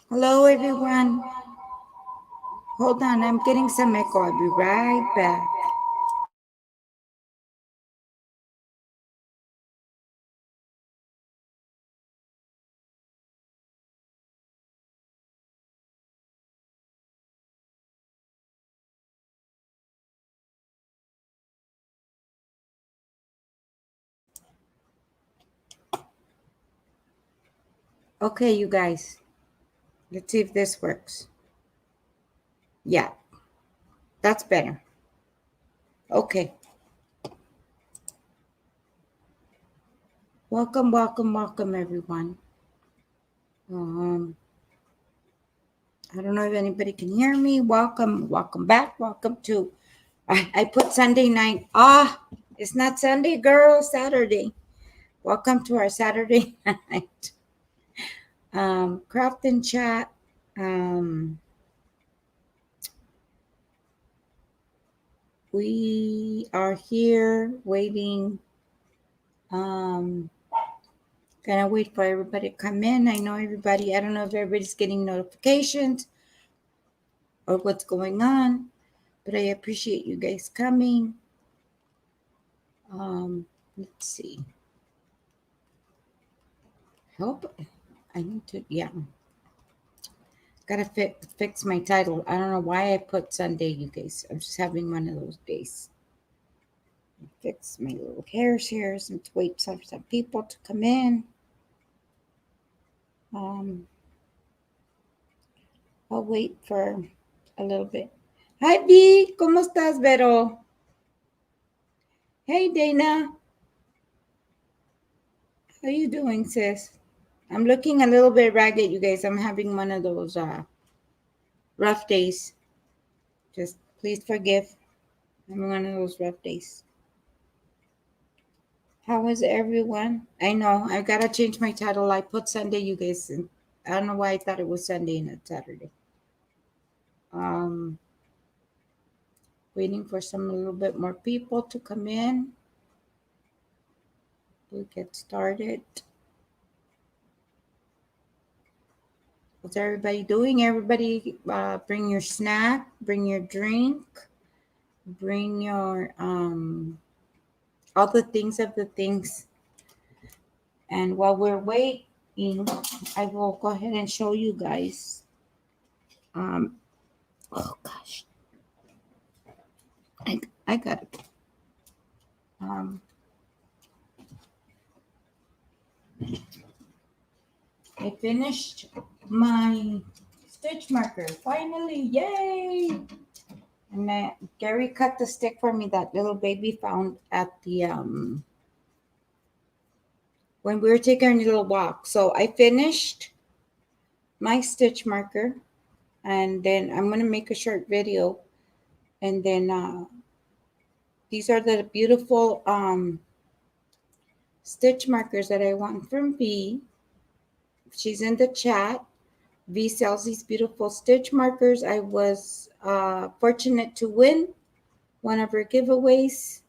Hello, everyone. Hold on, I'm getting some echo. I'll be right back. Okay, you guys, let's see if this works. Yeah, that's better. Okay. Welcome, everyone. Um, I don't know if anybody can hear me. Welcome back. Welcome to. I put Sunday night. It's not Sunday, girl. Saturday. Welcome to our Saturday night. Craft and chat. Um, we are here waiting. Um, Gonna wait for everybody to come in. I know everybody. I don't know if everybody's getting notifications or what's going on, but I appreciate you guys coming. Let's see. Help. I need to. Yeah. Gotta fix my title. I don't know why I put Sunday, you guys. I'm just having one of those days. Fix my little hairs here. Let's wait for some people to come in. Um, I'll wait for a little bit. Hi, B. ¿Cómo estás, Vero? Hey, Dana. How you doing, sis? I'm looking a little bit ragged, you guys. I'm having one of those rough days. Just please forgive. I'm having one of those rough days. How is everyone? I know I gotta change my title. I put Sunday, you guys. And I don't know why I thought it was Sunday and not Saturday. Um, Waiting for some a little bit more people to come in. We'll get started. What's everybody doing? Everybody, bring your snack, bring your drink, bring your all the things of the things. And while we're waiting, I will go ahead and show you guys. Um, oh gosh, I got it. I finished my stitch marker finally, yay! And Gary cut the stick for me that little baby found at the when we were taking our little walk. So I finished my stitch marker, and then I'm gonna make a short video, and then these are the beautiful stitch markers that I want from V. She's in the chat. V sells these beautiful stitch markers. I was fortunate to win one of her giveaways.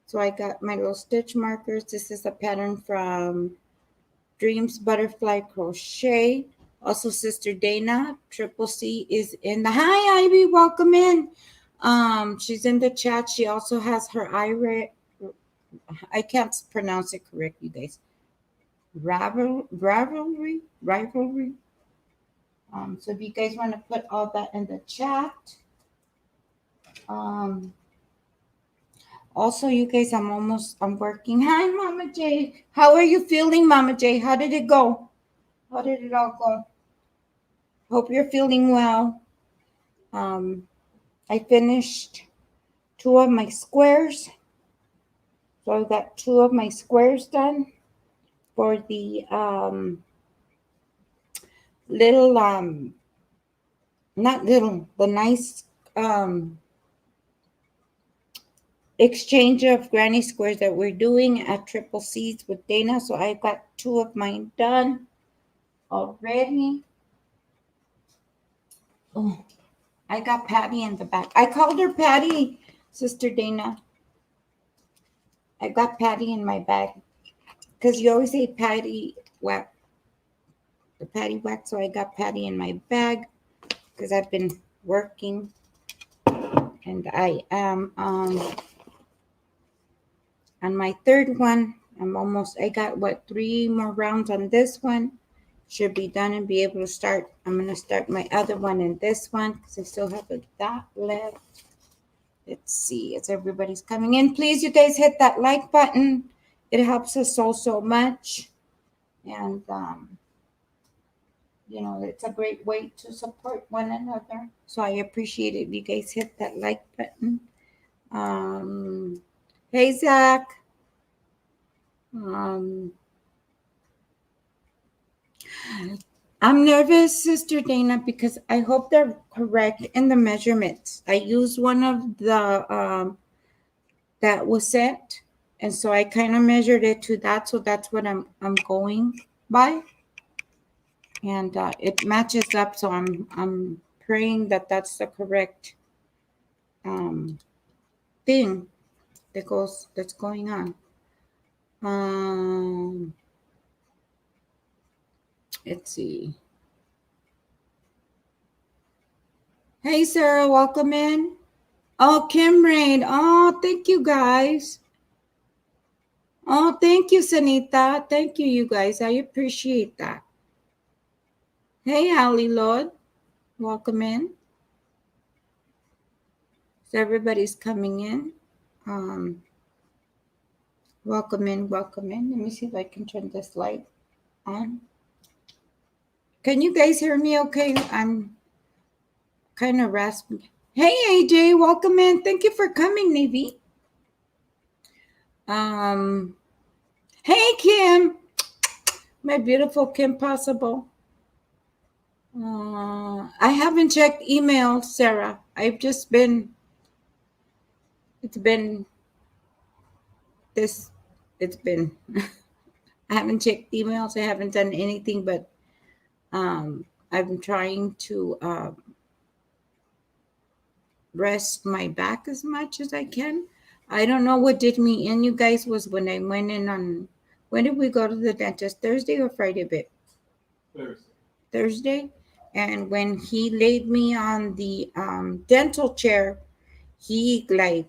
So I got my little stitch markers. This is a pattern from Dreams Butterfly Crochet. Also, Sister Dana, Triple C, is in the hi Ivy, welcome in. She's in the chat. She also has her I can't pronounce it correct, you guys. Rivalry. So if you guys want to put all that in the chat. Also, you guys, I'm working. Hi, Mama J. How are you feeling, Mama J? How did it go? How did it all go? Hope you're feeling well. I finished 2 of my squares. So I got 2 of my squares done for the little not little, the nice exchange of granny squares that we're doing at Triple C's with Dana. So I got 2 of mine done already. Oh, I got Patty in the back. I called her Patty, Sister Dana. I got Patty in my bag because you always say Patty. Well, the Patty wax. So I got Patty in my bag because I've been working, and I am on my third one. I got what, 3 more rounds on this one. Should be done and be able to start. I'm going to start my other one in this one because I still have a dot left. Let's see, as everybody's coming in, please, you guys hit that like button. It helps us so much. And, it's a great way to support one another. So I appreciate it if you guys hit that like button. Hey, Zach. I'm nervous, Sister Dana, because I hope they're correct in the measurements. I used one of the that was sent, and so I kind of measured it to that. So that's what I'm going by, and it matches up. So I'm praying that that's the correct thing that's going on. Let's see. Hey, Sarah, welcome in. Oh, Kim Rain. Oh, thank you, guys. Oh, thank you, Sanita. Thank you, you guys. I appreciate that. Hey, Ali Lord. Welcome in. So everybody's coming in. Welcome in, welcome in. Let me see if I can turn this light on. Can you guys hear me okay? I'm kind of raspy. Hey, AJ, welcome in. Thank you for coming, Navy. Hey, Kim. My beautiful Kim Possible. I haven't checked email, Sarah. I haven't checked emails. I haven't done anything, but I'm trying to rest my back as much as I can. I don't know what did me in, you guys, was when I went in on, when did we go to the dentist? Thursday or Friday, babe? Thursday. And when he laid me on the dental chair, he like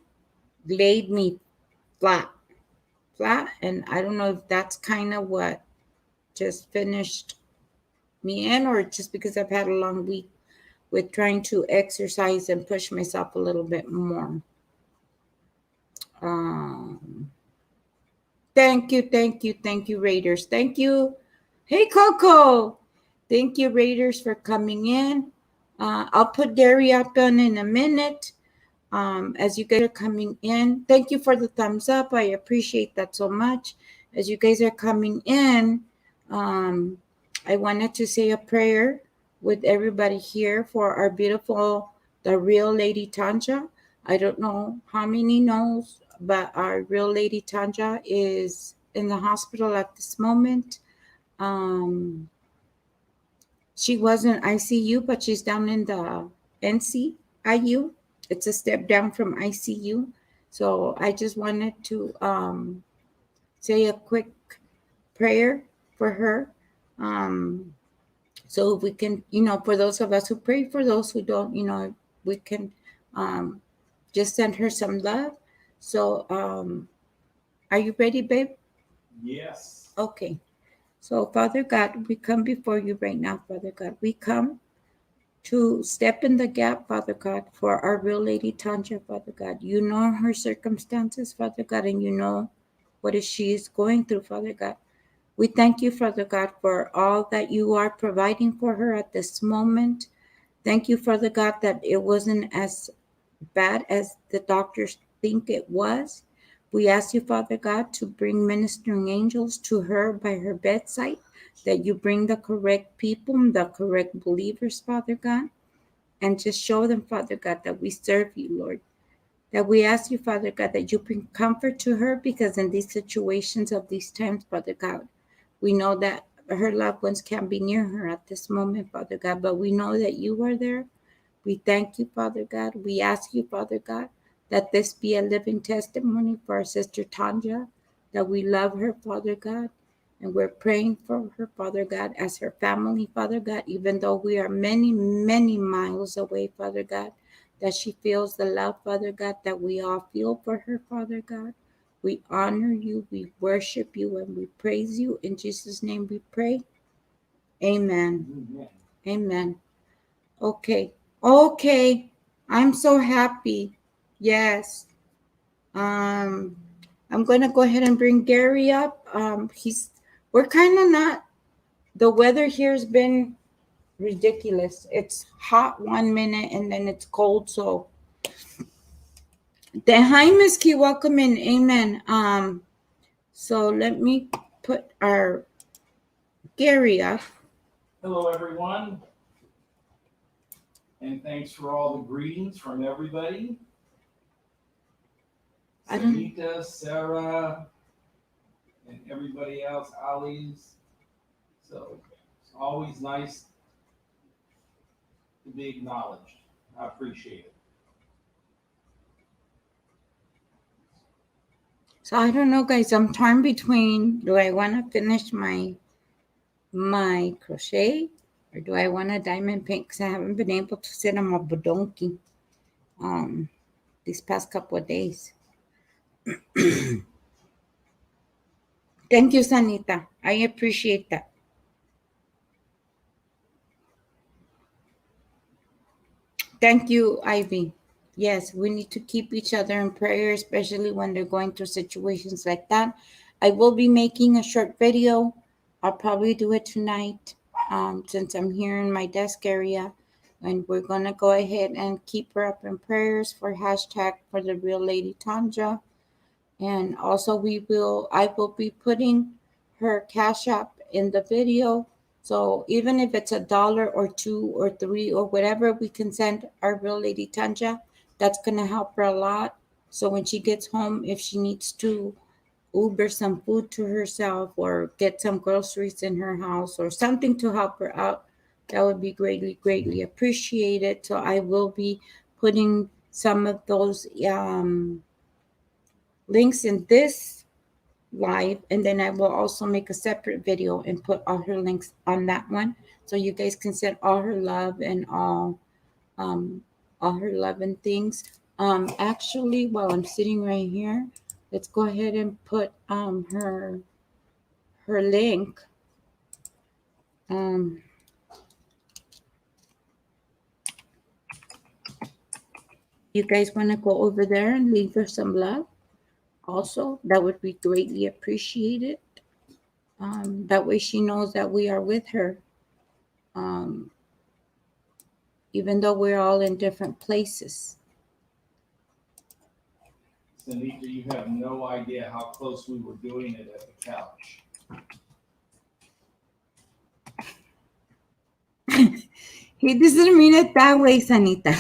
laid me flat. And I don't know if that's kind of what just finished me in, or just because I've had a long week with trying to exercise and push myself a little bit more. Thank you, Raiders. Thank you. Hey, Coco. Thank you, Raiders, for coming in. I'll put Gary up on in a minute. As you guys are coming in, thank you for the thumbs up. I appreciate that so much. As you guys are coming in, I wanted to say a prayer with everybody here for our beautiful, the Real Lady Tanja. I don't know how many knows, but our Real Lady Tanja is in the hospital at this moment. She was in ICU, but she's down in the NCIU. It's a step down from ICU. So I just wanted to say a quick prayer for her. So we can, for those of us who pray, for those who don't, we can just send her some love. So are you ready, babe? Yes. Okay. So Father God, we come before you right now, Father God. We come to step in the gap, Father God, for our Real Lady Tanja, Father God. You know her circumstances, Father God, and you know what she is going through, Father God. We thank you, Father God, for all that you are providing for her at this moment. Thank you, Father God, that it wasn't as bad as the doctors think it was. We ask you, Father God, to bring ministering angels to her by her bedside, that you bring the correct people, the correct believers, Father God, and just show them, Father God, that we serve you, Lord. That we ask you, Father God, that you bring comfort to her, because in these situations of these times, Father God, we know that her loved ones can't be near her at this moment, Father God, but we know that you are there. We thank you, Father God. We ask you, Father God, that this be a living testimony for our sister Tanja, that we love her, Father God, And we're praying for her, Father God, as her family, Father God, even though we are many, many miles away, Father God, that she feels the love, Father God, that we all feel for her, Father God. We honor you, we worship you, and we praise you. In Jesus' name we pray. Amen. Amen. Amen. Okay. Okay. I'm so happy. Yes. Um, I'm gonna go ahead and bring Gary up. We're kind of not. The weather here has been ridiculous. It's hot 1 minute and then it's cold. So, hi, Miss Key, welcome in. Amen. So let me put our Gary up. Hello, everyone. And thanks for all the greetings from everybody. Sanita, Sarah, and everybody else, Ali's. So it's always nice to be acknowledged. I appreciate it. So I don't know, guys. I'm torn between, do I want to finish my crochet, or do I want to diamond paint? Because I haven't been able to sit on my bodonki these past couple of days. Thank you, Sanita. I appreciate that. Thank you, Ivy. Yes, we need to keep each other in prayer, especially when they're going through situations like that. I will be making a short video. I'll probably do it tonight since I'm here in my desk area. And we're going to go ahead and keep her up in prayers for hashtag for the Real Lady Tanja. And also I will be putting her Cash App in the video. So even if it's $1 or $2 or $3 or whatever we can send our Real Lady Tanja, that's gonna help her a lot. So when she gets home, if she needs to Uber some food to herself or get some groceries in her house or something to help her out, that would be greatly, greatly appreciated. So I will be putting some of those links in this live, and then I will also make a separate video and put all her links on that one, so you guys can send all her love and all her love and things. Actually, while I'm sitting right here, let's go ahead and put her link. You guys want to go over there and leave her some love also, that would be greatly appreciated. That way she knows that we are with her, um, even though we're all in different places. Sanita, you have no idea how close we were doing it at the couch. He doesn't mean it that way, Sanita.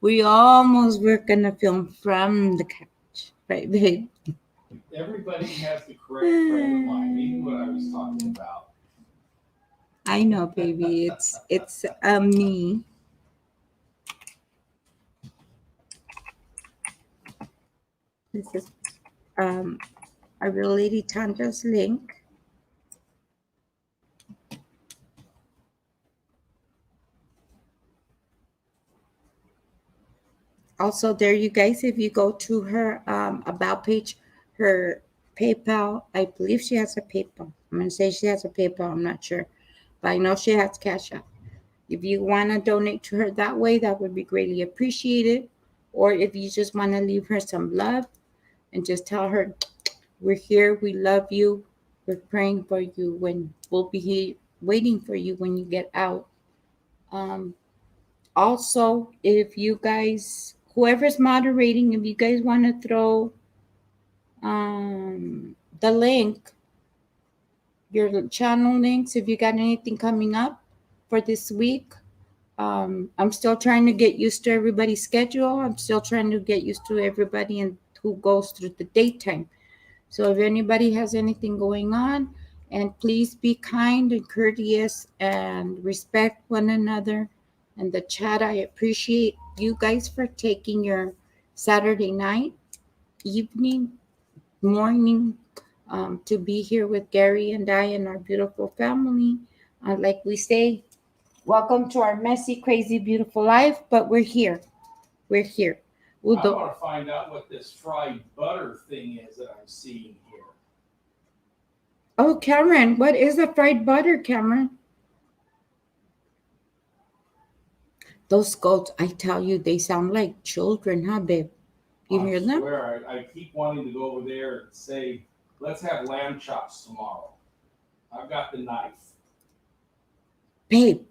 We almost were gonna film from the couch, right, babe? Everybody has the correct frame of mind. They knew what I was talking about. I know, baby. It's me. This is a Real Lady Tanja's link. Also, there you guys, if you go to her about page, her PayPal, I believe she has a PayPal. I'm going to say she has a PayPal. I'm not sure. But I know she has Cash App. If you want to donate to her that way, that would be greatly appreciated. Or if you just want to leave her some love and just tell her, we're here, we love you, we're praying for you, when we'll be here waiting for you when you get out. Also, if you guys, whoever's moderating, if you guys want to throw the link, your channel links, if you got anything coming up for this week. I'm still trying to get used to everybody's schedule. I'm still trying to get used to everybody and who goes through the daytime. So if anybody has anything going on, and please be kind and courteous and respect one another. And the chat, I appreciate you guys for taking your Saturday night, evening, morning to be here with Gary and I and our beautiful family. Like we say, welcome to our messy, crazy, beautiful life, but we're here. We're here. We'll I do- want to find out what this fried butter thing is that I'm seeing here. Oh, Cameron, what is a fried butter, Cameron? Those goats, I tell you, they sound like children, huh, babe? You I hear them? swear, I keep wanting to go over there and say, let's have lamb chops tomorrow. I've got the knife. Babe,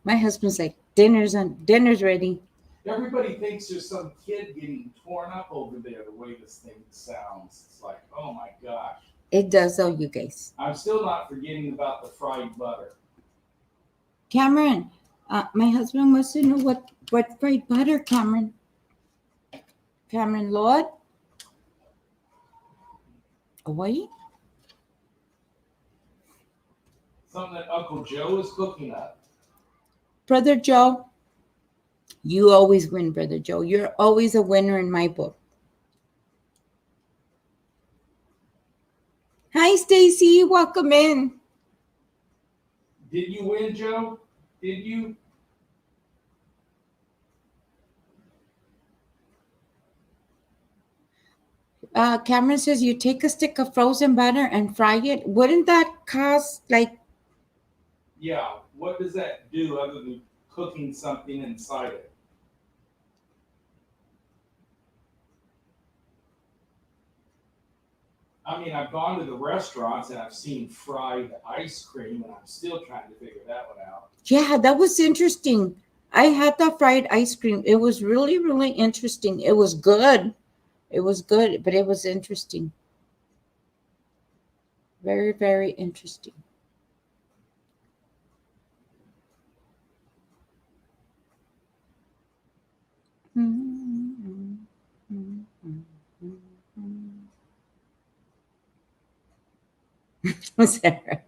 my husband's like, dinner's ready. Everybody thinks there's some kid getting torn up over there the way this thing sounds. It's like, oh my gosh. It does, though, you guys. I'm still not forgetting about the fried butter. Cameron, my husband wants to know what fried butter, Cameron. Cameron Lord? Wait. Something that Uncle Joe is cooking up. Brother Joe, you always win, Brother Joe. You're always a winner in my book. Hi, Stacy. Welcome in. Did you win, Joe? Did you? Cameron says you take a stick of frozen butter and fry it. Wouldn't that cost like? Yeah. What does that do other than cooking something inside it? I mean, I've gone to the restaurants and I've seen fried ice cream, and I'm still trying to figure that one out. Yeah, that was interesting. I had the fried ice cream. It was really, really interesting. It was good. It was good, but it was interesting. Very, very interesting. Sarah.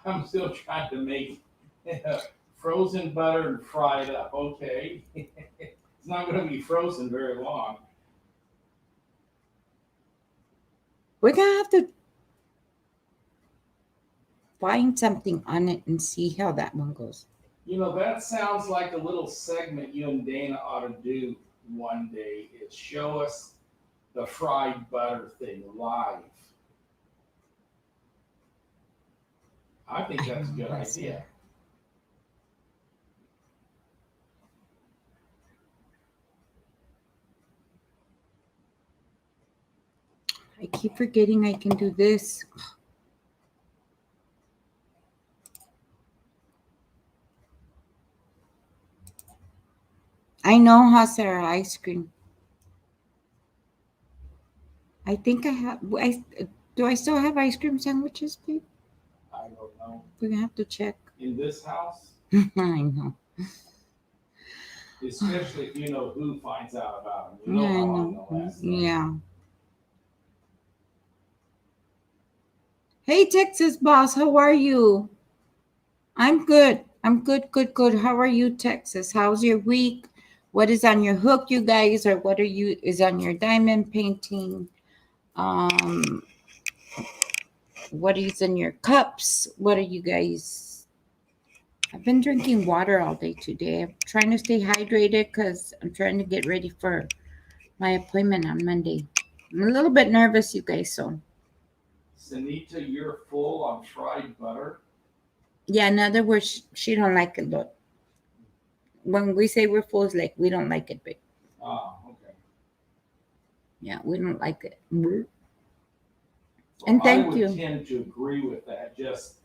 I'm still trying to make frozen butter and fry it up. Okay. It's not going to be frozen very long. We're gonna have to find something on it and see how that one goes. You know, that sounds like a little segment you and Dana ought to do one day, is show us the fried butter thing live. I think that's a good idea. I keep forgetting I can do this. I know how Sarah ice cream. I think I have. Do I still have ice cream sandwiches, babe? I don't know. We're gonna have to check. In this house, I know. especially if you know who finds out about them. You know Yeah, I how long know. they'll last. Yeah. Hey, Texas boss, how are you? I'm good. I'm good, good, good. How are you, Texas? How's your week? What is on your hook, you guys, or what is on your diamond painting? What is in your cups? What are you guys? I've been drinking water all day today. I'm trying to stay hydrated because I'm trying to get ready for my appointment on Monday. I'm a little bit nervous, you guys, so. Sanita, you're full on fried butter. Yeah, in other words, she don't like it, but when we say we're full, it's like we don't like it, babe. Ah, okay. Yeah, we don't like it. Well, And thank I would you. tend to agree with that, just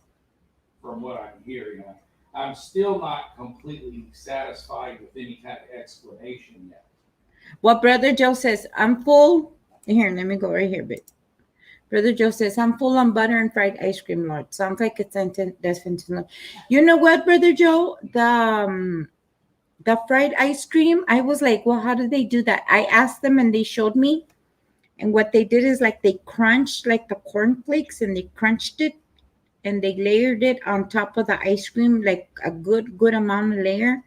from what I'm hearing. I'm still not completely satisfied with any kind of explanation yet. Well, Brother Joe says, I'm full. Here, let me go right here, babe. Brother Joe says, I'm full on butter and fried ice cream, Lord. Sounds like it's intentional. You know what, Brother Joe? The fried ice cream, I was like, well, how do they do that? I asked them and they showed me. And what they did is like they crunched like the cornflakes and they crunched it and they layered it on top of the ice cream, like a good amount of layer.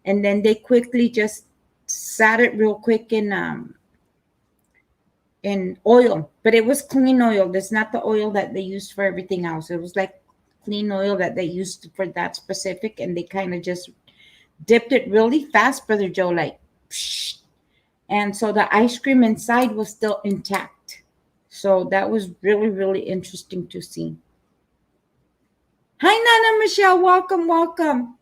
And then they quickly just sat it real quick in oil, but it was clean oil. That's not the oil that they used for everything else. It was like clean oil that they used for that specific, and they kind of just dipped it really fast, Brother Joe, like, psh, and so the ice cream inside was still intact. So that was really, really interesting to see. Hi, Nana Michelle. Welcome, welcome.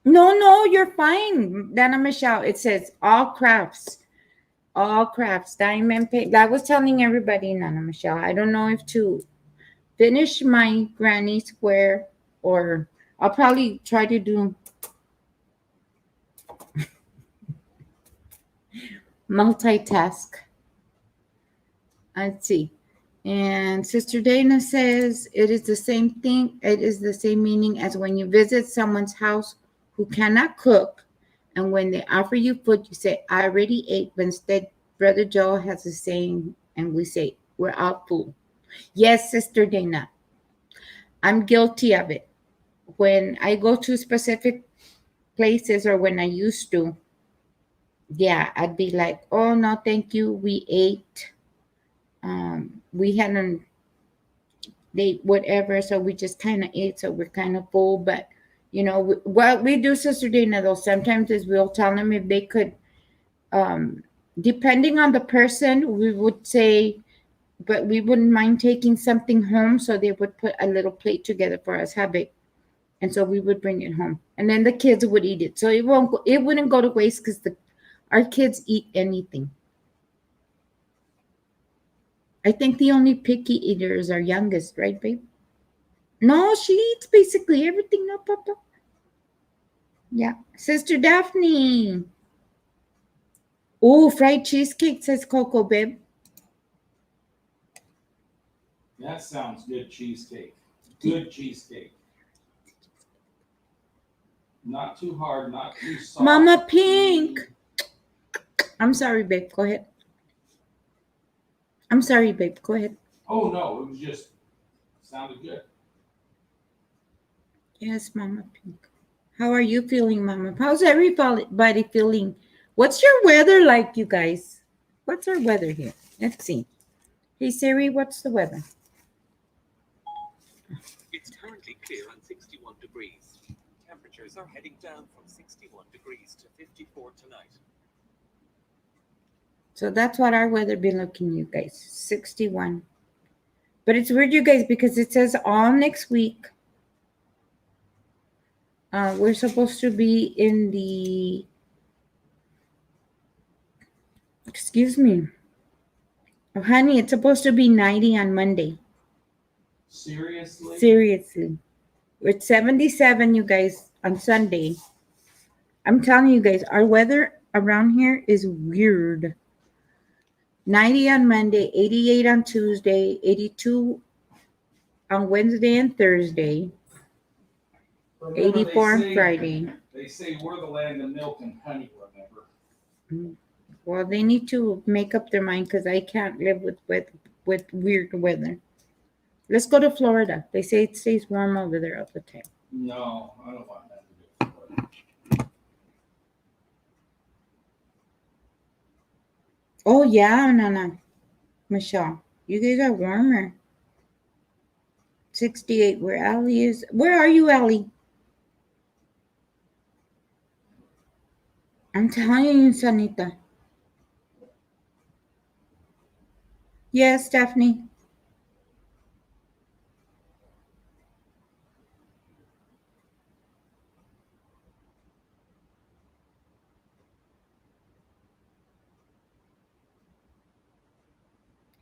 No, you're fine, Nana Michelle. It says all crafts. All crafts, diamond paint. I was telling everybody, Nana Michelle, I don't know if to finish my granny square or I'll probably try to do multitask. Let's see. And Sister Dana says it is the same thing. It is the same meaning as when you visit someone's house who cannot cook. And when they offer you food, you say, I already ate. But instead, Brother Joe has a saying, and we say, we're all full. Yes, Sister Dana, I'm guilty of it. When I go to specific places or when I used to, yeah, I'd be like, oh, no, thank you. We ate. We hadn't date whatever, so we just kind of ate, so we're kind of full. But what we do, Sister Dana, though, sometimes is we'll tell them if they could, um, depending on the person, we would say, but we wouldn't mind taking something home, so they would put a little plate together for us, have it, and so we would bring it home, and then the kids would eat it, so it wouldn't go to waste because our kids eat anything. I think the only picky eater is our youngest, right, babe? No, she eats basically everything. No, Papa. Yeah. Sister Daphne. Oh, fried cheesecake, says Coco, babe. That sounds good, cheesecake. Good cheesecake. Not too hard, not too soft. Mama Pink. I'm sorry, babe. Go ahead. I'm sorry, babe. Go ahead. Oh, no, it was just sounded good. Yes, Mama Pink. How are you feeling, Mama? How's everybody feeling? What's your weather like, you guys? What's our weather here? Let's see. Hey, Siri, what's the weather? It's currently clear and 61 degrees. Temperatures are heading down from 61 degrees to 54 tonight. So that's what our weather been looking, you guys. 61. But it's weird, you guys, because it says all next week. We're supposed to be in the, excuse me. Oh, honey, it's supposed to be 90 on Monday. Seriously? Seriously. It's 77, you guys, on Sunday. I'm telling you guys, our weather around here is weird. 90 on Monday, 88 on Tuesday, 82 on Wednesday and Thursday, Remember, 84 on Friday. They say we're the land of milk and honey, remember? Well, they need to make up their mind because I can't live with weird weather. Let's go to Florida. They say it stays warm over there all the time. No, I don't want that to do with Florida. Oh, yeah, Nana. Michelle, you guys are warmer. 68, where Allie is. Where are you, Allie? I'm telling you, Sanita. Yes, Stephanie.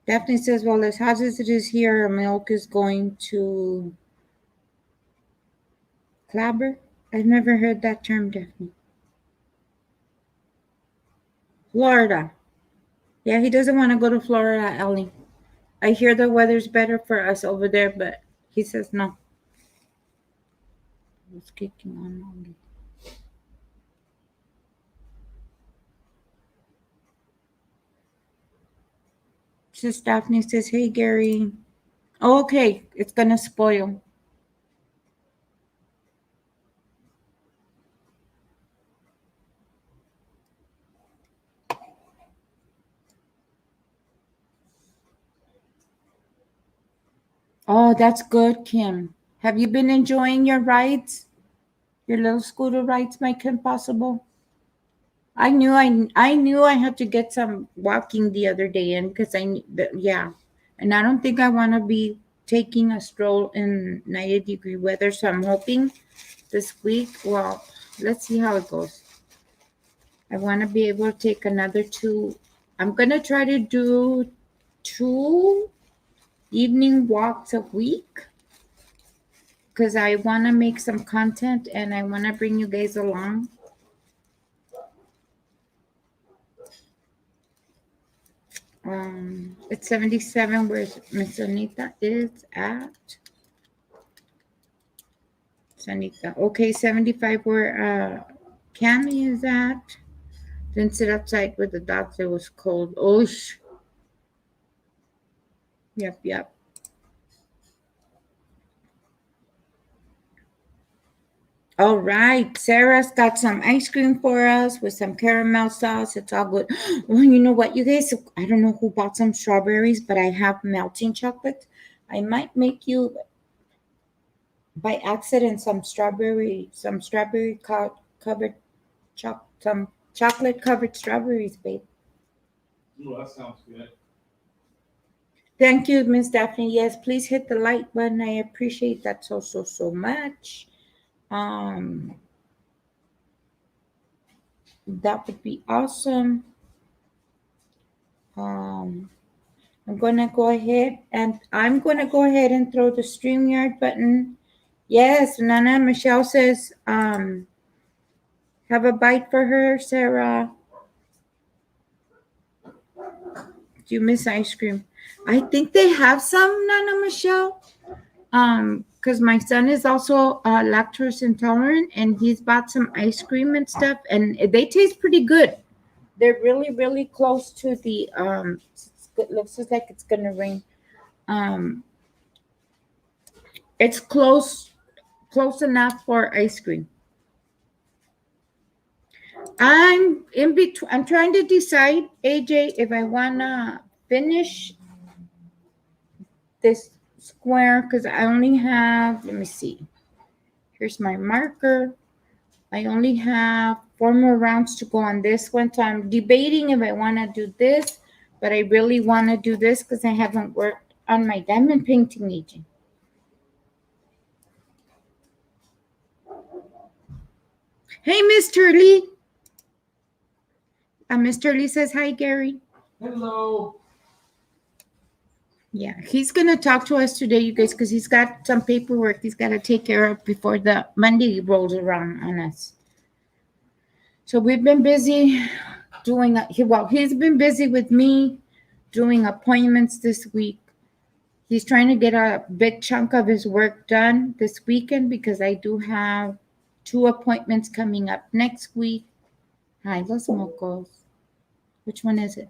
Daphne says, well, as hot as it is here, our milk is going to clabber. I've never heard that term, Daphne. Florida. Yeah, he doesn't want to go to Florida, Ellie. I hear the weather's better for us over there, but he says no. It's kicking on. Sis Daphne says, hey, Gary. Oh, okay, it's going to spoil. Oh, that's good, Kim. Have you been enjoying your rides? Your little scooter rides, my Kim Possible? I knew I had to get some walking the other day in because yeah, and I don't think I want to be taking a stroll in 90-degree weather. So I'm hoping this week. Well, let's see how it goes. I want to be able to take another two. I'm gonna try to do 2 evening walks a week because I want to make some content and I want to bring you guys along. It's 77 where Miss Anita is at. Sanita. Okay, 75 where Cammy is at. Didn't sit outside with the dogs. It was cold. Oh, yep. All right, Sarah's got some ice cream for us with some caramel sauce. It's all good. Well, you know what, you guys? I don't know who bought some strawberries, but I have melting chocolate. I might make you by accident some covered some chocolate covered strawberries, babe. Ooh, that sounds good. Thank you, Miss Daphne. Yes, please hit the like button. I appreciate that so much. That would be awesome. I'm gonna go ahead and throw the StreamYard button. Yes, Nana Michelle says, have a bite for her, Sarah. Do you miss ice cream? I think they have some, Nana Michelle. Because my son is also lactose intolerant and he's bought some ice cream and stuff and they taste pretty good. They're really close to the it looks just like it's gonna rain. It's close enough for ice cream. I'm in between. I'm trying to decide, AJ, if I wanna finish this square because I only have, let me see. Here's my marker. I only have 4 more rounds to go on this one. So I'm debating if I want to do this, but I really want to do this because I haven't worked on my diamond painting agent. Hey, Mr. Lee. Mr. Lee says, hi, Gary. Hello. Yeah, he's going to talk to us today, you guys, because he's got some paperwork he's got to take care of before the Monday rolls around on us. So we've been busy he's been busy with me doing appointments this week. He's trying to get a big chunk of his work done this weekend because I do have 2 appointments coming up next week. Hi, Los Mocos. Which one is it?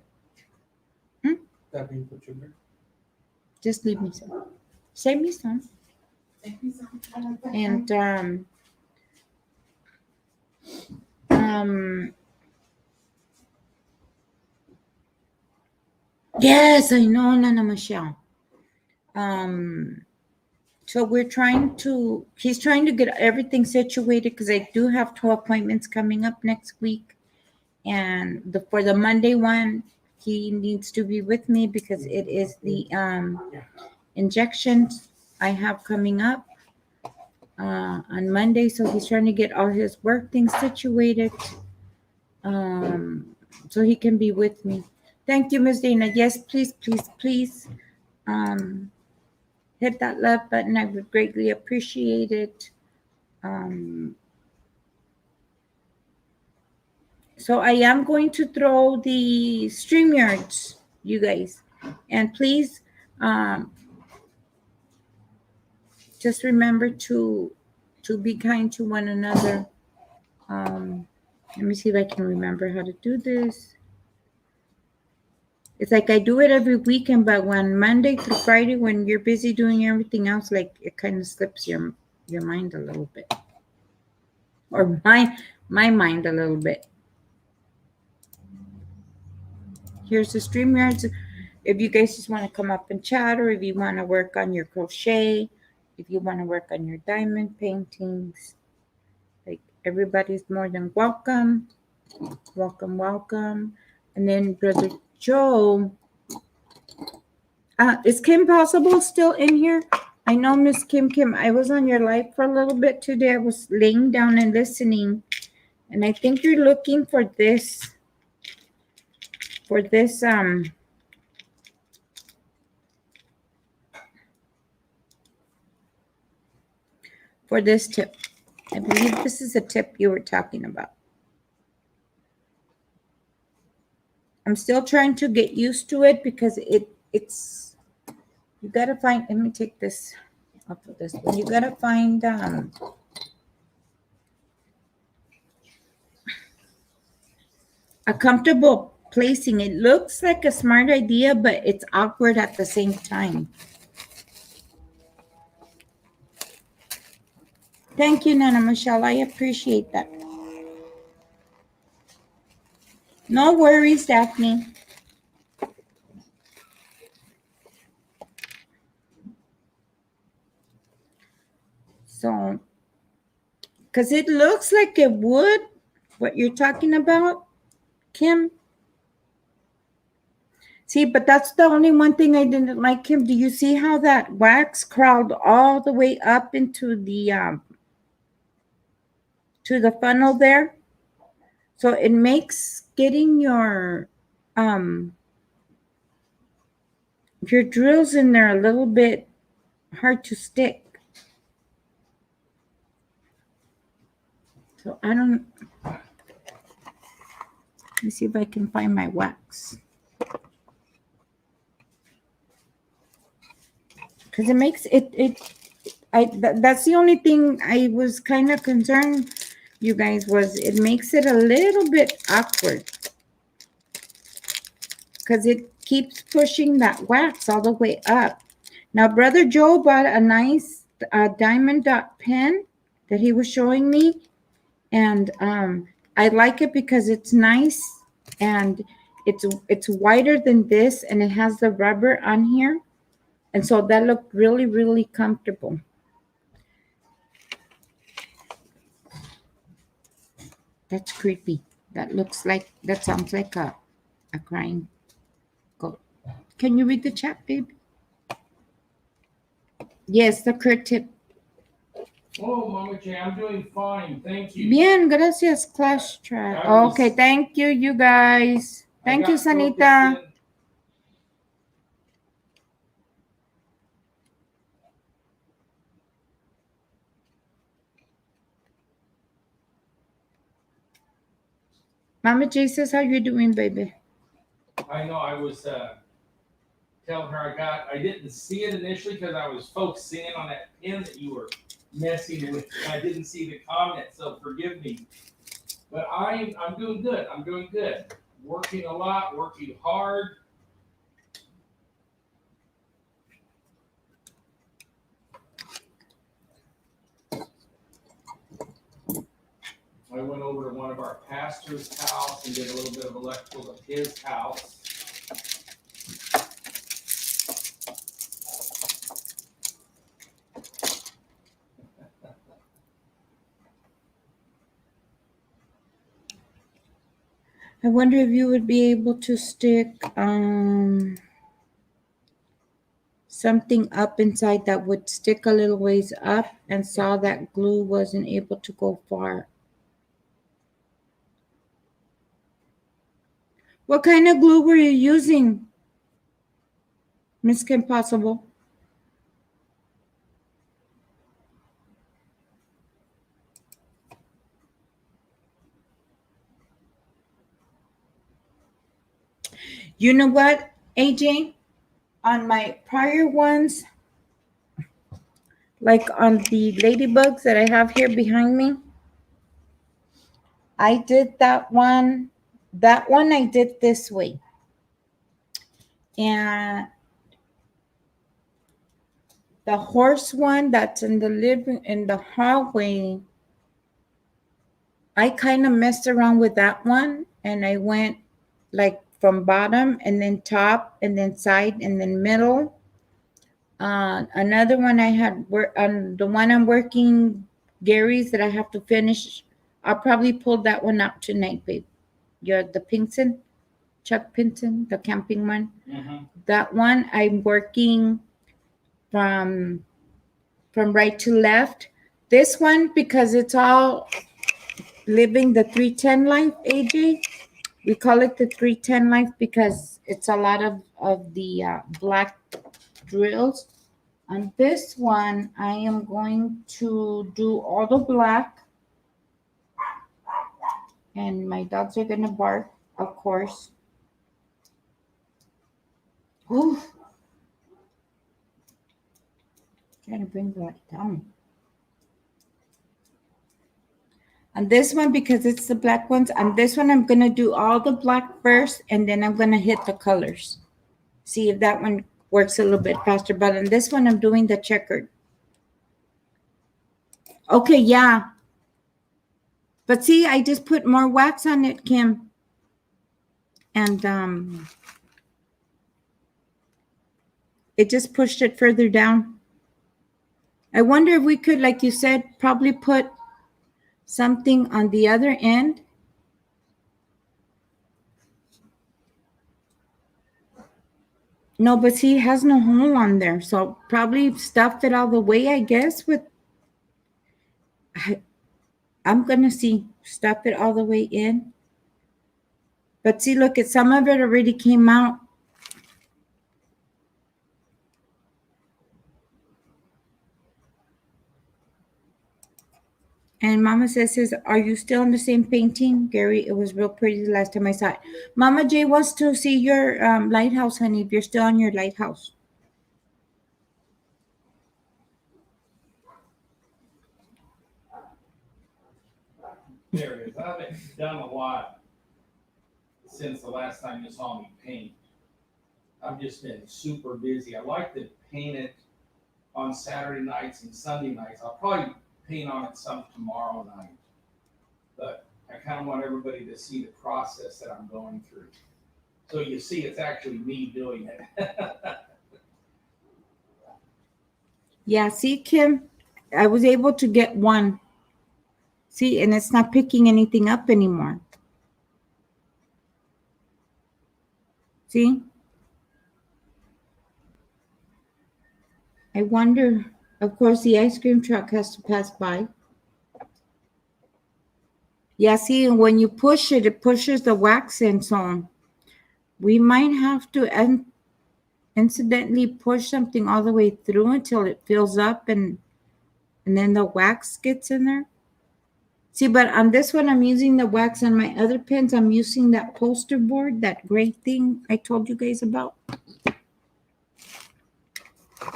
That being for sugar. Just leave me some. Save me some. And yes, I know, Nana Michelle. So he's trying to get everything situated because I do have 2 appointments coming up next week. And for the Monday one, he needs to be with me because it is the injections I have coming up on Monday. So he's trying to get all his work things situated so he can be with me. Thank you, Ms. Dana. Yes, please hit that love button. I would greatly appreciate it. So I am going to throw the StreamYards, you guys. And please just remember to be kind to one another. Let me see if I can remember how to do this. It's like I do it every weekend, but when Monday through Friday, when you're busy doing everything else, like it kind of slips your mind a little bit, or my mind a little bit. Here's the StreamYards. If you guys just want to come up and chat, or if you want to work on your crochet, if you want to work on your diamond paintings, like everybody's more than welcome. Welcome. And then Brother Joe. Is Kim Possible still in here? I know Miss Kim. I was on your live for a little bit today. I was laying down and listening. And I think you're looking for this tip. I believe this is a tip you were talking about. I'm still trying to get used to it because it's you gotta find. Let me take this off of this one. You gotta find a comfortable placing. It looks like a smart idea, but it's awkward at the same time. Thank you, Nana Michelle. I appreciate that. No worries, Daphne. So, because it looks like it would, what you're talking about, Kim. See, but that's the only one thing I didn't like, Kim. Do you see how that wax crawled all the way up into the to the funnel there? So it makes getting your drills in there a little bit hard to stick. So I don't. Let me see if I can find my wax. Because it makes that's the only thing I was kind of concerned, you guys, was it makes it a little bit awkward. Because it keeps pushing that wax all the way up. Now, Brother Joe bought a nice diamond dot pen that he was showing me. And I like it because it's nice and it's wider than this, and it has the rubber on here. And so that looked really, really comfortable. That's creepy. That sounds like a crying goat. Can you read the chat, babe? Yes, the crit tip. Oh, Mama J, I'm doing fine. Thank you. Bien, gracias, Clash Track. Okay, thank you, you guys. Thank you, Sanita. Mama J says, how you doing, baby? I know I was telling her I didn't see it initially because I was focusing on that pin that you were messing with. I didn't see the comment, so forgive me. But I'm doing good. I'm doing good. Working a lot, working hard. I went over to one of our pastors' house and did a little bit of electrical at his house. I wonder if you would be able to stick something up inside that would stick a little ways up, and saw that glue wasn't able to go far. What kind of glue were you using, Miss Kim Possible? You know what, AJ? On my prior ones, like on the ladybugs that I have here behind me, I did that one. That one I did this way. And the horse one that's in the hallway, I kind of messed around with that one, and I went like from bottom and then top and then side and then middle. Another one I had on the one I'm working, Gary's, that I have to finish. I'll probably pull that one out tonight, babe. The Pinson, Chuck Pinson, the camping one. Mhm. That one I'm working from right to left. This one, because it's all living the 310 life, AJ. We call it the 310 life because it's a lot of the black drills. On this one, I am going to do all the black. And my dogs are going to bark, of course. Ooh. Trying to bring that down. On this one, because it's the black ones, on this one, I'm going to do all the black first, and then I'm going to hit the colors. See if that one works a little bit faster. But on this one, I'm doing the checkered. Okay, yeah. But see, I just put more wax on it, Kim. And it just pushed it further down. I wonder if we could, like you said, probably put something on the other end. No, but see, it has no hole on there. So probably stuff it all the way, I guess, with... I'm going to see. Stuff it all the way in. But see, look, some of it already came out. And Mama says, are you still on the same painting? Gary, it was real pretty the last time I saw it. Mama J wants to see your lighthouse, honey, if you're still on your lighthouse. There it is. I haven't done a lot since the last time you saw me paint. I've just been super busy. I like to paint it on Saturday nights and Sunday nights. I'll probably paint on it some tomorrow night. But I kind of want everybody to see the process that I'm going through. So you see, it's actually me doing it. Yeah, see, Kim, I was able to get one. See, and it's not picking anything up anymore. See? I wonder, of course, the ice cream truck has to pass by. Yeah, see, when you push it, it pushes the wax in, so we might have to incidentally push something all the way through until it fills up and then the wax gets in there. See, but on this one, I'm using the wax. On my other pens, I'm using that poster board, that gray thing I told you guys about.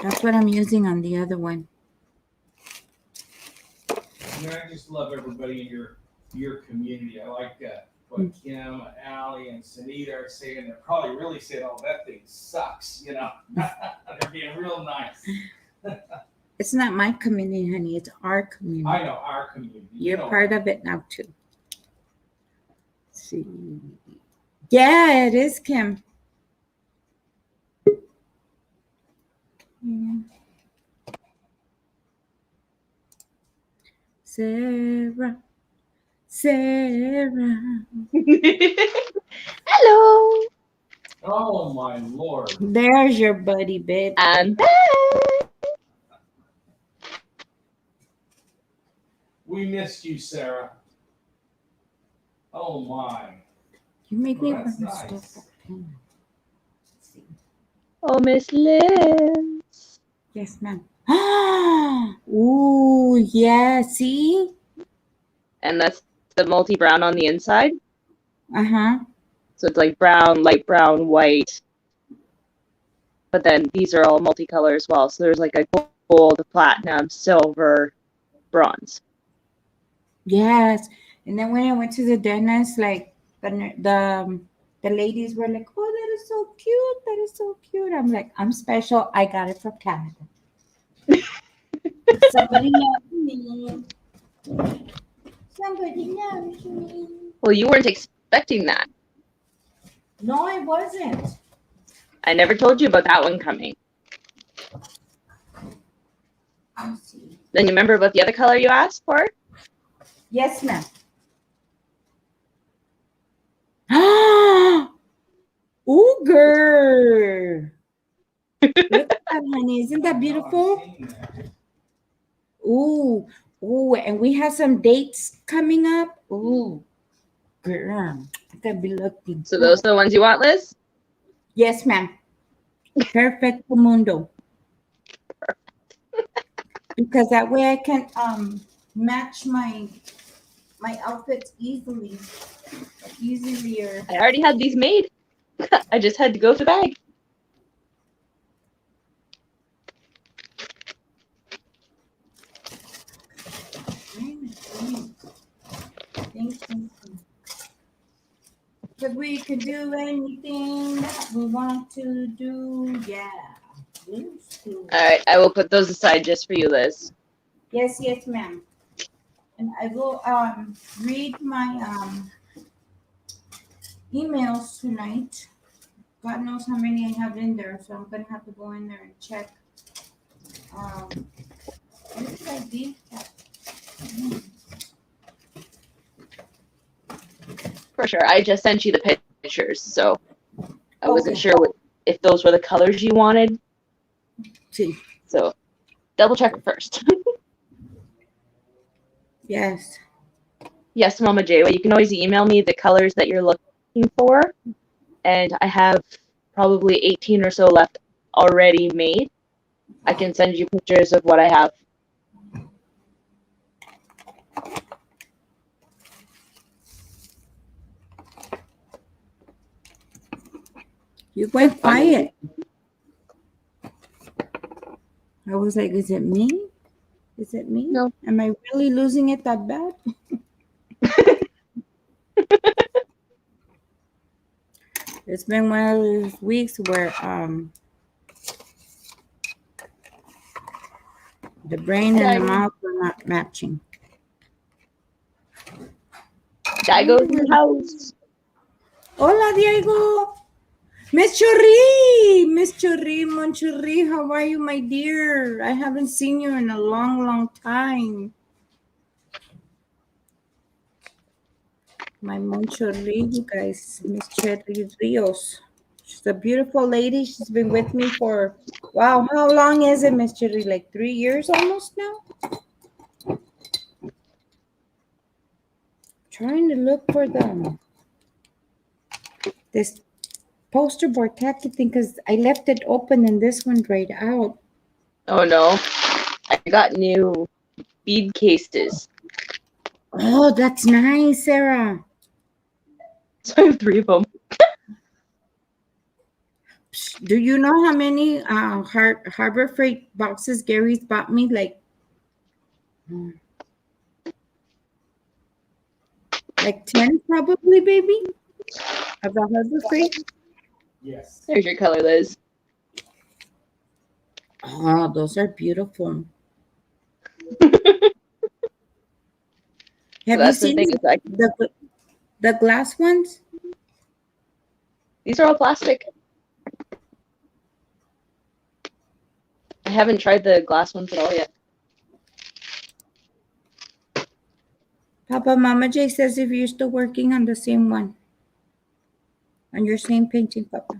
That's what I'm using on the other one. I just love everybody in your community. I like what Kim and Allie and Sunita are saying. They're probably really saying, "Oh, that thing sucks," you know. They're being real nice. It's not my community, honey. It's our community. I know our community. You're part of it now too. Let's see. Yeah, it is, Kim. Yeah. Sarah. Hello. Oh my Lord. There's your buddy, babe. I'm back. We missed you, Sarah. Oh my. You make me Well, want that's to nice. stuff that pen. Let's see. Oh, Miss Liz. Yes, ma'am. Ooh, yeah. See? And that's the multi-brown on the inside. Uh-huh. So it's like brown, light brown, white. But then these are all multicolor as well. So there's like a gold, platinum, silver, bronze. Yes. And then when I went to the dentist, like the The ladies were like, "Oh, that is so cute. That is so cute." I'm like, "I'm special. I got it from Canada." Somebody loves me. Somebody loves me. Well, you weren't expecting that. No, I wasn't. I never told you about that one coming. Let me see. Then you remember about the other color you asked for? Yes, ma'am. Ooh, girl. Look at that, honey. Isn't that beautiful? Ooh, ooh, and we have some dates coming up. Ooh, girl, I gotta be looking. So those are the ones you want, Liz? Yes, ma'am. Perfect mundo. Because that way I can match my outfits easier. I already had these made. I just had to go to the bag. Because we can do anything that we want to do. Yeah. All right, I will put those aside just for you, Liz. Yes, yes, ma'am. And I will read my emails tonight. God knows how many I have in there, so I'm gonna have to go in there and check. What did I do? For sure. I just sent you the pictures, so I wasn't Okay. sure if those were the colors you wanted. See. So double check it first. Yes. Yes, Mama J. Well, you can always email me the colors that you're looking for, and I have probably 18 or so left already made. I can send you pictures of what I have. You went quiet. I was like, is it me? Is it me? No. Am I really losing it that bad? It's been one of those weeks where the brain and the mouth are not matching. Daigo's in the house. Hola, Diego. Miss Churri, Monchurri, how are you, my dear? I haven't seen you in a long, long time. My Monchurri, you guys, Miss Cherry Rios. She's a beautiful lady. She's been with me for, wow, how long is it, Miss Cherry? Like 3 years almost now? Trying to look for this poster board tacky thing because I left it open and this one dried out. Oh no. I got new bead cases. Oh, that's nice, Sarah. So I have 3 of them. Do you know how many Harbor Freight boxes Gary's bought me? Like 10 probably, baby, of the Harbor Freight. Yes. There's your color, Liz. Oh, those are beautiful. Have you That's the seen thing, is like, the glass ones? these are all plastic. I haven't tried the glass ones at all yet. Papa, Mama J says if you're still working on the same one, on your same painting, Papa.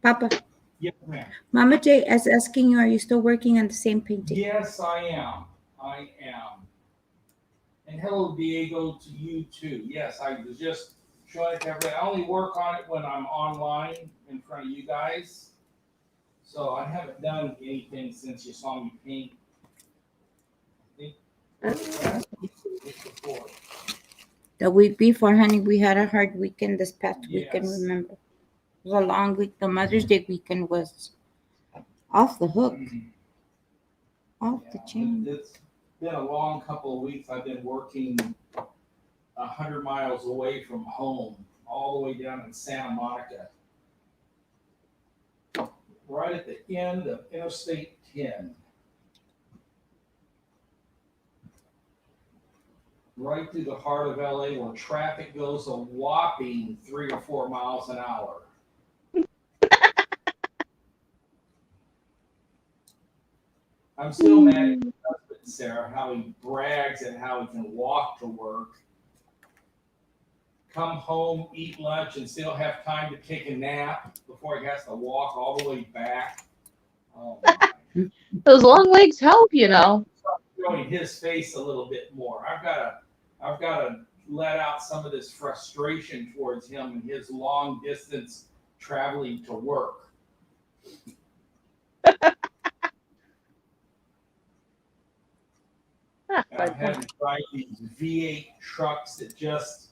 Papa, Yes, ma'am. Mama J is asking you, are you still working on the same painting? Yes, I am. I am. And hello, Diego, to you too. Yes, I was just showing it to everybody. I only work on it when I'm online in front of you guys. So I haven't done anything since you saw me paint. I think before. The week before, honey, we had a hard weekend this past weekend, Yes. remember? It was a long week. The Mother's Day weekend was off the hook, off the chain. It's been a long couple of weeks. I've been working 100 miles away from home, all the way down in Santa Monica, right at the end of Interstate 10. Right through the heart of LA, where traffic goes a whopping 3 or 4 miles an hour. I'm still mad at my husband, Sarah, how he brags and how he can walk to work, come home, eat lunch, and still have time to take a nap before he has to walk all the way back. Oh my. Those long legs help, you know. Showing his face a little bit more. I've got to let out some of this frustration towards him and his long distance traveling to work. And I've had to drive these V8 trucks that just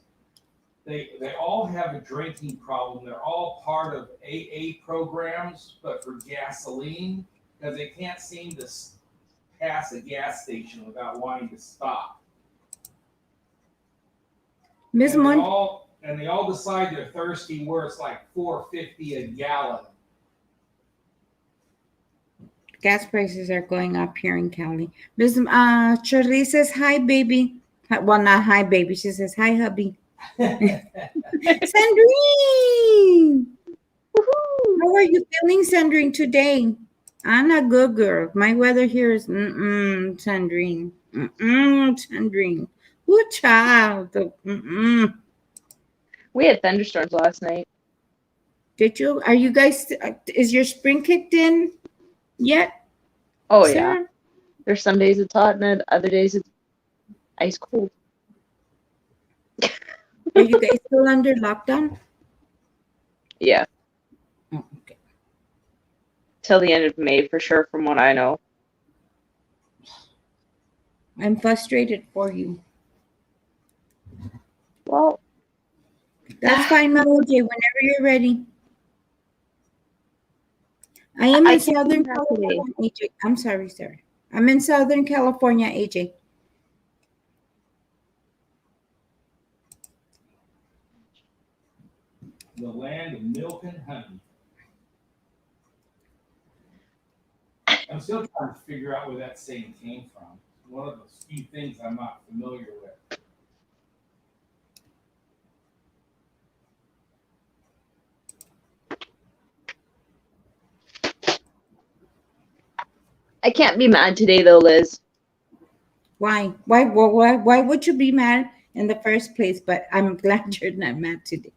they all have a drinking problem. They're all part of AA programs, but for gasoline, because they can't seem to pass a gas station without wanting to stop. Miss And Mon, they all decide they're thirsty where it's like $4.50 a gallon. gas prices are going up here in Cali. Miss Shirley says hi, baby. Well, not hi, baby. She says hi, hubby. Sandrine, how are you feeling, Sandrine, today? I'm a good girl. My weather here is Sandrine. Sandrine. Good child. We had thunderstorms last night. Did you? Are you guys? Is your spring kicked in yet? Oh Sarah? yeah. There's some days it's hot and other days it's ice cold. Are you guys still under lockdown? Yeah. Oh, okay. Till the end of May for sure, from what I know. I'm frustrated for you. Well, That's fine, Mama J, whenever you're ready. I am I in can't Southern do that today. California, AJ. I'm sorry, sir. I'm in Southern California, AJ. The land of milk and honey. I'm still trying to figure out where that saying came from. One of those few things I'm not familiar with. I can't be mad today though, Liz. Why? Why would you be mad in the first place? But I'm glad you're not mad today.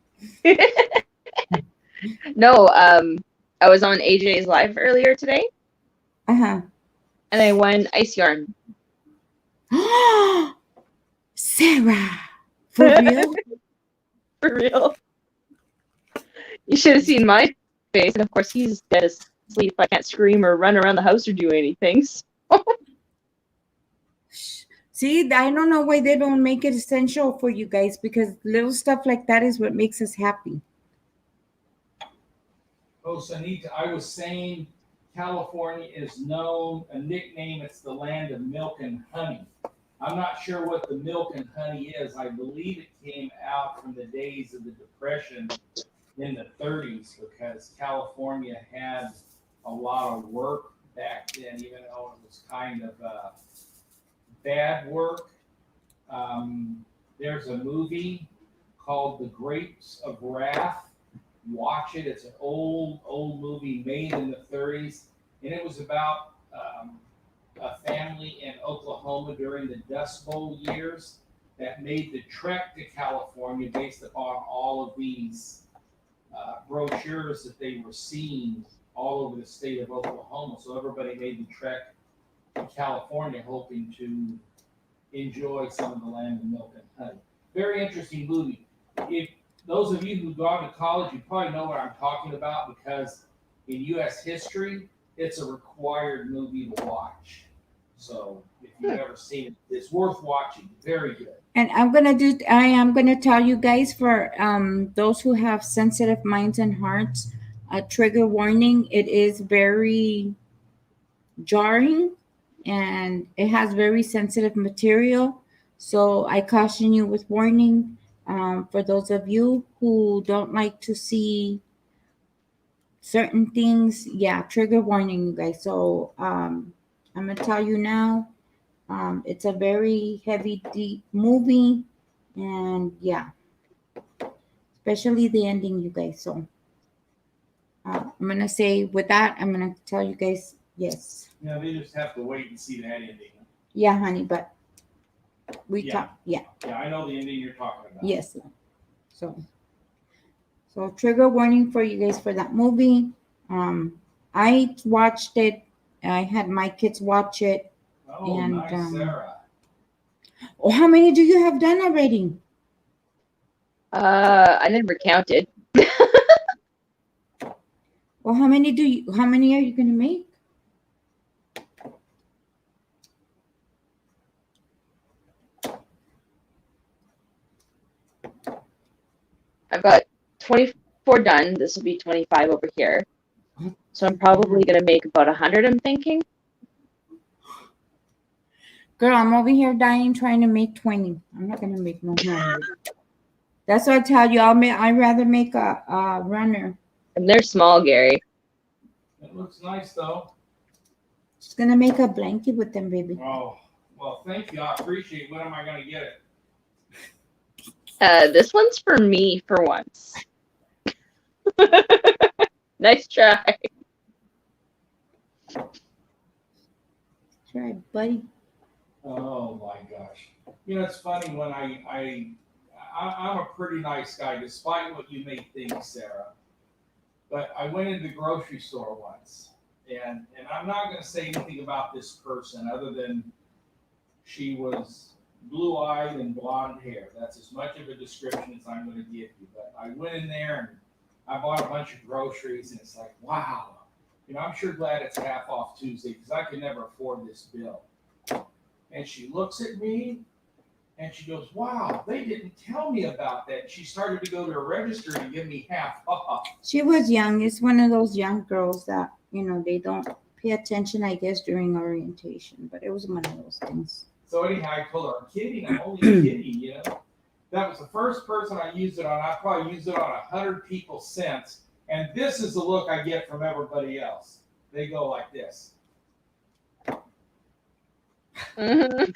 No, I was on AJ's live earlier today Uh-huh. and I won ice yarn. Sarah, for real? For real. You should have seen my face, and of course he's dead asleep. I can't scream or run around the house or do anything. So. See, I don't know why they don't make it essential for you guys, because little stuff like that is what makes us happy. Oh, Sanita, I was saying California is known, a nickname, it's the land of milk and honey. I'm not sure what the milk and honey is. I believe it came out from the days of the Depression in the 30s, because California had a lot of work back then, even though it was kind of bad work. There's a movie called The Grapes of Wrath. Watch it. It's an old movie made in the 30s, and it was about a family in Oklahoma during the Dust Bowl years that made the trek to California based upon all of these brochures that they were seeing all over the state of Oklahoma. So everybody made the trek to California hoping to enjoy some of the land of milk and honey. Very interesting movie. If those of you who've gone to college, you probably know what I'm talking about, because in U.S. history, it's a required movie to watch. So if you've never seen it, it's worth watching. Very good. And I am gonna tell you guys, for those who have sensitive minds and hearts, a trigger warning. It is very jarring, and it has very sensitive material. So I caution you with warning. For those of you who don't like to see certain things, yeah, trigger warning, you guys. So I'm gonna tell you now. It's a very heavy, deep movie, and yeah, especially the ending, you guys. So I'm gonna say with that, I'm gonna tell you guys yes. Yeah, they just have to wait and see that ending. Yeah, honey, but we Yeah. talk. Yeah, Yeah, I know the ending you're talking about. yes. So trigger warning for you guys for that movie. I watched it. I had my kids watch it. Oh, And, nice, Sarah. Oh, how many do you have done already? I never counted. Well, how many are you gonna make? I've got 24 done. This will be 25 over here. So I'm probably gonna make about 100. I'm thinking. Girl, I'm over here dying trying to make 20. I'm not gonna make no 100. That's what I tell you. I'd rather make a runner. And they're small, Gary. It looks nice though. Just gonna make a blanket with them, baby. Oh, well, thank you. I appreciate it. When am I gonna get it? This one's for me for once. Nice try. That's right, buddy. Oh my gosh. You know, it's funny when I'm a pretty nice guy, despite what you may think, Sarah. But I went into the grocery store once, and I'm not going to say anything about this person other than she was blue-eyed and blonde hair. That's as much of a description as I'm going to give you. But I went in there and I bought a bunch of groceries, and it's like, wow. You know, I'm sure glad it's half off Tuesday because I could never afford this bill. And she looks at me and she goes, wow, they didn't tell me about that. She started to go to a register and give me half off. She was young. It's one of those young girls that, they don't pay attention, I guess, during orientation. But it was one of those things. So anyhow, I told her, I'm kidding. I'm only kidding, That was the first person I used it on. I probably used it on 100 people since. And this is the look I get from everybody else. They go like this. Mm-hmm.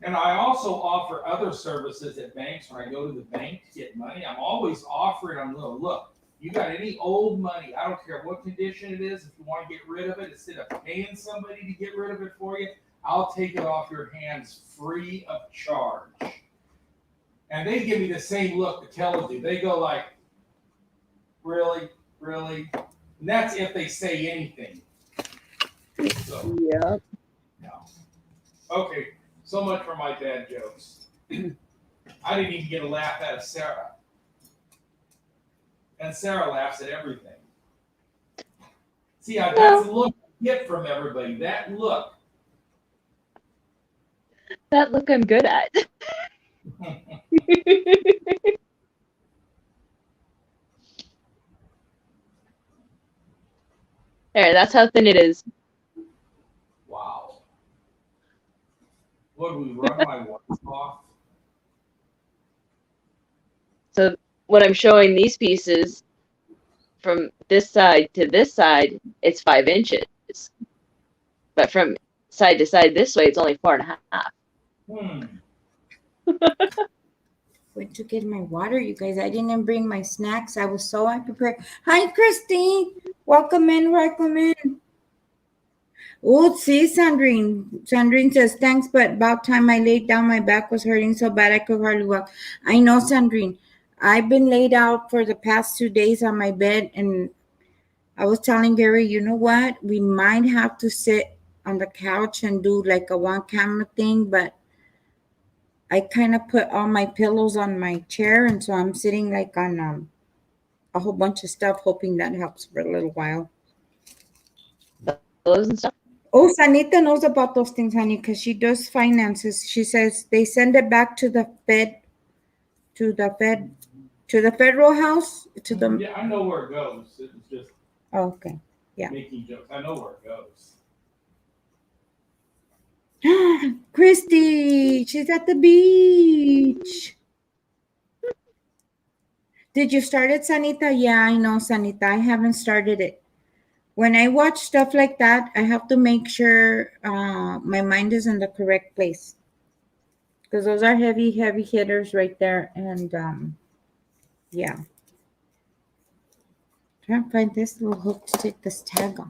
And I also offer other services at banks. When I go to the bank to get money, I'm always offering them, look, you got any old money, I don't care what condition it is, if you want to get rid of it, instead of paying somebody to get rid of it for you, I'll take it off your hands free of charge. And they give me the same look the tellers do. They go like, really? Really? And that's if they say anything. So, Yeah. no. Okay, so much for my bad jokes. I didn't even get a laugh out of Sarah. And Sarah laughs at everything. See, that's the look I get from everybody. That look. That look I'm good at. There, that's how thin it is. Wow. Would we run my watch off? So when I'm showing these pieces from this side to this side, it's 5 inches. But from side to side this way, it's only 4.5. Went to get my water, you guys. I didn't bring my snacks. I was so unprepared. Hi, Christine. Welcome in. Oh, see, Sandrine. Sandrine says, thanks, but about time I laid down. My back was hurting so bad I could hardly walk. I know, Sandrine. I've been laid out for the past 2 days on my bed, and I was telling Gary, you know what? We might have to sit on the couch and do like a one camera thing, but I kind of put all my pillows on my chair, and so I'm sitting like on a whole bunch of stuff, hoping that helps for a little while. Pillows and stuff. Oh, Sanita knows about those things, honey, because she does finances. She says they send it back to the federal house. Yeah, I know where it goes. It was just Oh, okay. Yeah. making jokes. I know where it goes. Christy, she's at the beach. Did you start it, Sanita? Yeah, I know, Sanita. I haven't started it. When I watch stuff like that, I have to make sure my mind is in the correct place. Because those are heavy, heavy hitters right there. And yeah. Trying to find this little hook to take this tag off.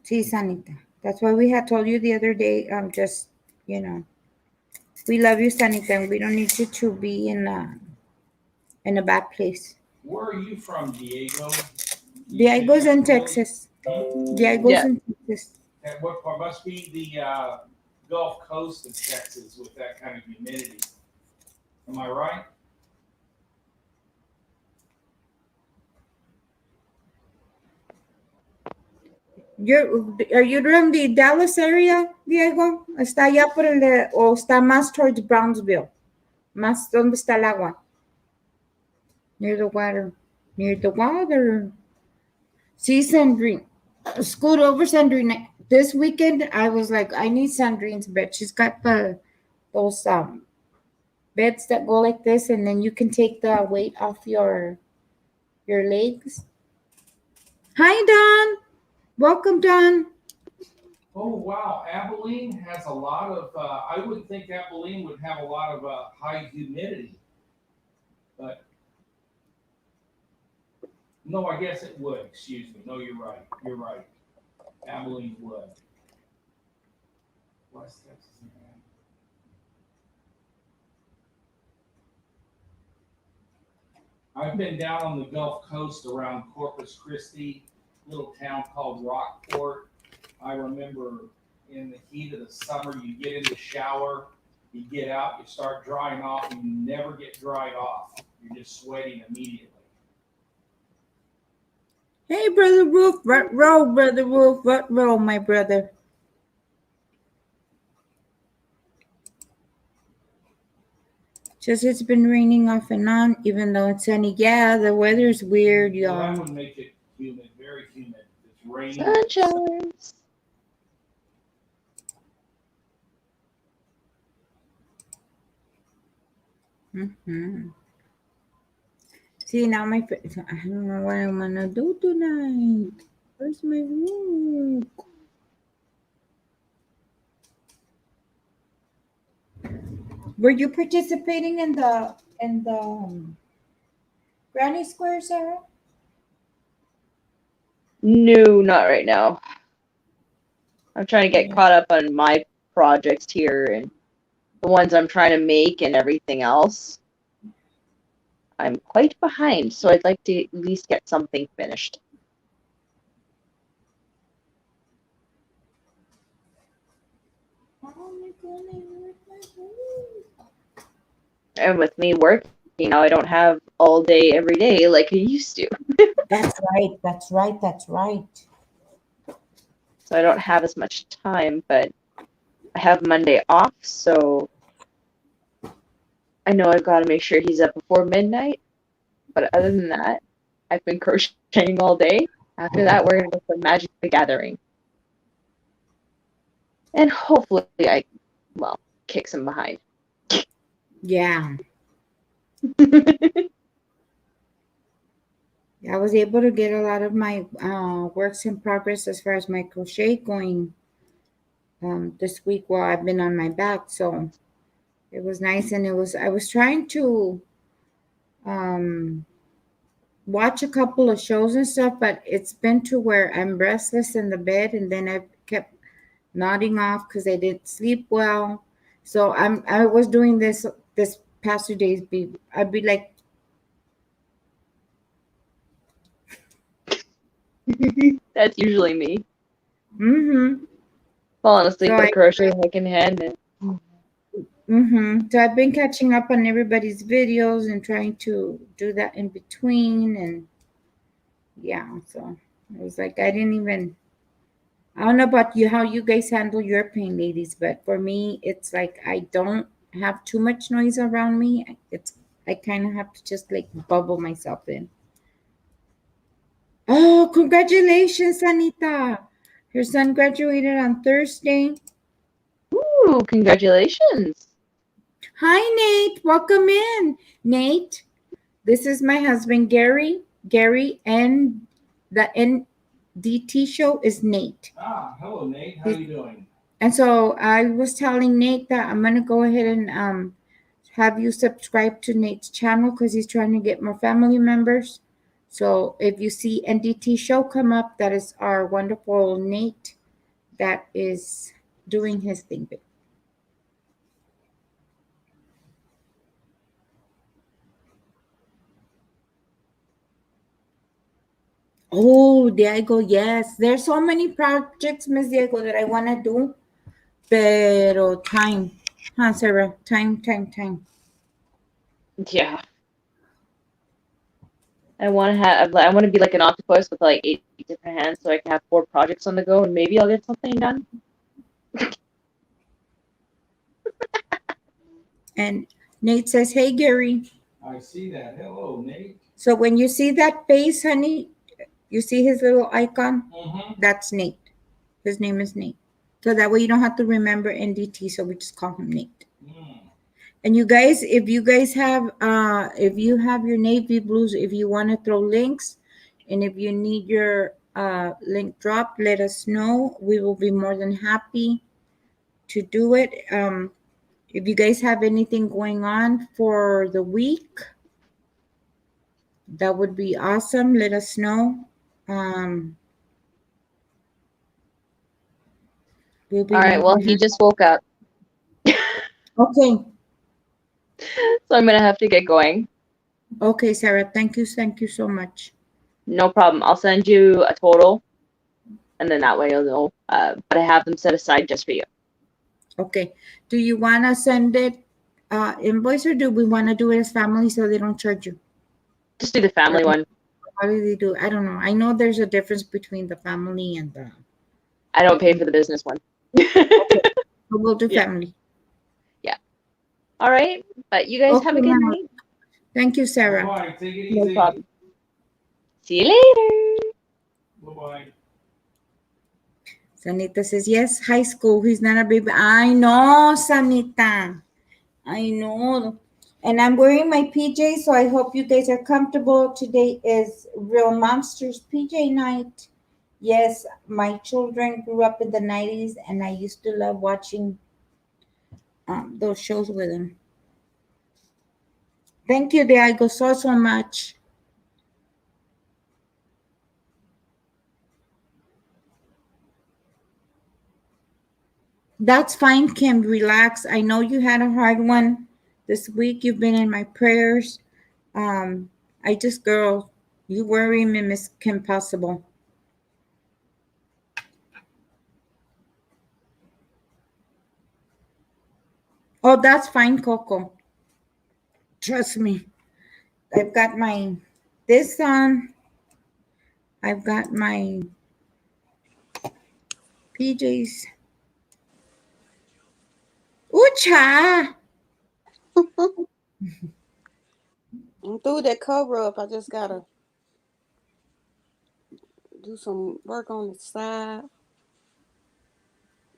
See, Sanita. That's why we had told you the other day, just, you know, we love you, Sanita, and we don't need you to be in a bad place. Where are you from, Diego? Diego's in Texas. Diego's Yeah. in Texas. And what part must be the Gulf Coast of Texas with that kind of humidity? Am I right? Are you from the Dallas area, Diego? ¿Está allá por o está más towards Brownsville? Más, ¿dónde está el agua? Near the water. Near the water. See, Sandrine. Scoot over, Sandrine. This weekend, I was like, I need Sandrine's bed. She's got those beds that go like this, and then you can take the weight off your legs. Hi, Don. Welcome, Don. Oh, wow. Abilene has a lot of, I would think Abilene would have a lot of high humidity. But, no, I guess it would. Excuse me. No, you're right. You're right. Abilene would. West Texas. I've been down on the Gulf Coast around Corpus Christi, little town called Rockport. I remember in the heat of the summer, you get in the shower, you get out, you start drying off, and you never get dried off. You're just sweating immediately. Hey, Brother Wolf. Rut row, Brother Wolf. Rut row, my brother. Just it's been raining off and on, even though it's sunny. Yeah, the weather's weird, Well, that y'all. would make it humid, very humid. It's raining. Sunshine. Mm-hmm. See, now I don't know what I'm gonna do tonight. Where's my work? Were you participating in the Granny Square, Sarah? No, not right now. I'm trying to get Yeah. caught up on my projects here and the ones I'm trying to make and everything else. I'm quite behind, so I'd like to at least get something finished. Oh my goodness, where's my work? And with me working now, I don't have all day every day like I used to. That's right. That's right. That's right. So I don't have as much time, but I have Monday off, so I know I've got to make sure he's up before midnight. But other than that, I've been crocheting all day. After that, we're going to go for Magic the Gathering. And hopefully I, kick some behind. Yeah. I was able to get a lot of my works in progress as far as my crochet going this week while I've been on my back. So it was nice, and I was trying to watch a couple of shows and stuff, but it's been to where I'm restless in the bed, and then I kept nodding off because I didn't sleep well. So I was doing this past 2 days. I'd be like, That's usually me. mm-hmm. Falling asleep So with a crochet hook in hand. And Mm-hmm. So I've been catching up on everybody's videos and trying to do that in between, and yeah, so it was like I don't know about you, how you guys handle your pain, ladies, but for me, it's like I don't have too much noise around me. I kind of have to just like bubble myself in. Oh, congratulations, Anita. Her son graduated on Thursday. Ooh, congratulations. Hi, Nate. Welcome in. Nate, this is my husband, Gary. Gary, and the NDT show is Nate. Hello, Nate. How you doing? And so I was telling Nate that I'm going to go ahead and have you subscribe to Nate's channel because he's trying to get more family members. So if you see NDT show come up, that is our wonderful Nate that is doing his thing. Oh, Diego, yes. There's so many projects, Miss Diego, that I want to do. Pero time. Huh, Sarah? Time. Yeah. I want to be like an octopus with like 8 different hands so I can have 4 projects on the go and maybe I'll get something done. And Nate says, hey, Gary. I see that. Hello, Nate. So when you see that face, honey, you see his little icon? Mm-hmm. That's Nate. His name is Nate. So that way you don't have to remember NDT, so we just call him Nate. And you guys, if you have your navy blues, if you want to throw links, and if you need your link drop, let us know. We will be more than happy to do it. If you guys have anything going on for the week, that would be awesome. Let us know. We'll be All right, well, he just woke up, okay. so I'm going to have to get going. Okay, Sarah. Thank you so much. No problem. I'll send you a total, and then that way you'll know. But I have them set aside just for you. Okay. Do you want to send it invoice, or do we want to do it as family so they don't charge you? Just do the family one. How do they do? I don't know. I know there's a difference between the family and the. I don't pay for the business one. Okay. So we'll do Yeah. family. Yeah. All right. But you guys have a Okay, good ma'am. night. Thank you, Sarah. Bye-bye. Take it No easy. problem. See you later. Bye-bye. Sanita says, yes, high school. He's not a baby. I know, Sanita. I know. And I'm wearing my PJs, so I hope you guys are comfortable. Today is Real Monsters PJ night. Yes, my children grew up in the 90s, and I used to love watching those shows with them. Thank you, Diego, so much. That's fine, Kim. Relax. I know you had a hard one this week. You've been in my prayers. Girl, you worry me, Miss Kim Possible. Oh, that's fine, Coco. Trust me. I've got this on. I've got my PJs. Ucha! I'm through that cover up. I just gotta do some work on the side.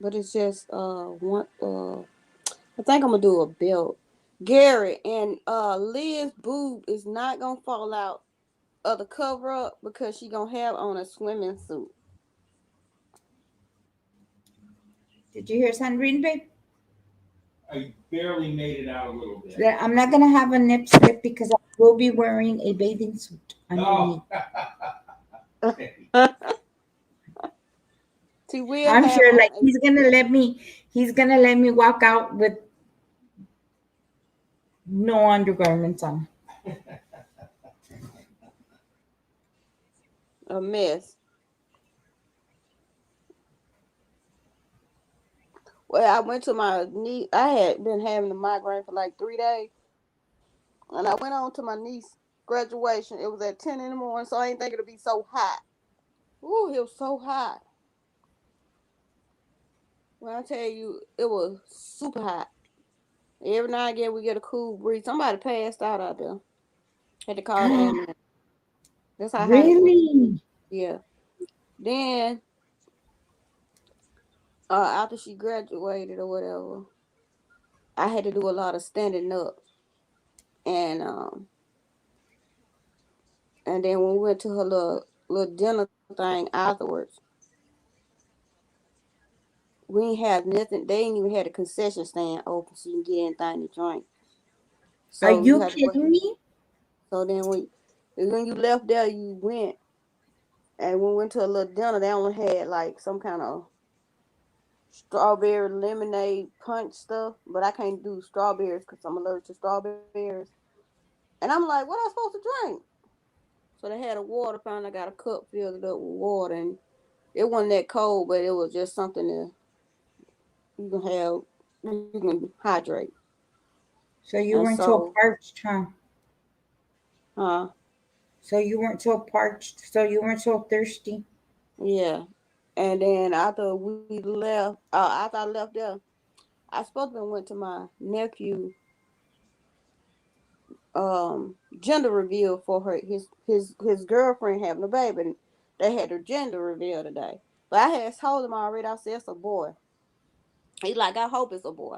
But it's just one I think I'm gonna do a belt. Gary and Liz boob is not gonna fall out of the cover up because she gonna have on a swimming suit. Did you hear Sandrine, babe? I barely made it out a little bit. I'm not going to have a nip slip because I will be wearing a bathing suit underneath. Oh. She will I'm have sure on like he's gonna let me walk out with no undergarments on. a mess. Well, I went to my niece. I had been having a migraine for like 3 days. And I went on to my niece's graduation. It was at 10 in the morning, so I didn't think it'd be so hot. Ooh, it was so hot. When I tell you, it was super hot. Every now and again, we get a cool breeze. Somebody passed out there. Had to call the ambulance. That's how hot it was. Really? Yeah. Then After she graduated or whatever, I had to do a lot of standing up, and and then when we went to her little dinner thing afterwards, we ain't have nothing. They ain't even had a concession stand open so you can get anything to drink. Are So you you had to wait. kidding me? So then when you left there, you went, and when we went to a little dinner, they only had like some kind of strawberry lemonade punch stuff, but I can't do strawberries because I'm allergic to strawberries. And I'm like, what am I supposed to drink? So they had a water fountain. I got a cup filled up with water, and it wasn't that cold, but it was just something that you can have, you can hydrate. So you And weren't so so, parched, huh? uh, So you weren't so parched. So you weren't so thirsty. yeah. And then after we left, after I left there, I supposed to went to my nephew gender reveal for his girlfriend having a baby. And they had their gender reveal today. But I had told him already. I said it's a boy. He's like, I hope it's a boy.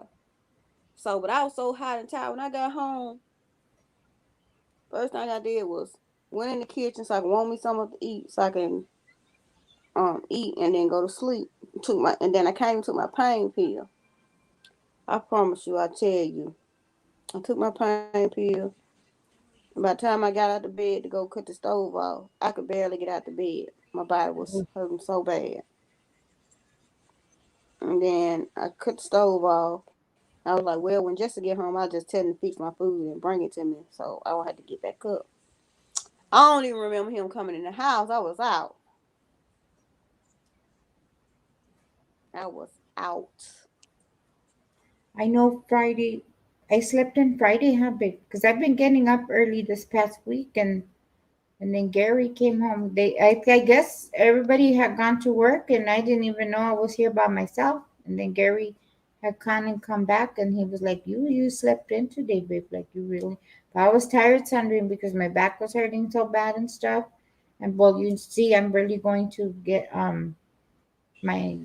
So, but I was so hot and tired when I got home. First thing I did was went in the kitchen so I could want me something to eat so I can eat and then go to sleep. And then I came and took my pain pill. I promise you, I tell you, I took my pain pill. By the time I got out of bed to go cut the stove off, I could barely get out the bed. My body was hurting so bad. And then I cut the stove off. I was like, well, when Jessica get home, I'll just tell him to fix my food and bring it to me. So I won't have to get back up. I don't even remember him coming in the house. I was out. I was out. I know Friday. I slept in Friday, huh, babe? Because I've been getting up early this past week, and then Gary came home. I guess everybody had gone to work, and I didn't even know I was here by myself. And then Gary had gone and come back, and he was like, "You slept in today, babe? Like you really?" But I was tired Sunday because my back was hurting so bad and stuff. And well, you see, I'm really going to get my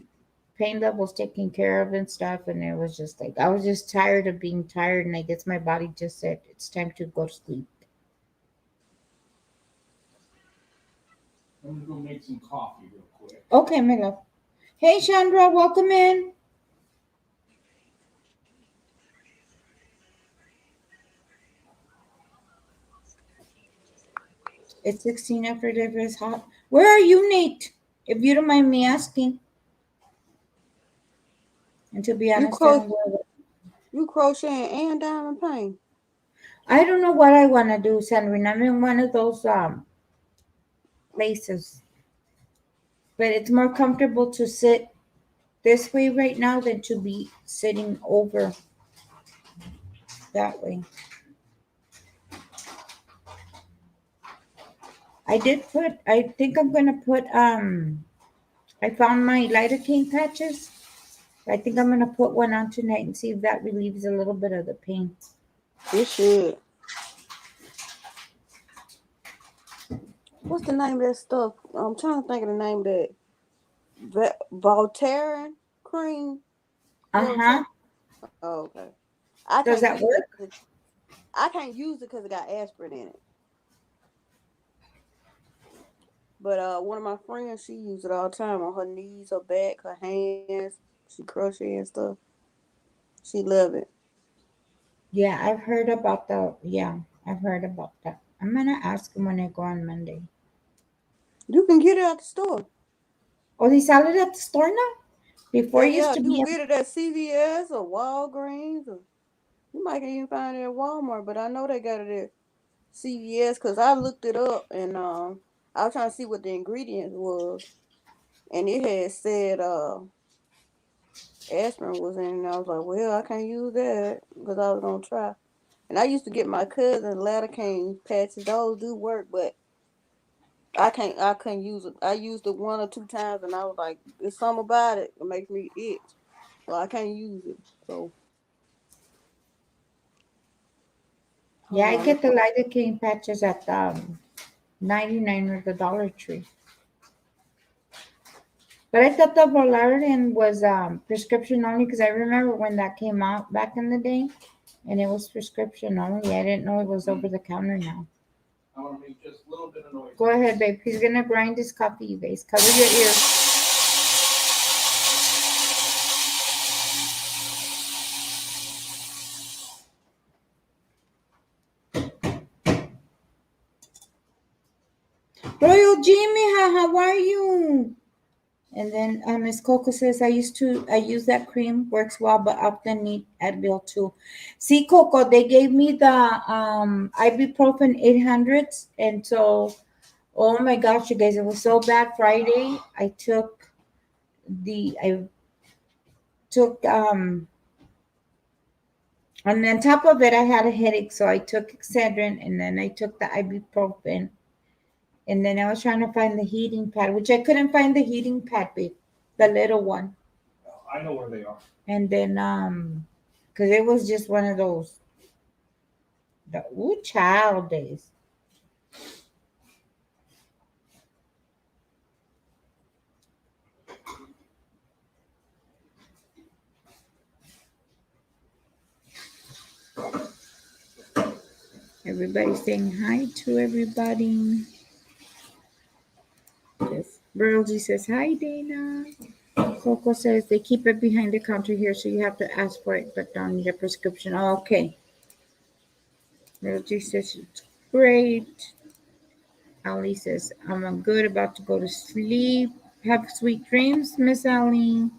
pain levels taken care of and stuff. And it was just like I was just tired of being tired, and I guess my body just said it's time to go to sleep. I'm gonna go make some coffee real quick. Okay, my love. Hey, Chandra, welcome in. It's 16 after the it's hot. Where are you, Nate? If you don't mind me asking. And to be You honest, I don't cro- know. you crocheting and diamond paint. I don't know what I want to do, Sandrine. I'm in one of those places, but it's more comfortable to sit this way right now than to be sitting over that way. I think I'm gonna put I found my lidocaine patches. I think I'm gonna put one on tonight and see if that relieves a little bit of the pain. It should. What's the name of that stuff? I'm trying to think of the name of that. Voltaren cream. You ever Uh-huh. try? Oh, okay. I Does can't that use it. work? I can't use it because it got aspirin in it. But one of my friends, she uses it all the time on her knees, her back, her hands. She crochet and stuff. She love it. Yeah, I've heard about that. I'm gonna ask him when I go on Monday. You can get it at the store. Oh, they sell it at the store now? Before it used Yeah, to you be can a, get it at CVS or Walgreens, or you might can even find it at Walmart. But I know they got it at CVS because I looked it up and I was trying to see what the ingredients was, and it had said aspirin was in, it, and I was like, well, I can't use that because I was gonna try. And I used to get my cousin lidocaine patches; those do work, but I couldn't use it. I used it one or two times, and I was like, "There's something about it that makes me itch, so I can't use it." So yeah, hold I on, get the lidocaine patches at 99 or the Dollar Tree. But I thought the Volaren was prescription only because I remember when that came out back in the day, and it was prescription only. I didn't know it was over the counter now. I want to make just a little bit of noise. Go ahead, babe. He's gonna grind his coffee. You guys cover your ears. Royal Jimmy, how are you? And then Miss Coco says, I use that cream, works well, but often need Advil too. See, Coco, they gave me the ibuprofen 800s, and so, oh my gosh, you guys, it was so bad. Friday, I took and on top of it, I had a headache, so I took Excedrin, and then I took the ibuprofen. And then I was trying to find the heating pad, which I couldn't find the heating pad, babe, the little one. I know where they are. And then, because it was just one of those, child days. Everybody's saying hi to everybody. Yes. Burlsy says, hi, Dana. Coco says they keep it behind the counter here, so you have to ask for it, but don't need a prescription. Oh, okay. Burlsy says it's great. Ali says, I'm good, about to go to sleep. Have sweet dreams, Miss Ali.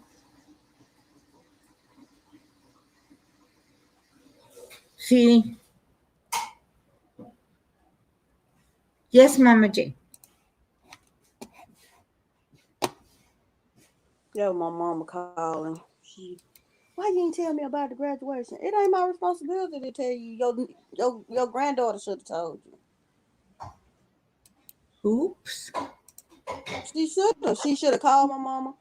See? Yes, Mama J. Yeah, my mama calling. Why you didn't tell me about the graduation? It ain't my responsibility to tell you. Your granddaughter should have told you. Oops. She should have. She should have called my mama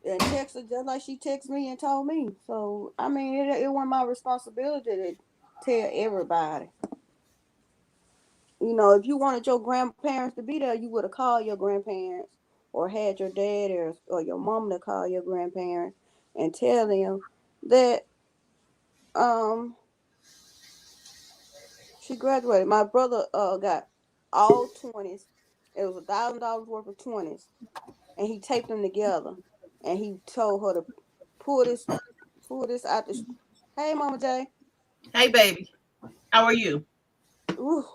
and texted just like she texted me and told me. So I mean, it wasn't my responsibility to tell everybody. You know, if you wanted your grandparents to be there, you would have called your grandparents or had your dad or your mom to call your grandparents and tell them that she graduated. My brother got all 20s. It was $1,000 worth of 20s, and he taped them together. And he told her to pull this out the. Hey, Mama J. Hey, baby. How are you? Ooh,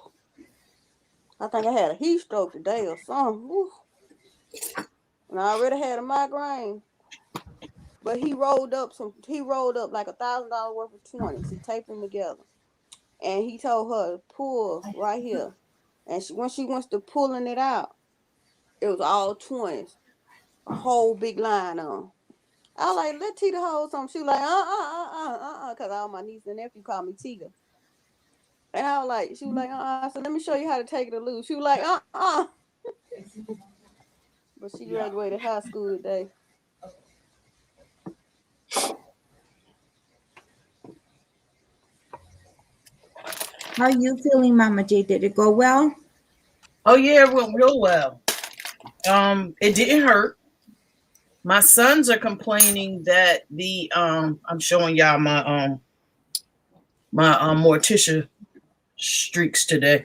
I think I had a heat stroke today or something. Ooh. And I already had a migraine. But he rolled up like $1,000 worth of 20s. He taped them together. And he told her to pull right here. And when she wants to pulling it out, it was all 20s. A whole big line on. I was like, let Tita hold something. She was like, because all my niece and nephew call me Tita. And I was like, she was like, I said, let me show you how to take it loose. She was like, But she graduated high school today. How are you feeling, Mama J? Did it go well? Oh yeah, it went real well. It didn't hurt. My sons are complaining that I'm showing y'all my Morticia streaks today.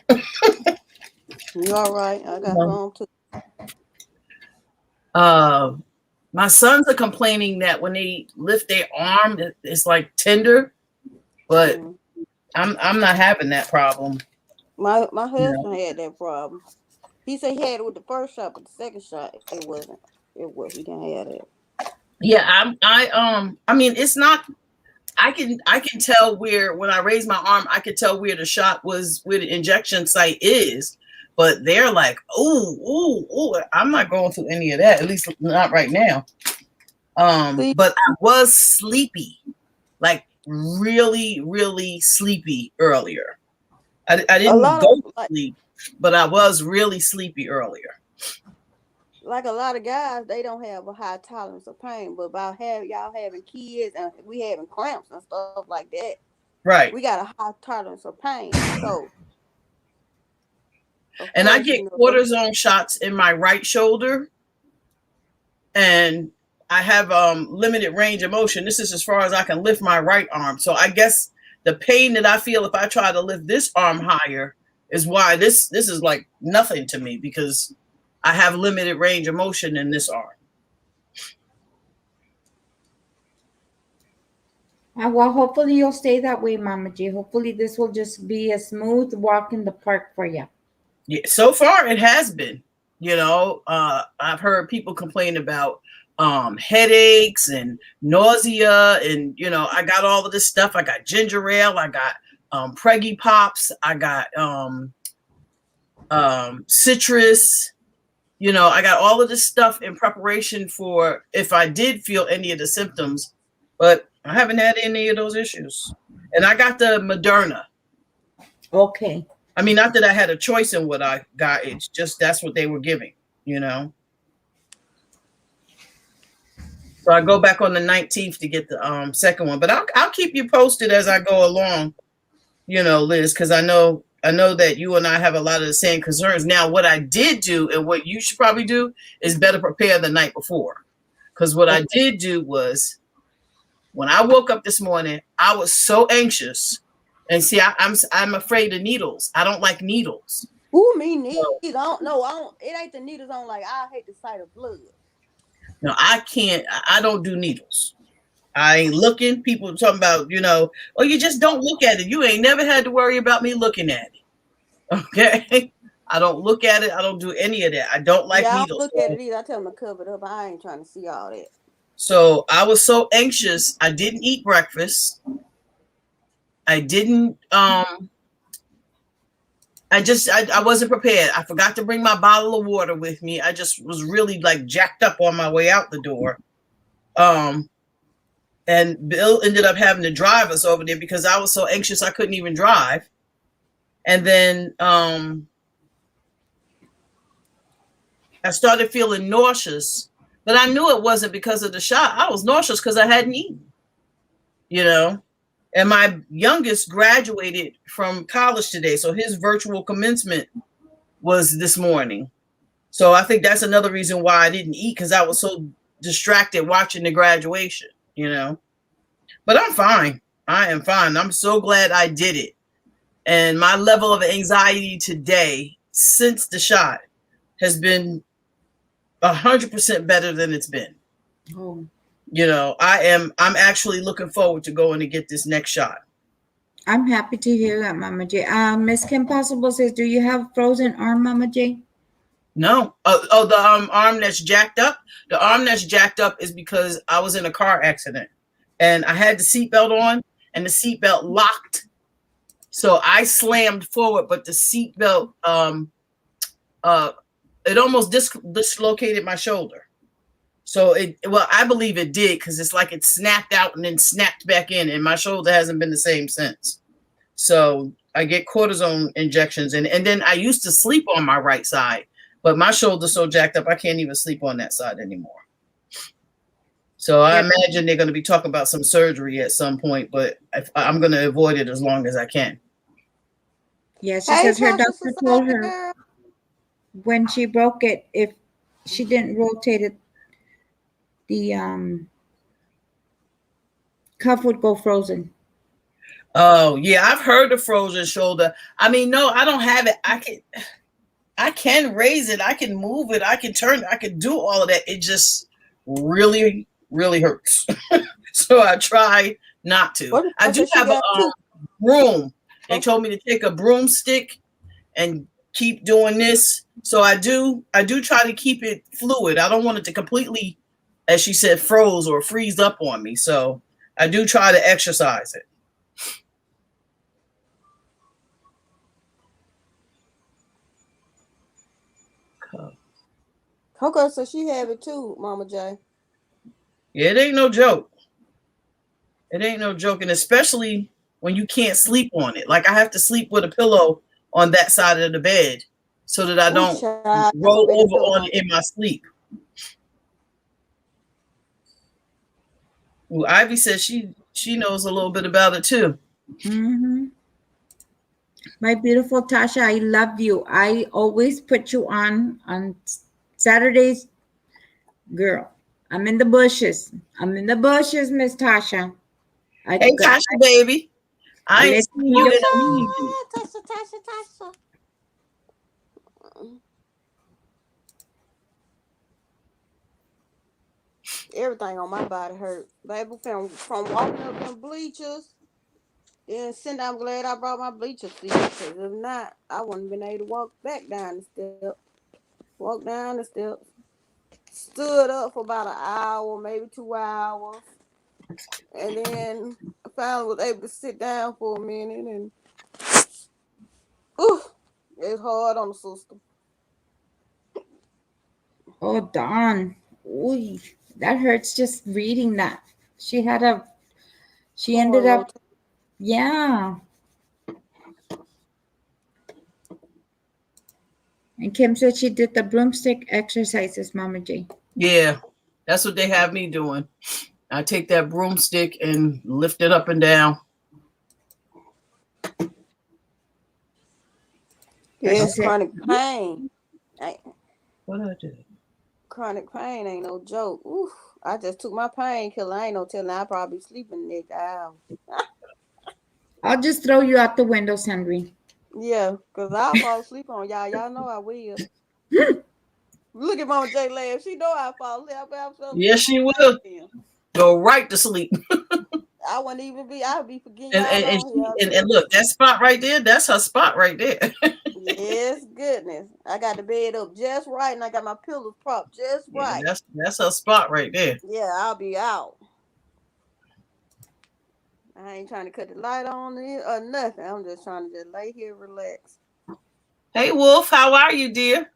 You all right? I got some too. My sons are complaining that when they lift their arm, it's like tender, but I'm not having that problem. My husband had that problem. He said he had it with the first shot, but the second shot it wasn't. He didn't have it. Yeah, I mean, it's not. I can tell when I raise my arm, I can tell where the shot was, where the injection site is. But they're like, ooh, I'm not going through any of that, at least not right now. But I was sleepy, like really, really sleepy earlier. I didn't go to sleep, but I was really sleepy earlier. Like a lot of guys, they don't have a high tolerance of pain, but about y'all having kids and we having cramps and stuff like that, right? We got a high tolerance of pain, so. And I get cortisone shots in my right shoulder, and I have limited range of motion. This is as far as I can lift my right arm. So I guess the pain that I feel if I try to lift this arm higher is why this is like nothing to me, because I have limited range of motion in this arm. Well, hopefully you'll stay that way, Mama J. Hopefully this will just be a smooth walk in the park for you. Yeah, so far it has been. You know, I've heard people complain about headaches and nausea, and you know, I got all of this stuff. I got ginger ale, I got Preggy Pops, I got citrus. You know, I got all of this stuff in preparation for if I did feel any of the symptoms, but I haven't had any of those issues. And I got the Moderna. Okay. I mean, not that I had a choice in what I got. It's just that's what they were giving, you know. So I go back on the 19th to get the second one. But I'll keep you posted as I go along, you know, Liz, because I know that you and I have a lot of the same concerns. Now, what I did do and what you should probably do is better prepare the night before. Because what I did do was when I woke up this morning, I was so anxious. And see, I'm afraid of needles. I don't like needles. Ooh, me needles. I don't. It ain't the needles. I don't like. I hate the sight of blood. No, I can't. I don't do needles. I ain't looking. People talking about, you know, oh, you just don't look at it. You ain't never had to worry about me looking at it. Okay. I don't look at it. I don't do any of that. I don't like needles. I don't look at it either. I tell them to cover it up. I ain't trying to see all that. So I was so anxious. I didn't eat breakfast. I didn't, I wasn't prepared. I forgot to bring my bottle of water with me. I just was really like jacked up on my way out the door. And Bill ended up having to drive us over there because I was so anxious I couldn't even drive. And then I started feeling nauseous, but I knew it wasn't because of the shot. I was nauseous because I hadn't eaten, you know. And my youngest graduated from college today. So his virtual commencement was this morning. So I think that's another reason why I didn't eat, because I was so distracted watching the graduation, you know. But I'm fine. I am fine. I'm so glad I did it. And my level of anxiety today since the shot has been 100% better than it's been. Oh. You know, I'm actually looking forward to going to get this next shot. I'm happy to hear that, Mama J. Miss Kim Possible says, do you have frozen arm, Mama J? No. The arm that's jacked up. The arm that's jacked up is because I was in a car accident and I had the seatbelt on and the seatbelt locked. So I slammed forward, but the seatbelt, it almost dislocated my shoulder. So I believe it did, because it's like it snapped out and then snapped back in, and my shoulder hasn't been the same since. So I get cortisone injections, and then I used to sleep on my right side, but my shoulder's so jacked up I can't even sleep on that side anymore. So I imagine they're going to be talking about some surgery at some point, but I'm going to avoid it as long as I can. Yeah, she says her doctor told her when she broke it, if she didn't rotate it, the cuff would go frozen. Oh yeah, I've heard of frozen shoulder. I mean, no, I don't have it. I can raise it, I can move it, I can turn it, I can do all of that. It just really, really hurts. So I try not to. I do have a broom. They told me to take a broomstick and keep doing this. So I do try to keep it fluid. I don't want it to completely, as she said, froze or freeze up on me. So I do try to exercise it. Coco said she have it too, Mama J. Yeah, it ain't no joke. It ain't no joke. And especially when you can't sleep on it. Like I have to sleep with a pillow on that side of the bed so that I don't roll over on it in my sleep. Well, Ivy says she knows a little bit about it too. Mm-hmm. My beautiful Tasha, I love you. I always put you on Saturdays. Girl, I'm in the bushes. I'm in the bushes, Miss Tasha. Hey, Tasha, baby. I ain't let seen you in a minute. Tasha. Everything on my body hurt, baby. From walking up them bleachers. Yeah, Cindy, I'm glad I brought my bleachers to you. Because if not, I wouldn't have been able to walk back down the steps. Walk down the steps. Stood up for about an hour, maybe 2 hours. And then I finally was able to sit down for a minute. And it's hard on the system. Oh, darn. Ooh, that hurts just reading that. She ended up, yeah. And Kim said she did the broomstick exercises, Mama J. Yeah, that's what they have me doing. I take that broomstick and lift it up and down. Yes, chronic pain. What did I do? Chronic pain ain't no joke. Oof. I just took my painkiller. I ain't no telling. I probably sleeping next hour. I'll just throw you out the window, Sandrine. Yeah, because I'll fall asleep on y'all. Y'all know I will. Look at Mama J laugh. She know I fall asleep. Yes, she will. Go right to sleep. I wouldn't even be. I'd be forgetting and look, that spot right there, that's her spot right there. Yes, goodness. I got the bed up just right, and I got my pillows propped just right. That's her spot right there. Yeah, I'll be out. I ain't trying to cut the light on or nothing. I'm just trying to just lay here, relax. Hey, Wolf, how are you, dear?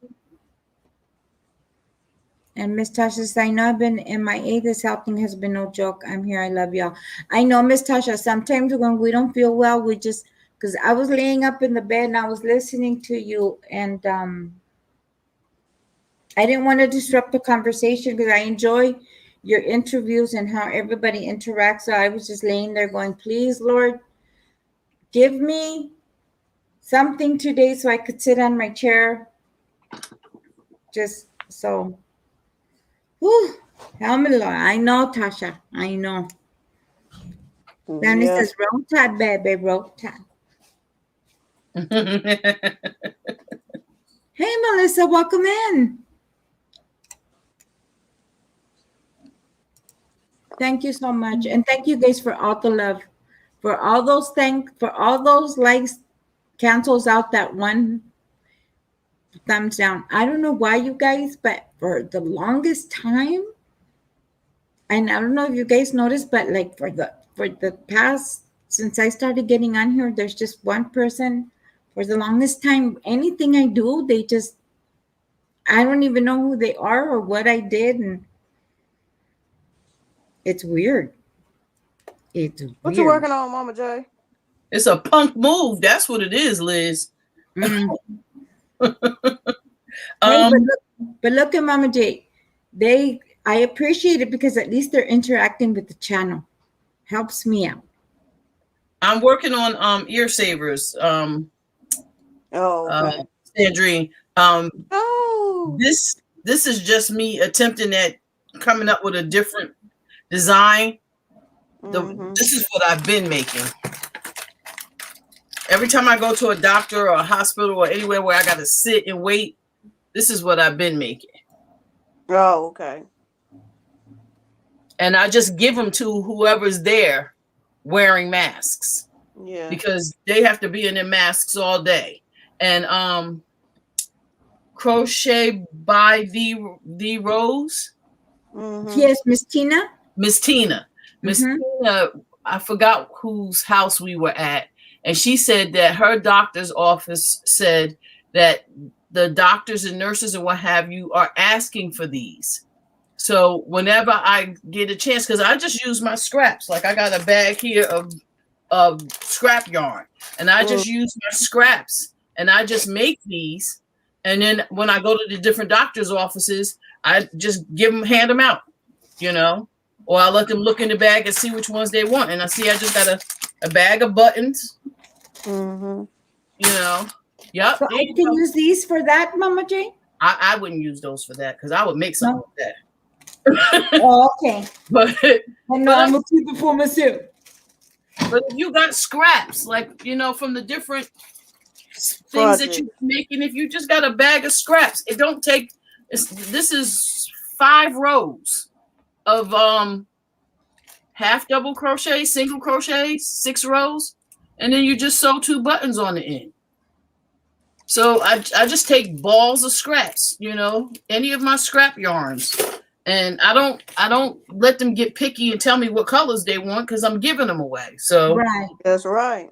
And Miss Tasha says, I know I've been MIA. This health thing has been no joke. I'm here. I love y'all. I know, Miss Tasha, sometimes when we don't feel well, we just, because I was laying up in the bed and I was listening to you, and I didn't want to disrupt the conversation because I enjoy your interviews and how everybody interacts. So I was just laying there going, please, Lord, give me something today so I could sit on my chair. Just so. Whew, help me, Lord. I know, Tasha. I know. Then it says, roll tide, baby, roll tide. Hey, Melissa, welcome in. Thank you so much. And thank you guys for all the love. For all those likes, cancels out that one thumbs down. I don't know why, you guys, but for the longest time, and I don't know if you guys noticed, but like for the past, since I started getting on here, there's just one person. For the longest time, anything I do, I don't even know who they are or what I did, and it's weird. What you working on, Mama J? It's a punk move. That's what it is, Liz. Hey, but look at Mama J. I appreciate it because at least they're interacting with the channel. Helps me out. I'm working on ear savers. Okay. Sandrine. This is just me attempting at coming up with a different design. This is what I've been making. Every time I go to a doctor or a hospital or anywhere where I got to sit and wait, this is what I've been making. Oh, okay. And I just give them to whoever's there wearing masks. Yeah. Because they have to be in their masks all day. And crochet by the Rose. Yes, Miss Tina. Miss Tina, I forgot whose house we were at, and she said that her doctor's office said that the doctors and nurses and what have you are asking for these. So whenever I get a chance, because I just use my scraps, like I got a bag here of scrap yarn, and I just use my scraps, and I just make these, and then when I go to the different doctors' offices, I just hand them out, or I let them look in the bag and see which ones they want. And I just got a bag of buttons. Yep. So I can use these for that, Mama J? I wouldn't use those for that because I would make something with Oh, okay. But I know I'm gonna keep it for myself. but if you got scraps, like from the different things that you're making, if you just got a bag of scraps, it don't take. This is 5 rows of half double crochet, single crochet, 6 rows, and then you just sew 2 buttons on the end. So I just take balls of scraps, any of my scrap yarns, and I don't let them get picky and tell me what colors they want because I'm giving them away. So Right. That's right.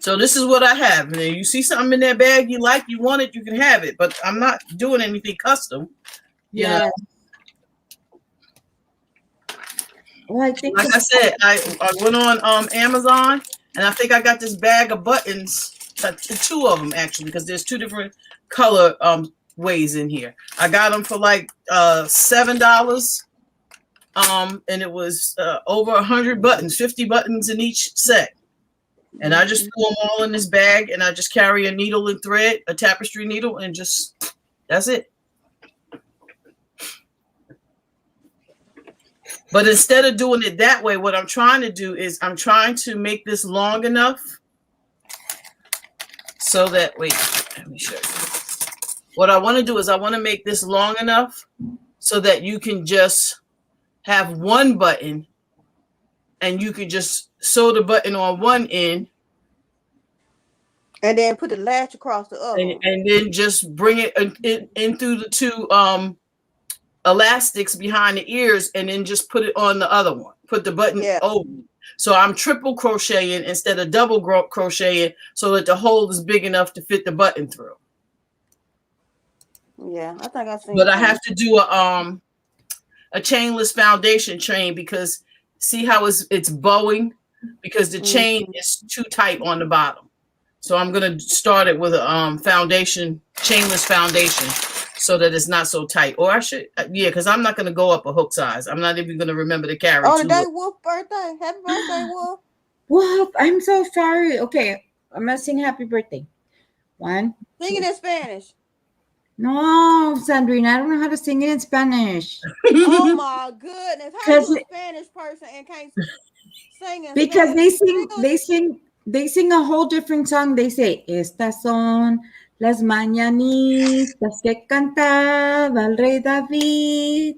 So this is what I have. And you see something in that bag you like, you want it, you can have it. But I'm not doing anything custom. You know. Well, I think Like I said, I went on Amazon and I think I got this bag of buttons, 2 of them actually, because there's 2 different color ways in here. I got them for like $7. And it was over 100 buttons, 50 buttons in each set. And I just threw them all in this bag, and I just carry a needle and thread, a tapestry needle, and just, that's it. But instead of doing it that way, what I'm trying to do is I'm trying to make this long enough so that, wait, let me show you. What I want to do is I want to make this long enough so that you can just have 1 button and you can just sew the button on one end. And then put the latch across the other. And then just bring it in through the 2 elastics behind the ears and then just put it on the other one. Put the button over. So I'm triple crocheting instead of double crocheting so that the hole is big enough to fit the button through. Yeah, I think I've seen. But I have to do a chainless foundation chain because see how it's bowing because the chain is too tight on the bottom. So I'm gonna start it with a chainless foundation so that it's not so tight. Or I should, because I'm not gonna go up a hook size. I'm not even gonna remember to carry. Oh, today Wolf's birthday. Happy birthday, Wolf. Wolf, I'm so sorry. Okay, I'm gonna sing happy birthday. 1. Sing it in Spanish. No, Sandrine, I don't know how to sing it in Spanish. Oh my goodness! How you a Spanish person and can't sing in because Spanish? they sing a whole different song. They say, estas son las mañanitas que cantaba el rey David.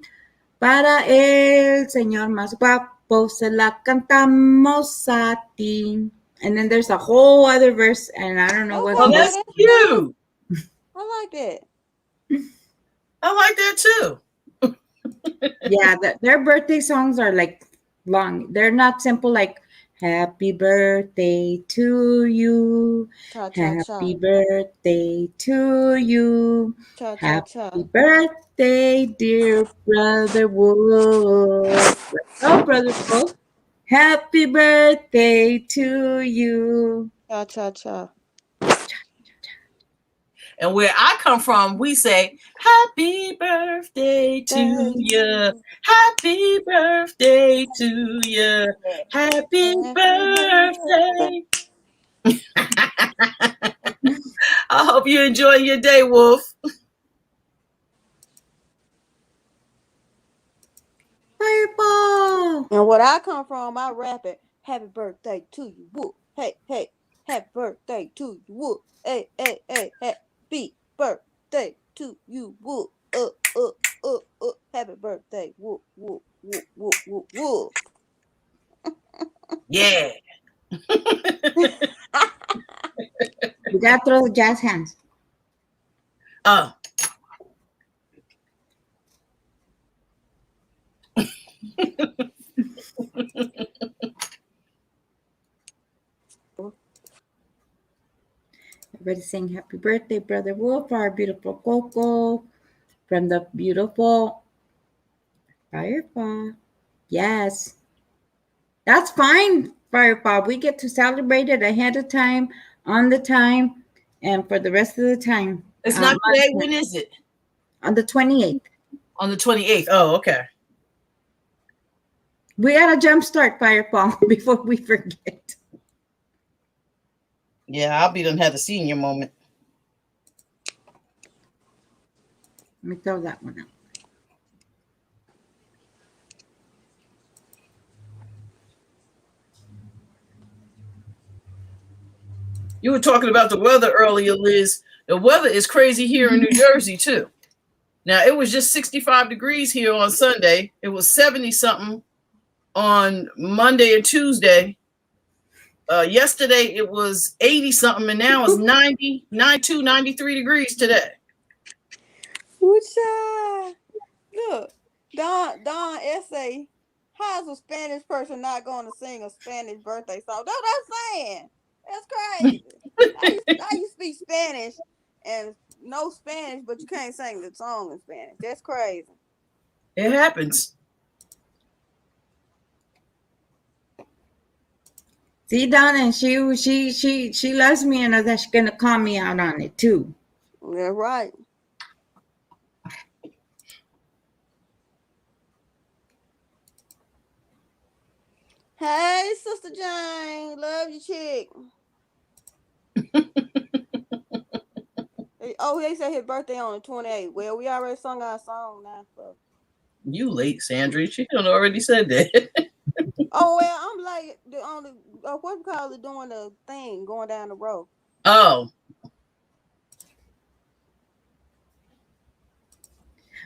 Para el Señor más guapo se la cantamos a ti. And then there's a whole other verse, and I don't know what. Oh, that's cute. I like that. I like that too. Yeah, their birthday songs are like long. They're not simple like happy birthday to you. Happy birthday to you. Happy birthday, dear brother Wolf. Oh, brother Wolf. Happy birthday to you. Cha cha cha. And where I come from, we say, happy birthday to you. Happy birthday to you. Happy birthday. I hope you enjoy your day, Wolf. Fireball. And what I come from, I rap it. Happy birthday to you, Wolf. Hey, hey. Happy birthday to you, Wolf. Hey, hey, hey, happy birthday to you, Wolf. Happy birthday, Wolf, Wolf, Wolf, Wolf, Wolf, Wolf. Yeah. You gotta throw the jazz hands. Oh. Everybody sing happy birthday, brother Wolf, our beautiful Coco from the beautiful Fireball. Yes. That's fine, Fireball. We get to celebrate it ahead of time, on the time, and for the rest of the time. It's not today. When is it? On the 28th. On the 28th. Oh, okay. We got to jumpstart Fireball before we forget. Yeah, I'll be done had a senior moment. Let me throw that one out. You were talking about the weather earlier, Liz. The weather is crazy here in New Jersey too. Now it was just 65 degrees here on Sunday. It was 70 something on Monday and Tuesday. Yesterday it was 80 something, and now it's 90, 92, 93 degrees today. Woocha. Look, Don essay. How's a Spanish person not going to sing a Spanish birthday song? That's what I'm saying. That's crazy. How you speak Spanish and know Spanish, but you can't sing the song in Spanish? That's crazy. It happens. See, Donna, she loves me and that she's gonna call me out on it too. Yeah, right. Hey, Sister Jane, love you, chick. They said his birthday on the 28th. Well, we already sung our song now. So. You late, Sandra. She done already said that. Oh well, I'm like what we call it, doing the thing going down the road. Oh.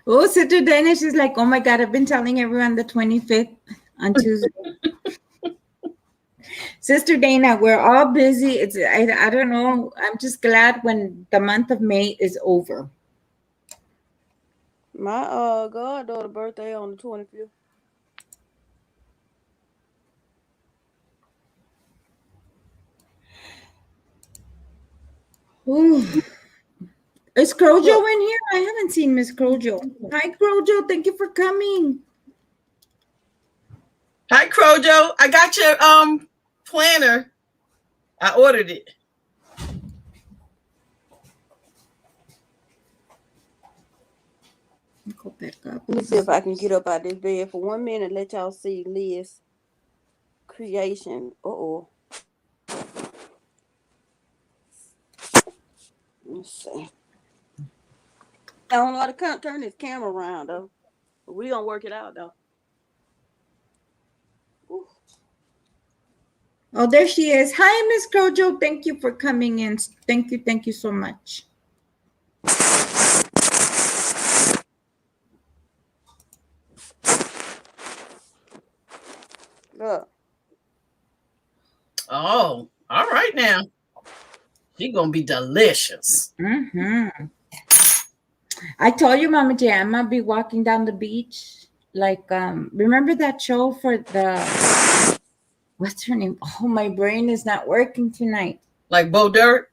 Oh, Sister Dana, she's like, oh my God, I've been telling everyone the 25th on Tuesday. Sister Dana, we're all busy. I don't know. I'm just glad when the month of May is over. My goddaughter birthday on the 25th. Ooh. Is Crojo in here? I haven't seen Miss Crojo. Hi, Crojo. Thank you for coming. Hi, Crojo. I got your planner. I ordered it. Go back up. Let me see if I can get up out this bed for 1 minute. Let y'all see Liz creation. Let's see. I don't know how to turn this camera around though. But we gonna work it out though. Ooh. Oh, there she is. Hi, Miss Crojo. Thank you for coming in. Thank you so much. Look. Oh, all right now. She's gonna be delicious. Mm-hmm. I told you, Mama J, I'm gonna be walking down the beach. Like, remember that show for the what's her name? Oh, my brain is not working tonight. Like Bo Dirt?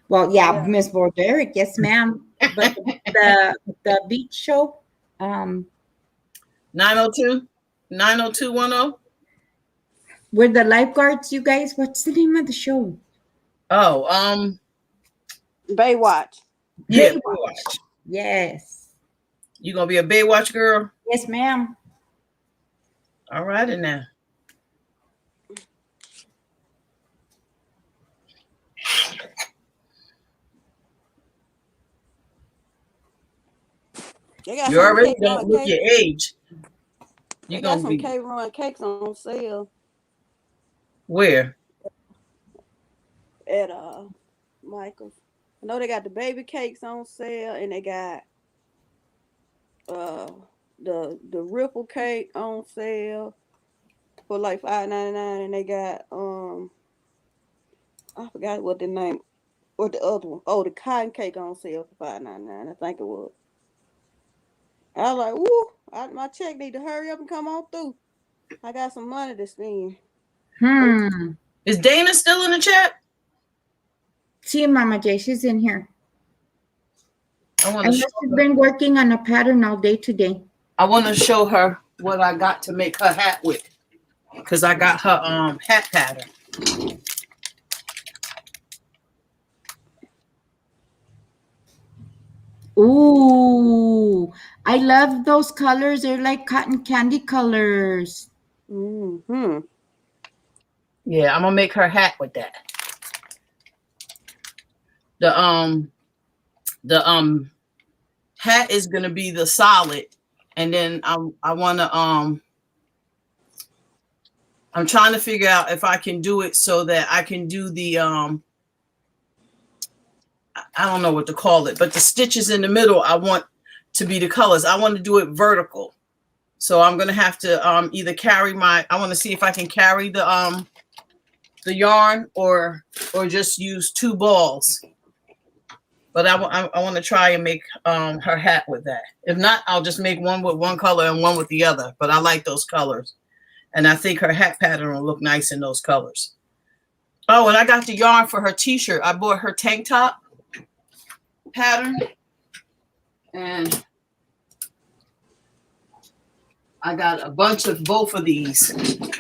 Well, yeah. Miss Borderic, yes, ma'am. But the beach show, 902 90210. where the lifeguards, you guys, what's the name of the show? Oh, Baywatch. Yeah, Baywatch. Yes. You gonna be a Baywatch girl? Yes, ma'am. All righty now. You already don't look your age. You got some K-Run cakes on sale. Where? At Michael's. I know they got the baby cakes on sale, and they got the ripple cake on sale for like $5.99, and they got I forgot what the name or the other one. Oh, the cotton cake on sale for $5.99. I think it was. I was like, woo! My check need to hurry up and come on through. I got some money to spend. Is Dana still in the chat? See, Mama J, she's in here. I she's been working on a pattern all day today. I want to show her what I got to make her hat with, because I got her hat pattern. Ooh, I love those colors. They're like cotton candy colors. Mm-hmm. Yeah, I'm gonna make her hat with that. The hat is gonna be the solid, and then I wanna I'm trying to figure out if I can do it so that I can do the I don't know what to call it, but the stitches in the middle I want to be the colors. I want to do it vertical. So I'm gonna have to either carry I want to see if I can carry the yarn or just use 2 balls. But I want to try and make her hat with that. If not, I'll just make one with one color and one with the other. But I like those colors. And I think her hat pattern will look nice in those colors. Oh, and I got the yarn for her t-shirt. I bought her tank top pattern. And I got a bunch of both of these.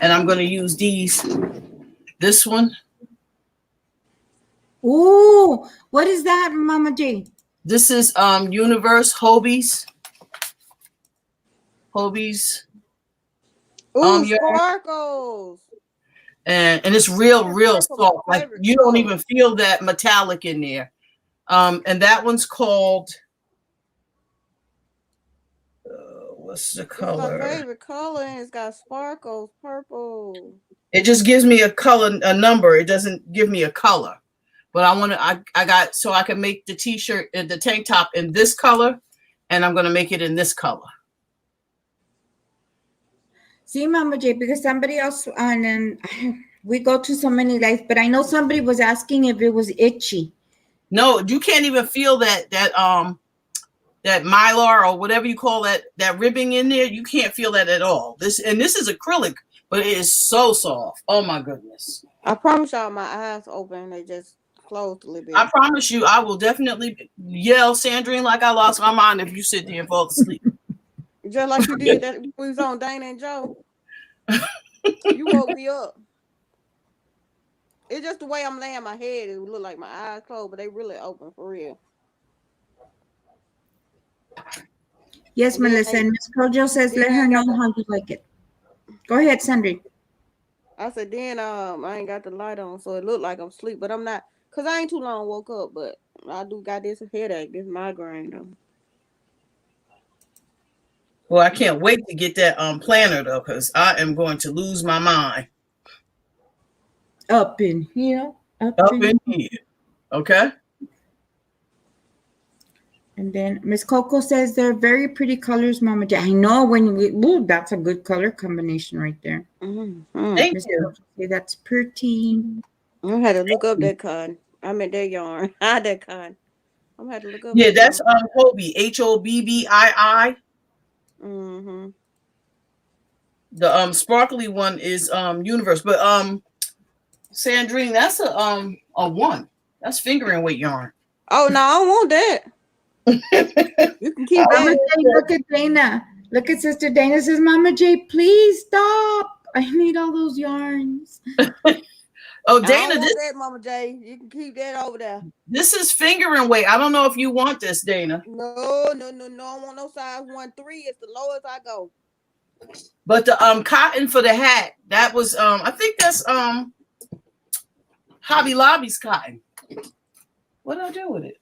And I'm going to use this one. Ooh, what is that, Mama J? This is Universe Hobie's. Ooh, yarn. sparkles. And it's real soft. Like you don't even feel that metallic in there. And that one's called what's the color? It's my favorite color, and it's got sparkles, purple. It just gives me a color, a number. It doesn't give me a color. But I got so I can make the t-shirt and the tank top in this color, and I'm gonna make it in this color. See, Mama J, because somebody else, and then we go to so many lights, but I know somebody was asking if it was itchy. No, you can't even feel that mylar or whatever you call that ribbing in there. You can't feel that at all. This is acrylic, but it is so soft. Oh my goodness. I promise y'all my eyes open. They just closed a little bit. I promise you, I will definitely yell Sandrine like I lost my mind if you sit there and fall asleep. Just like you did that we was on Dana and Joe. You woke me up. It's just the way I'm laying my head. It would look like my eyes closed, but they really open for real. Yes, Melissa. And Miss Kojo says, let her know how you like it. Go ahead, Sandrine. I said, then I ain't got the light on, so it looked like I'm asleep, but I'm not. Because I ain't too long woke up, but I do got this headache, this migraine, though. Well, I can't wait to get that planner though, because I am going to lose my mind. Up in here. Up in here. Okay. And then Miss Coco says they're very pretty colors, Mama J. I know that's a good color combination right there. Mm-hmm. Thank Miss you. Coco say that's pretty. I had to look up that cotton. I meant that yarn. That cotton. I'm gonna have to look up. Yeah, that's Hobie. Hobbii. Mm-hmm. The sparkly one is Universe, but Sandrine, that's a 1. That's fingering weight yarn. Oh no, I don't want that. You can keep that. Look at Dana. Look at Sister Dana says, Mama J, please stop. I need all those yarns. Oh, Dana, that, Mama J. You can keep that over there. This is fingering weight. I don't know if you want this, Dana. No. I don't want no size 1-3. It's the lowest I go. But the cotton for the hat, that was I think that's Hobby Lobby's cotton. What did I do with it?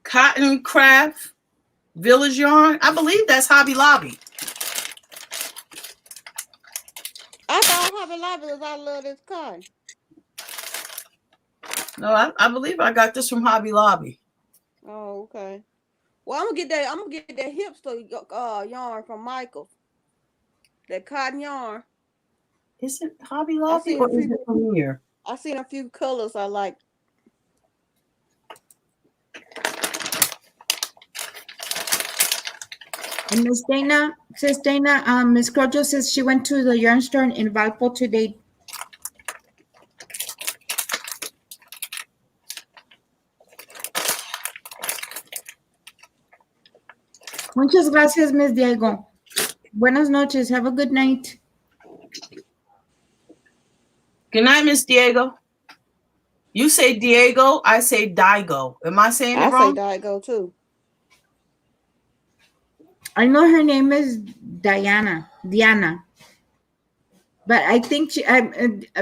Cotton Craft Village yarn. I believe that's Hobby Lobby. I thought Hobby Lobby was I love this cotton. No, I believe I got this from Hobby Lobby. Oh, okay. Well, I'm gonna get that hipster yarn from Michael. That cotton yarn. Is it Hobby Lobby or is it from here? I seen a few colors I like. And Miss Dana, Miss Crojo says she went to the yarn store in Valpo today. Muchas gracias, Miss Diego. Buenas noches. Have a good night. Good night, Miss Diego. You say Diego, I say Daigo. Am I saying it wrong? I say Daigo too. I know her name is Diana. But I think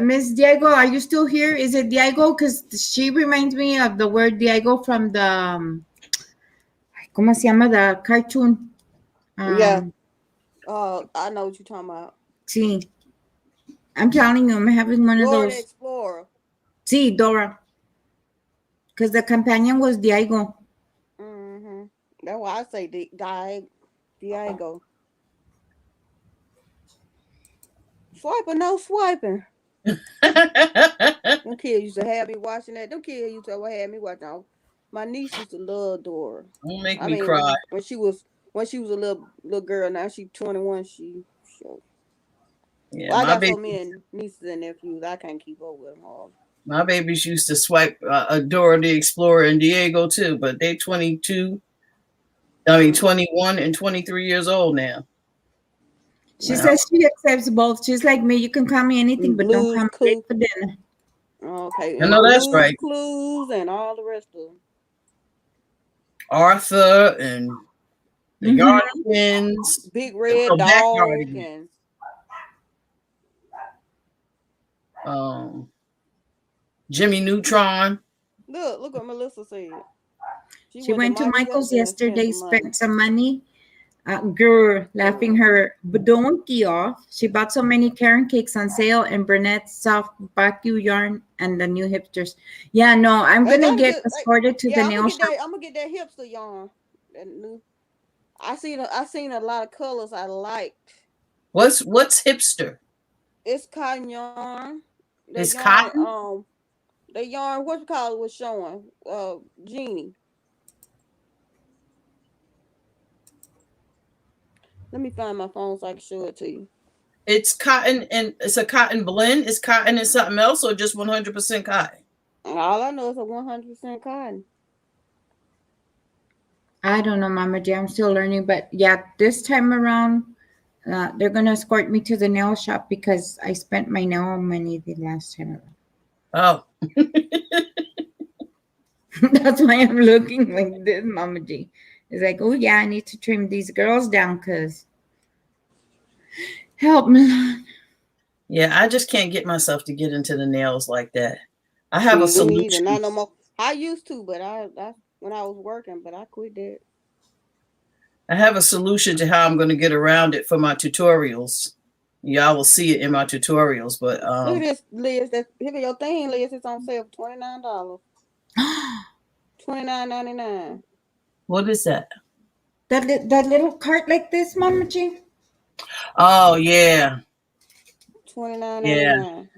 Miss Diego, are you still here? Is it Diego? Because she reminds me of the word Diego from the, ¿cómo se llama? The cartoon. Yeah. Um, I know what you're talking about. see, I'm telling you, I'm having one of Dora the those. Explorer. See, Dora, because the companion was Diego. Mm-hmm. That's why I say Diego. Swiping, no swiping. Them kids used to have me watching that. Them kids used to have me watching. My niece used to love Dora. Don't make I me mean, cry. when she was a little girl. Now she's 21. Yeah, Well, I got so many nieces and nephews. I can't keep up with them all. my babies used to swipe Dora the Explorer and Diego too, but they 22. I mean, 21 and 23 years old now. She Wow. says she accepts both. She's like me. You can call me anything, but don't Blues come late for dinner. Okay, I and know that's Blues right. Clues and all the rest of them. Arthur and the Mhm. Yardigans. Big Red Back Dog Yardigans. and Jimmy Neutron. look what Melissa said. She went went to Michael's and spent yesterday, some money. spent some money. Girl, laughing her donkey off. She bought so many Karen cakes on sale and Burnett's soft Baku yarn and the new hipsters. Yeah, no, I'm They gonna got get good. escorted to the I'm nail gonna shop. get that hipster yarn. That new. I seen a lot of colors I liked. What's hipster? It's cotton yarn. The It's yarn, cotton. the yarn, what you call it, was showing. Jeannie. Let me find my phone so I can show it to you. It's cotton and it's a cotton blend. Is cotton and something else or just 100% cotton? All I know is a 100% cotton. I don't know, Mama J. I'm still learning, but yeah, this time around, they're gonna escort me to the nail shop because I spent my nail money the last time around. Oh. That's why I'm looking like this, Mama G. It's like, oh yeah, I need to trim these girls down because help me. Yeah, I just can't get myself to get into the nails like that. I have a Me neither, solution. not no more. I used to, but I when I was working, but I quit that. I have a solution to how I'm going to get around it for my tutorials. Y'all will see it in my tutorials, but Look at this, Liz. Look at your thing, Liz. It's on sale for $29. $29.99. what is that? That little cart like this, Mama G. Oh yeah, $29.99.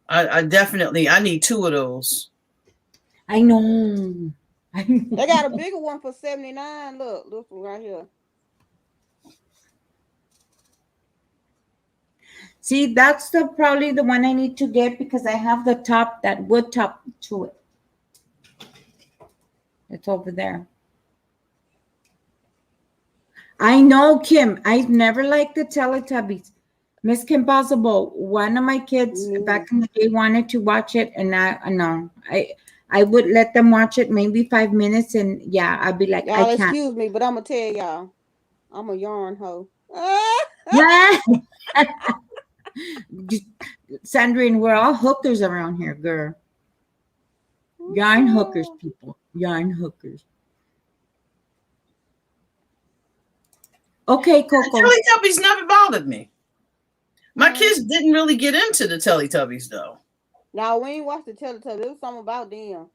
I definitely I need 2 of those. I know. They got a bigger one for $79. Look this one right here. See, that's probably the one I need to get because I have the top, that wood top to it. It's over there. I know, Kim. I've never liked the Teletubbies. Miss Kim Possible, one of my kids back in the day wanted to watch it, and I would let them watch it maybe 5 minutes, and yeah, I'd be like, Y'all I can't. excuse me, but I'm gonna tell y'all, I'm a yarn hoe. Yeah. Sandrine, we're all hookers around here, girl. Yarn hookers, people. Yarn hookers. Okay, Coco. Teletubbies never bothered me. My kids didn't really get into the Teletubbies though. Now we ain't watched the Teletubbies. It was something about them.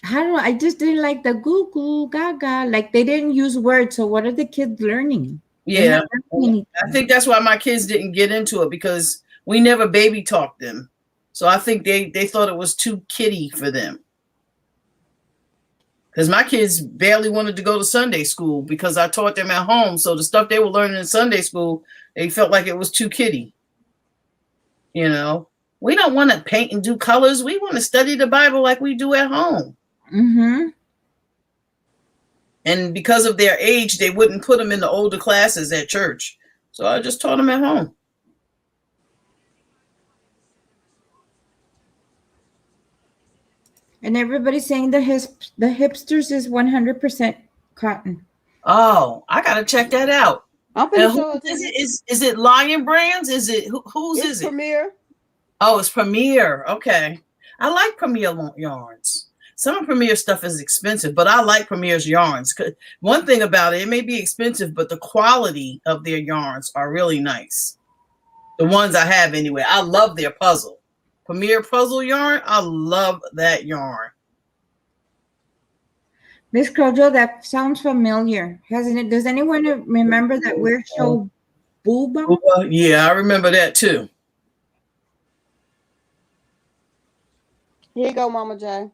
I don't know. I just didn't like the goo goo gaga. Like they didn't use words. So what are the kids learning? Yeah, I think that's why my kids didn't get into it because we never baby talked them. So I think they thought it was too kiddie for them. Because my kids barely wanted to go to Sunday school because I taught them at home. So the stuff they were learning in Sunday school, they felt like it was too kiddie. You know, we don't want to paint and do colors. We want to study the Bible like we do at home. Mm-hmm. And because of their age, they wouldn't put them in the older classes at church. So I just taught them at home. And everybody's saying the hipsters is 100% cotton. Oh, I gotta check that out. I'm pretty sure is it Lion Brands? Is it whose is it? Premier. Oh, it's Premier. Okay, I like Premier yarns. some of Premier stuff is expensive, but I like Premier's yarns. One thing about it, it may be expensive, but the quality of their yarns are really nice. The ones I have anyway. I love their puzzle. Premier puzzle yarn, I love that yarn. Miss Crojo, that sounds familiar. Hasn't it? Does anyone remember that weird show Booba? Yeah, I remember that too. Here you go, Mama J.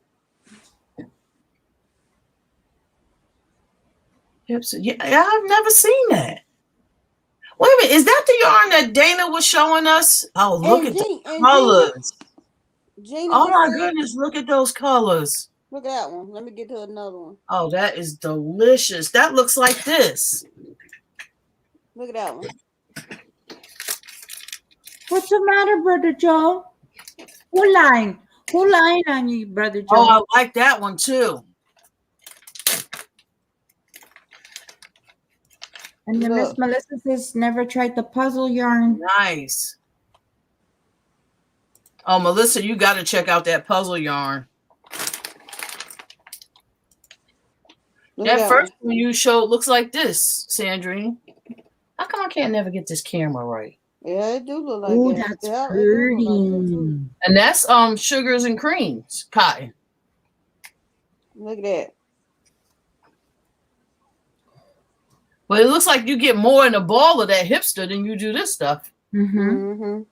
Yeah, I've never seen that. Wait a minute, is that the yarn that Dana was showing us? Oh, look at the colors. Oh my goodness, look at those colors. Look at that one. Let me get to another one. Oh, that is delicious. That looks like this. Look at that one. What's the matter, Brother Joe? Who lying? Who lying on you, Brother Joe? Oh, I like that one too. And then Miss Melissa says, never tried the puzzle yarn. Nice. Oh, Melissa, you got to check out that puzzle yarn. That first one you showed looks like this, Sandrine. How come I can't never get this camera right? Yeah, it do look like Ooh, that. that's pretty. And that's sugars and creams, cotton. Look at that. But it looks like you get more in a ball of that hipster than you do this stuff. Mm-hmm.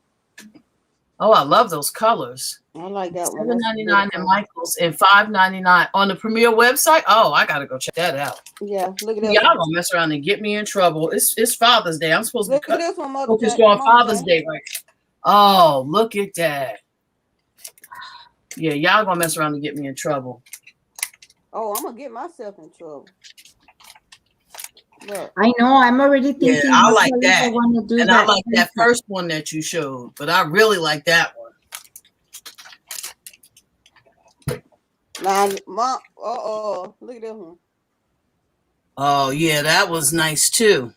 Oh, I love those colors. I like that one. $7.99 at Michael's and $5.99 on the Premier website. Oh, I gotta go check that out. Yeah, look at that. Y'all gonna mess around and get me in trouble. It's Father's Day. I'm supposed look to at this one, Mother focus J. on Father's Day, right? Oh, look at that. Yeah, y'all gonna mess around and get me in trouble. Oh, I'm gonna get myself in trouble. Look. I know. I'm already thinking. Yeah, I like that. I want to do and that. I like that first one that you showed, but I really like that one. Now, look at this one. Oh yeah, that was nice too.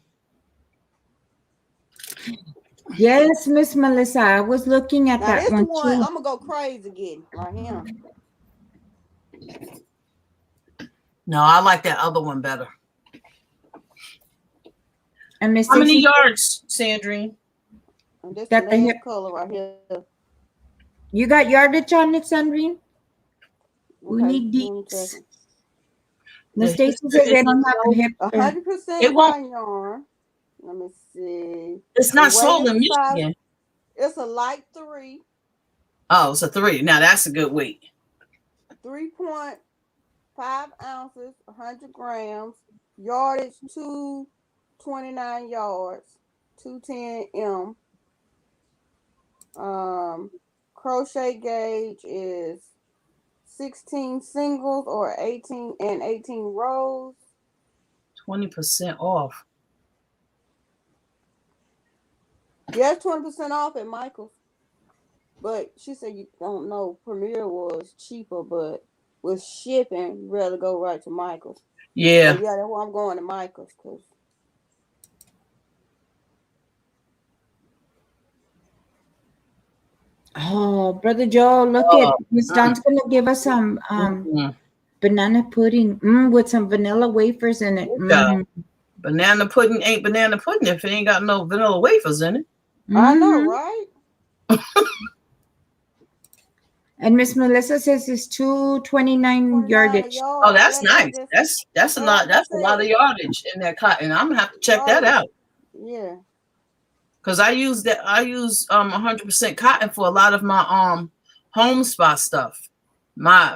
Yes, Miss Melissa, I was looking at now, that one too. I'm gonna go crazy again right here. No, I like that other one better. And Miss How many yards, Sandrine? And this got the color right here. You got yardage on it, Sandrine? Okay, we need these. Miss Stacy says they don't have a hip. 100% fine yarn. Let me see. It's not sold in Michigan. It's a light 3. Oh, it's a 3. Now that's a good weight. 3.5 ounces, 100 grams. Yardage 229 yards, 210 m. Crochet gauge is 16 singles or 18 rows. 20% off. Yeah, 20% off at Michael's. But she said you don't know. Premier was cheaper, but with shipping, rather go right to Michael's. Yeah. So yeah, that's why I'm going to Michael's. Oh, Brother Joe, look at Miss Dawn's gonna give us some banana pudding with some vanilla wafers in it. Banana pudding ain't banana pudding if it ain't got no vanilla wafers in it. I know, right? And Miss Melissa says it's 229 yardage. Oh, that's nice. That's a lot. That's a lot of yardage in that cotton. I'm gonna have to check that out. Yeah. Because I use 100% cotton for a lot of my home spa stuff. My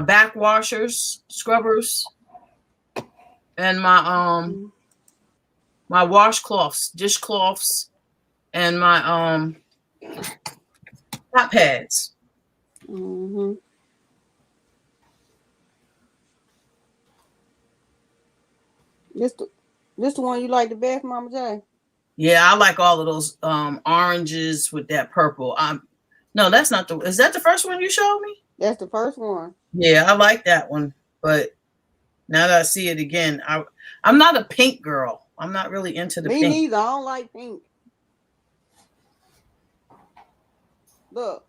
back washers, scrubbers, and my my washcloths, dishcloths, and my hot pads. Mm-hmm. This the one you like the best, Mama J? Yeah, I like all of those oranges with that purple. No, that's not the. Is that the first one you showed me? That's the first one. Yeah, I like that one. But now that I see it again, I'm not a pink girl. I'm not really into the pink. Me neither. I don't like pink. Look.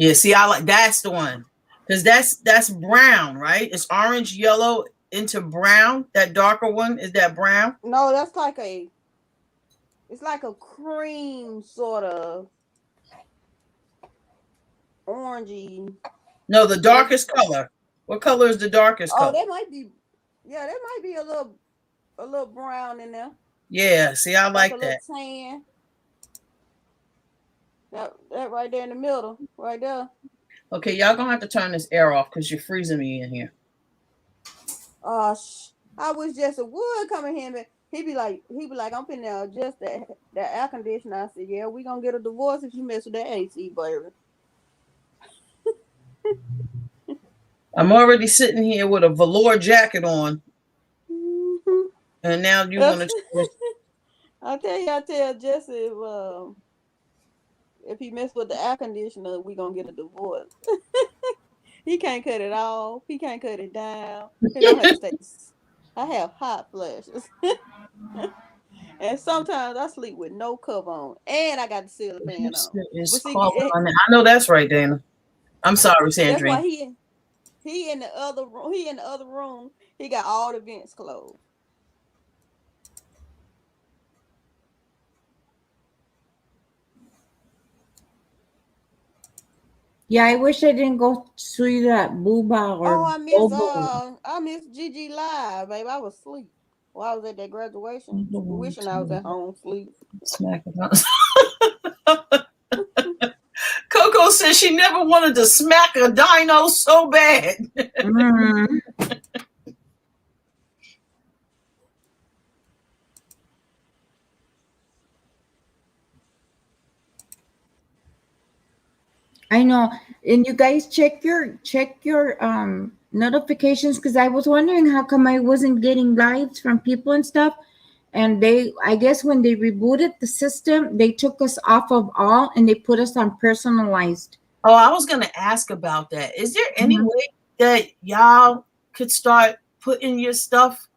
Yeah, see, I like that's the one. Because that's brown, right? It's orange, yellow into brown. That darker one is that brown? No, that's like it's like a cream sort of orangey. No, the darkest color. What color is the darkest Oh, color? that might be a little brown in there. Yeah, see, I Like like a little that. tan. That right there in the middle, right there. Okay, y'all gonna have to turn this air off because you're freezing me in here. I wish Jesse would come in here. He be like, I'm finna adjust that air conditioner. I said, yeah, we gonna get a divorce if you mess with that AC, baby. I'm already sitting here with a velour jacket on, Mm-hmm. and now you want to. I tell Jesse if he mess with the air conditioner, we gonna get a divorce. He can't cut it off. He can't cut it down. He don't have to stay. I have hot flashes. And sometimes I sleep with no cover on. And I got the ceiling fan on. It's But see, calling. I know that's right, Dana. I'm sorry, Sandrine. that's why he in the other room. He in the other room. He got all the vents closed. Yeah, I wish I didn't go see that booba or. Oh, I miss Gigi live, babe. I was asleep while I was at that graduation. Wishing I was at home sleep. Smack it. Coco says she never wanted to smack a dino so bad. I know. And you guys check your notifications, because I was wondering how come I wasn't getting lives from people and stuff. And I guess when they rebooted the system, they took us off of all and they put us on personalized. Oh, I was going to ask about that. Is there any way that y'all could start putting your stuff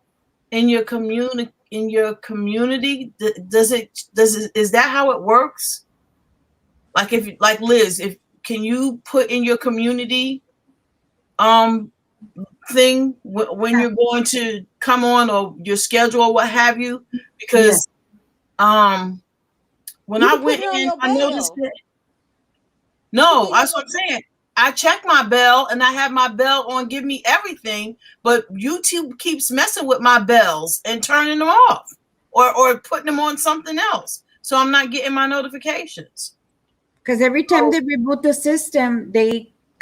in your community? Is that how it works? Like Liz, can you put in your community thing when you're going to come on, or your schedule or what have you? Because when I went in, I noticed that. No, that's what I'm saying. I check my bell and I have my bell on give me everything, but YouTube keeps messing with my bells and turning them off or putting them on something else. So I'm not getting my notifications. Because every time they reboot the system,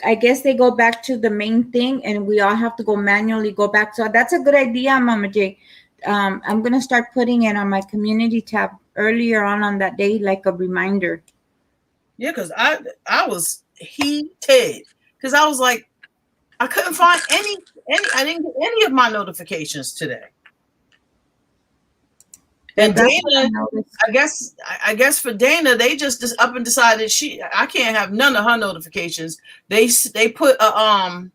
I guess they go back to the main thing and we all have to go manually go back. So that's a good idea, Mama J. I'm going to start putting it on my community tab earlier on that day, like a reminder. Yeah, because I was heated because I was like, I couldn't find any. I didn't get any of my notifications today. And Dana, I guess for Dana, they just up and decided I can't have none of her notifications. They put a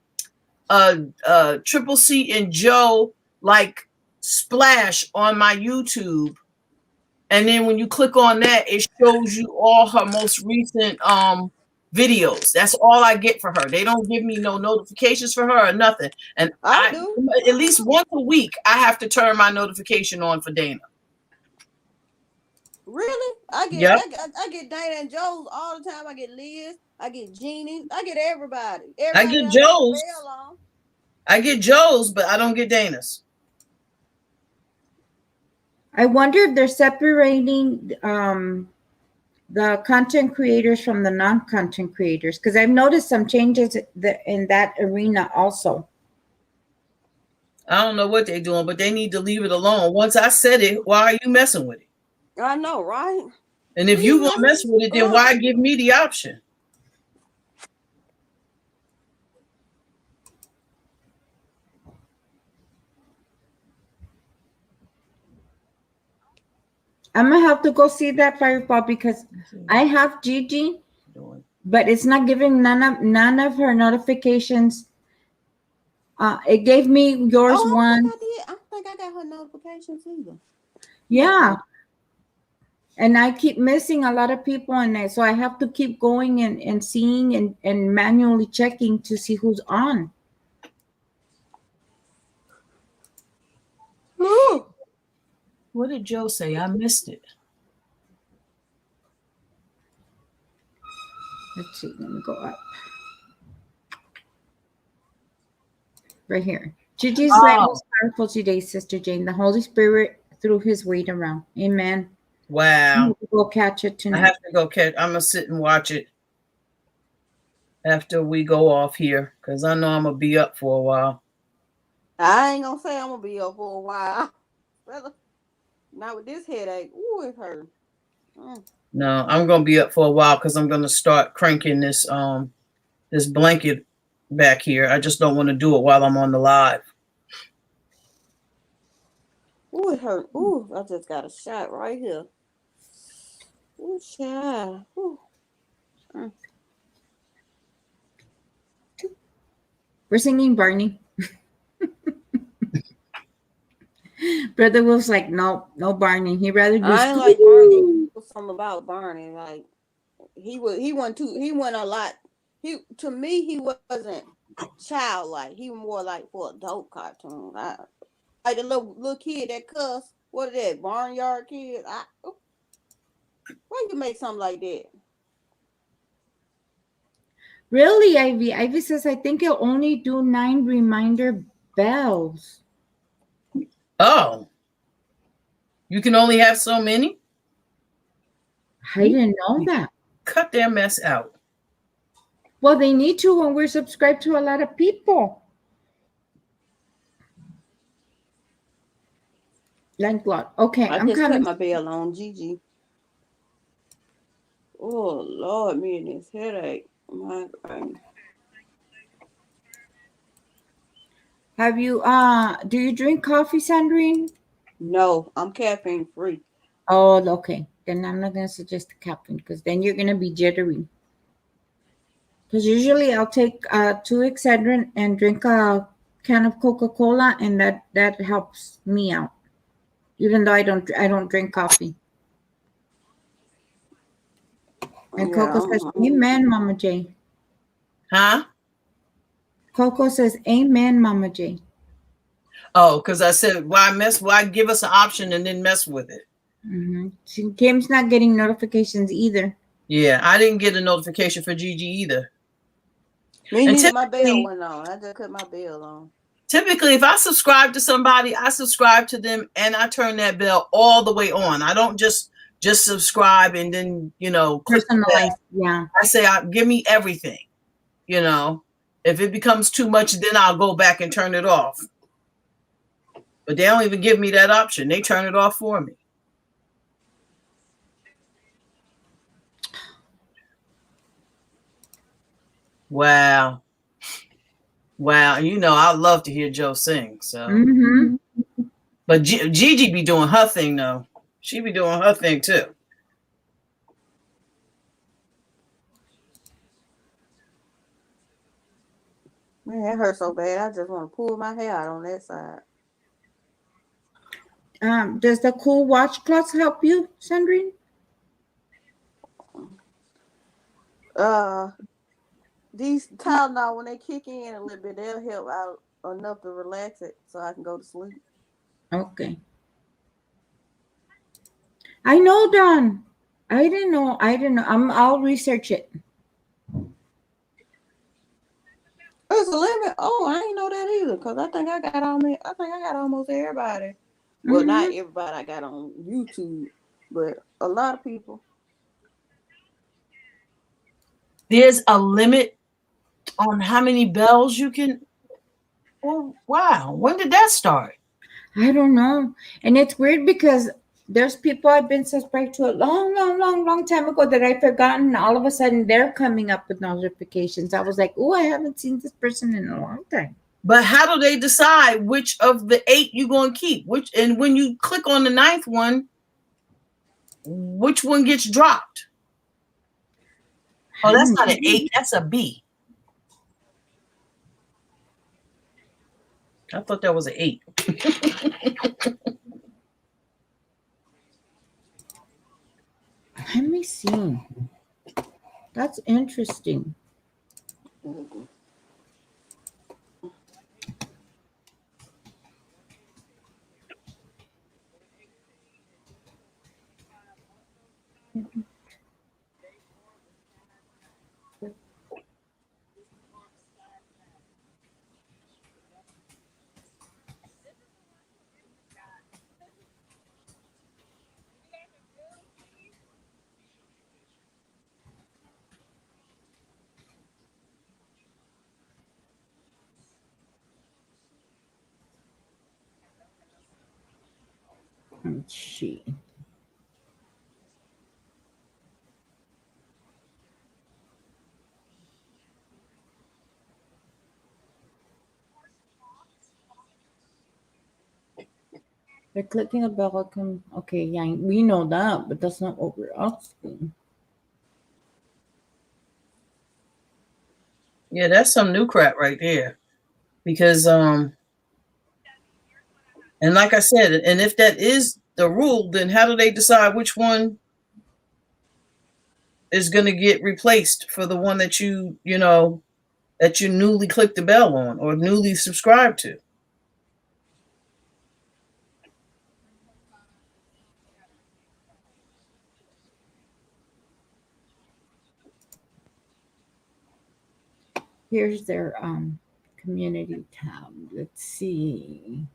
Triple C and Joe like splash on my YouTube. And then when you click on that, it shows you all her most recent videos. That's all I get for her. They don't give me no notifications for her or nothing. And I do. At least once a week, I have to turn my notification on for Dana. Really? I get Dana and Joe's all the time. I get Liz. I get Jeannie. I get everybody. I get Joe's. I get Joe's, but I don't get Dana's. I wonder if they're separating the content creators from the non-content creators, because I've noticed some changes in that arena also. I don't know what they're doing, but they need to leave it alone. Once I said it, why are you messing with it? I know, right? And if you gonna mess with it, then why give me the option? I'm gonna have to go see that Fireball because I have Gigi, but it's not giving none of her notifications. It gave me yours one. I don't think I got her notifications either. Yeah. And I keep missing a lot of people, and so I have to keep going and seeing and manually checking to see who's on. Woo. What did Joe say? I missed it. Let's see. Let me go up. Right here. Gigi's light was powerful today, Sister Jane. The Holy Spirit threw his weight around. Amen. Wow. Go catch it I tonight. have to go catch. I'm gonna sit and watch it after we go off here because I know I'm gonna be up for a while. I ain't gonna say I'm gonna be up for a while. Not with this headache. Ooh, it hurt. No, I'm gonna be up for a while because I'm gonna start cranking this this blanket back here. I just don't want to do it while I'm on the live. Ooh, it hurt. Ooh, I just got a shot right here. Ooh, shot. Ooh. We're singing Barney. Brother Wolf's like, no Barney. He'd rather do I ain't like Barney. Something about Barney. Like he went a lot. To me he wasn't childlike. He was more like for adult cartoon. Like the little kid that cuss. What is that? Barnyard kid? Why you make something like that? Really, Ivy? Ivy says, I think it'll only do 9 reminder bells. Oh, you can only have so many? I didn't know that. Cut their mess out. Well, they need to when we're subscribed to a lot of people. Landlord. Okay, I I'm just coming. cut my bell on Gigi. Oh Lord, me and this headache. My God. Have you do you drink coffee, Sandrine? No, I'm caffeine free. Oh, okay. Then I'm not gonna suggest the caffeine because then you're gonna be jittery. Because usually I'll take 2 Excedrin and drink a can of Coca-Cola, and that helps me out. Even though I don't drink coffee. And Coco says, Amen, Mama J. Huh? Coco says, Amen, Mama J. Oh, because I said, why give us an option and then mess with it? Mm-hmm. Kim's not getting notifications either. Yeah, I didn't get a notification for Gigi either. Me neither. My bell went on. I just cut my bell on. Typically, if I subscribe to somebody, I subscribe to them and I turn that bell all the way on. I don't just subscribe and then, click the bell. Yeah. I say, give me everything. If it becomes too much, then I'll go back and turn it off. But they don't even give me that option. They turn it off for me. Wow. I love to hear Joe sing. So, But Gigi be doing her thing though. She be doing her thing too. Man, it hurts so bad. I just want to pull my hair out on that side. Does the cool washcloths help you, Sandrine? These Tylenol, when they kick in a little bit, they'll help out enough to relax it so I can go to sleep. Okay. I know, Don. I didn't know. I'll research it. There's a limit. Oh, I ain't know that either. Cause I think I got almost everybody. Well, not everybody I got on YouTube, but a lot of people. There's a limit on how many bells you can. Oh, wow. When did that start? I don't know. And it's weird because there's people I've been subscribed to a long time ago that I've forgotten. All of a sudden, they're coming up with notifications. I was like, oh, I haven't seen this person in a long time. But how do they decide which of the 8 you're going to keep? And when you click on the 9th one, which one gets dropped? Oh, that's not an 8. That's a B. I thought that was an 8. see. That's interesting. Let's see. They're clicking a bell icon. Okay, yeah, we know that, but that's not what we're asking. Yeah, that's some new crap right there. Because and like I said, and if that is the rule, then how do they decide which one is going to get replaced for the one that you newly clicked the bell on or newly subscribed to? Here's their community tab. Let's see.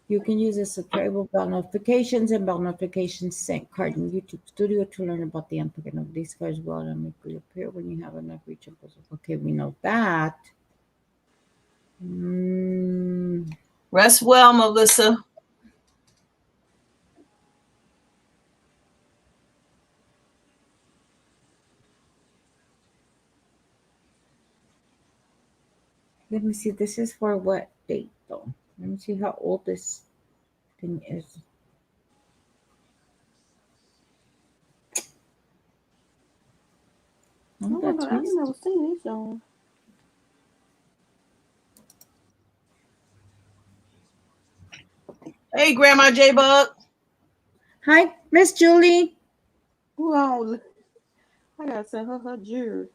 You can use a subscriber bell notifications and bell notifications sync card in YouTube Studio to learn about the input of these cards will automatically appear when you have enough reach. Okay, we know that. Rest well, Melissa. Let me see. This is for what date, though? Let me see how old this thing is. Oh, that's I've recent. never seen this on. Hey, Grandma J Bug. Hi, Miss Julie. Who on? I gotta send her jewelry.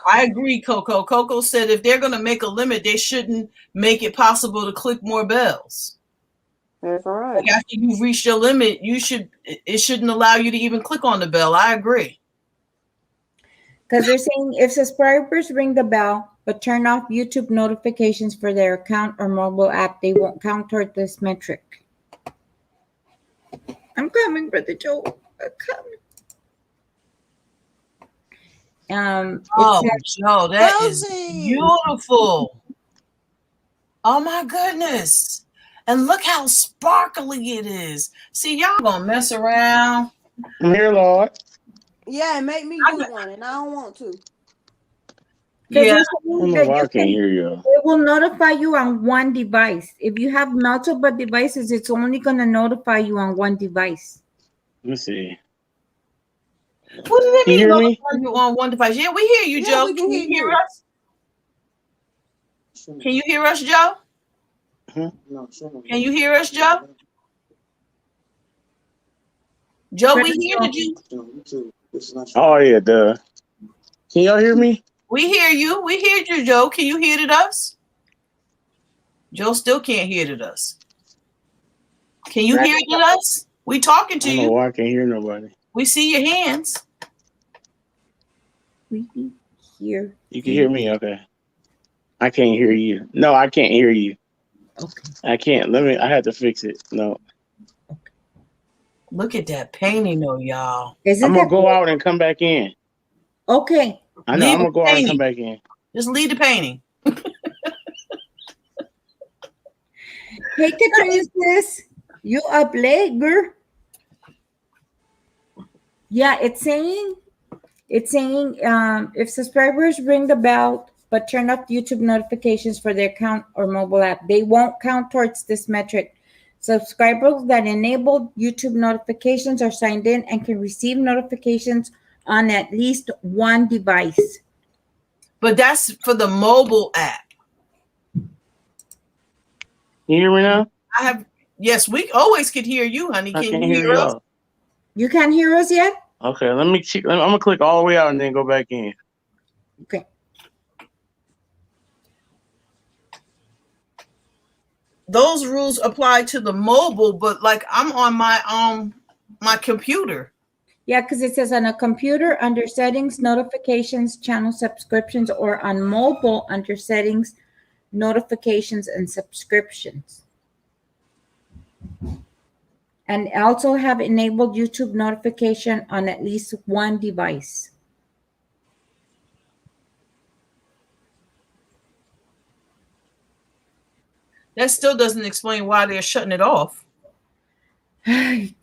I agree, Coco. Coco said if they're going to make a limit, they shouldn't make it possible to click more bells. That's all right. Like after you've reached your limit, it shouldn't allow you to even click on the bell. I agree. Because they're saying if subscribers ring the bell but turn off YouTube notifications for their account or mobile app, they won't count toward this metric. I'm coming, Brother Joe. I'm coming. Oh, Joe, that is Rosie! beautiful. Oh my goodness. And look how sparkly it is. See, y'all gonna mess around. I'm here, Lord. Yeah, make me do one, and I don't want to. Yeah. I don't know why I can't hear you. It will notify you on one device. If you have multiple devices, it's only going to notify you on one device. Let me see. What does that Can you mean? hear me? You on one device? Yeah, we hear you, Yeah, Joe. we can hear you. us? Can you hear us, Joe? Can you hear us, Joe? Joe, we hear you. Oh, yeah, duh. Can y'all hear me? We hear you. We hear you, Joe. Can you hear it us? Joe still can't hear it us. Can you hear it us? We talking to I don't know you. why I can't hear nobody. We see your hands. We can hear. You can hear me? Okay. I can't hear you. No, I can't hear you. Okay. I can't. I have to fix it. No. Look at that painting, though, y'all. I'm going to go out and come back in. Okay. I know. I'm going to go out and come back in. Just leave the painting. Hey, Katrina, sis. You up late, girl? Yeah, it's saying if subscribers ring the bell but turn off YouTube notifications for their account or mobile app, they won't count towards this metric. Subscribers that enable YouTube notifications are signed in and can receive notifications on at least one device. But that's for the mobile app. you hear me now? I have. Yes, we always could hear you, honey. I Can can't you hear hear us? y'all. You can't hear us yet? Okay, let me check. I'm gonna click all the way out and then go back in. Okay. Those rules apply to the mobile, but like I'm on my computer. Yeah, because it says on a computer under settings, notifications, channel subscriptions, or on mobile under settings, notifications and subscriptions. And also have enabled YouTube notification on at least one device. That still doesn't explain why they're shutting it off.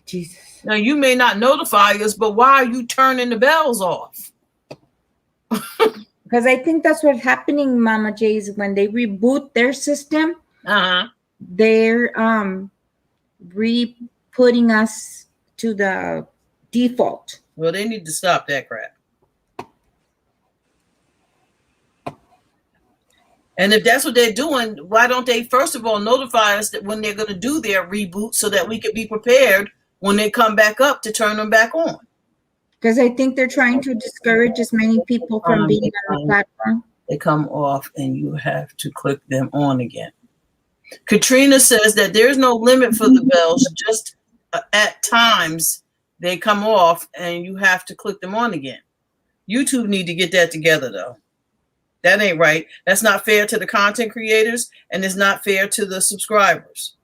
Jesus. Now you may not notify us, but why are you turning the bells off? Because I think that's what's happening, Mama J, is when they reboot their system, they're re-putting us to the default. Well, they need to stop that crap. And if that's what they're doing, why don't they first of all notify us that when they're going to do their reboot so that we could be prepared when they come back up to turn them back on? Because I think they're trying to discourage as many people from being on the platform. They come off and you have to click them on again. Katrina says that there's no limit for the bells, just at times they come off and you have to click them on again. YouTube need to get that together though. That ain't right. That's not fair to the content creators and it's not fair to the subscribers.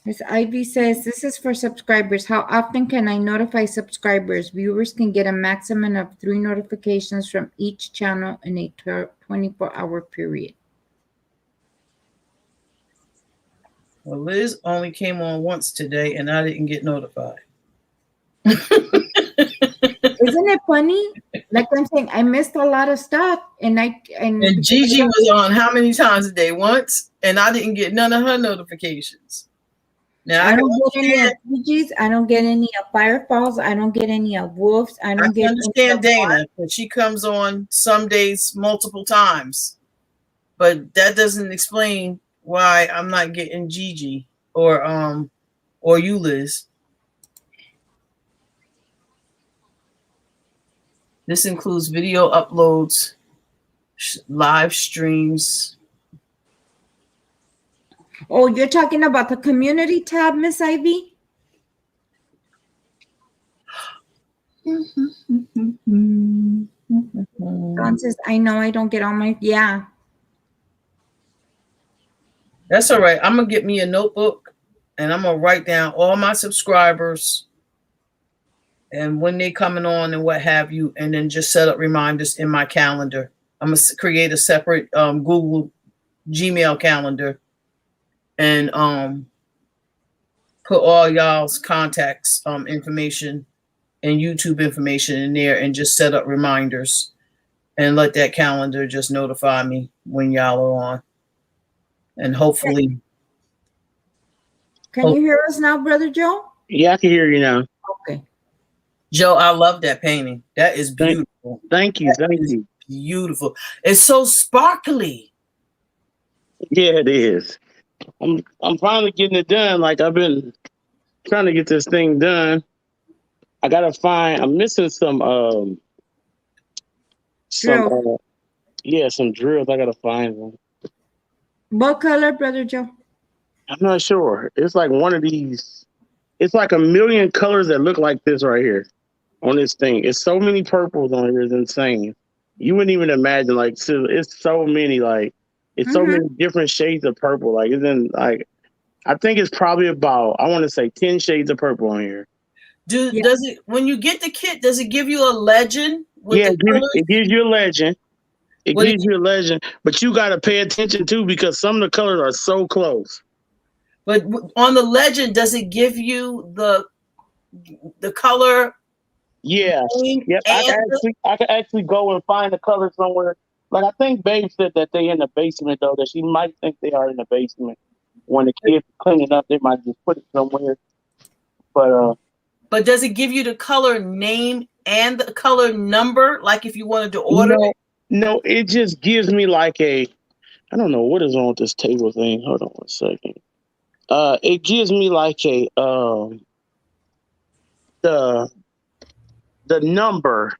Miss Ivy says, this is for subscribers. How often can I notify subscribers? Viewers can get a maximum of 3 notifications from each channel in a 24-hour period. Well, Liz only came on once today and I didn't get notified. Isn't it funny? Like I'm saying, I missed a lot of stuff. And Gigi was on how many times a day? Once. And I didn't get none of her notifications. Now, I don't get any of Gigi's. I don't get any of Firefalls. I don't get any of Wolves. I don't get understand any of Dana, but she comes on some days multiple times. But that doesn't explain why I'm not getting Gigi or you, Liz. This includes video uploads, live streams. Oh, you're talking about the community tab, Miss Ivy? Don says, I know I don't get all my, yeah. That's all right. I'm going to get me a notebook and I'm going to write down all my subscribers and when they coming on and what have you, and then just set up reminders in my calendar. I'm going to create a separate Google Gmail calendar and put all y'all's contacts information and YouTube information in there and just set up reminders and let that calendar just notify me when y'all are on. And hopefully. Can you hear us now, Brother Joe? Yeah, I can hear you now. Okay. Joe, I love that painting. That is beautiful. Thank you. Thank you. Beautiful. It's so sparkly. Yeah, it is. I'm finally getting it done. Like I've been trying to get this thing done. I gotta find. I'm missing some Drill. Some drills. I gotta find them. What color, Brother Joe? I'm not sure. It's like one of these. It's like a million colors that look like this right here on this thing. It's so many purples on here. It's insane. You wouldn't even imagine. Like, so it's so many. Like, it's so many different shades of purple. Like, I think it's probably about, I want to say 10 shades of purple on here. Does it, when you get the kit, does it give you a legend? It gives you a legend. It gives you a legend, but you got to pay attention too because some of the colors are so close. But on the legend, does it give you the color? Yeah. Yep. I could actually go and find the color somewhere. Like I think Babe said that they in the basement though, that she might think they are in the basement. When the kids clean it up, they might just put it somewhere. But does it give you the color name and the color number, like if you wanted to order it? No, it just gives me like I don't know what is on with this table thing. Hold on 1 second. It gives me like the number,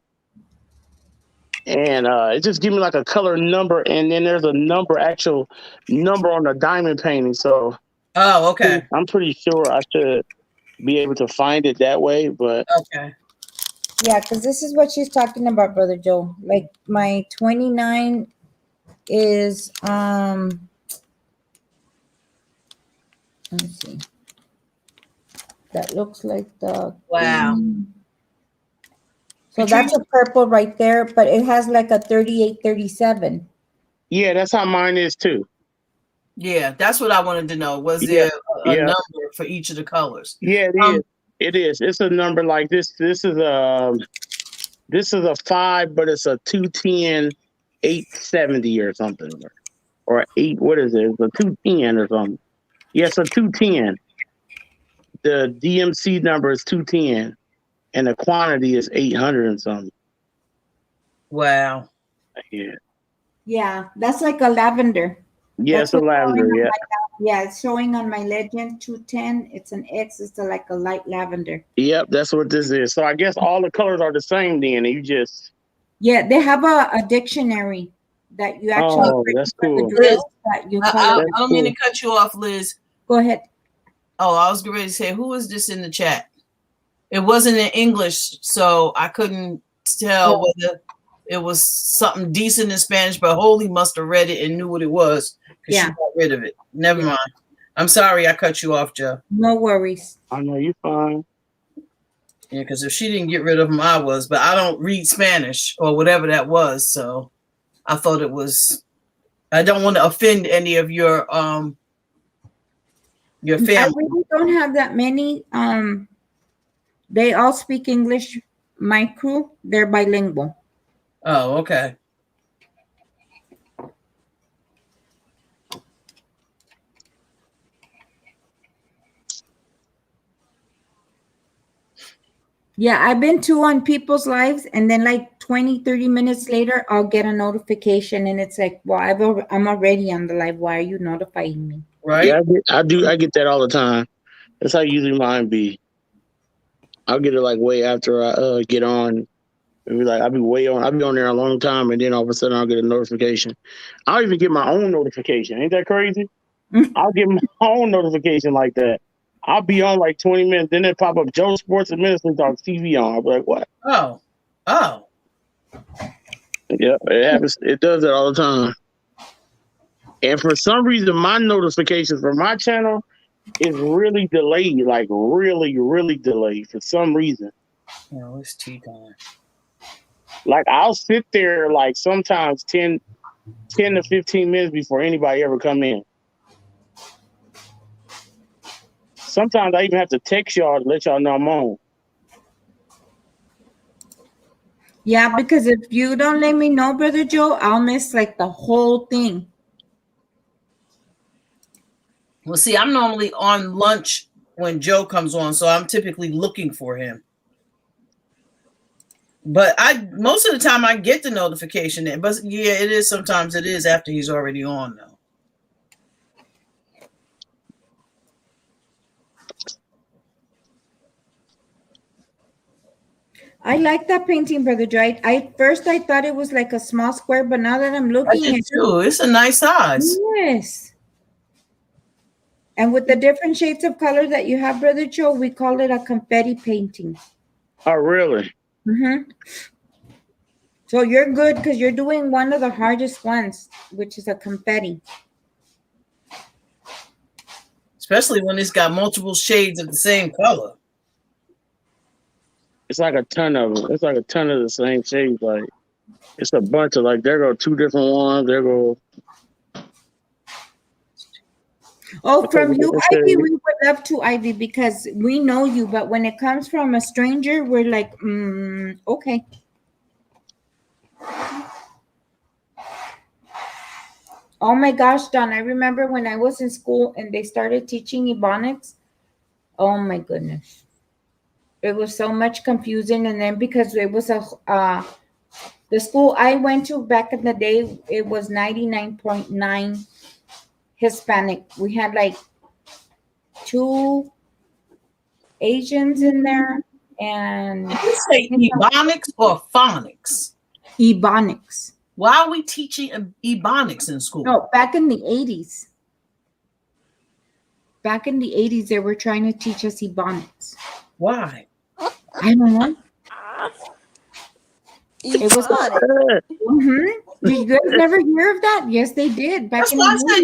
and it just gives me like a color number, and then there's a actual number on the diamond painting. So Oh, okay. I'm pretty sure I should be able to find it that way, but Okay. Yeah, because this is what she's talking about, Brother Joe. Like my 29 is let me see. That looks like the Wow. green. So that's a purple right there, but it has like a 38, 37. yeah, that's how mine is too. Yeah, that's what I wanted to know. Was Yeah, there a yeah. number for each of the colors? Yeah, it is. It is. It's a number like this. This is a 5, but it's a 210 870 or something, or 8. What is it? It's a 210 or something. Yeah, it's a 210. The DMC number is 210, and the quantity is 800 and something. Wow. Yeah. Yeah, that's like a lavender. Yeah, That's it's a what's showing lavender. on Yeah. Yeah, it's showing on my Legend 210. It's an X. It's like a light lavender. Yep, that's what this is. So I guess all the colors are the same then, and you just. Yeah, they have a dictionary that you actually. Oh, that's cool. Liz, that you I color. don't mean to cut you off, Liz. Go ahead. Oh, I was ready to say, who is this in the chat? It wasn't in English, so I couldn't tell whether it was something decent in Spanish, but Holy must have read it and knew what it was because she got rid of it. Never mind. I'm sorry I cut you off, Joe. No worries. I know you're fine. Yeah, because if she didn't get rid of them, I was. But I don't read Spanish or whatever that was, so I thought it was. I don't want to offend any of your family. I really don't have that many. They all speak English. My crew, they're bilingual. Oh, okay. Yeah, I've been on people's lives, and then like 20, 30 minutes later, I'll get a notification, and it's like, well, I'm already on the live. Why are you notifying me? Right? Yeah, I get that all the time. That's how usually mine be. I'll get it like way after I get on. Maybe like I'll be on there a long time, and then all of a sudden I'll get a notification. I'll even get my own notification. Ain't that crazy? I'll get my own notification like that. I'll be on like 20 minutes, then it pop up Joe Sports Administration Talk TV on. I'll be like, what? Oh. Yeah, it happens. It does it all the time. And for some reason, my notifications for my channel is really delayed, like really, really delayed for some reason. No, it's tea time. Like I'll sit there like sometimes 10 to 15 minutes before anybody ever come in. Sometimes I even have to text y'all to let y'all know I'm on. Yeah, because if you don't let me know, Brother Joe, I'll miss like the whole thing. Well, see, I'm normally on lunch when Joe comes on, so I'm typically looking for him. But most of the time I get the notification. But yeah, it is sometimes it is after he's already on though. I like that painting, Brother Joe. I thought it was like a small square, but now that I'm looking at it too, it's a nice size. Yes. And with the different shades of color that you have, Brother Joe, we call it a confetti painting. Oh, really? Mm-hmm. So you're good because you're doing one of the hardest ones, which is a confetti. Especially when it's got multiple shades of the same color. It's like a ton of them. It's like a ton of the same shades. Like it's a bunch of like there go 2 different ones. There go. Oh, from you, Ivy, we would love to, Ivy, because we know you. But when it comes from a stranger, we're like, okay. Oh my gosh, Don, I remember when I was in school and they started teaching Ebonics. Oh my goodness. It was so much confusion, and then because it was the school I went to back in the day, it was 99.9 Hispanic. We had like 2 Asians in there, and Did you say ebonics or phonics? Ebonics. Why are we teaching ebonics in school? No, back in the 80s. Back in the 80s, they were trying to teach us Ebonics. Why? I don't know. It was. Did you guys never hear of that? Yes, they did. Back That's in why I the said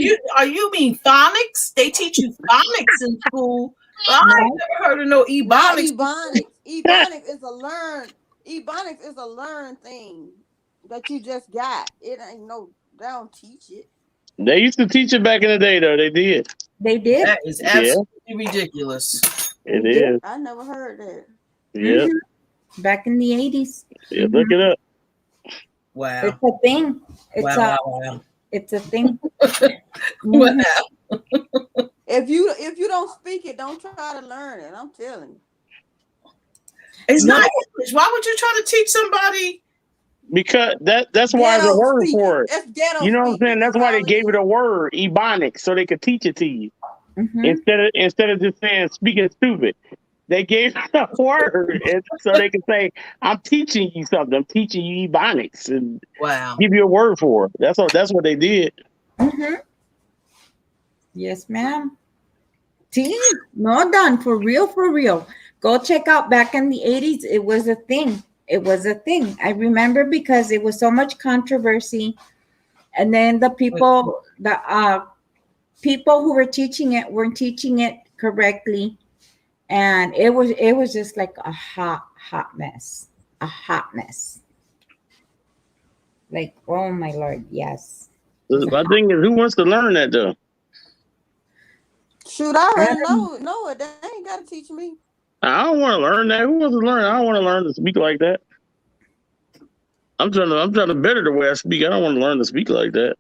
80s. you mean phonics? They teach you phonics in school. But I ain't never heard of no Not ebonics. Ebonics. Ebonics is a learn. Ebonics is a learn thing that you just got. It ain't no. They don't teach it. They used to teach it back in the day, though. They did. They did. That is absolutely ridiculous. It is. I never heard that. Yeah. Back in the 80s. Yeah. Look it up. Wow. It's a thing. It's Wow. It's a thing. Wow. If you don't speak it, don't try to learn it. I'm telling you. It's not English. Why would you try to teach somebody? Because that's why there's a word for it. That's ghetto. You know what I'm speaking. saying? That's why they gave it a word, ebonics, so they could teach it to you. Instead of just saying speaking stupid. They gave it a word so they could say, I'm teaching you something. I'm teaching you ebonics and give you a word for it. That's what they did. Yes, ma'am. See, no done for real. Go check out back in the 80s. It was a thing. It was a thing. I remember because it was so much controversy. And then the people who were teaching it weren't teaching it correctly. And it was just like a hot mess. A hot mess. Like, oh my Lord, yes. My thing is, who wants to learn that though? Shoot, I already know it. They ain't gotta teach me. I don't want to learn that. Who wants to learn? I don't want to learn to speak like that. I'm trying to better the way I speak. I don't want to learn to speak like that.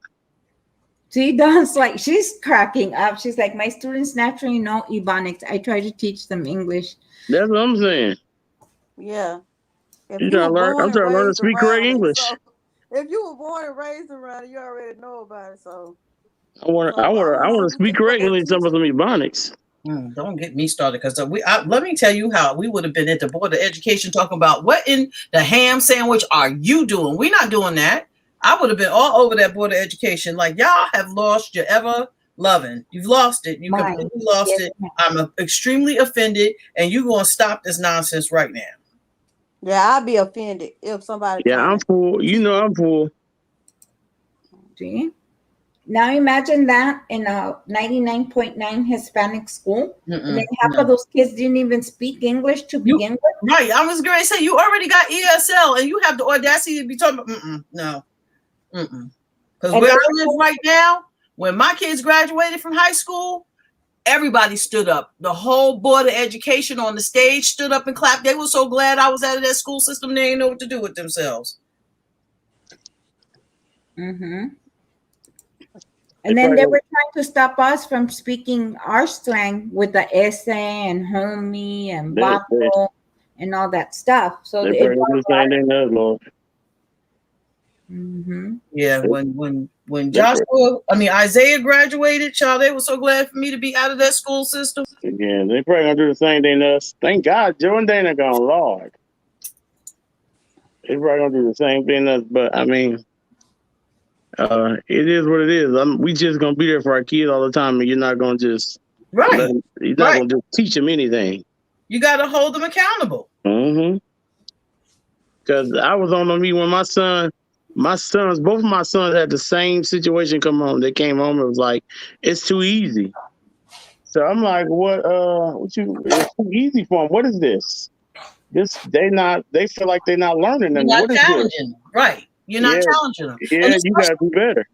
See, Dawn's like, she's cracking up. She's like, my students naturally know Ebonics. I try to teach them English. That's what I'm saying. Yeah. I'm trying to learn to speak correct English. So if you were born and raised around it, you already know about it. So I want to speak correctly in some of them Ebonics. Don't get me started, because let me tell you how we would have been at the Board of Education talking about what in the ham sandwich are you doing? We're not doing that. I would have been all over that Board of Education. Like, y'all have lost your ever loving. You've lost it. You completely lost it. I'm extremely offended, and you're going to stop this nonsense right now. Yeah, I'd be offended if somebody. Yeah, I'm full. You know, I'm full. See? Now imagine that in a 99.9 Hispanic school. And then half of those kids didn't even speak English to begin with. Right. I was going to say, you already got ESL and you have the audacity to be talking about, no. Because where I live right now, when my kids graduated from high school, everybody stood up. The whole Board of Education on the stage stood up and clapped. They were so glad I was out of that school system. They didn't know what to do with themselves. And then they were trying to stop us from speaking our slang with the essay and homie and baco and all that stuff. So they probably do the same thing as Lord. Yeah, when Isaiah graduated, child, they were so glad for me to be out of that school system. Yeah, they probably gonna do the same thing to us. Thank God Joe and Dana gone, Lord. They probably gonna do the same thing to us, but I mean, it is what it is. We just gonna be there for our kids all the time, and you're not gonna just you're not gonna just teach them anything. You gotta hold them accountable. Because I was on me when both of my sons had the same situation come home. They came home and was like, it's too easy. So I'm like, it's too easy for them. What is this? They feel like they're not learning. You're not challenging them. Right. You're not challenging them. Yeah, you gotta do better.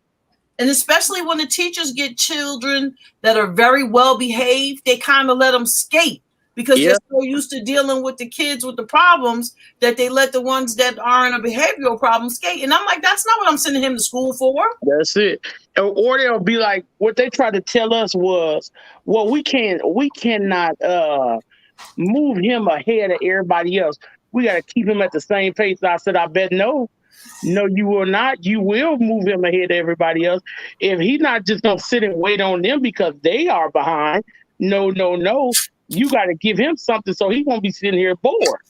And especially when the teachers get children that are very well behaved, they kind of let them skate. Because they're so used to dealing with the kids with the problems that they let the ones that aren't a behavioral problem skate. And I'm like, that's not what I'm sending him to school for. That's it. Or they'll be like, what they tried to tell us was, well, we cannot move him ahead of everybody else. We got to keep him at the same pace. I said, I bet no. No, you will not. You will move him ahead of everybody else. If he's not just going to sit and wait on them because they are behind, no. You got to give him something so he won't be sitting here bored.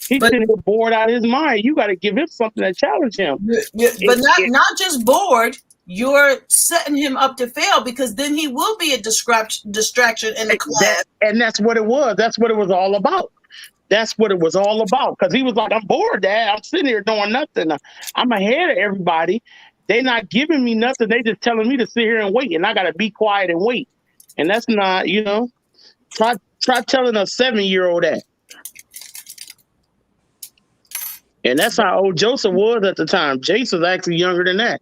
He's sitting here bored out of his mind. You got to give him something to challenge him. But not just bored. You're setting him up to fail because then he will be a distraction in the class. And that's what it was. That's what it was all about. That's what it was all about. Because he was like, I'm bored, Dad. I'm sitting here doing nothing. I'm ahead of everybody. They're not giving me nothing. They just telling me to sit here and wait. And I got to be quiet and wait. And that's not, try telling a 7-year-old that. And that's how old Joseph was at the time. Jace was actually younger than that.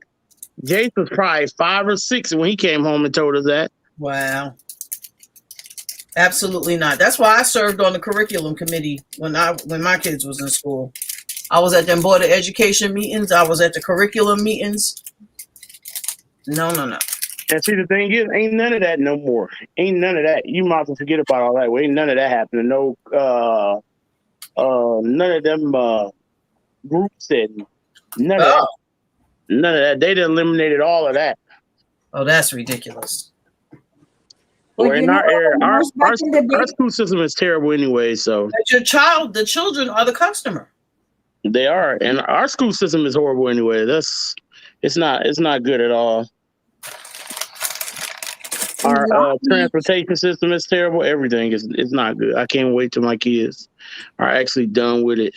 Jace was probably 5 or 6 when he came home and told us that. Wow. Absolutely not. That's why I served on the curriculum committee when my kids was in school. I was at them board of education meetings. I was at the curriculum meetings. No. And see, the thing is, ain't none of that no more. Ain't none of that. You might as well forget about all that. Well, ain't none of that happening. No, none of them groups and none of that. None of that. They done eliminated all of that. Oh, that's ridiculous. Well, in our area, our school system is terrible anyway. So the children are the customer. They are, and our school system is horrible anyway. It's not good at all. Our transportation system is terrible. Everything is not good. I can't wait till my kids are actually done with it.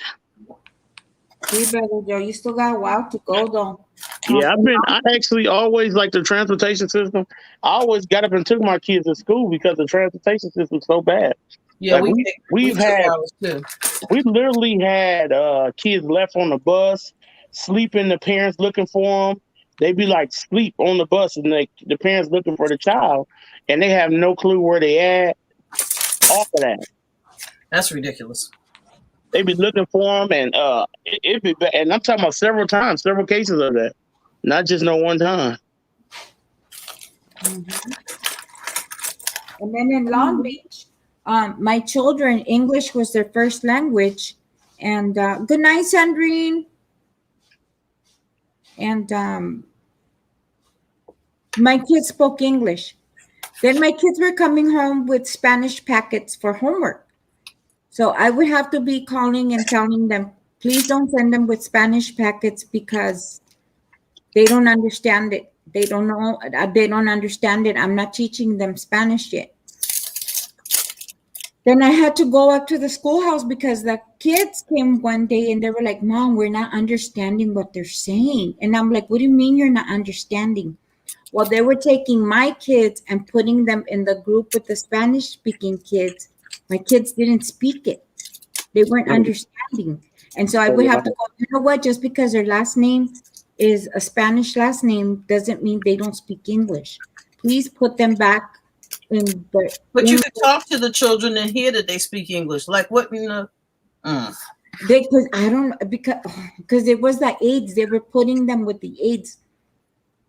See, Brother Joe, you still got a while to go though. Yeah, I actually always like the transportation system. I always got up and took my kids to school because the transportation system is so bad. Yeah, like we literally had kids left on the bus, sleeping, the parents looking for them. They be like sleep on the bus and the parents looking for the child and they have no clue where they at. All of that. That's ridiculous. They be looking for them and it be bad. And I'm talking about several cases of that. Not just no one time. Mm-hmm. And then in Long Beach, my children, English was their first language. And good night, Sandrine. And my kids spoke English. Then my kids were coming home with Spanish packets for homework. So I would have to be calling and telling them, please don't send them with Spanish packets because they don't understand it. They don't know. They don't understand it. I'm not teaching them Spanish yet. Then I had to go up to the schoolhouse because the kids came one day and they were like, Mom, we're not understanding what they're saying. And I'm like, what do you mean you're not understanding? Well, they were taking my kids and putting them in the group with the Spanish-speaking kids. My kids didn't speak it. They weren't understanding. And so I would have to go, you know what? Just because their last name is a Spanish last name doesn't mean they don't speak English. Please put them back in the But you could talk to the children and hear that they speak English. Like what, because it was the aides. They were putting them with the aides.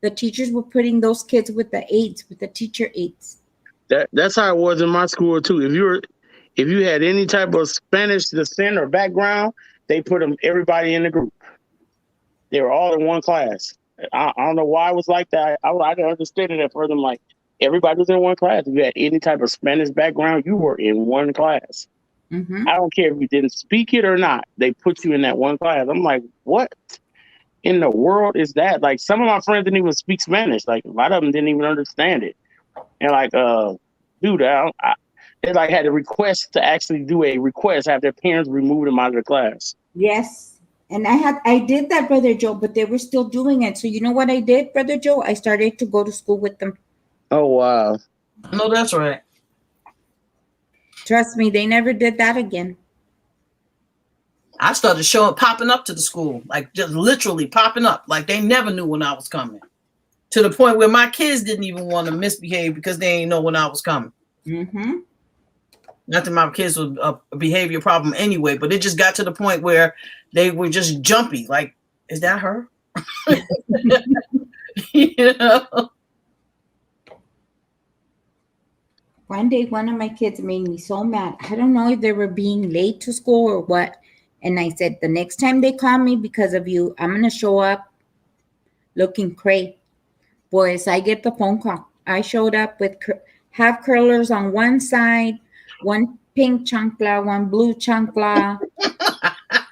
The teachers were putting those kids with the aides, with the teacher aides. That's how it was in my school too. If you had any type of Spanish descent or background, they put everybody in the group. They were all in one class. I don't know why it was like that. I didn't understand it at first. I'm like, everybody was in one class. If you had any type of Spanish background, you were in one class. Mm-hmm. I don't care if you didn't speak it or not. They put you in that one class. I'm like, what in the world is that? Like, some of my friends didn't even speak Spanish. Like, a lot of them didn't even understand it. And like, dude, they like had a request to actually do a request, have their parents remove them out of the class. Yes. And I did that, Brother Joe, but they were still doing it. So you know what I did, Brother Joe? I started to go to school with them. Oh, wow. No, that's right. Trust me, they never did that again. I started popping up to the school, like just literally popping up. Like they never knew when I was coming. To the point where my kids didn't even want to misbehave because they didn't know when I was coming. Mm-hmm. Not that my kids was a behavior problem anyway, but it just got to the point where they were just jumpy. Like, is that her? You know? one day one of my kids made me so mad. I don't know if they were being late to school or what. And I said, the next time they call me because of you, I'm going to show up looking cray. Boys, I get the phone call. I showed up with half curlers on one side, one pink chancla, one blue chancla,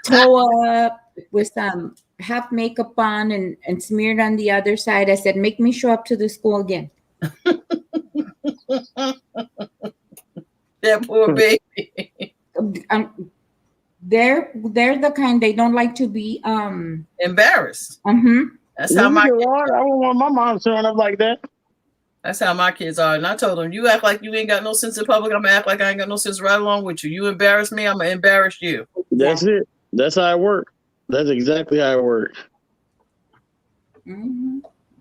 toe up with some half makeup on and smeared on the other side. I said, make me show up to the school again. That poor baby. They're the kind, they don't like to be Embarrassed. That's how my kids I don't want my mom showing up like that. That's how my kids are. And I told them, you act like you ain't got no sense in public, I'm gonna act like I ain't got no sense right along with you. You embarrass me, I'm gonna embarrass you. That's it. That's how it works. That's exactly how it works.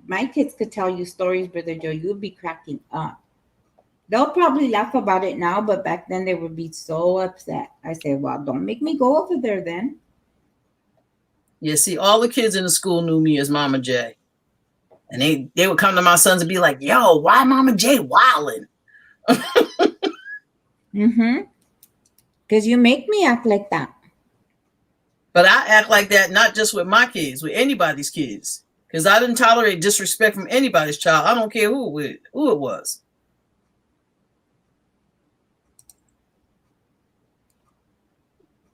My kids could tell you stories, Brother Joe. You'd be cracking up. They'll probably laugh about it now, but back then they would be so upset. I said, well, don't make me go over there then. Yeah, see, all the kids in the school knew me as Mama J. And they would come to my sons and be like, yo, why Mama J wildin'? Because you make me act like that. But I act like that not just with my kids, with anybody's kids. Because I didn't tolerate disrespect from anybody's child. I don't care who it was.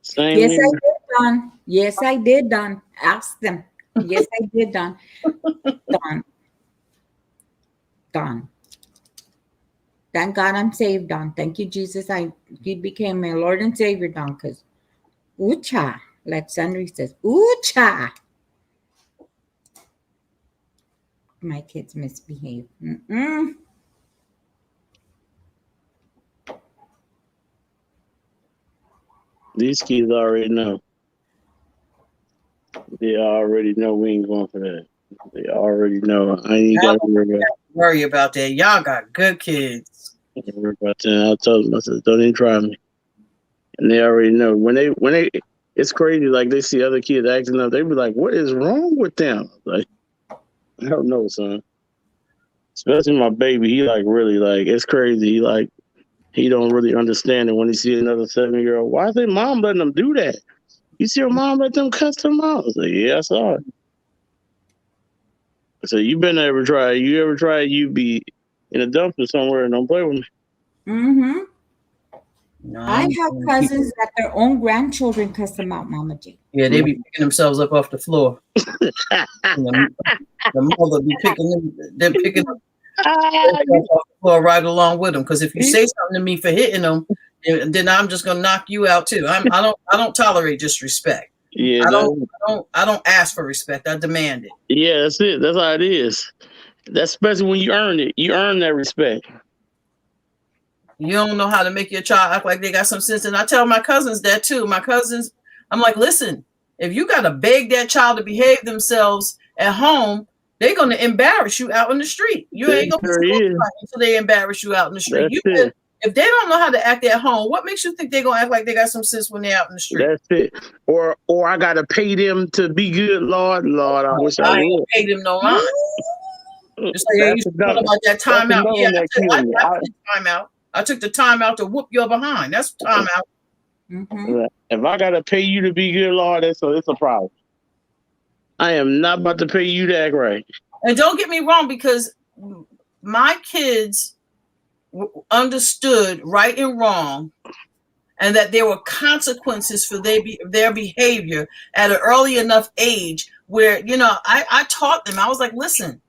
Same Yes, here. I did, Don. Yes, I did, Don. Ask them. Yes, I did, Don. Don. Thank God I'm saved, Don. Thank you, Jesus. He became my Lord and Savior, Don, because ooh-cha, like Sandra says, ooh-cha. My kids misbehave. These kids already know. They already know we ain't going for that. They already know. I ain't got to worry about that. Y'all got good kids. Worry about that. I told them, I said, don't even try me. And they already know. When they, it's crazy. Like they see other kids acting up, they be like, "What is wrong with them?" Like, I don't know, son. Especially my baby. He like really like it's crazy. He don't really understand it when he see another 7-year-old. Why is their mom letting them do that? You see your mom let them cuss them out? I said, yeah, I saw it. I said, you been ever try? You ever try? You be in a dumpster somewhere and don't play with me. No, I have cousins that their own grandchildren cuss them out, Mama J. Yeah, they be picking themselves up off the floor. The mother be picking up off the floor right along with them. Because if you say something to me for hitting them, then I'm just gonna knock you out too. I don't tolerate disrespect. Yeah, I don't ask for respect. I demand it. Yeah, that's it. That's how it is. That's especially when you earn it. You earn that respect. You don't know how to make your child act like they got some sense. And I tell my cousins that too. My cousins, I'm like, listen, if you got to beg that child to behave themselves at home, they're going to embarrass you out in the street. You ain't going to be until they embarrass you out in the street. If they don't know how to act at home, what makes you think they're going to act like they got some sense when they're out in the street? That's it. Or I got to pay them to be good. Lord, I wish I would. Ain't pay them no mind. Just like you talking about that timeout. Yeah, I took the timeout. I took the time out to whoop your behind. That's time out. If I gotta pay you to be good, Lord, it's a problem. I am not about to pay you to act right. And don't get me wrong, because my kids understood right and wrong, and that there were consequences for their behavior at an early enough age where, I taught them. I was like, listen,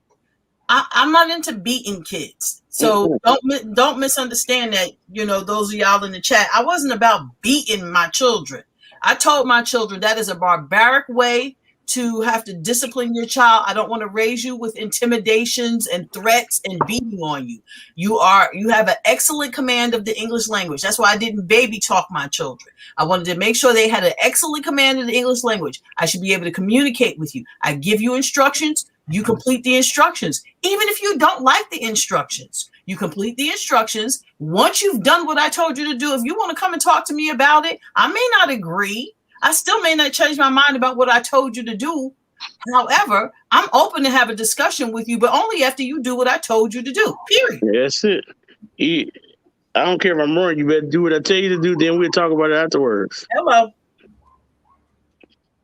I'm not into beating kids. So don't misunderstand that, those of y'all in the chat. I wasn't about beating my children. I told my children that is a barbaric way to have to discipline your child. I don't want to raise you with intimidations and threats and beating on you. You have an excellent command of the English language. That's why I didn't baby talk my children. I wanted to make sure they had an excellent command of the English language. I should be able to communicate with you. I give you instructions. You complete the instructions. Even if you don't like the instructions, you complete the instructions. Once you've done what I told you to do, if you want to come and talk to me about it, I may not agree. I still may not change my mind about what I told you to do. However, I'm open to have a discussion with you, but only after you do what I told you to do, period. That's it. I don't care if I'm wrong. You better do what I tell you to do. Then we'll talk about it afterwards. Hello.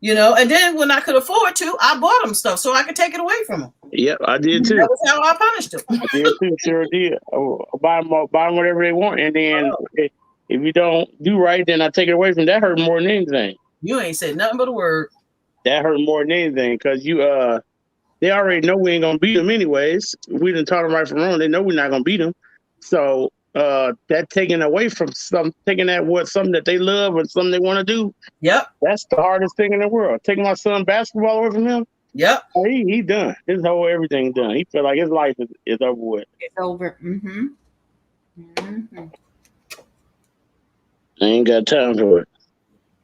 You know, and then when I could afford to, I bought him stuff so I could take it away from him. Yep, I did too. That was how I punished him. I did too. Sure did. I buy them whatever they want, and then if you don't do right, then I take it away from them. That hurt more than anything. You ain't said nothing but a word. That hurt more than anything because they already know we ain't gonna beat them anyways. We done taught them right from wrong. They know we're not gonna beat them. So that taking away from something that they love or something they want to do. Yep. That's the hardest thing in the world. Taking my son basketball away from him. Yep. Oh, he done. His whole everything done. He feel like his life is over with. It's over. Mm-hmm. Mm-hmm. I ain't got time for it.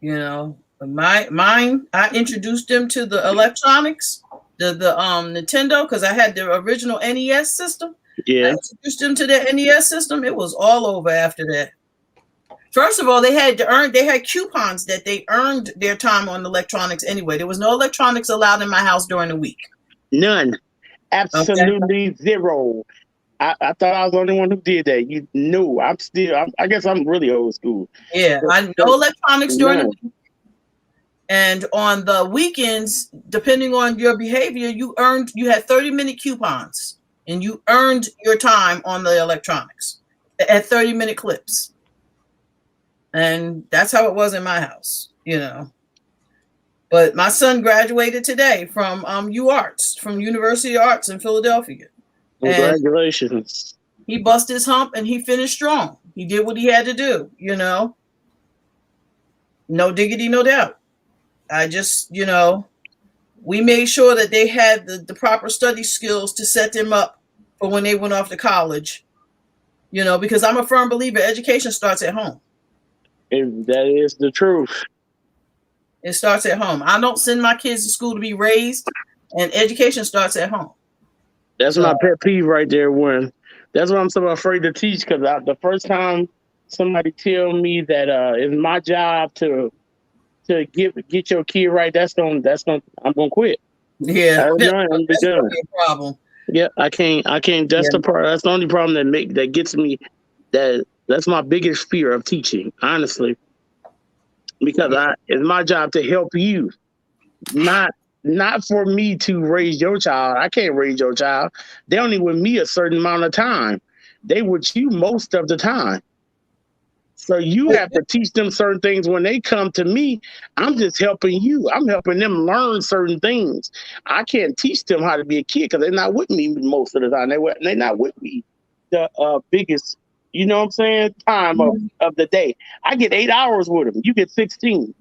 You know, mine. I introduced them to the electronics, the Nintendo, because I had the original NES system. Yeah. I introduced them to the NES system. It was all over after that. First of all, they had coupons that they earned their time on electronics anyway. There was no electronics allowed in my house during the week. None. Absolutely zero. I thought I was the only one who did that. You knew. I guess I'm really old school. Yeah, no electronics during the week. And on the weekends, depending on your behavior, you had 30-minute coupons. And you earned your time on the electronics at 30-minute clips. And that's how it was in my house, you know. But my son graduated today from UArts, from University of Arts in Philadelphia. Congratulations. And he busted his hump and he finished strong. He did what he had to do, you know. No diggity, no doubt. I just, you know, we made sure that they had the proper study skills to set them up for when they went off to college, you know, because I'm a firm believer education starts at home. That is the truth. It starts at home. I don't send my kids to school to be raised, and education starts at home. That's my pet peeve right there. That's why I'm so afraid to teach, because the first time somebody tell me that it's my job to get your kid right, I'm gonna quit. Yeah, that's gonna be a problem. Yeah, I can't. That's the part. That's the only problem that gets me. That's my biggest fear of teaching, honestly, because it's my job to help you, not for me to raise your child. I can't raise your child. They only with me a certain amount of time. They with you most of the time. So you have to teach them certain things. When they come to me, I'm just helping you. I'm helping them learn certain things. I can't teach them how to be a kid because they're not with me most of the time. They're not with me the biggest, you know what I'm saying, time of the day. I get 8 hours with them. You get 16.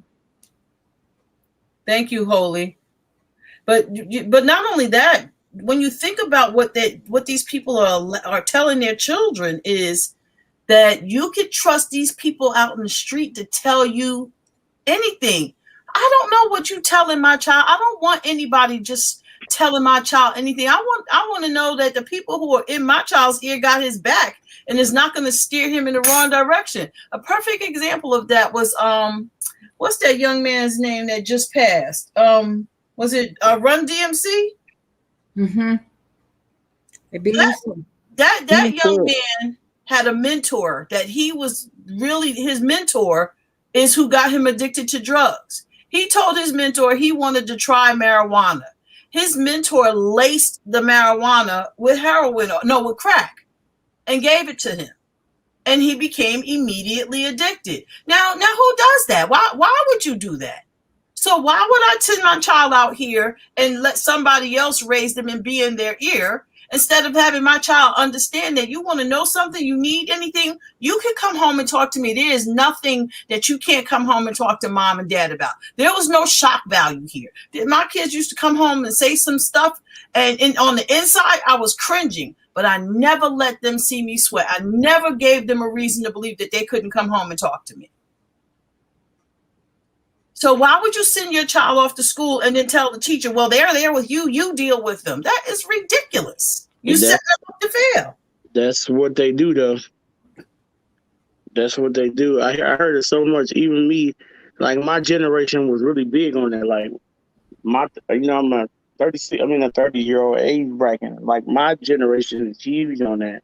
Thank you, Holy. But not only that, when you think about what these people are telling their children is that you could trust these people out in the street to tell you anything. I don't know what you're telling my child. I don't want anybody just telling my child anything. I want to know that the people who are in my child's ear got his back and is not going to steer him in the wrong direction. A perfect example of that was what's that young man's name that just passed? Was it Run DMC? Mm-hmm. I believe so. That young man had a mentor that he was really, his mentor is who got him addicted to drugs. He told his mentor he wanted to try marijuana. His mentor laced the marijuana with with crack and gave it to him. And he became immediately addicted. Now who does that? Why would you do that? So why would I send my child out here and let somebody else raise them and be in their ear instead of having my child understand that you want to know something, you need anything, you can come home and talk to me. There is nothing that you can't come home and talk to mom and dad about. There was no shock value here. My kids used to come home and say some stuff, and on the inside, I was cringing, but I never let them see me sweat. I never gave them a reason to believe that they couldn't come home and talk to me. So why would you send your child off to school and then tell the teacher, well, they're there with you, you deal with them? That is ridiculous. You set them up to fail. That's what they do, though. That's what they do. I heard it so much. Even me, like my generation was really big on that. Like I'm a 30-year-old age bracket. Like my generation is huge on that.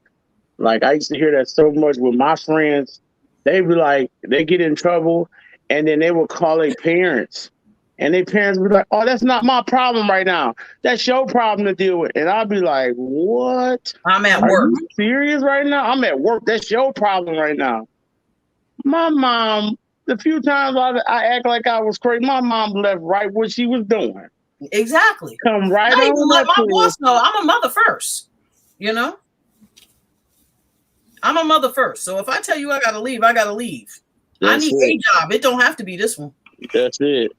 Like I used to hear that so much with my friends. They be like, they get in trouble, and then they will call their parents, and their parents be like, "Oh, that's not my problem right now. That's your problem to deal with." And I'll be like, "What? I'm at Are work. you serious right now? I'm at work. That's your problem right now." My mom, the few times I act like I was crazy, my mom left right what she was doing. Exactly. Come right I even on let up my here. boss know I'm a mother first. You know, I'm a mother first. So if I tell you I gotta leave, I gotta leave. I That's need it. a job. It don't have to be this one. That's it.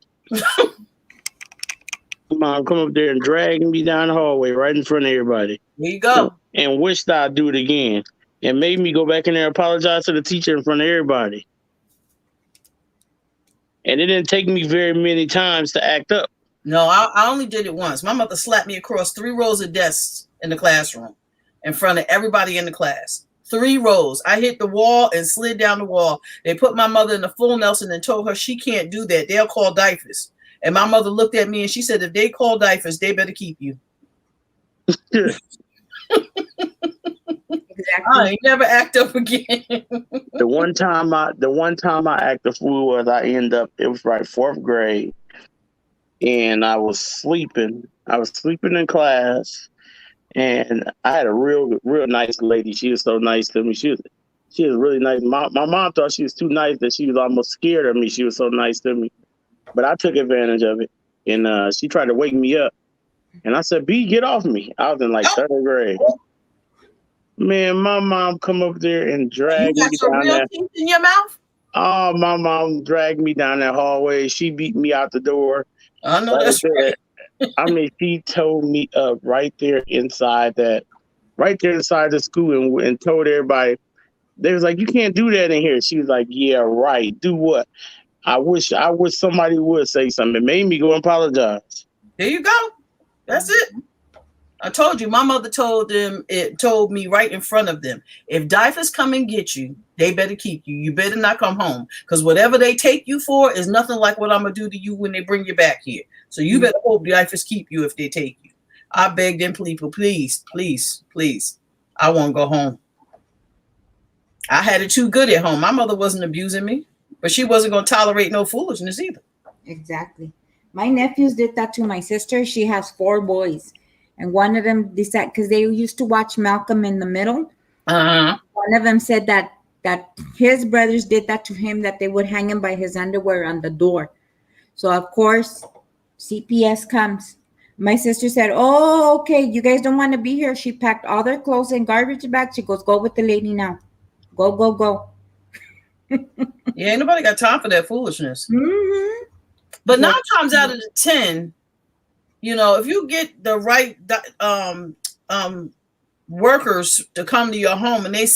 Mom come up there and drag me down the hallway right in front of everybody. There you go. And wished I'd do it again. And made me go back in there and apologize to the teacher in front of everybody. And it didn't take me very many times to act up. No, I only did it once. My mother slapped me across 3 rows of desks in the classroom in front of everybody in the class. 3 rows. I hit the wall and slid down the wall. They put my mother in the full Nelson and told her she can't do that. They'll call DIFAS. And my mother looked at me and she said, if they call DIFAS, they better keep you. Exactly. I ain't never act up again. The one time I acted a fool was it was right 4th grade. And I was sleeping. I was sleeping in class. And I had a real nice lady. She was so nice to me. She was really nice. My mom thought she was too nice that she was almost scared of me. She was so nice to me. But I took advantage of it. And she tried to wake me up. And I said, B, get off me. I was in like 3rd grade. Man, my mom come up there and dragged You me got some down real there. teeth in your mouth? Oh, my mom dragged me down that hallway. She beat me out the door. I know that's right. I mean, she told me up right there inside the school and told everybody. They was like, you can't do that in here. She was like, yeah, right. Do what? I wish somebody would say something. It made me go and apologize. There you go. That's it. I told you, my mother told me right in front of them, if DIFAS come and get you, they better keep you. You better not come home. Because whatever they take you for is nothing like what I'm going to do to you when they bring you back here. So you better hope DIFAS keep you if they take you. I begged them people, please, please, please. I want to go home. I had it too good at home. My mother wasn't abusing me, but she wasn't going to tolerate no foolishness either. Exactly. My nephews did that to my sister. She has 4 boys. And one of them decided, because they used to watch Malcolm in the Middle. Uh-huh. One of them said that his brothers did that to him, that they would hang him by his underwear on the door. So, of course, CPS comes. My sister said, oh, okay, you guys don't want to be here. She packed all their clothes in garbage bags. She goes, go with the lady now. Go, go, go. Yeah, ain't nobody got time for that foolishness. Mm-hmm. But 9 times out of the 10, you know, if you get the right workers to come to your home and they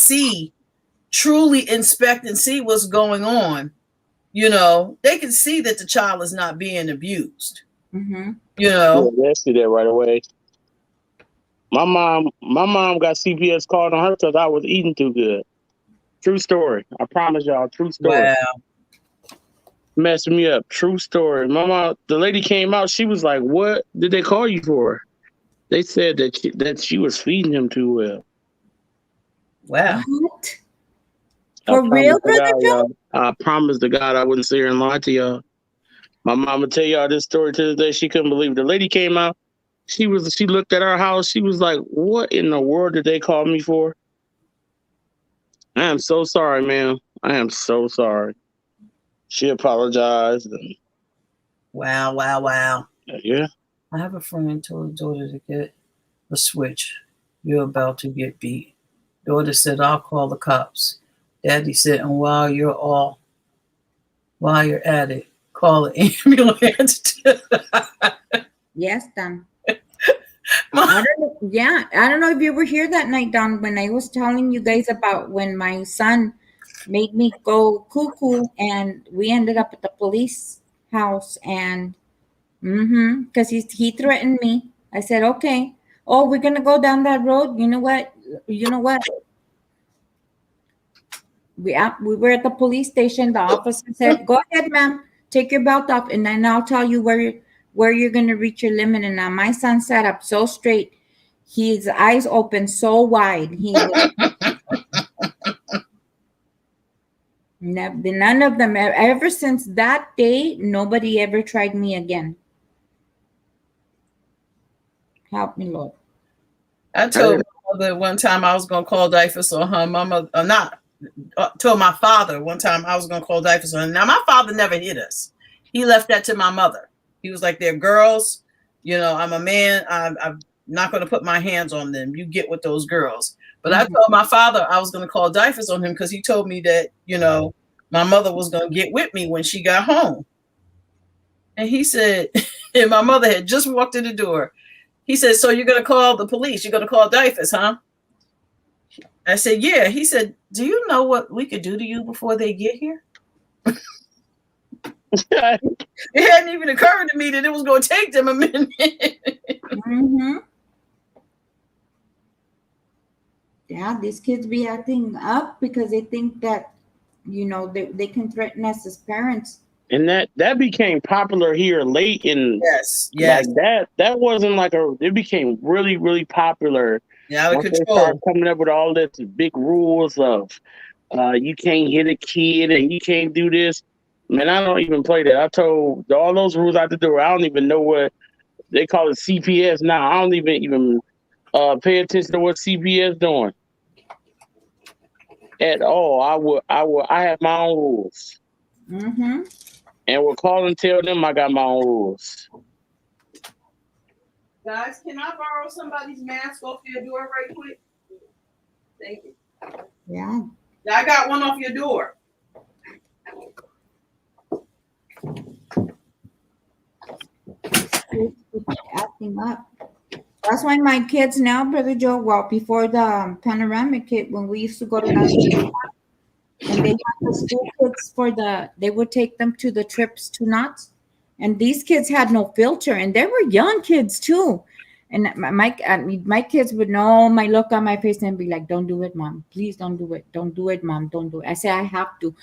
truly inspect and see what's going on, you know, they can see that the child is not being abused. Mm-hmm. You know, yeah, they see that right away. My mom got CPS called on her because I was eating too good. True story. I promise y'all, true story. wow. Messed me up. True story. Mama, the lady came out. She was like, "What did they call you for?" They said that she was feeding him too well. Wow. What? For real, Brother Joe? I promised to God I wouldn't sit here and lie to y'all. My mama tell y'all this story to this day. She couldn't believe it. The lady came out. She looked at our house. She was like, "What in the world did they call me for?" I am so sorry, ma'am. I am so sorry. She apologized. And, Wow, wow, wow. yeah. I have a friend told her daughter to get a switch. You're about to get beat. Daughter said, I'll call the cops. Daddy said, and while you're at it, call an ambulance. Yes, Don. I don't know if you were here that night, Don, when I was telling you guys about when my son made me go cuckoo and we ended up at the police house and because he threatened me. I said, okay. Oh, we're gonna go down that road. You know what? We were at the police station. The officer said, go ahead, ma'am, take your belt off, and then I'll tell you where you're gonna reach your limit. And now my son sat up so straight, his eyes opened so wide. He was None of them. Ever since that day, nobody ever tried me again. Help me, Lord. I told my mother one time I was gonna call DIFUS on her mama, or not. Told my father one time I was gonna call DIFUS on her. Now my father never hit us. He left that to my mother. He was like, "They're girls. You know, I'm a man. I'm not gonna put my hands on them. You get with those girls." But I told my father I was gonna call DIFUS on him because he told me that, you know, my mother was gonna get with me when she got home. And he said, and my mother had just walked in the door. He said, "So you're going to call the police? You're going to call DIFUS, huh?" I said, "Yeah." He said, "Do you know what we could do to you before they get here?" It hadn't even occurred to me that it was going to take them a minute. Mm-hmm. Yeah, these kids be acting up because they think that, you know, they can threaten us as parents. And that became popular here late in Yes. like that wasn't like it became really, really popular. Yeah, out of once they started control. coming up with all this big rules of you can't hit a kid and you can't do this. Man, I don't even play that. I told all those rules out the door. I don't even know what they call it CPS now. I don't even pay attention to what CPS doing at all. I have my own rules. Mm-hmm. And we'll call and tell them I got my own rules. Guys, can I borrow somebody's mask off your door right quick? Thank you. Yeah. I got one off your door. Acting up. That's why my kids now, Brother Joe, well, before the panoramic hit, when we used to go to Knott's, and they had the school kids they would take them to the trips to Knott's, and these kids had no filter, and they were young kids too. And my kids would know my look on my face and be like, "Don't do it, Mom. Please don't do it. Don't do it, Mom. Don't do it." I say, I have to,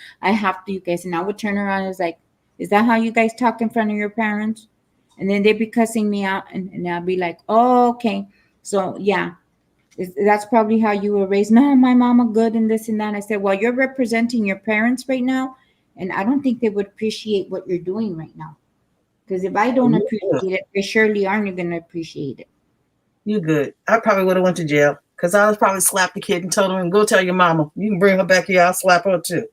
you guys. And I would turn around and was like, "Is that how you guys talk in front of your parents?" And then they'd be cussing me out, and I'll be like, "Oh, okay." So yeah, that's probably how you were raised. No, my mama good and this and that. I said, well, you're representing your parents right now, and I don't think they would appreciate what you're doing right now. Because if I don't appreciate it, they surely aren't going to appreciate it. You good. I probably would have went to jail because I was probably slapped the kid and told him, "Go tell your mama. You can bring her back here. I'll slap her too."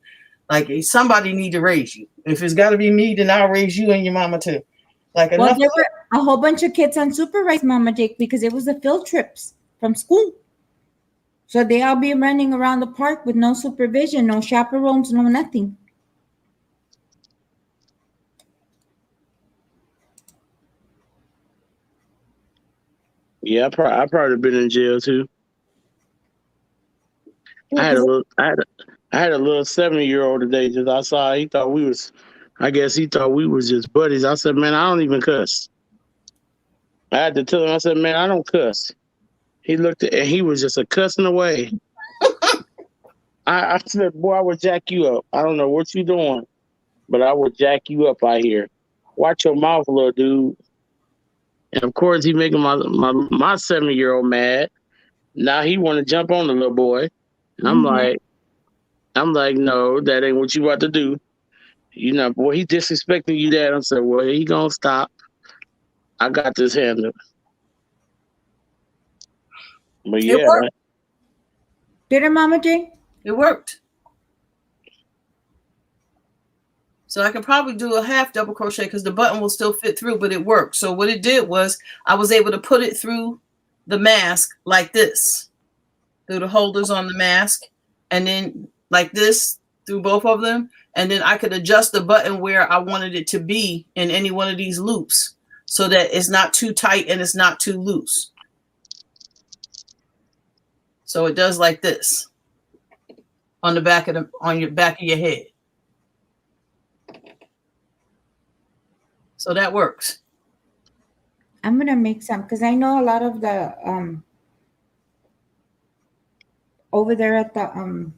Like, somebody need to raise you. If it's got to be me, then I'll raise you and your mama too. Like, well, there were a whole bunch of kids unsupervised, Mama Jake, because it was the field trips from school. So they all be running around the park with no supervision, no chaperones, no nothing. Yeah, I probably have been in jail too. I had a little 7-year-old today just outside. He thought we was just buddies. I said, "Man, I don't even cuss." I had to tell him, I said, "Man, I don't cuss." He looked at and he was just a cussing away. I said, "Boy, I would jack you up. I don't know what you doing, but I would jack you up out here. Watch your mouth, little dude." And of course, he making my 7-year-old mad. Now he want to jump on the little boy. And I'm like, "No, that ain't what you about to do. You know, boy, he disrespecting you, Dad." I said, "Well, he gonna stop. I got this handled." But it yeah, worked. Did it, Mama J? It worked. So I can probably do a half double crochet because the button will still fit through, but it worked. So what it did was I was able to put it through the mask like this, through the holders on the mask, and then like this through both of them. And then I could adjust the button where I wanted it to be in any one of these loops so that it's not too tight and it's not too loose. So it does like this on the on your back of your head. So that works. I'm gonna make some because I know a lot of the over there at the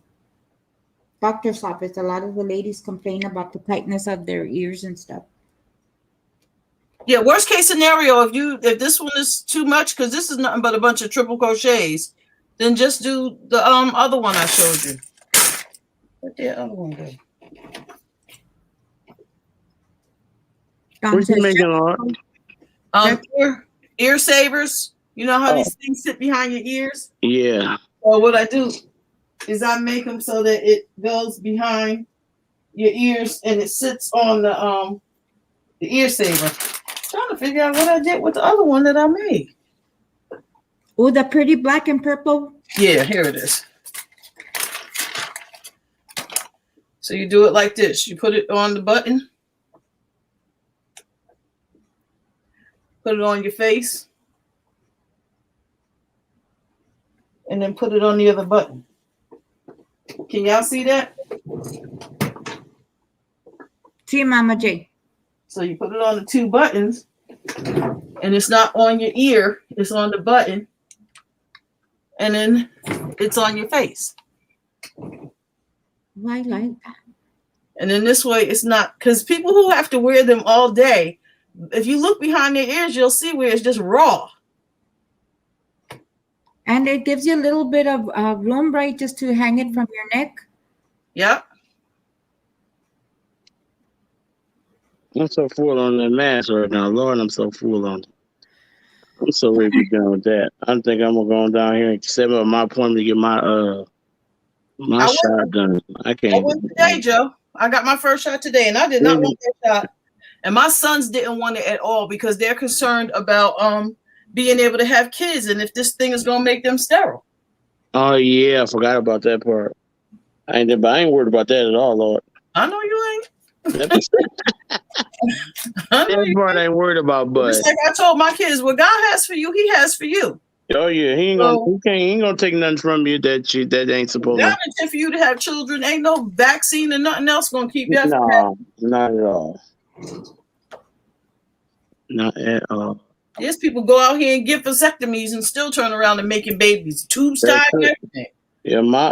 doctor's office, a lot of the ladies complain about the tightness of their ears and stuff. Yeah, worst case scenario, if this one is too much, because this is nothing but a bunch of triple crochets, then just do the other one I showed you. What did the other one do? What you making, Lord? Ear savers. You know how Oh. these things sit behind your ears? Yeah. So what I do is I make them so that it goes behind your ears and it sits on the ear saver. Trying to figure out what I did with the other one that I made. Oh, the pretty black and purple. Yeah, here it is. So you do it like this. You put it on the button. Put it on your face. And then put it on the other button. Can y'all see that? See, Mama J. So you put it on the two buttons. And it's not on your ear. It's on the button. And then it's on your face. I like that. And then this way it's not, because people who have to wear them all day, if you look behind their ears, you'll see where it's just raw. And it gives you a little bit of room, right, just to hang it from your neck. Yep. I'm so full on that mask right now. Lord, I'm so full on it. I'm so ready to be done with that. I think I'm gonna go down here and set up my appointment to get my shot done. I went today, Joe. I got my first shot today, and I did not want that shot. And my sons didn't want it at all because they're concerned about being able to have kids and if this thing is gonna make them sterile. Oh yeah, I forgot about that part. I ain't worried about that at all, Lord. I know you ain't. That part I ain't worried about, but just like I told my kids, what God has for you, He has for you. Oh yeah, he ain't gonna take nothing from you that ain't supposed to. God intended for you to have children. Ain't no vaccine and nothing else gonna keep that. No, not at all. Not at all. There's people go out here and get vasectomies and still turn around and making babies, tubes tied and everything. Yeah, my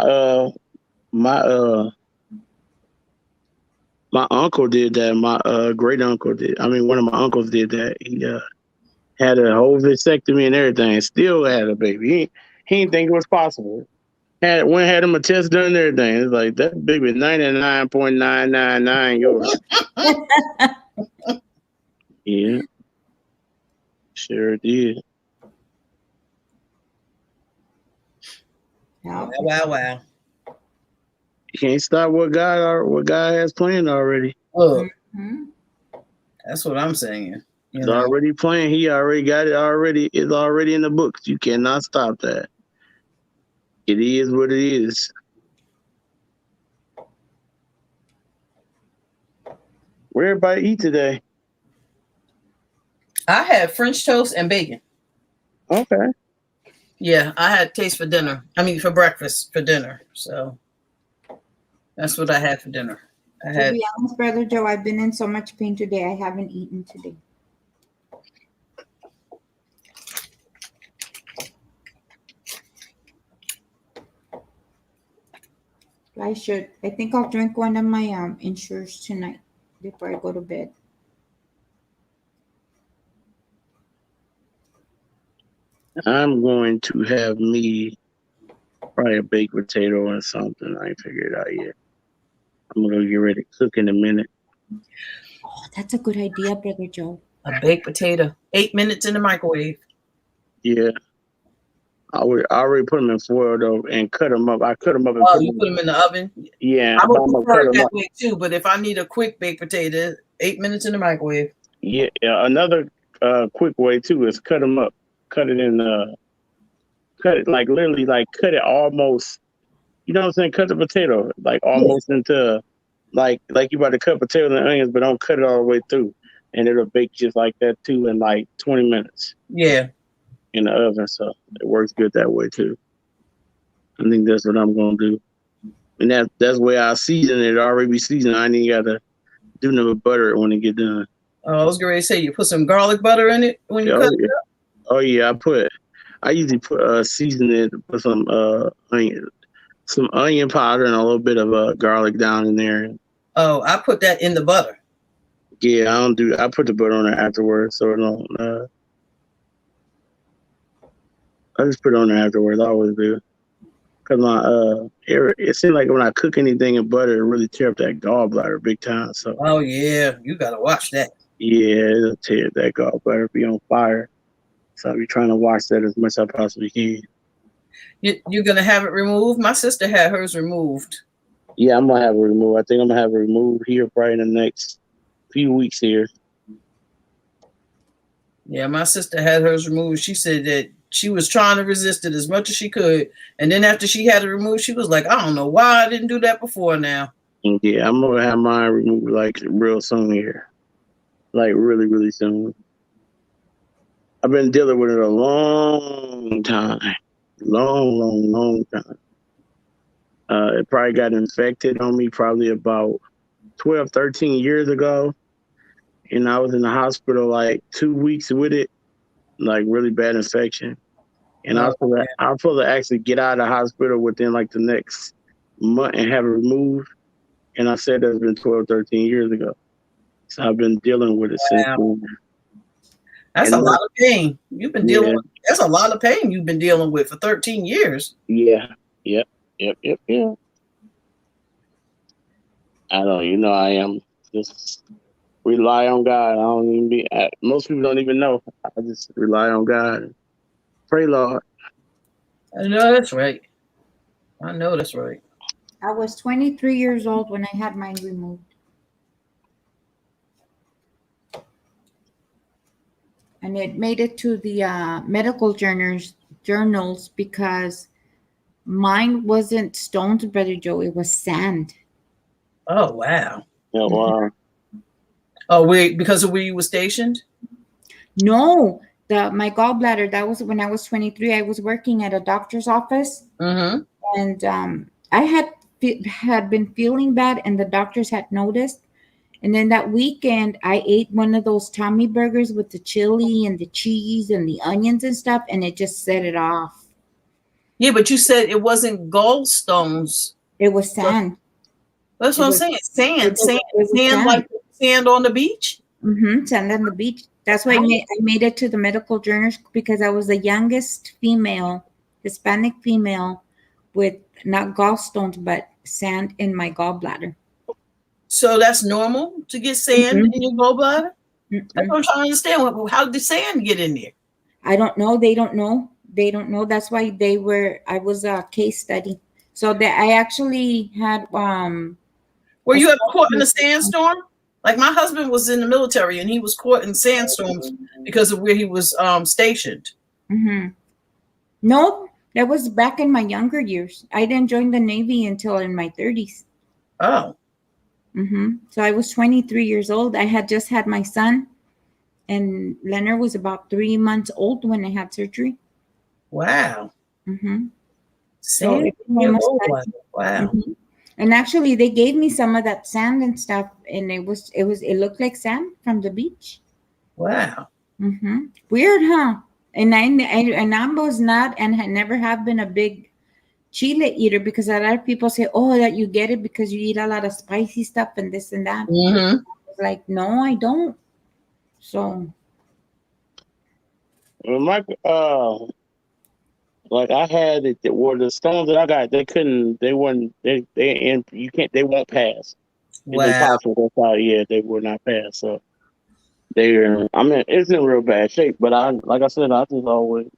uncle did that. My great uncle did. I mean, one of my uncles did that. He had a whole vasectomy and everything. Still had a baby. He didn't think it was possible. Had him a test done and everything. It's like that baby 99.999 yours. Yeah. Sure did. Wow. You can't stop what God has planned already. Look, that's what I'm saying. It's already planned. He already got it already. It's already in the books. You cannot stop that. It is what it is. Where everybody eat today? I had French toast and bacon. Okay. Yeah, I had taste for dinner. I mean, for breakfast, for dinner. So that's what I had for dinner. To be honest, Brother Joe, I've been in so much pain today. I haven't eaten today. I should. I think I'll drink one of my insures tonight before I go to bed. I'm going to have me probably a baked potato or something. I ain't figured it out yet. I'm going to get ready to cook in a minute. Oh, that's a good idea, Brother Joe. A baked potato. 8 minutes in the microwave. Yeah. I already put them in foil though and cut them up. I cut them up. And you put them in the oven? Yeah. I would prefer it that way too, but if I need a quick baked potato, 8 minutes in the microwave. Yeah. Another quick way too is cut them up. Cut it in, cut it like literally like cut it almost, you know what I'm saying? Cut the potato like almost into like you about to cut potatoes and onions, but don't cut it all the way through. And it'll bake just like that too in like 20 minutes. Yeah. In the oven. So it works good that way too. I think that's what I'm going to do. And that's where I season it. Already be seasoned. I ain't even got to do nothing but butter it when it get done. I was going to say, you put some garlic butter in it when you cut it up? Oh yeah, I usually put season it, put some onion powder and a little bit of garlic down in there. Oh, I put that in the butter. Yeah, I put the butter on there afterwards, so it don't. I just put it on there afterwards. I always do. Cause my it seems like when I cook anything in butter, it really tear up that gallbladder big time. So Oh yeah, you gotta watch that. yeah, it'll tear that gallbladder be on fire. So I'll be trying to watch that as much as I possibly can. You're gonna have it removed? My sister had hers removed. Yeah, I'm gonna have it removed. I think I'm gonna have it removed here probably in the next few weeks here. Yeah, my sister had hers removed. She said that she was trying to resist it as much as she could. And then after she had it removed, she was like, I don't know why I didn't do that before now. Yeah, I'm gonna have mine removed like real soon here. Like really, really soon. I've been dealing with it a long time. Long time. It probably got infected on me probably about 12, 13 years ago. And I was in the hospital like 2 weeks with it, like really bad infection. And I was supposed to actually get out of the hospital within like the next month and have it removed. And I said that's been 12, 13 years ago. So I've been dealing with it since then. That's a lot of pain. You've been dealing with. That's a lot of pain you've been dealing with for 13 years. Yeah. Yep. I don't, I am just rely on God. I don't even most people don't even know. I just rely on God. Pray, Lord. I know that's right. I know that's right. I was 23 years old when I had mine removed. And it made it to the medical journals because mine wasn't stones, Brother Joe. It was sand. Oh, wow. Yeah, wow. Oh, wait, because of where you were stationed? No, my gallbladder, that was when I was 23. I was working at a doctor's office. Mm-hmm. And I had been feeling bad, and the doctors had noticed. And then that weekend, I ate one of those Tommy burgers with the chili and the cheese and the onions and stuff, and it just set it off. Yeah, but you said it wasn't gallstones. It was sand. That's what I'm saying. Sand. Sand. Like sand on the beach? Mm-hmm. Sand on the beach. That's why I made it to the medical journals, because I was the youngest female, Hispanic female, with not gallstones, but sand in my gallbladder. So that's normal to get sand in your gallbladder? Mm-mm. That's what I'm trying to understand. How did the sand get in there? I don't know. They don't know. That's why I was a case study. So that I actually had Were you ever caught in a sandstorm? Like my husband was in the military and he was caught in sandstorms because of where he was stationed. Mm-hmm. No, that was back in my younger years. I didn't join the Navy until in my 30s. Oh. Mm-hmm. So I was 23 years old. I had just had my son, and Leonard was about 3 months old when I had surgery. Wow. Mm-hmm. Wow. Mm-hmm. And actually, they gave me some of that sand and stuff, and it looked like sand from the beach. Wow. Mm-hmm. Weird, huh? And I was not, and I never have been a big chile eater, because a lot of people say, oh, that you get it because you eat a lot of spicy stuff and this and that. Mm-hmm. Like, no, I don't. So, like I had it, where the stones that I got, they won't pass. Wow. It's impossible. That's why, they will not pass. So it's in real bad shape, but like I said, I just always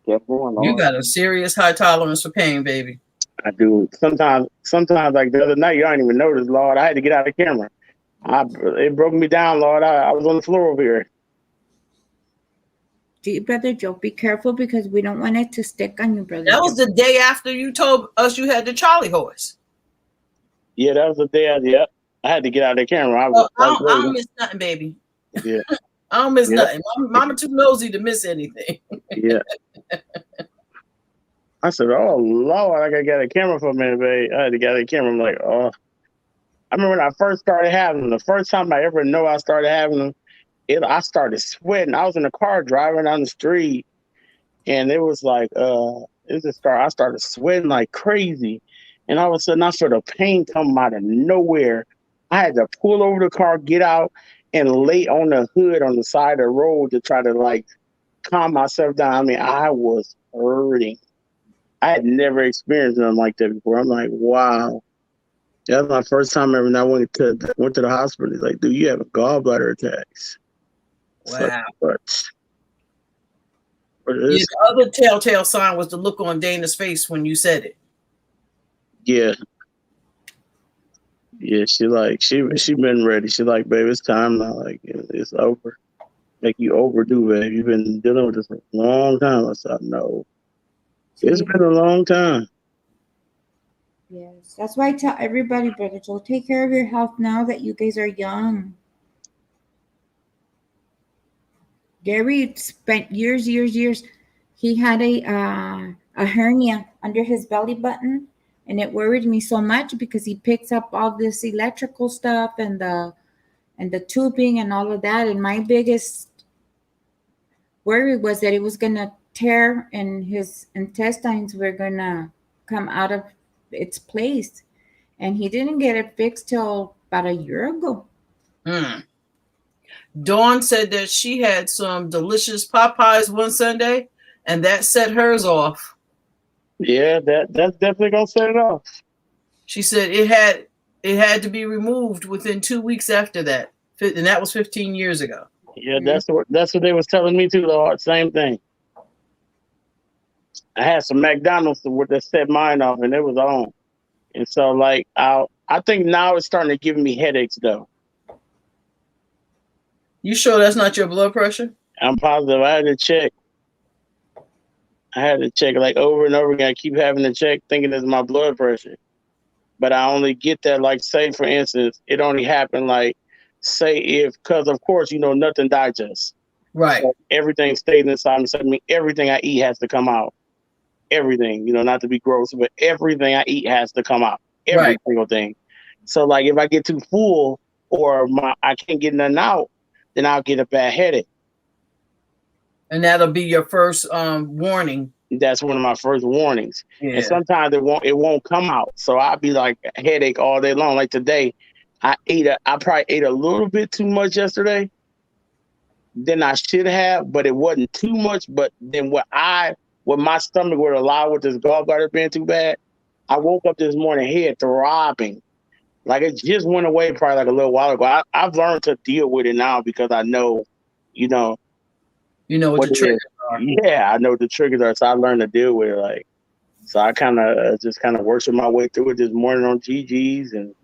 kept going. You got a serious high tolerance for pain, baby. I do. Sometimes like the other night, you don't even notice, Lord. I had to get out of the camera. It broke me down, Lord. I was on the floor over here. Brother Joe, be careful, because we don't want it to stick on you, Brother That Joe. was the day after you told us you had the Charlie horse. Yeah, that was the day. I had to get out of the camera. I don't miss nothing, baby. Yeah. I don't miss nothing. Mama too nosy to miss anything. Yeah. I said, oh, Lord, I got to get a camera for a minute, babe. I had to get a camera. I'm like, oh. I remember when I first started having them, the first time I ever know I started having them, I started sweating. I was in the car driving down the street, and it was like, I started sweating like crazy. And all of a sudden, I saw the pain come out of nowhere. I had to pull over the car, get out, and lay on the hood on the side of the road to try to, like, calm myself down. I mean, I was hurting. I had never experienced nothing like that before. I'm like, wow. That was my first time ever. And I went to the hospital. He's like, dude, you have a gallbladder attacks. Wow. But Yeah, it's, the other telltale sign was the look on Dana's face when you said it. yeah. Yeah, she been ready. She like, babe, it's time now. Like, it's over. Like, you overdue, babe. You've been dealing with this for a long time. I said, no. It's been a long time. Yes, that's why I tell everybody, Brother Joel, take care of your health now that you guys are young. Gary spent years. He had a hernia under his belly button, and it worried me so much because he picks up all this electrical stuff and the tubing and all of that. And my biggest worry was that it was gonna tear and his intestines were gonna come out of its place. And he didn't get it fixed till about a year ago. Dawn said that she had some delicious Popeyes one Sunday, and that set hers off. Yeah, that's definitely gonna set it off. She said it had to be removed within 2 weeks after that, and that was 15 years ago. Yeah, that's what they was telling me too, though. Same thing. I had some McDonald's that set mine off, and it was on. And so, like, I think now it's starting to give me headaches, though. You sure that's not your blood pressure? I'm positive. I had to check. Like over and over again. I keep having to check, thinking it's my blood pressure. But I only get that, like, say, for instance, it only happened, like, say because, of course, nothing digests. Right. So everything stays inside me. So, I mean, everything I eat has to come out. Everything, not to be gross, but everything I eat has to come out. Every single thing. So, like, if I get too full or I can't get nothing out, then I'll get a bad headache. And that'll be your first warning. That's one of my first warnings. Yeah. And sometimes it won't come out. So I'll be like a headache all day long. Like today, I probably ate a little bit too much yesterday than I should have, but it wasn't too much. But then what my stomach would allow with this gallbladder being too bad, I woke up this morning head throbbing. Like it just went away probably like a little while ago. I've learned to deal with it now because I know, what the triggers are. Yeah, I know what the triggers are, so I learned to deal with it. Like, so I kind of just worked my way through it this morning on GG's and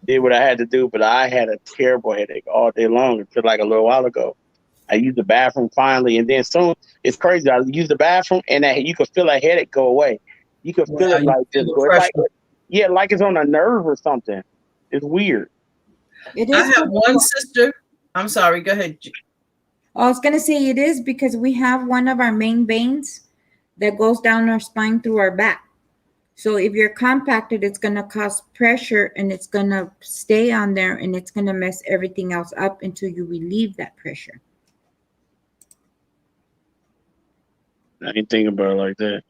did what I had to do. But I had a terrible headache all day long until like a little while ago. I used the bathroom finally, and then soon it's crazy. I used the bathroom, and you could feel that headache go away. You could feel it like just go. Like it's on a nerve or something. It's weird. It is. I have one sister. I'm sorry. Go ahead. I was going to say it is because we have one of our main veins that goes down our spine through our back. So if you're compacted, it's going to cause pressure and it's going to stay on there and it's going to mess everything else up until you relieve that pressure. I didn't think about it like that.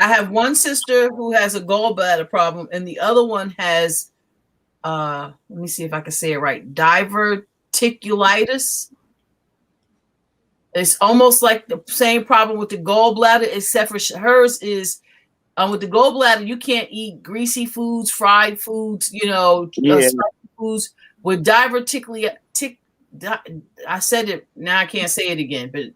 I have one sister who has a gallbladder problem and the other one has, let me see if I can say it right, diverticulitis. It's almost like the same problem with the gallbladder, except for hers is with the gallbladder, you can't eat greasy foods, fried foods, spicy foods. With diverticulitis, I said it, now I can't say it again, but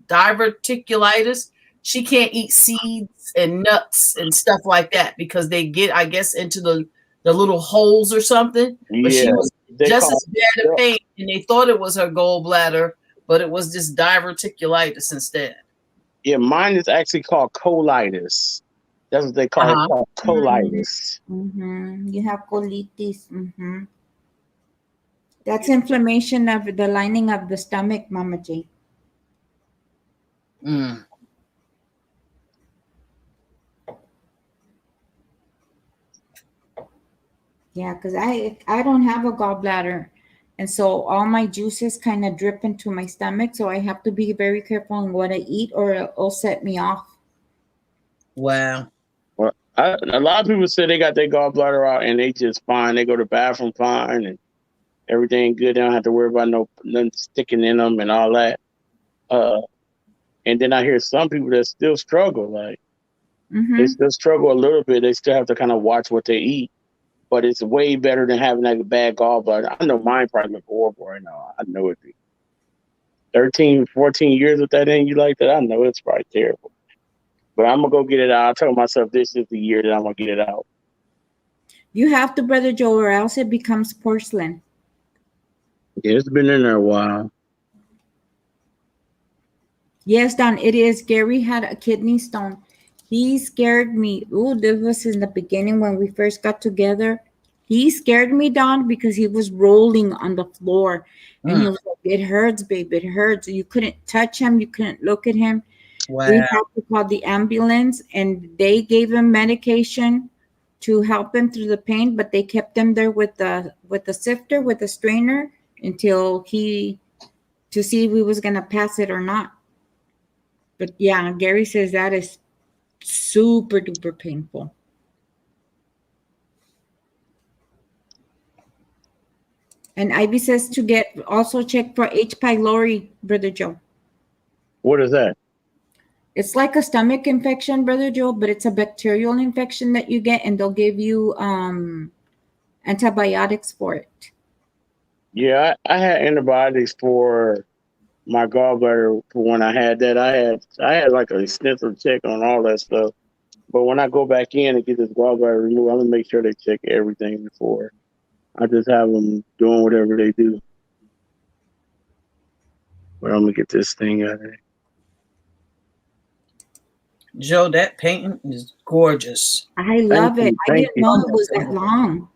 diverticulitis, she can't eat seeds and nuts and stuff like that because they get, I guess, into the little holes or something. But she was just as bad a pain, and they thought it was her gallbladder, but it was just diverticulitis instead. Yeah, mine is actually called colitis. That's what they call it, called colitis. Mm-hmm. You have colitis. Mm-hmm. That's inflammation of the lining of the stomach, Mama J. Mm. Yeah, because I don't have a gallbladder. And so all my juices kind of drip into my stomach. So I have to be very careful on what I eat or it'll set me off. Wow. Well, a lot of people say they got their gallbladder out and they just fine. They go to the bathroom fine and everything good. They don't have to worry about nothing sticking in them and all that. And then I hear some people that still struggle. Like they Mm-hmm. still struggle a little bit. They still have to kind of watch what they eat. But it's way better than having like a bad gallbladder. I know mine probably look horrible right now. I know it. 13, 14 years with that in you like that, I know it's probably terrible. But I'm gonna go get it out. I told myself this is the year that I'm gonna get it out. You have to, Brother Joe, or else it becomes porcelain. Yeah, it's been in there a while. Yes, Don, it is. Gary had a kidney stone. He scared me. Oh, this was in the beginning when we first got together. He scared me, Don, because he was rolling on the floor. And he was like, it hurts, babe. It hurts. You couldn't touch him. You couldn't look at him. Wow. We had to call the ambulance, and they gave him medication to help him through the pain, but they kept him there with the sifter, with the strainer, until to see if he was gonna pass it or not. But yeah, Gary says that is super duper painful. And Ivy says to get also check for H. pylori, Brother Joe. What is that? It's like a stomach infection, Brother Joe, but it's a bacterial infection that you get, and they'll give you antibiotics for it. Yeah, I had antibiotics for my gallbladder for when I had that. I had like an extensive check on all that stuff. But when I go back in and get this gallbladder removed, I'm gonna make sure they check everything before. I just have them doing whatever they do. But I'm gonna get this thing out of there. Joe, that painting is gorgeous. I love it. I didn't know it was that long.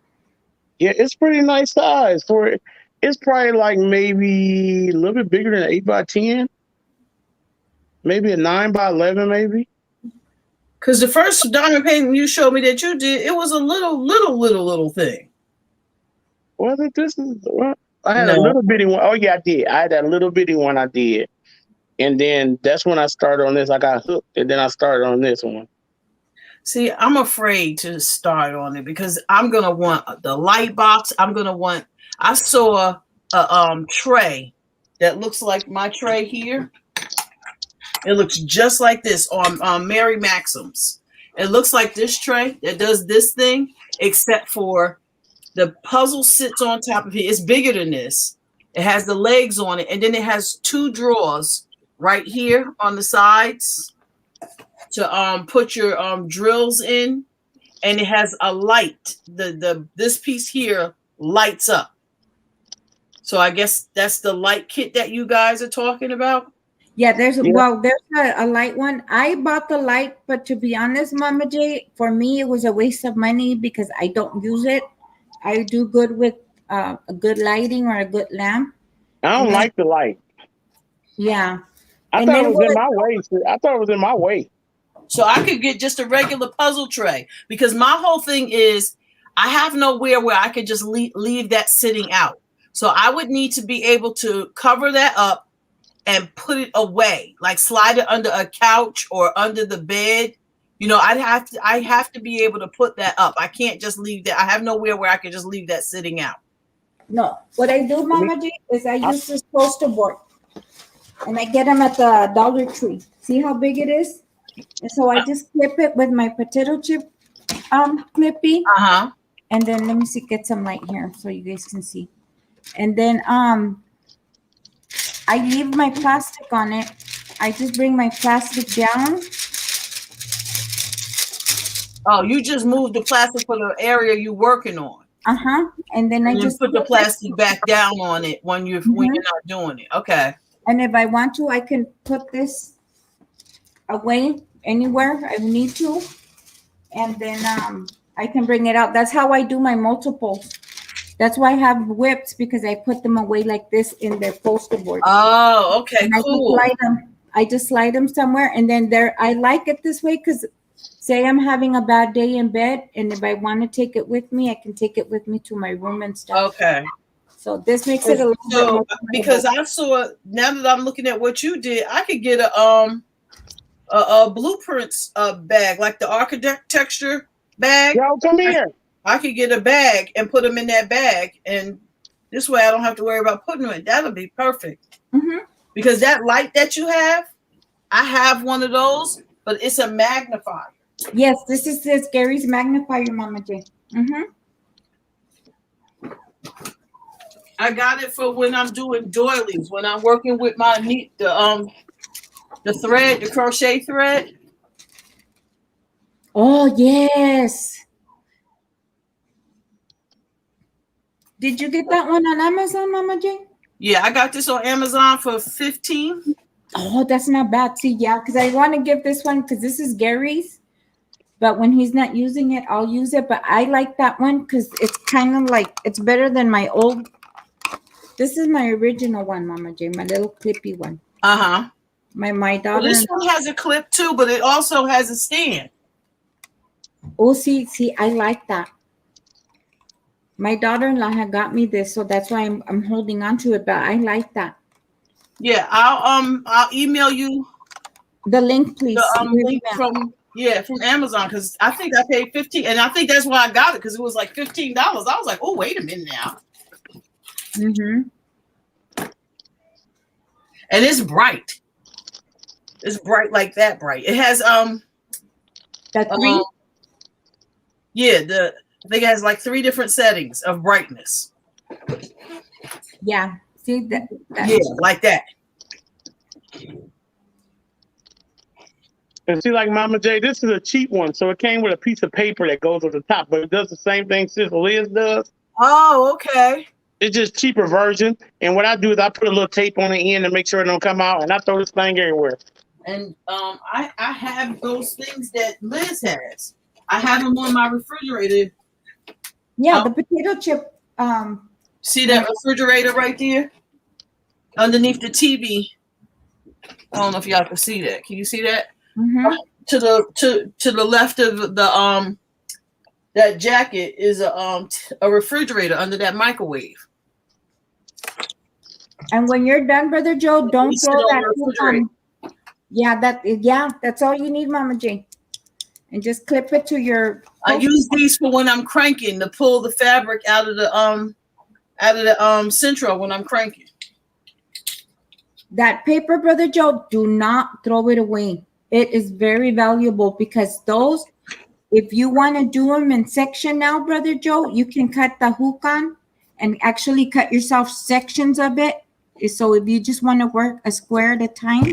Yeah, it's pretty nice size for it. It's probably like maybe a little bit bigger than an 8x10, maybe a 9x11, maybe. Because the first diamond painting you showed me that you did, it was a little thing. Was it this? I had a little bitty one. Oh yeah, I did. I had that little bitty one. I did, and then that's when I started on this. I got hooked, and then I started on this one. See, I'm afraid to start on it because I'm gonna want the light box. I saw a tray that looks like my tray here. It looks just like this on Mary Maxim's. It looks like this tray that does this thing, except for the puzzle sits on top of it. It's bigger than this. It has the legs on it, and then it has two drawers right here on the sides to put your drills in, and it has a light. This piece here lights up. So I guess that's the light kit that you guys are talking about. Yeah, there's a light one. I bought the light, but to be honest, Mama J, for me it was a waste of money because I don't use it. I do good with a good lighting or a good lamp. I don't like the light. Yeah. I thought it was in my way. I thought it was in my way. So I could get just a regular puzzle tray because my whole thing is I have nowhere where I could just leave that sitting out. So I would need to be able to cover that up and put it away, like slide it under a couch or under the bed. You know, I have to be able to put that up. I can't just leave that. I have nowhere where I can just leave that sitting out. No, what I do, Mama J, is I use this poster board, and I get them at the Dollar Tree. See how big it is? And so I just clip it with my potato chip clippy. And then let me see, get some light here so you guys can see. And then I leave my plastic on it. I just bring my plastic down. Oh, you just move the plastic for the area you're working on. And then I just put the plastic back down on it when you're not doing it. Okay. And if I want to, I can put this away anywhere I need to. And then I can bring it out. That's how I do my multiples. That's why I have whips, because I put them away like this in their poster board. Oh, okay, and cool. I just slide them somewhere, and then I like it this way because say I'm having a bad day in bed, and if I want to take it with me, I can take it with me to my room and stuff. Okay. So this makes it a little bit more because I saw, now that I'm looking at what you did, I could get a blueprints bag, like the architecture bag. Yo, come here. I could get a bag and put them in that bag, and this way I don't have to worry about putting them in. That'll be perfect. Because that light that you have, I have one of those, but it's a magnifier. Yes, this is this Gary's magnifier, Mama J. Mm-hmm. I got it for when I'm doing doilies, when I'm working with my the thread, the crochet thread. Oh, yes. Did you get that one on Amazon, Mama J? Yeah, I got this on Amazon for $15. Oh, that's not bad. See, yeah, because I want to give this one because this is Gary's. But when he's not using it, I'll use it. But I like that one because it's kind of like, it's better than my old. This is my original one, Mama J, my little clippy one. Uh-huh. My daughter. Well, this one has a clip too, but it also has a stand. Oh, see, I like that. My daughter-in-law had got me this, so that's why I'm holding on to it. But I like that. Yeah, I'll email you the link, please. The link from Amazon, because I think I paid $15, and I think that's why I got it, because it was like $15. I was like, oh, wait a minute now. Mm-hmm. And it's bright. It's bright like that bright. It has that three. I think it has like 3 different settings of brightness. Yeah. See that? Yeah, like that. And see, like Mama J, this is a cheap one, so it came with a piece of paper that goes on the top, but it does the same thing Sister Liz does. Oh, okay. It's just cheaper version. And what I do is I put a little tape on the end to make sure it don't come out, and I throw this thing everywhere. And I have those things that Liz has. I have them on my refrigerator. Yeah, the potato chip. See that refrigerator right there? Underneath the TV. I don't know if y'all can see that. Can you see that? Mm-hmm. To the left of the that jacket is a refrigerator under that microwave. And when you're done, Brother Joe, don't throw that. That's all you need, Mama J. And just clip it to your. I use these for when I'm cranking to pull the fabric out of the central when I'm cranking. That paper, Brother Joe, do not throw it away. It is very valuable because those, if you want to do them in section now, Brother Joe, you can cut the hook on and actually cut yourself sections of it. So if you just want to work a square at a time,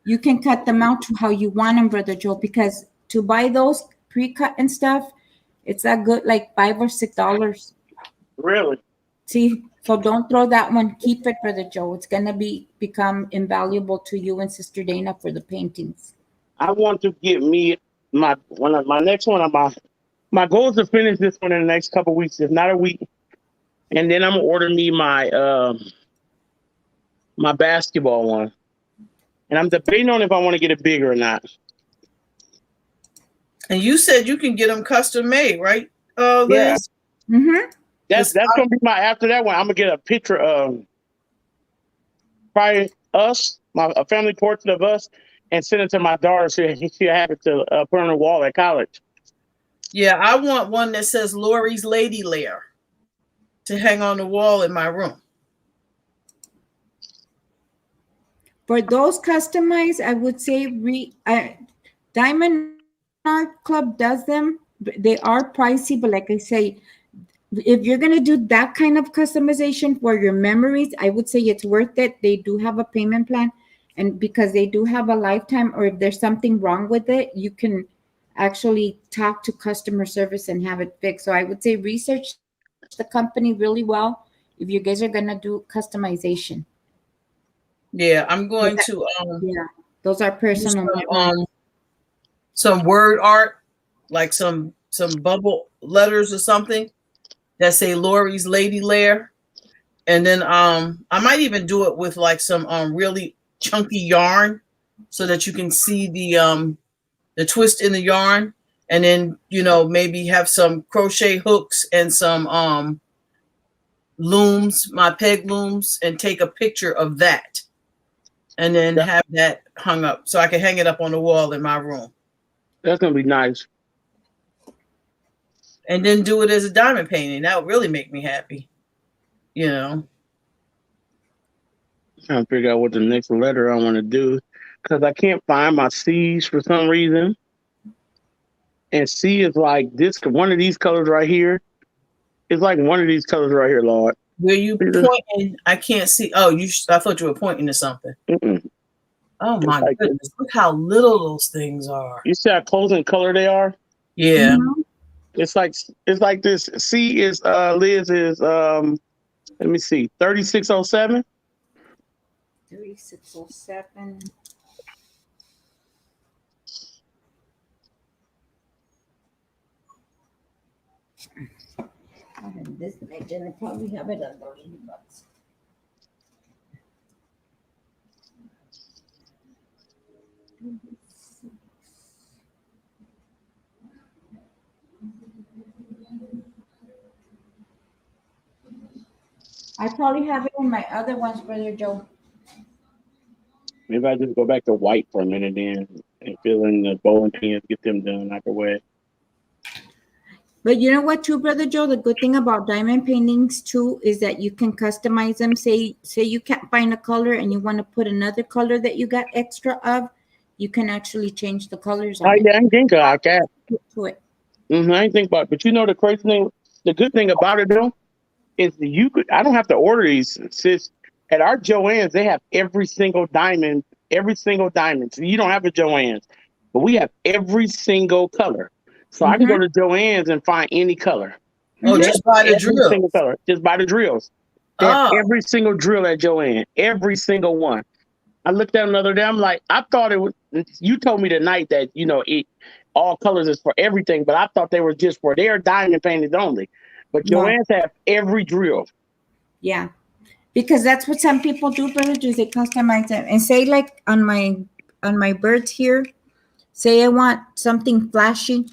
you can cut them out to how you want them, Brother Joe, because to buy those pre-cut and stuff, it's a good like $5 or $6. Really? See, so don't throw that one. Keep it, Brother Joe. It's gonna become invaluable to you and Sister Dana for the paintings. I want to get me my next one. My goal is to finish this one in the next couple of weeks, if not a week, and then I'm gonna order me my my basketball one. And I'm debating on if I want to get it bigger or not. And you said you can get them custom made, right? Yeah. Mm-hmm. That's gonna be my after that one. I'm gonna get a picture of probably us, a family portrait of us, and send it to my daughter so she'll have it to put on the wall at college. Yeah, I want one that says Lori's Lady Lair to hang on the wall in my room. For those customized, I would say Diamond Art Club does them. They are pricey, but like I say, if you're going to do that kind of customization for your memories, I would say it's worth it. They do have a payment plan, and because they do have a lifetime, or if there's something wrong with it, you can actually talk to customer service and have it fixed. So I would say research the company really well if you guys are going to do customization. Yeah, I'm going to those are personal some word art, like some bubble letters or something that say Lori's Lady Lair. And then I might even do it with like some really chunky yarn so that you can see the twist in the yarn, and then maybe have some crochet hooks and some looms, my peg looms, and take a picture of that. And then have that hung up so I can hang it up on the wall in my room. That's going to be nice. And then do it as a diamond painting. That would really make me happy. Trying to figure out what the next letter I want to do. because I can't find my C's for some reason. And C is like this. One of these colors right here. It's like one of these colors right here, Lord. Where you pointing? I can't see. Oh, I thought you were pointing to something. Mm-mm. Oh my like goodness! this. Look how little those things are. You see how close in color they are? Yeah. Mhm. It's like this. C is Liz is let me see, 3607. 3607. I have this image and I probably have it under $80. I probably have it in my other ones, Brother Joe. Maybe I just go back to white for a minute then and fill in the bowling pins, get them done out the way. But you know what, too, Brother Joe? The good thing about diamond paintings too is that you can customize them. Say you can't find a color and you want to put another color that you got extra of, you can actually change the colors on Oh it. yeah, I didn't think about that. To it. I didn't think about it. But you know the crazy thing, the good thing about it though, is that I don't have to order these. Sis, at our Joann's, they have every single diamond. So you don't have a Joann's, but we have every single color. So I can go to Joann's and find any color. Oh, They just have buy the every drill. single color. Just buy the drills. They have Oh, every single drill at Joann. Every single one. I looked at another day. I'm like, I thought it was. You told me tonight that all colors is for everything, but I thought they were just for their diamond paintings only. But No. Joann's have every drill. Yeah, because that's what some people do, Brother Joe. They customize them and say like on my birds here. Say I want something flashy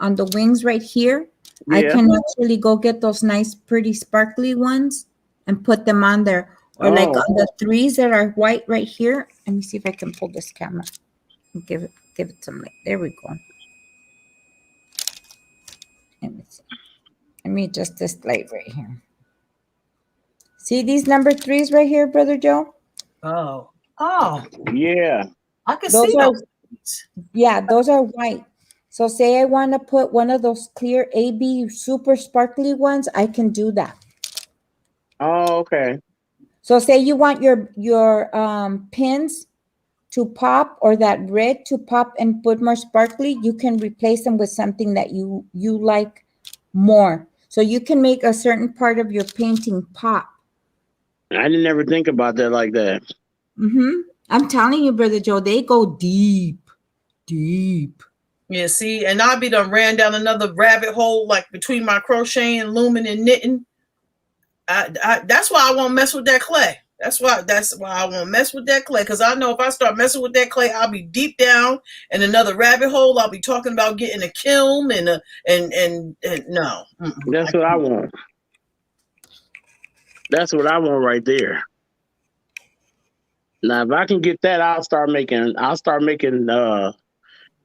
on the wings right here. I Yeah. can actually go get those nice, pretty, sparkly ones and put them on there. Or like Oh. on the threes that are white right here. Let me see if I can pull this camera and give it some light. There we go. Let me see. Let me adjust this light right here. See these number threes right here, Brother Joe? oh, Yeah. I can Those see are, those. yeah, those are white. So say I want to put one of those clear AB super sparkly ones, I can do that. Oh, okay. So say you want your pins to pop or that red to pop and put more sparkly, you can replace them with something that you like more. So you can make a certain part of your painting pop. I didn't ever think about that like that. I'm telling you, Brother Joe, they go deep. Yeah, see, and I'll be done ran down another rabbit hole like between my crocheting, looming, and knitting. That's why I won't mess with that clay. That's why I won't mess with that clay, because I know if I start messing with that clay, I'll be deep down in another rabbit hole. I'll be talking about getting a kiln and no. That's what I want. That's what I want right there. Now, if I can get that, I'll start making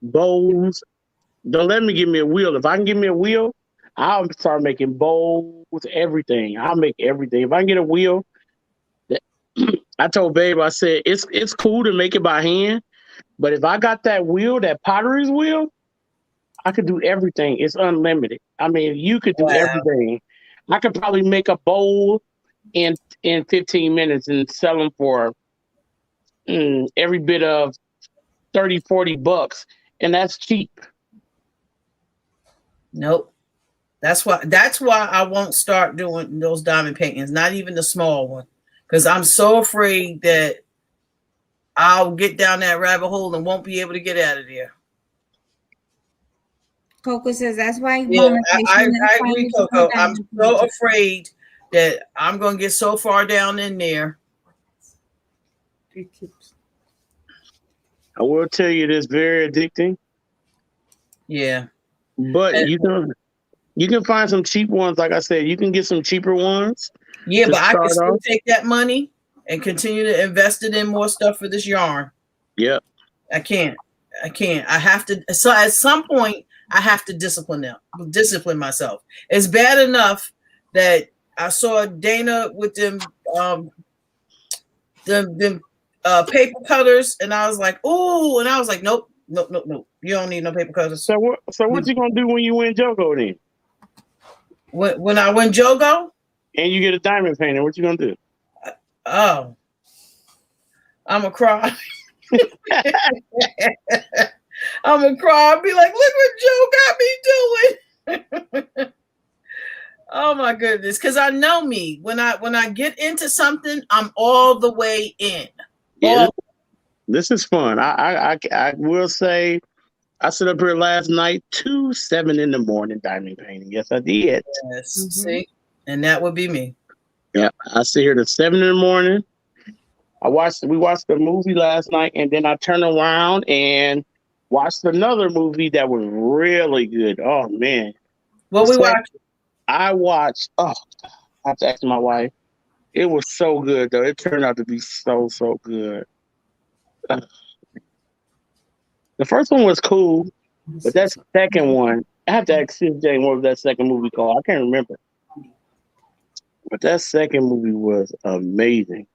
bowls. Don't let me give me a wheel. If I can give me a wheel, I'll start making bowls, everything. I'll make everything. If I can get a wheel, I told Babe, I said, it's cool to make it by hand, but if I got that wheel, that pottery's wheel, I could do everything. It's unlimited. I mean, you could do everything. I could probably make a bowl in 15 minutes and sell them for every bit of $30-$40, and that's cheap. Nope. That's why I won't start doing those diamond paintings, not even the small one, because I'm so afraid that I'll get down that rabbit hole and won't be able to get out of there. Coco says that's why. Yeah, I agree, Coco. I'm so afraid that I'm going to get so far down in there. I will tell you, it's very addicting. Yeah, but you can find some cheap ones. Like I said, you can get some cheaper ones. Yeah, but I can still take that money and continue to invest it in more stuff for this yarn. Yep. I can't. I have to. So at some point, I have to discipline myself. It's bad enough that I saw Dana with them paper cutters, and I was like, ooh, and I was like, nope. You don't need no paper cutters. So what you gonna do when you win Jogo then? When I win Jogo, and you get a diamond painting, what you gonna do? Oh, I'm gonna cry. I'm gonna cry and be like, look what Joe got me doing. Oh my goodness, because I know me. When I get into something, I'm all the way in. Yeah, this is fun. I will say, I stood up here last night 7 in the morning diamond painting. Yes, I did. Yes, see, and that would be me. Yeah, I sit here to 7 in the morning. We watched the movie last night, and then I turned around and watched another movie that was really good. Oh man, what we watched? I watched. Oh, I have to ask my wife. It was so good though. It turned out to be so good. The first one was cool, but that second one, I have to ask CJ what was that second movie called. I can't remember. But that second movie was amazing.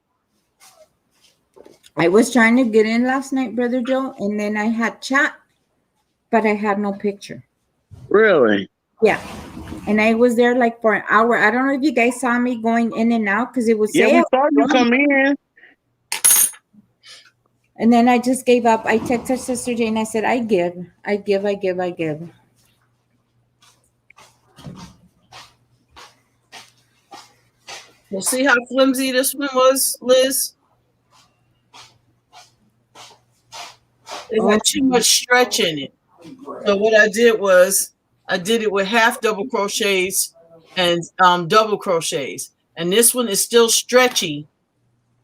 I was trying to get in last night, Brother Joe, and then I had chat, but I had no picture. Really? Yeah. And I was there like for an hour. I don't know if you guys saw me going in and out because it was we saw you come in. And then I just gave up. I texted Sister Jane. I said, I give. We'll see how flimsy this one was, Liz. It had too much stretch in it. So what I did was I did it with half double crochets and double crochets. And this one is still stretchy,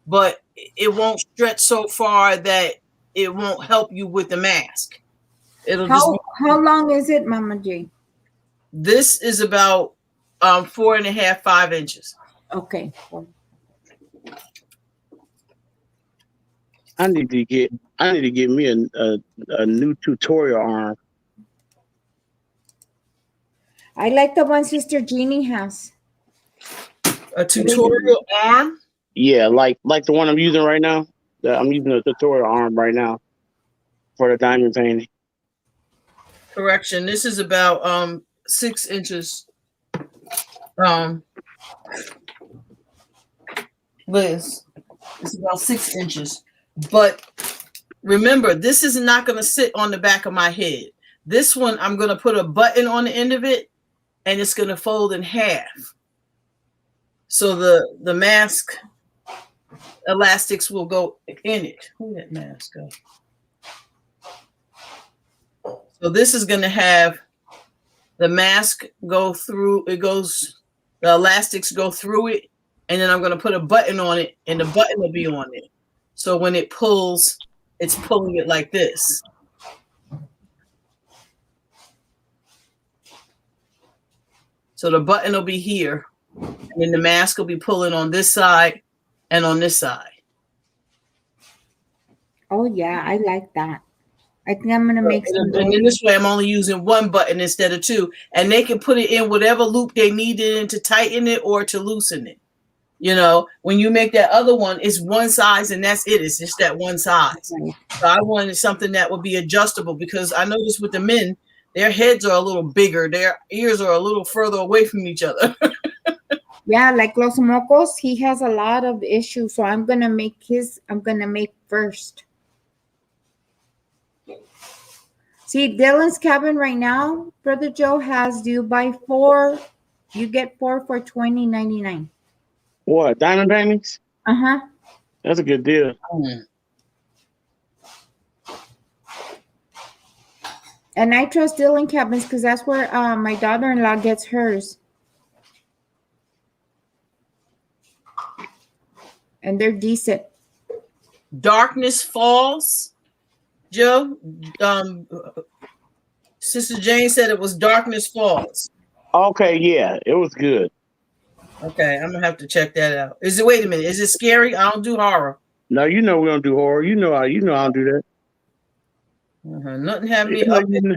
but it won't stretch so far that it won't help you with the mask. How long is it, Mama G? This is about 4.5, 5 inches. Okay. I need to get me a new tutorial arm. I like the one Sister Jeannie has. A tutorial arm? Yeah, like the one I'm using right now. I'm using a tutorial arm right now for the diamond painting. Correction. This is about 6 inches. Liz, it's about 6 inches. But remember, this is not going to sit on the back of my head. This one, I'm going to put a button on the end of it, and it's going to fold in half. So the mask elastics will go in it. Where did that mask go? So this is going to have the mask go through. The elastics go through it, and then I'm going to put a button on it, and the button will be on it. So when it pulls, it's pulling it like this. So the button will be here, and then the mask will be pulling on this side and on this side. Oh, yeah, I like that. I think I'm going to make some. And in this way, I'm only using one button instead of two. And they can put it in whatever loop they need it in to tighten it or to loosen it. You know, when you make that other one, it's one size and that's it. It's just that one size. Right. So I wanted something that would be adjustable because I noticed with the men, their heads are a little bigger. Their ears are a little further away from each other. Yeah, like Los Mocos, he has a lot of issues. So I'm going to make first. See, Dylan's cabin right now, Brother Joe, has you buy 4, you get 4 for $20.99. What, diamond paintings? Uh-huh. That's a good deal. And I trust Dylan cabins because that's where my daughter-in-law gets hers. And they're decent. Darkness Falls, Joe. Sister Jane said it was Darkness Falls. Okay, yeah, it was good. Okay, I'm gonna have to check that out. Wait a minute, is it scary? I don't do horror. No, you know we don't do horror. You know I don't do that. Nothing happened me.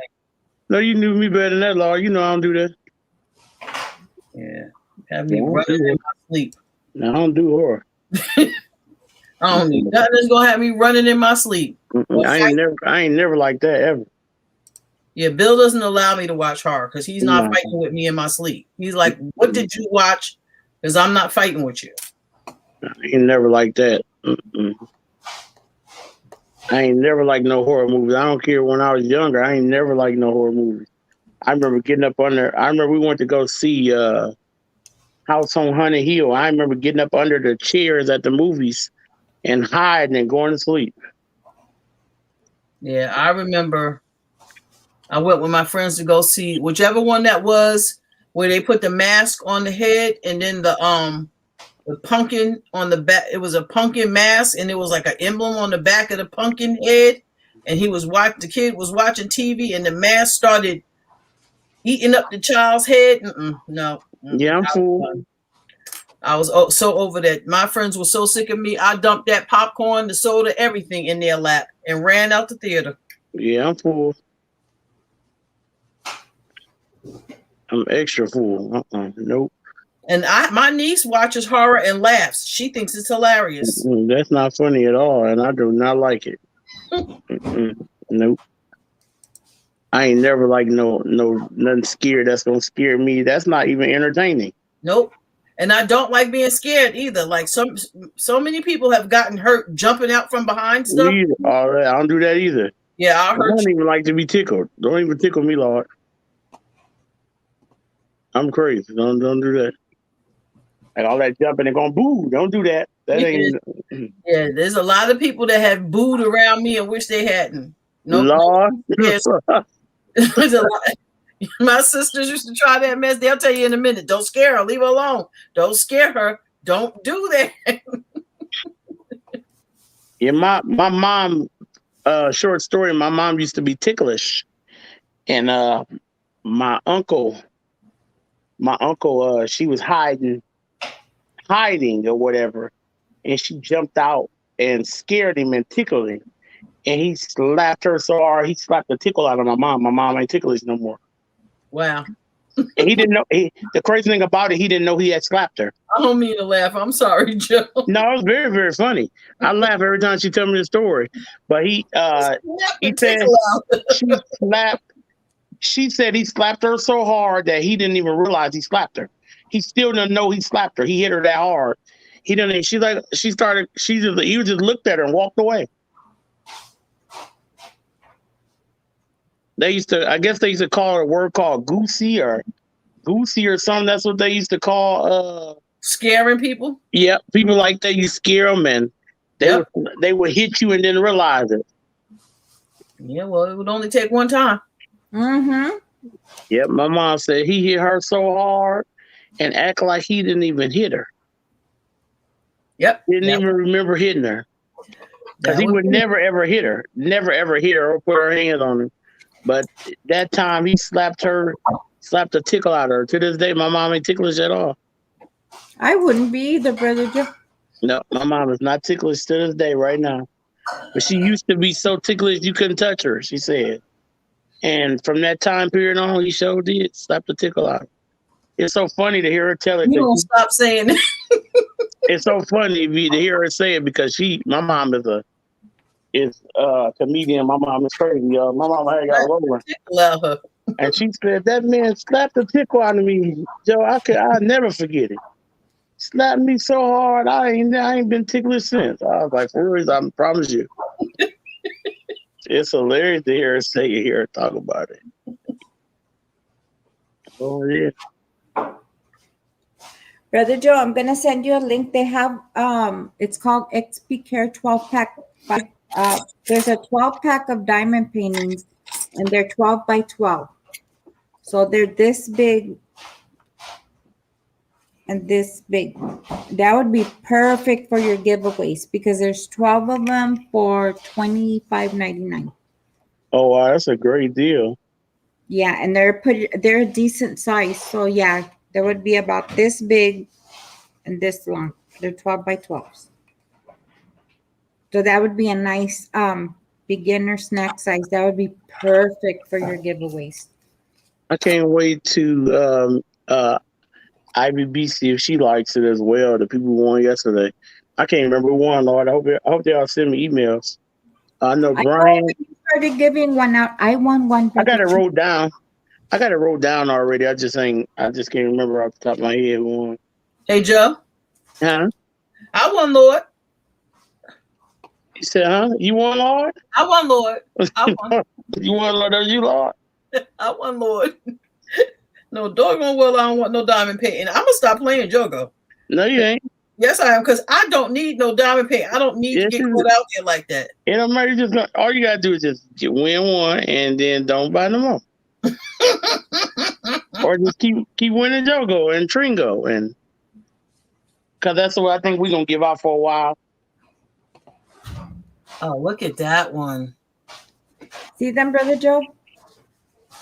No, you knew me better than that, Laura. You know I don't do that. Yeah, have me running in my sleep. No, I don't do horror. I don't need nothing that's gonna have me running in my sleep. I ain't never like that ever. Yeah, Bill doesn't allow me to watch horror because he's not No. fighting with me in my sleep. He's like, "What did you watch?" Because I'm not fighting with you. I ain't never like that. I ain't never like no horror movies. I don't care when I was younger. I ain't never like no horror movies. I remember getting up under. I remember we went to go see House on Haunted Hill. I remember getting up under the chairs at the movies and hiding and going to sleep. Yeah, I remember. I went with my friends to go see whichever one that was, where they put the mask on the head and then the pumpkin on the back. It was a pumpkin mask and it was like an emblem on the back of the pumpkin head. And the kid was watching TV and the mask started eating up the child's head. No. Yeah, I'm full. I was so over that. My friends were so sick of me. I dumped that popcorn, the soda, everything in their lap and ran out the theater. Yeah, I'm full. I'm extra full. Nope. And my niece watches horror and laughs. She thinks it's hilarious. That's not funny at all, and I do not like it. Nope. I ain't never like nothing scared that's gonna scare me. That's not even entertaining. Nope. And I don't like being scared either. Like so many people have gotten hurt jumping out from behind stuff. I don't do that either. Yeah, I don't even like to be tickled. Don't even tickle me, Lord. I'm crazy. Don't do that. Like all that jumping and going boo. Don't do that. That ain't. Yeah, there's a lot of people that have booed around me and wish they hadn't. Lord. There's a lot. My sisters used to try that mess. They'll tell you in a minute. Don't scare her. Leave her alone. Don't scare her. Don't do that. Yeah, my mom. Short story. My mom used to be ticklish, and my uncle. She was hiding or whatever, and she jumped out and scared him and tickled him, and he slapped her so hard he slapped the tickle out of my mom. My mom ain't ticklish no more. Wow. And he didn't know. The crazy thing about it, he didn't know he had slapped her. I don't mean to laugh. I'm sorry, Joe. No, it was very, very funny. I laugh every time she tells me the story. But he said she slapped. She said he slapped her so hard that he didn't even realize he slapped her. He still didn't know he slapped her. He hit her that hard. He didn't. He just looked at her and walked away. I guess they used to call it a word called goosey or something. That's what they used to call scaring people. Yeah, people like that. You scare them and they would hit you and didn't realize it. Yeah, well, it would only take one time. Mm-hmm. Yep, my mom said he hit her so hard and act like he didn't even hit her. Yep. Didn't even remember hitting her. Because he would never, ever hit her. Never, ever hit her or put her hands on her. But that time he slapped the tickle out of her. To this day, my mom ain't ticklish at all. I wouldn't be either, Brother Joe. No, my mom is not ticklish to this day right now. But she used to be so ticklish you couldn't touch her, she said. And from that time period on, he sure did slap the tickle out. It's so funny to hear her tell it. You don't stop saying it. It's so funny to hear her say it because my mom is a comedian. My mom is crazy, y'all. My mom had got rolling. And she said, that man slapped the tickle out of me. Joe, I'll never forget it. Slapped me so hard, I ain't been ticklish since. I was like, for real, I promise you. It's hilarious to hear her say it, hear her talk about it. Oh, yeah. Brother Joe, I'm going to send you a link. They have, it's called XP Care 12-pack. There's a 12-pack of diamond paintings, and they're 12 by 12. So they're this big and this big. That would be perfect for your giveaways because there's 12 of them for $25.99. Oh, wow, that's a great deal. Yeah, and they're a decent size. So yeah, there would be about this big and this long. They're 12 by 12s. So that would be a nice beginner snack size. That would be perfect for your giveaways. I can't wait to Ivy B see if she likes it as well. The people who won yesterday. I can't remember who won, Lord. I hope they all send me emails. I know I know Brian. when you started giving one out. I won one. I got it Brother Joe. wrote down. I got it wrote down already. I just can't remember off the top of my head who won. Hey, Joe. Huh? I won, Lord. You said, huh? You won, Lord? I won, Lord. I won. You won, Lord? That was you, Lord? I won, Lord. No, doggone well, I don't want no diamond painting. I'm gonna stop playing Jogo. No, you ain't. Yes, I am, because I don't need no diamond paint. I don't need to get put out there like that. It don't matter. All you gotta do is just win one and then don't buy no more. Or just keep winning Jogo and Tringo, and because that's what I think we're gonna give out for a while. Oh, look at that one. See them, Brother Joe?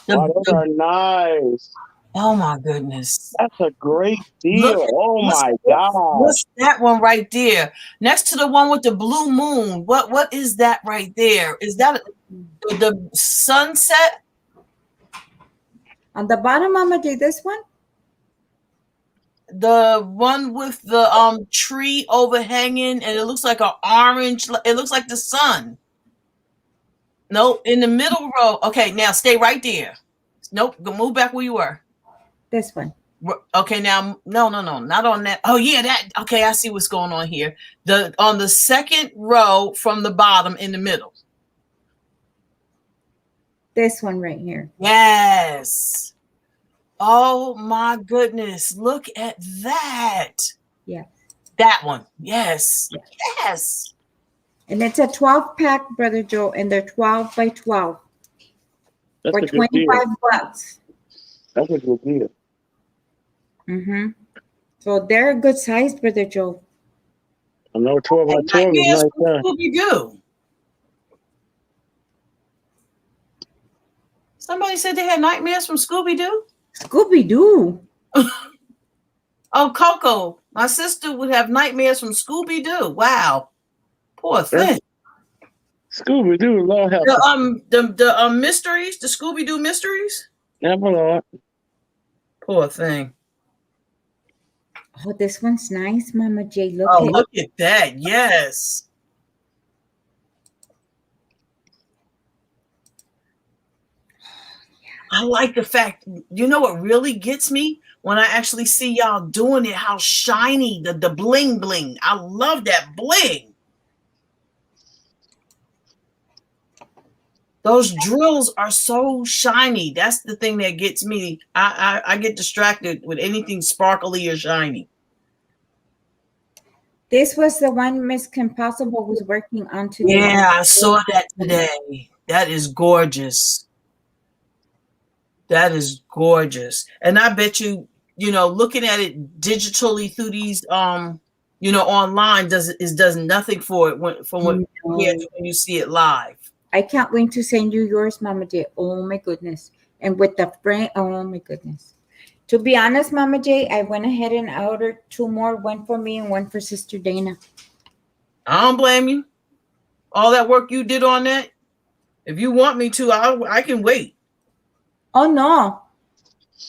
Those are nice. Oh my goodness. That's a great deal. My God. What's that one right there? Next to the one with the blue moon. What is that right there? Is that the sunset? On the bottom, Mama J, this one? The one with the tree overhanging and it looks like an orange, it looks like the sun. Nope, in the middle row. Okay, now stay right there. Nope, move back where you were. This one. Okay, now no, not on that. Oh yeah, that. Okay, I see what's going on here. On the second row from the bottom in the middle. This one right here. Yes. Oh my goodness! Look at that. Yeah. That one. Yes. Yes. And it's a 12-pack, Brother Joe, and they're 12 by 12 That's for $25. That's a good deal. Mm-hmm. So they're a good size, Brother Joe. I know 12 by 12 is nice. Scooby-Doo. Somebody said they had nightmares from Scooby-Doo. Scooby-Doo. Oh, Coco. My sister would have nightmares from Scooby-Doo. Wow. Poor thing. Scooby-Doo, Lord help. The mysteries, the Scooby-Doo mysteries. Never, Lord. Poor thing. Oh, this one's nice, Mama J. Look at that. Yes. I like the fact, you know what really gets me? When I actually see y'all doing it, how shiny, the bling bling. I love that bling. Those drills are so shiny. That's the thing that gets me. I get distracted with anything sparkly or shiny. This was the one Miss Impossible was working on today. Yeah, I saw that today. That is gorgeous. That is gorgeous. And I bet you, looking at it digitally through these online does nothing for it when you see it live. I can't wait to send you yours, Mama J. Oh my goodness. And with the frame, oh my goodness. To be honest, Mama J, I went ahead and ordered 2 more, one for me and one for Sister Dana. I don't blame you. All that work you did on that. If you want me to, I can wait. Oh no.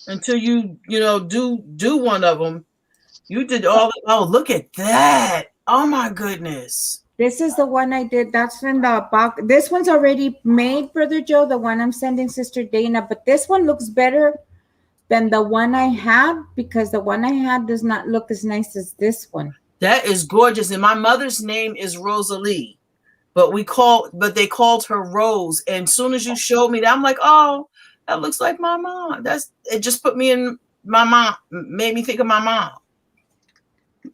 Until you do one of them. You did all. Oh, look at that. Oh my goodness. This is the one I did. That's in the box. This one's already made, Brother Joe, the one I'm sending Sister Dana. But this one looks better than the one I had because the one I had does not look as nice as this one. That is gorgeous. And my mother's name is Rosalie. But they called her Rose. And as soon as you showed me that, I'm like, oh, that looks like my mom. It just put me in my mom, made me think of my mom.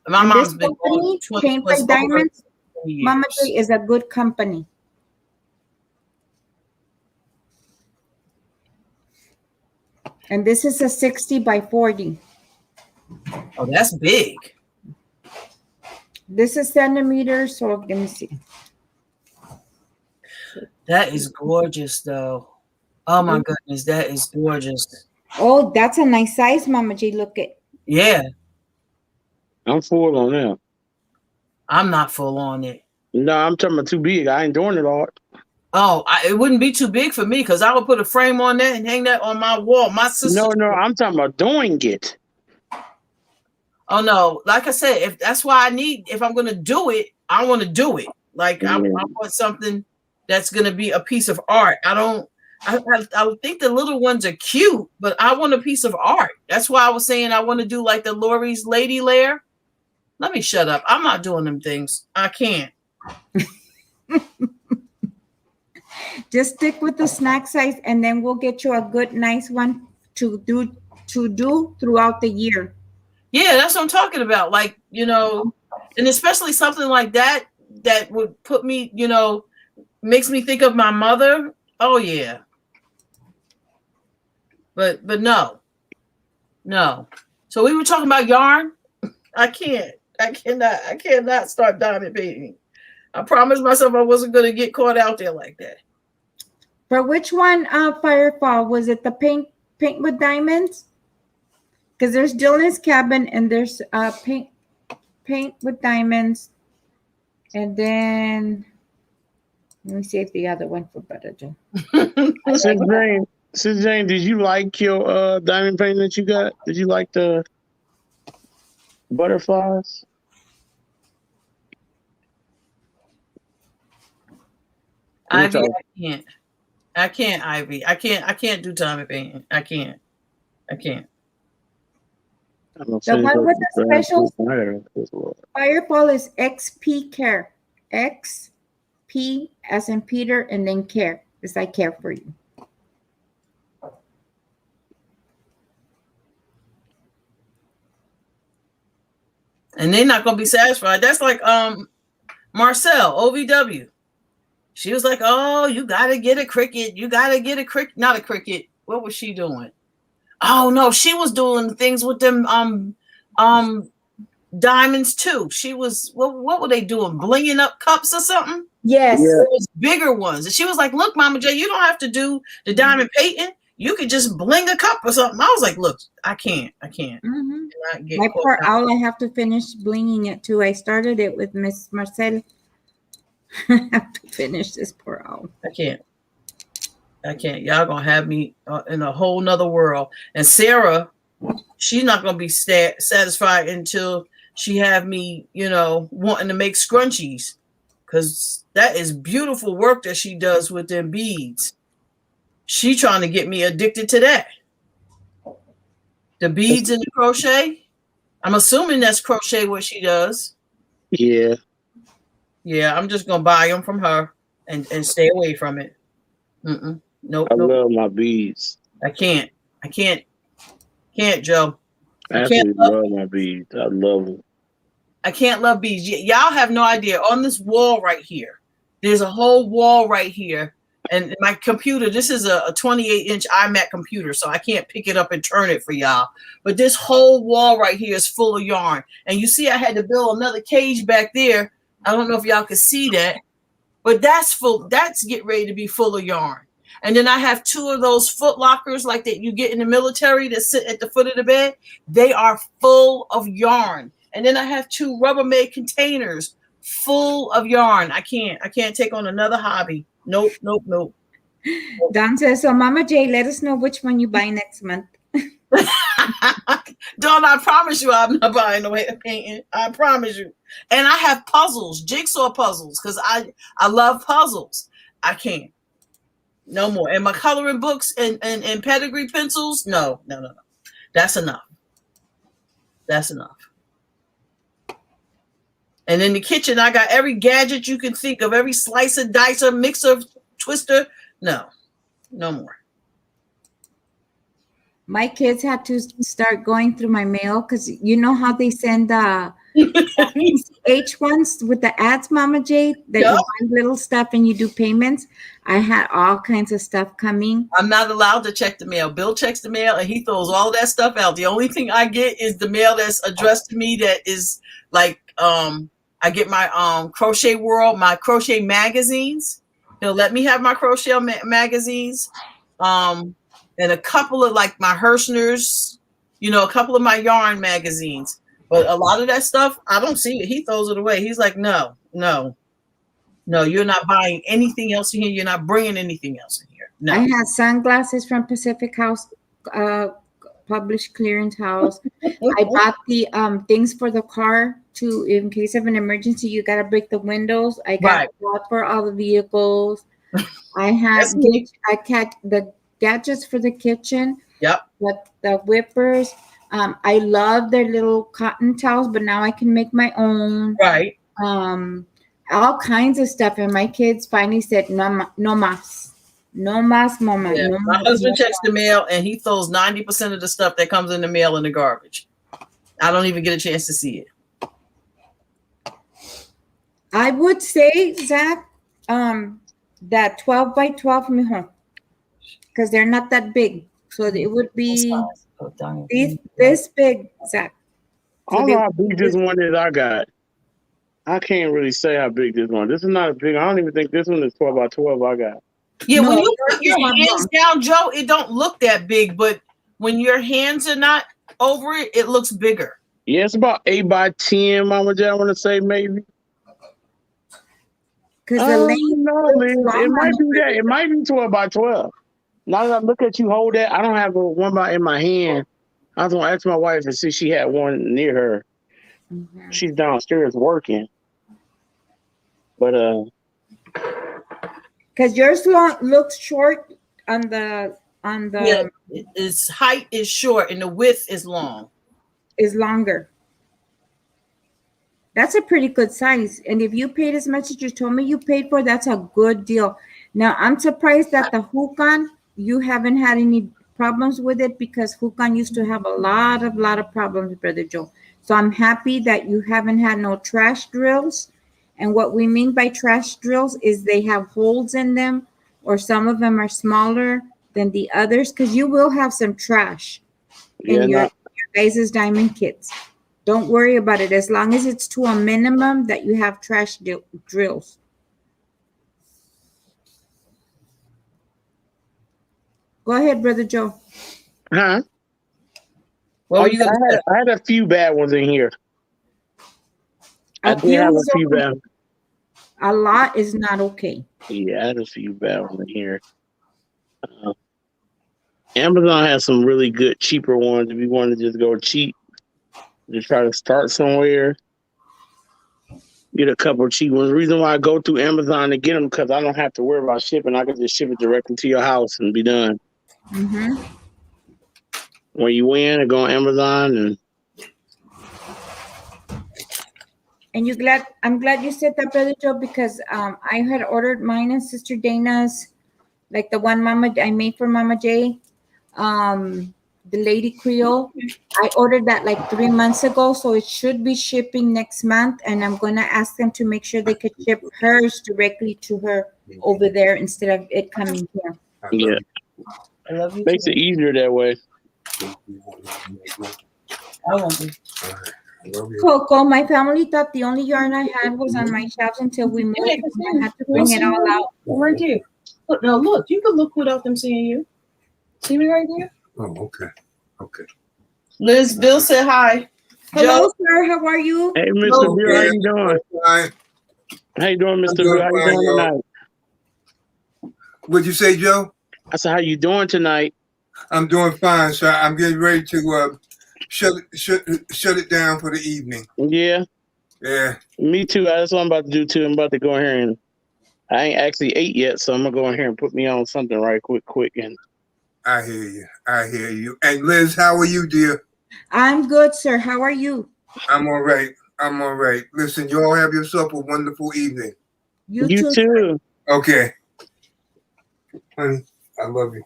My and mom's this been company, Paint by Diamonds, Mama J, is a good company. And this is a 60 by 40. Oh, that's big. This is centimeters, so let me see. That is gorgeous, though. Oh my goodness, that is gorgeous. Oh, that's a nice size, Mama J. Look at. Yeah. I'm full on that. I'm not full on it. No, I'm talking about too big. I ain't doing it all. Oh, it wouldn't be too big for me because I would put a frame on that and hang that on my wall. My sister. No, I'm talking about doing it. Oh no, like I said, if that's why if I'm gonna do it, I want to do it. Like I want something that's gonna be a piece of art. I think the little ones are cute, but I want a piece of art. That's why I was saying I want to do like the Lori's Lady Lair. Let me shut up. I'm not doing them things. I can't. Just stick with the snack size, and then we'll get you a good, nice one to do throughout the year. Yeah, that's what I'm talking about. Like, and especially something like that would put me, makes me think of my mother. Oh yeah. But no. So we were talking about yarn. I cannot start diamond painting. I promised myself I wasn't going to get caught out there like that. For which one, Firefall? Was it the paint with diamonds? Because there's Dylan's Cabin, and there's paint with diamonds. And then, let me see if the other one for Better Joe. Sis Jane, did you like your diamond painting that you got? Did you like the butterflies? Ivy, I can't, Ivy. I can't do diamond painting. I can't. The one with the special Fireball is XP Care. XP as in Peter, and then Care. It's like Care for You. And they're not gonna be satisfied. That's like Marcel, OVW. She was like, "Oh, you gotta get a cricket. You gotta get a cricket. Not a cricket. What was she doing? Oh no, she was doing things with them diamonds too. She was what were they doing? Blinging up cups or something? Yes, it was bigger ones. And she was like, "Look, Mama J, you don't have to do the diamond painting. You could just bling a cup or something." I was like, "Look, I can't. My poor owl, I have to finish blinging it too. I started it with Miss Marcel. I have to finish this poor owl. I can't. Y'all gonna have me in a whole nother world. And Sarah, she's not gonna be satisfied until she have me, wanting to make scrunchies, because that is beautiful work that she does with them beads. She trying to get me addicted to that. The beads and the crochet. I'm assuming that's crochet what she does. Yeah. Yeah, I'm just gonna buy them from her and stay away from it. Nope. I love my beads. I can't, Joe. I absolutely love my beads. I love them. I can't love beads. Y'all have no idea. On this wall right here, there's a whole wall right here. And my computer, this is a 28-inch iMac computer, so I can't pick it up and turn it for y'all. But this whole wall right here is full of yarn. And you see I had to build another cage back there. I don't know if y'all can see that, but that's full. That's get ready to be full of yarn. And then I have 2 of those foot lockers like that you get in the military that sit at the foot of the bed. They are full of yarn. And then I have 2 Rubbermaid containers full of yarn. I can't take on another hobby. Nope. Don says, so Mama J, let us know which one you buy next month. Dawn, I promise you I'm not buying no painting. I promise you. And I have puzzles, jigsaw puzzles, because I love puzzles. I can't. No more. And my coloring books and pedigree pencils, no. That's enough. And in the kitchen, I got every gadget you can think of, every slicer, dicer, mixer, twister. No more. My kids had to start going through my mail because you know how they send H ones with the ads, Mama J, that you buy little stuff and you do payments. I had all kinds of stuff coming. I'm not allowed to check the mail. Bill checks the mail and he throws all that stuff out. The only thing I get is the mail that's addressed to me that is like, I get my Crochet World, my crochet magazines. He'll let me have my crochet magazines. And a couple of like my Hirschner's, a couple of my yarn magazines. But a lot of that stuff, I don't see it. He throws it away. He's like, no, you're not buying anything else in here. You're not bringing anything else in here. No. I had sunglasses from Pacific House published clearance house. I bought the things for the car to, in case of an emergency, you gotta break the windows. I got Right. that for all the vehicles. I That's have me. I got the gadgets for the kitchen. Yep. The whippers. I love their little cotton towels, but now I can make my own. Right. All kinds of stuff. And my kids finally said, no mas. No mas, mama. Yeah. No My mas, husband no checks the mail and he throws 90% of the stuff that comes in the mail in the garbage. I don't even get a chance to see it. I would say, Zach, that 12 by 12, mijo, because they're not that big. So it would be this big, Zach. I don't know how big this one is I got. I can't really say how big this one. This is not a big. I don't even think this one is 12 by 12 I got. Yeah, No, when you yours put your is not hands long. down, Joe, it don't look that big, but when your hands are not over it, it looks bigger. Yeah, it's about 8 by 10, Mama J, I want to say maybe. Because the length No, looks Liz, long it might on be that. It might be 12 by 12. Now that I look at you hold that, I don't have one by in my hand. I was gonna ask my wife and see if she had one near her. Mhm. She's downstairs working. But Because yours looks short on the Yeah, its height is short and the width is long. is longer. That's a pretty good size. And if you paid as much as you told me you paid for, that's a good deal. Now I'm surprised that the Hukan, you haven't had any problems with it, because Hukan used to have a lot of problems, Brother Joe. So I'm happy that you haven't had no trash drills. And what we mean by trash drills is they have holes in them, or some of them are smaller than the others, because you will have some trash yeah, in your guys' diamond kits. Don't worry about it, as long as it's to a minimum that you have trash drills. Go ahead, Brother Joe. huh? What were you gonna say? I had a few bad ones in here. I did have a is few okay. bad. A lot is not okay. Yeah, I had a few bad ones in here. Amazon has some really good, cheaper ones. If you want to just go cheap, to try to start somewhere, get a couple of cheap ones. The reason why I go through Amazon to get them, because I don't have to worry about shipping. I can just ship it directly to your house and be done. Mm-hmm. When you win, and go on Amazon And I'm glad you said that, Brother Joe, because I had ordered mine and Sister Dana's, like the one I made for Mama J, the Lady Creole. I ordered that like 3 months ago, so it should be shipping next month. And I'm gonna ask them to make sure they could ship hers directly to her over there instead of it coming here. Yeah, I love you. makes it easier that way. I won't be. Coco, my family thought the only yarn I had was on my shelves until we moved. I had to bring it all out. Right here. Look, now look, you can look without them seeing you. See me right there? Oh, okay. Okay. Liz, Bill said hi. Hello, Joe, sir. How are you? Hey, Mr. Hello, Bill, how you doing? Hi. How you doing, Mr. doing Bill? How you fine, doing y'all. tonight? What'd you say, Joe? I said, how you doing tonight? I'm doing fine, sir. I'm getting ready to shut it down for the evening. Yeah, Yeah. me too. That's what I'm about to do too. I'm about to go in here and I ain't actually ate yet, so I'm gonna go in here and put me on something right quick. And I hear you. I hear you. And Liz, how are you, dear? I'm good, sir. How are you? I'm all right. I'm all right. Listen, you all have yourself a wonderful evening. You you too. too. Okay. Honey, I love you.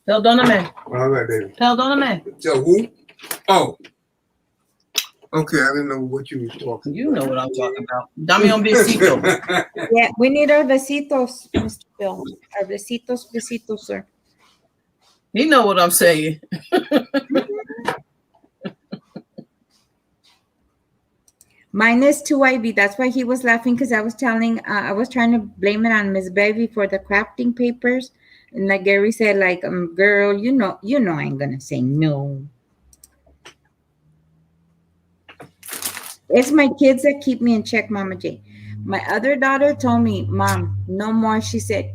perdóname. All right, baby. Perdóname. So who? Oh. Okay, I didn't know what you was talking You know what I'm talking about. Dame un besito. about. Yeah, we need our besitos, Mr. Bill. Our besitos, sir. You know what I'm saying. Mine is 2IV. That's why he was laughing, because I was trying to blame it on Miss Baby for the crafting papers. And like Gary said, like, girl, you know I ain't gonna say no. It's my kids that keep me in check, Mama J. My other daughter told me, Mom, no more. She said,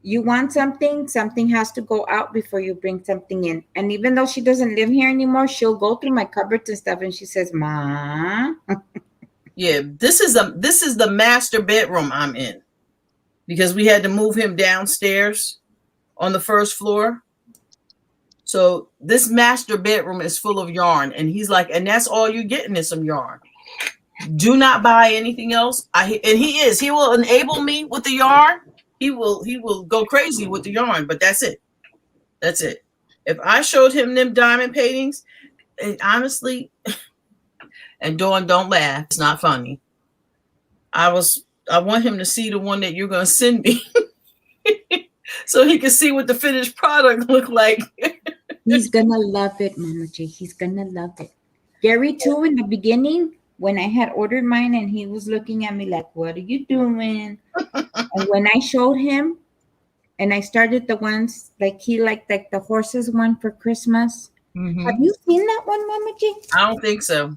You want something, something has to go out before you bring something in. And even though she doesn't live here anymore, she'll go through my cupboards and stuff, and she says, "Ma." Yeah, this is the master bedroom I'm in, because we had to move him downstairs on the first floor. So this master bedroom is full of yarn, and he's like, and that's all you're getting is some yarn. Do not buy anything else. He will enable me with the yarn. He will go crazy with the yarn, but that's it. That's it. If I showed him them diamond paintings, and honestly, and Dawn, don't laugh, it's not funny. I want him to see the one that you're gonna send me. So he can see what the finished product look like. He's gonna love it, Mama J. He's gonna love it. Gary too, in the beginning, when I had ordered mine and he was looking at me like, "What are you doing?" And when I showed him and I started the ones like he liked, like the horses one for Christmas. Mm-hmm. Have you seen that one, Mama J? I don't think so.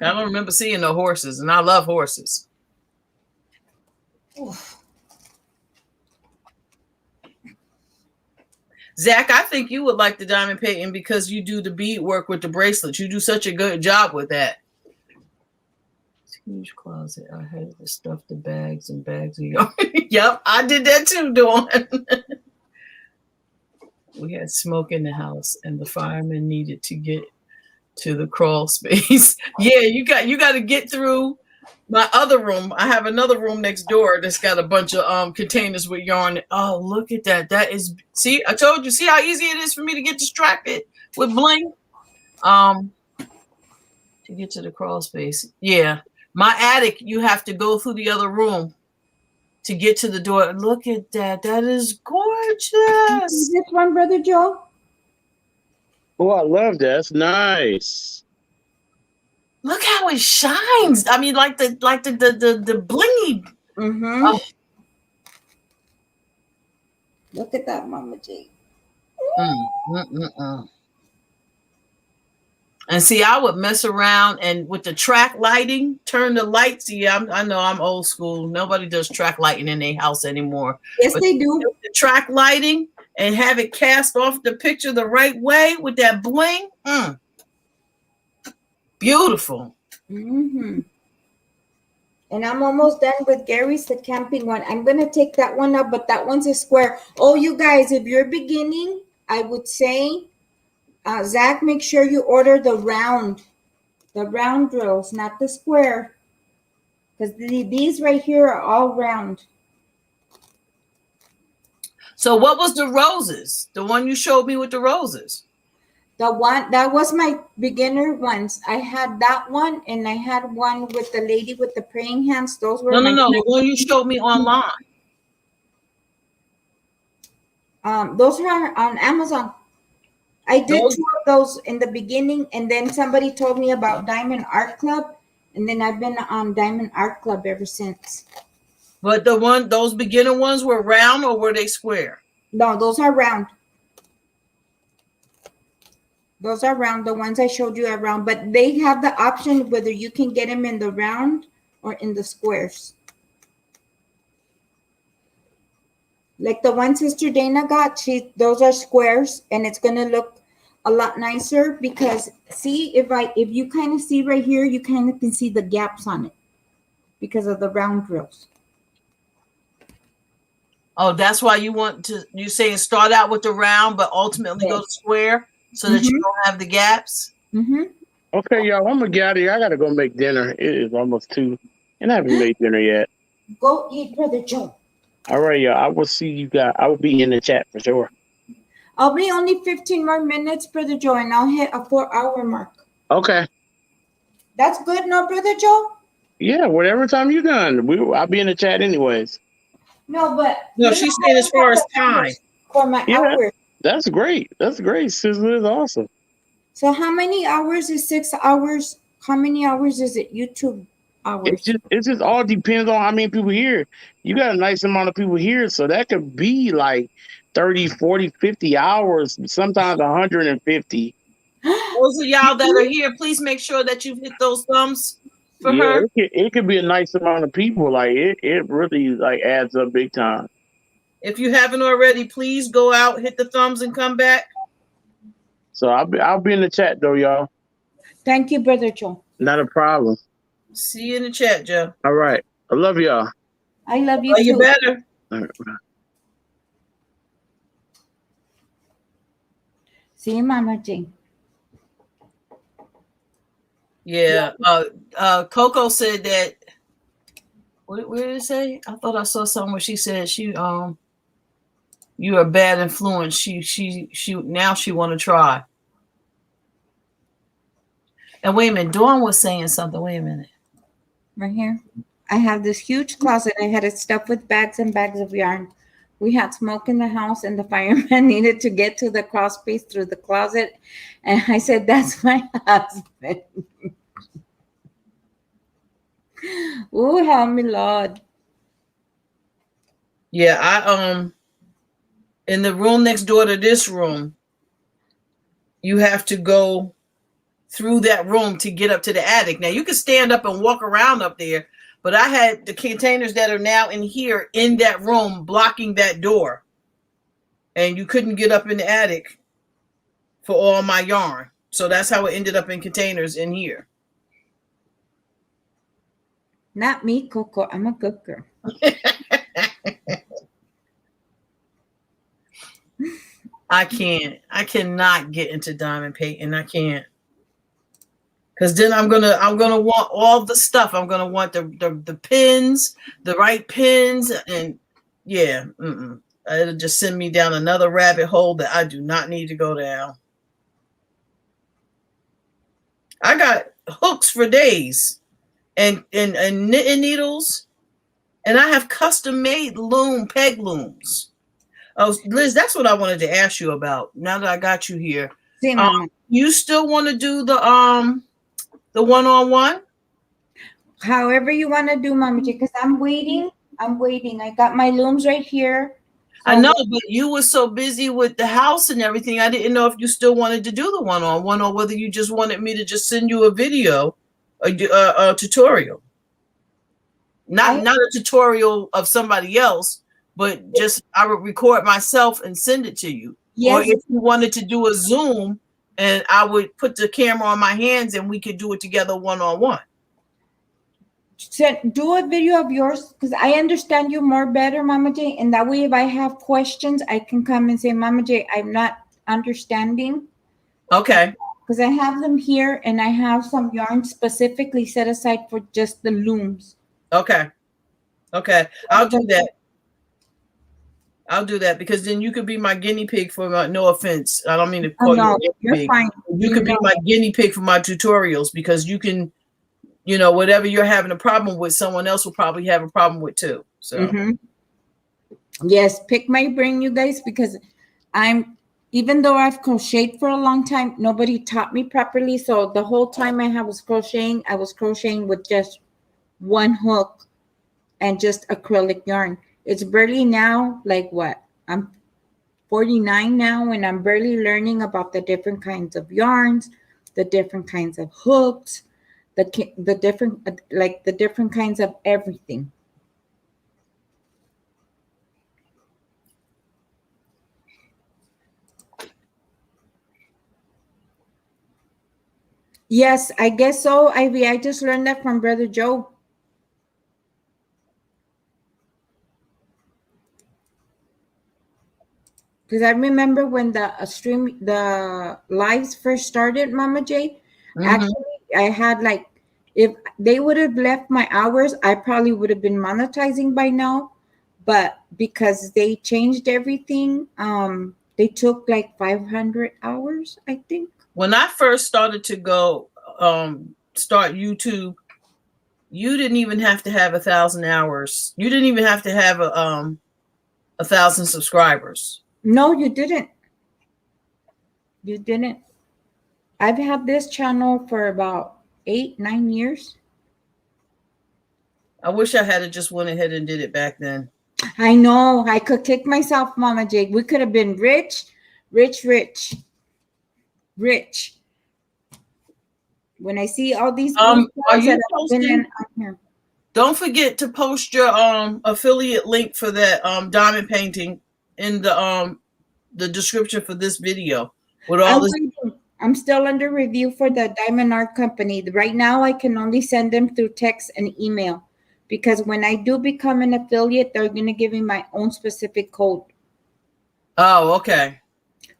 I don't remember seeing no horses, and I love horses. Oof. Zach, I think you would like the diamond painting because you do the bead work with the bracelets. You do such a good job with that. Huge closet. I had to stuff the bags and bags of yarn. Yep, I did that too, Dawn. We had smoke in the house, and the firemen needed to get to the crawl space. Yeah, you got to get through my other room. I have another room next door that's got a bunch of containers with yarn. Oh, look at that. That is, see, I told you, see how easy it is for me to get distracted with bling? To get to the crawl space. Yeah. My attic, you have to go through the other room to get to the door. Look at that. That is gorgeous. Is this one, Brother Joe? Oh, I love that. That's nice. Look how it shines. I mean, like the blingy. Mm-hmm. Oh. Look at that, Mama J. And see, I would mess around and with the track lighting, turn the lights. Yeah, I know I'm old school. Nobody does track lighting in their house anymore. Yes, But they do. the track lighting and have it cast off the picture the right way with that bling. Beautiful. Mm-hmm. And I'm almost done with Gary's, the camping one. I'm going to take that one up, but that one's a square. Oh, you guys, if you're beginning, I would say, Zach, make sure you order the round drills, not the square. Because these right here are all round. So what was the roses? The one you showed me with the roses? The one, that was my beginner ones. I had that one, and I had one with the lady with the praying hands. Those were No, the one you showed me online. Those are on Amazon. I did Those- 2 of those in the beginning, and then somebody told me about Diamond Art Club, and then I've been on Diamond Art Club ever since. But those beginner ones were round, or were they square? No, those are round. Those are round. The ones I showed you are round, but they have the option whether you can get them in the round or in the squares. Like the one Sister Dana got, those are squares, and it's gonna look a lot nicer because see, if you kind of see right here, you kind of can see the gaps on it because of the round drills. Oh, that's why you saying start out with the round, but ultimately go to square so that you don't have the gaps. Mm-hmm. Okay, y'all, I'm gonna get out of here. I gotta go make dinner. It is almost 2, and I haven't made dinner yet. Go eat, Brother Joe. All right, y'all. I will see you guys. I will be in the chat for sure. I'll be only 15 more minutes, Brother Joe, and I'll hit a 4-hour mark. Okay. That's good, no, Brother Joe? Yeah, whatever time you're done, I'll be in the chat anyways. No, but No, she's saying as far as time. For my hours. That's great. That's great. Sizzler is awesome. So how many hours is 6 hours? How many hours is it YouTube hours? It just all depends on how many people here. You got a nice amount of people here, so that could be like 30, 40, 50 hours, sometimes 150. Those of y'all that are here, please make sure that you hit those thumbs for her. It could be a nice amount of people. Like it really like adds up big time. If you haven't already, please go out, hit the thumbs, and come back. So I'll be in the chat though, y'all. Thank you, Brother Joe. Not a problem. See you in the chat, Joe. All right. I love y'all. I love you Oh, you too. better. All right. See you, Mama J. Yeah. Coco said that. What did it say? I thought I saw something where she said you are a bad influence. She now she want to try. And wait a minute, Dawn was saying something. Wait a minute. Right here. I have this huge closet. I had it stuffed with bags and bags of yarn. We had smoke in the house, and the fireman needed to get to the crawl space through the closet. And I said, "That's my husband." Oh, help me, Lord. Yeah, I in the room next door to this room, you have to go through that room to get up to the attic. Now you can stand up and walk around up there, but I had the containers that are now in here in that room blocking that door, and you couldn't get up in the attic for all my yarn. So that's how it ended up in containers in here. Not me, Coco. I'm a good girl. I cannot get into diamond painting. I can't. Because then I'm gonna want all the stuff. I'm gonna want the pins, the right pins, and yeah, it'll just send me down another rabbit hole that I do not need to go down. I got hooks for days, and knitting needles, and I have custom made peg looms. Oh, Liz, that's what I wanted to ask you about. Now that I got you here, See, Mama. You still want to do the one-on-one? However you want to do, Mama J, because I'm waiting. I got my looms right here. I know, but you were so busy with the house and everything. I didn't know if you still wanted to do the one-on-one or whether you just wanted me to just send you a video, a tutorial. Not a tutorial of somebody else, but just I would record myself and send it to you. Yes. Or if you wanted to do a Zoom and I would put the camera on my hands and we could do it together one-on-one. So do a video of yours because I understand you more better, Mama J. And that way, if I have questions, I can come and say, Mama J, I'm not understanding. Okay. Because I have them here and I have some yarn specifically set aside for just the looms. Okay. Okay. I'll do that. I'll do that because then you could be my guinea pig for my, no offense. I don't mean to call you you're pig. fine. You could be my guinea pig for my tutorials because you can, whatever you're having a problem with, someone else will probably have a problem with too. So yes, pick my brain, you guys, because even though I've crocheted for a long time, nobody taught me properly. So the whole time I was crocheting with just one hook and just acrylic yarn. It's barely now, like what? I'm 49 now, and I'm barely learning about the different kinds of yarns, the different kinds of hooks, the different kinds of everything. Yes, I guess so, Ivy. I just learned that from Brother Joe. Because I remember when the lives first started, Mama J, actually I had if they would have left my hours, I probably would have been monetizing by now. But because they changed everything, they took 500 hours, I think. When I first started to go start YouTube, you didn't even have to have 1,000 hours. You didn't even have to have 1,000 subscribers. No, you didn't. You didn't. I've had this channel for about 8-9 years. I wish I had just went ahead and did it back then. I know. I could kick myself, Mama J. We could have been rich. When I see all these are you posting? Don't forget to post your affiliate link for that diamond painting in the description for this video with all this. I'm still under review for the diamond art company. Right now, I can only send them through text and email because when I do become an affiliate, they're going to give me my own specific code. Oh, okay.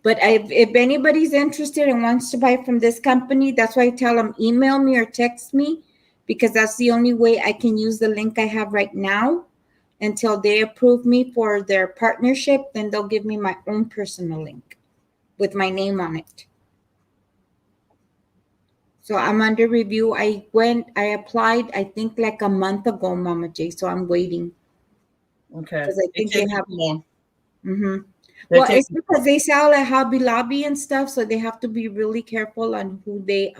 But if anybody's interested and wants to buy from this company, that's why I tell them email me or text me, because that's the only way I can use the link I have right now until they approve me for their partnership. Then they'll give me my own personal link with my name on it. So I'm under review. I applied, I think like a month ago, Mama J. So I'm waiting. Okay. Because I think they have long. Mm-hmm. Well, it's because they sell at Hobby Lobby and stuff, so they have to be really careful on who they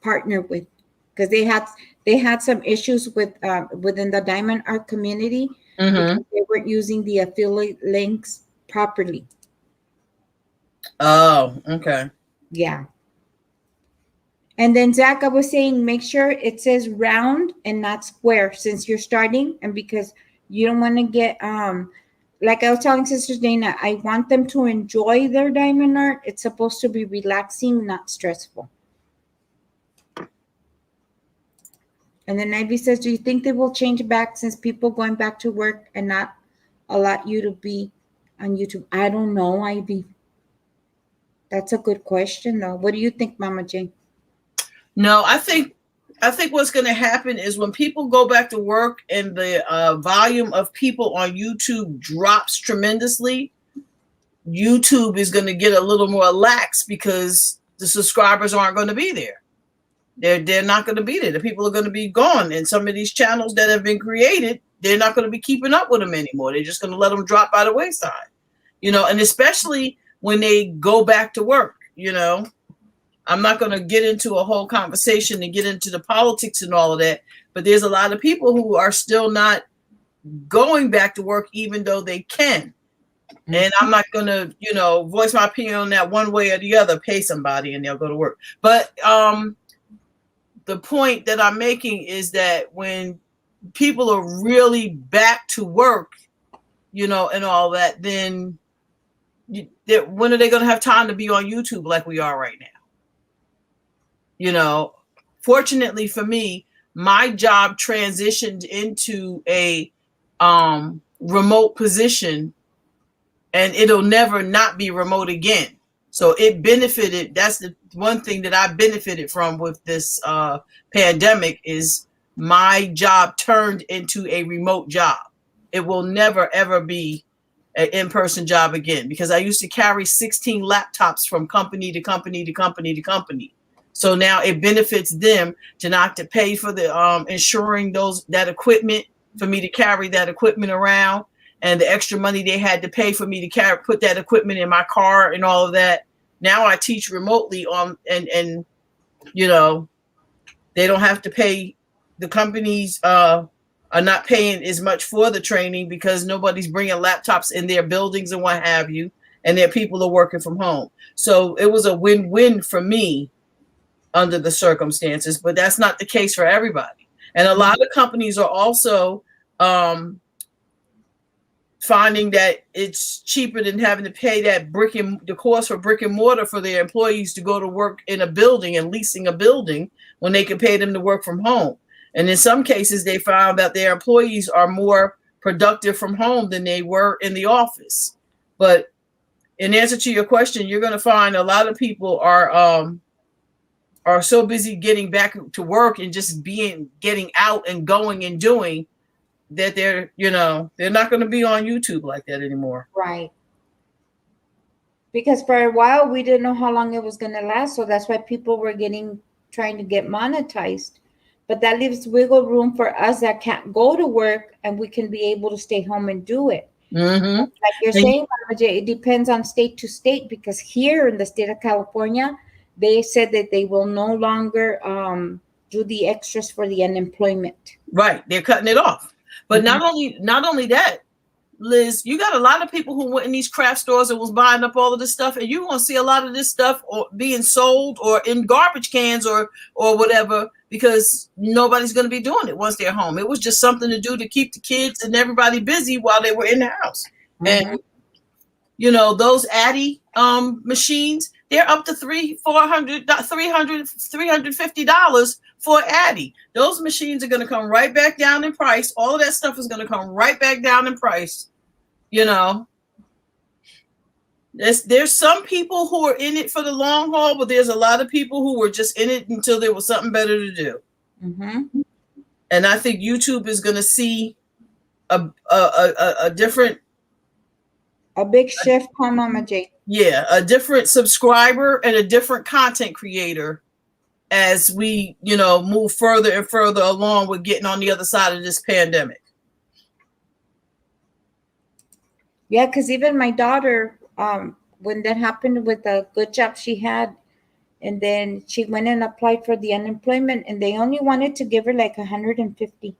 partner with, because they had some issues with within the diamond art community because they weren't using the affiliate links properly. Oh, okay. Yeah. And then Zach, I was saying, make sure it says round and not square since you're starting, and because you don't want to get like I was telling Sister Dana, I want them to enjoy their diamond art. It's supposed to be relaxing, not stressful. And then Ivy says, do you think they will change back since people going back to work and not allow you to be on YouTube? I don't know, Ivy. That's a good question, though. What do you think, Mama Jane? No, I think what's going to happen is when people go back to work and the volume of people on YouTube drops tremendously, YouTube is going to get a little more lax because the subscribers aren't going to be there. They're not going to be there. The people are going to be gone. And some of these channels that have been created, they're not going to be keeping up with them anymore. They're just going to let them drop by the wayside, and especially when they go back to work, I'm not going to get into a whole conversation and get into the politics and all of that, but there's a lot of people who are still not going back to work, even though they can. And I'm not going to, voice my opinion on that one way or the other, pay somebody and they'll go to work. But the point that I'm making is that when people are really back to work, and all that, then when are they going to have time to be on YouTube like we are right now? Fortunately for me, my job transitioned into a remote position, and it'll never not be remote again. So it benefited. That's the one thing that I benefited from with this pandemic is my job turned into a remote job. It will never, ever be an in-person job again, because I used to carry 16 laptops from company to company to company to company. So now it benefits them to not to pay for the insuring that equipment, for me to carry that equipment around, and the extra money they had to pay for me to put that equipment in my car and all of that. Now I teach remotely and they don't have to pay. The companies are not paying as much for the training because nobody's bringing laptops in their buildings and what have you, and their people are working from home. So it was a win-win for me under the circumstances, but that's not the case for everybody. And a lot of companies are also finding that it's cheaper than having to pay the cost for brick and mortar for their employees to go to work in a building and leasing a building when they can pay them to work from home. And in some cases, they found that their employees are more productive from home than they were in the office. But in answer to your question, you're going to find a lot of people are so busy getting back to work and just getting out and going and doing that they're not going to be on YouTube like that anymore. Right. Because for a while we didn't know how long it was going to last, so that's why people were trying to get monetized. But that leaves wiggle room for us that can't go to work, and we can be able to stay home and do it. Mm-hmm. Like you're saying, it depends on state to state, because here in the state of California, they said that they will no longer do the extras for the unemployment. Right. They're cutting it off. But not only that, Liz, you got a lot of people who went in these craft stores and was buying up all of this stuff, and you're going to see a lot of this stuff being sold or in garbage cans or whatever because nobody's going to be doing it once they're home. It was just something to do to keep the kids and everybody busy while they were in the house. And those Addy machines, they're up to $350 for Addy. Those machines are going to come right back down in price. All of that stuff is going to come right back down in price. There's some people who are in it for the long haul, but there's a lot of people who were just in it until there was something better to do. And I think YouTube is going to see a different, a big shift on Mama J. Yeah, a different subscriber and a different content creator as we, move further and further along with getting on the other side of this pandemic. Yeah, because even my daughter, when that happened with the good job she had, and then she went and applied for the unemployment, and they only wanted to give her like 150.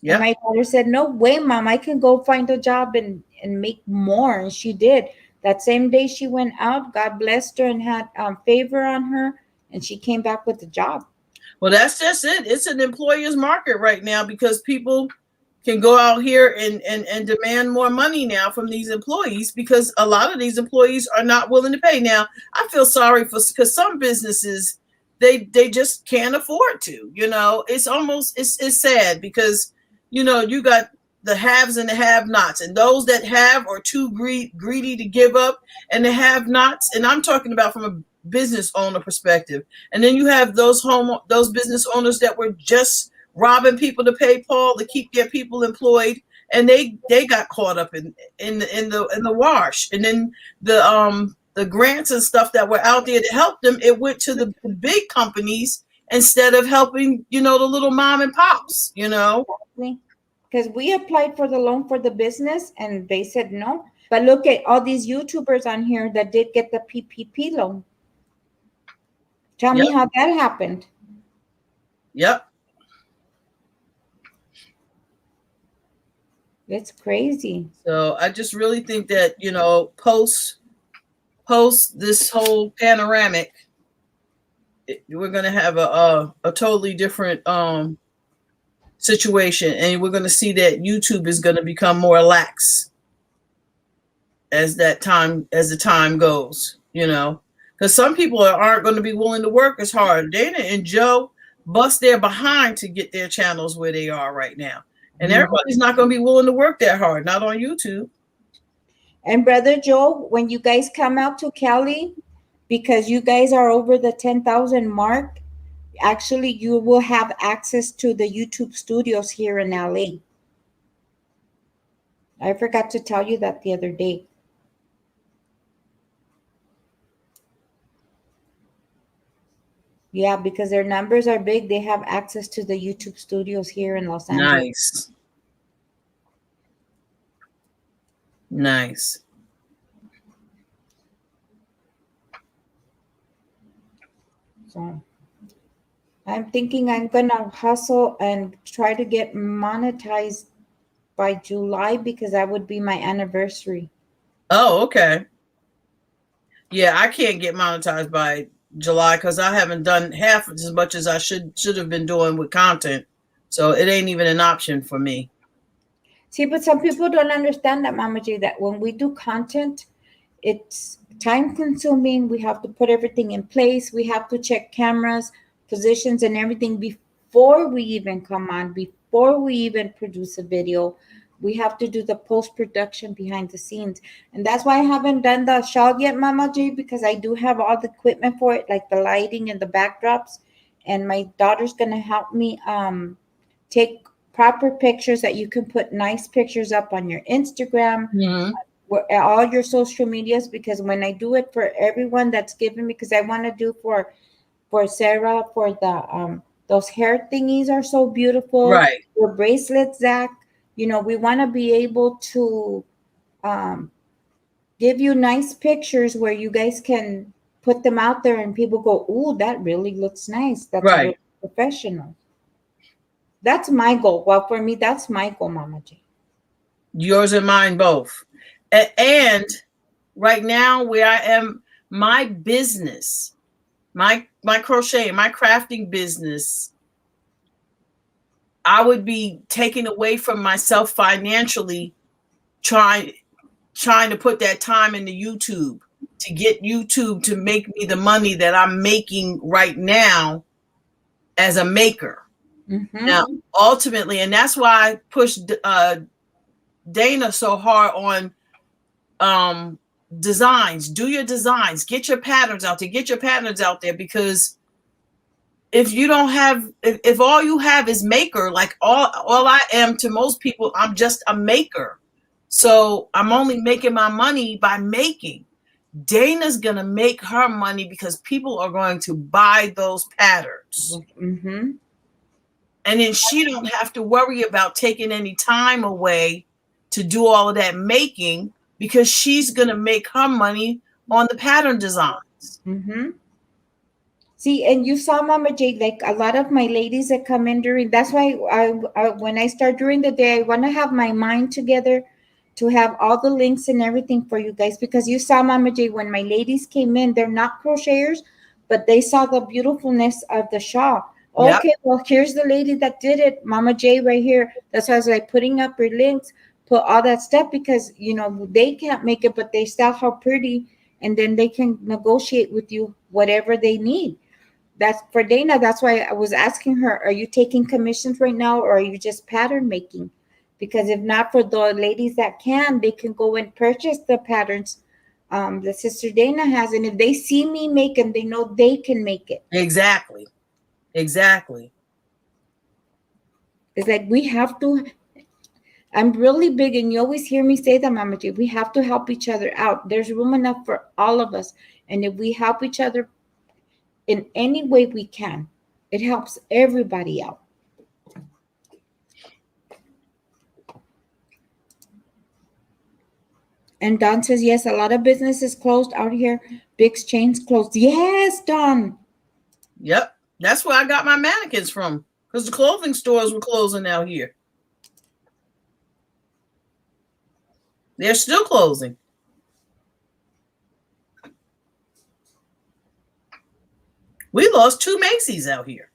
Yeah. And my daughter said, "No way, Mom, I can go find a job and make more." And she did. That same day she went out, God blessed her and had favor on her, and she came back with a job. Well, that's just it. It's an employer's market right now because people can go out here and demand more money now from these employees because a lot of these employees are not willing to pay. Now, I feel sorry because some businesses, they just can't afford to. It's sad because you got the haves and the have-nots, and those that have are too greedy to give up, and the have-nots, and I'm talking about from a business owner perspective. And then you have those business owners that were just robbing people to pay Paul to keep their people employed, and they got caught up in the wash. And then the grants and stuff that were out there to help them, it went to the big companies instead of helping the little mom and pops. Exactly. Because we applied for the loan for the business and they said no. But look at all these YouTubers on here that did get the PPP loan. Tell me how that happened. Yep. It's crazy. So I just really think that, post this whole panoramic, we're going to have a totally different situation, and we're going to see that YouTube is going to become more lax as the time goes, because some people aren't going to be willing to work as hard. Dana and Joe bust their behind to get their channels where they are right now. And everybody's not going to be willing to work that hard, not on YouTube. And Brother Joe, when you guys come out to Cali, because you guys are over the 10,000 mark, actually you will have access to the YouTube studios here in LA. I forgot to tell you that the other day. Yeah, because their numbers are big. They have access to the YouTube studios here in Los Angeles. Nice. So I'm thinking I'm gonna hustle and try to get monetized by July because that would be my anniversary. Oh, okay. Yeah, I can't get monetized by July because I haven't done half as much as I should have been doing with content. So it ain't even an option for me. See, but some people don't understand that, Mama J, that when we do content, it's time consuming. We have to put everything in place. We have to check cameras, positions, and everything before we even come on, before we even produce a video. We have to do the post-production behind the scenes. And that's why I haven't done the shawl yet, Mama J, because I do have all the equipment for it, like the lighting and the backdrops. And my daughter's going to help me take proper pictures that you can put nice pictures up on your Instagram, all your social medias, because when I do it for everyone that's given me, because I want to do for Sarah, for the those hair thingies are so beautiful. Right. Your bracelets, Zach. We want to be able to give you nice pictures where you guys can put them out there and people go, "Ooh, that really looks nice. That's right. Really professional." That's my goal. Well, for me, that's my goal, Mama J. Yours and mine both. And right now, where I am, my business, my crochet, my crafting business I would be taking away from myself financially, trying to put that time into YouTube to get YouTube to make me the money that I'm making right now as a maker. Mm-hmm. Now, ultimately, and that's why I pushed Dana so hard on designs. Do your designs, get your patterns out there, because if you don't have, if all you have is maker, like all I am to most people, I'm just a maker. So I'm only making my money by making. Dana's gonna make her money because people are going to buy those patterns. Mm-hmm. And then she don't have to worry about taking any time away to do all of that making, because she's gonna make her money on the pattern designs. Mm-hmm. See, and you saw Mama Jade, like a lot of my ladies that come in during, that's why I when I start during the day, I want to have my mind together to have all the links and everything for you guys, because you saw Mama Jade, when my ladies came in, they're not crocheters, but they saw the beautifulness of the shawl. Yep. Okay, well, here's the lady that did it, Mama J right here. That's why I was like putting up her links, put all that stuff, because, you know, they can't make it, but they saw how pretty, and then they can negotiate with you whatever they need. That's for Dana. That's why I was asking her, are you taking commissions right now, or are you just pattern making? Because if not, for the ladies that can, they can go and purchase the patterns that Sister Dana has. And if they see me make them, they know they can make it. Exactly. It's like we have to, I'm really big, and you always hear me say that, Mama G, we have to help each other out. There's room enough for all of us. And if we help each other in any way we can, it helps everybody out. And Don says, yes, a lot of businesses closed out here. Big chains closed. Yes, Don. Yep. That's where I got my mannequins from, because the clothing stores were closing out here. They're still closing. We lost 2 Macy's out here.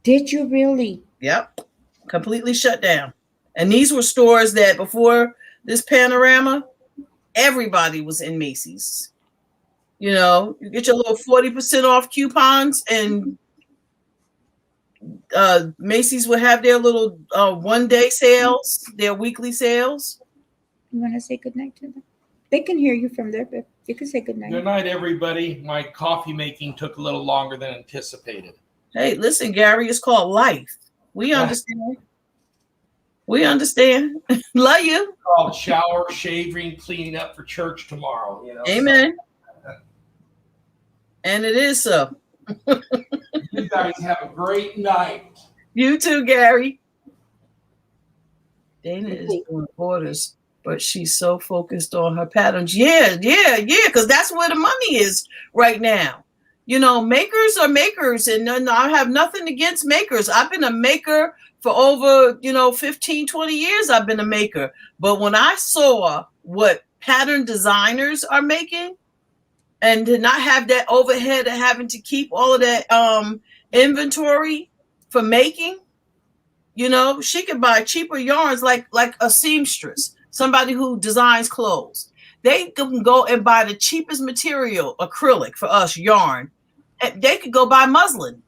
Did you really? Yep. Completely shut down. And these were stores that before this panorama, everybody was in Macy's. You know, you get your little 40% off coupons, and Macy's would have their little one-day sales, their weekly sales. You want to say goodnight to them? They can hear you from there, but you can say goodnight. Good night, everybody. My coffee making took a little longer than anticipated. Hey, listen, Gary, it's called life. We understand. We understand. Love you. It's called shower, shaving, cleaning up for church tomorrow. You know. Amen. And it is so. You guys have a great night. You too, Gary. Dana is doing orders, but she's so focused on her patterns. Yeah, because that's where the money is right now. You know, makers are makers, and I have nothing against makers. I've been a maker for over, 15, 20 years. I've been a maker. But when I saw what pattern designers are making, and to not have that overhead of having to keep all of that inventory for making, she could buy cheaper yarns like a seamstress, somebody who designs clothes. They can go and buy the cheapest material, acrylic for us, yarn. And they could go buy muslin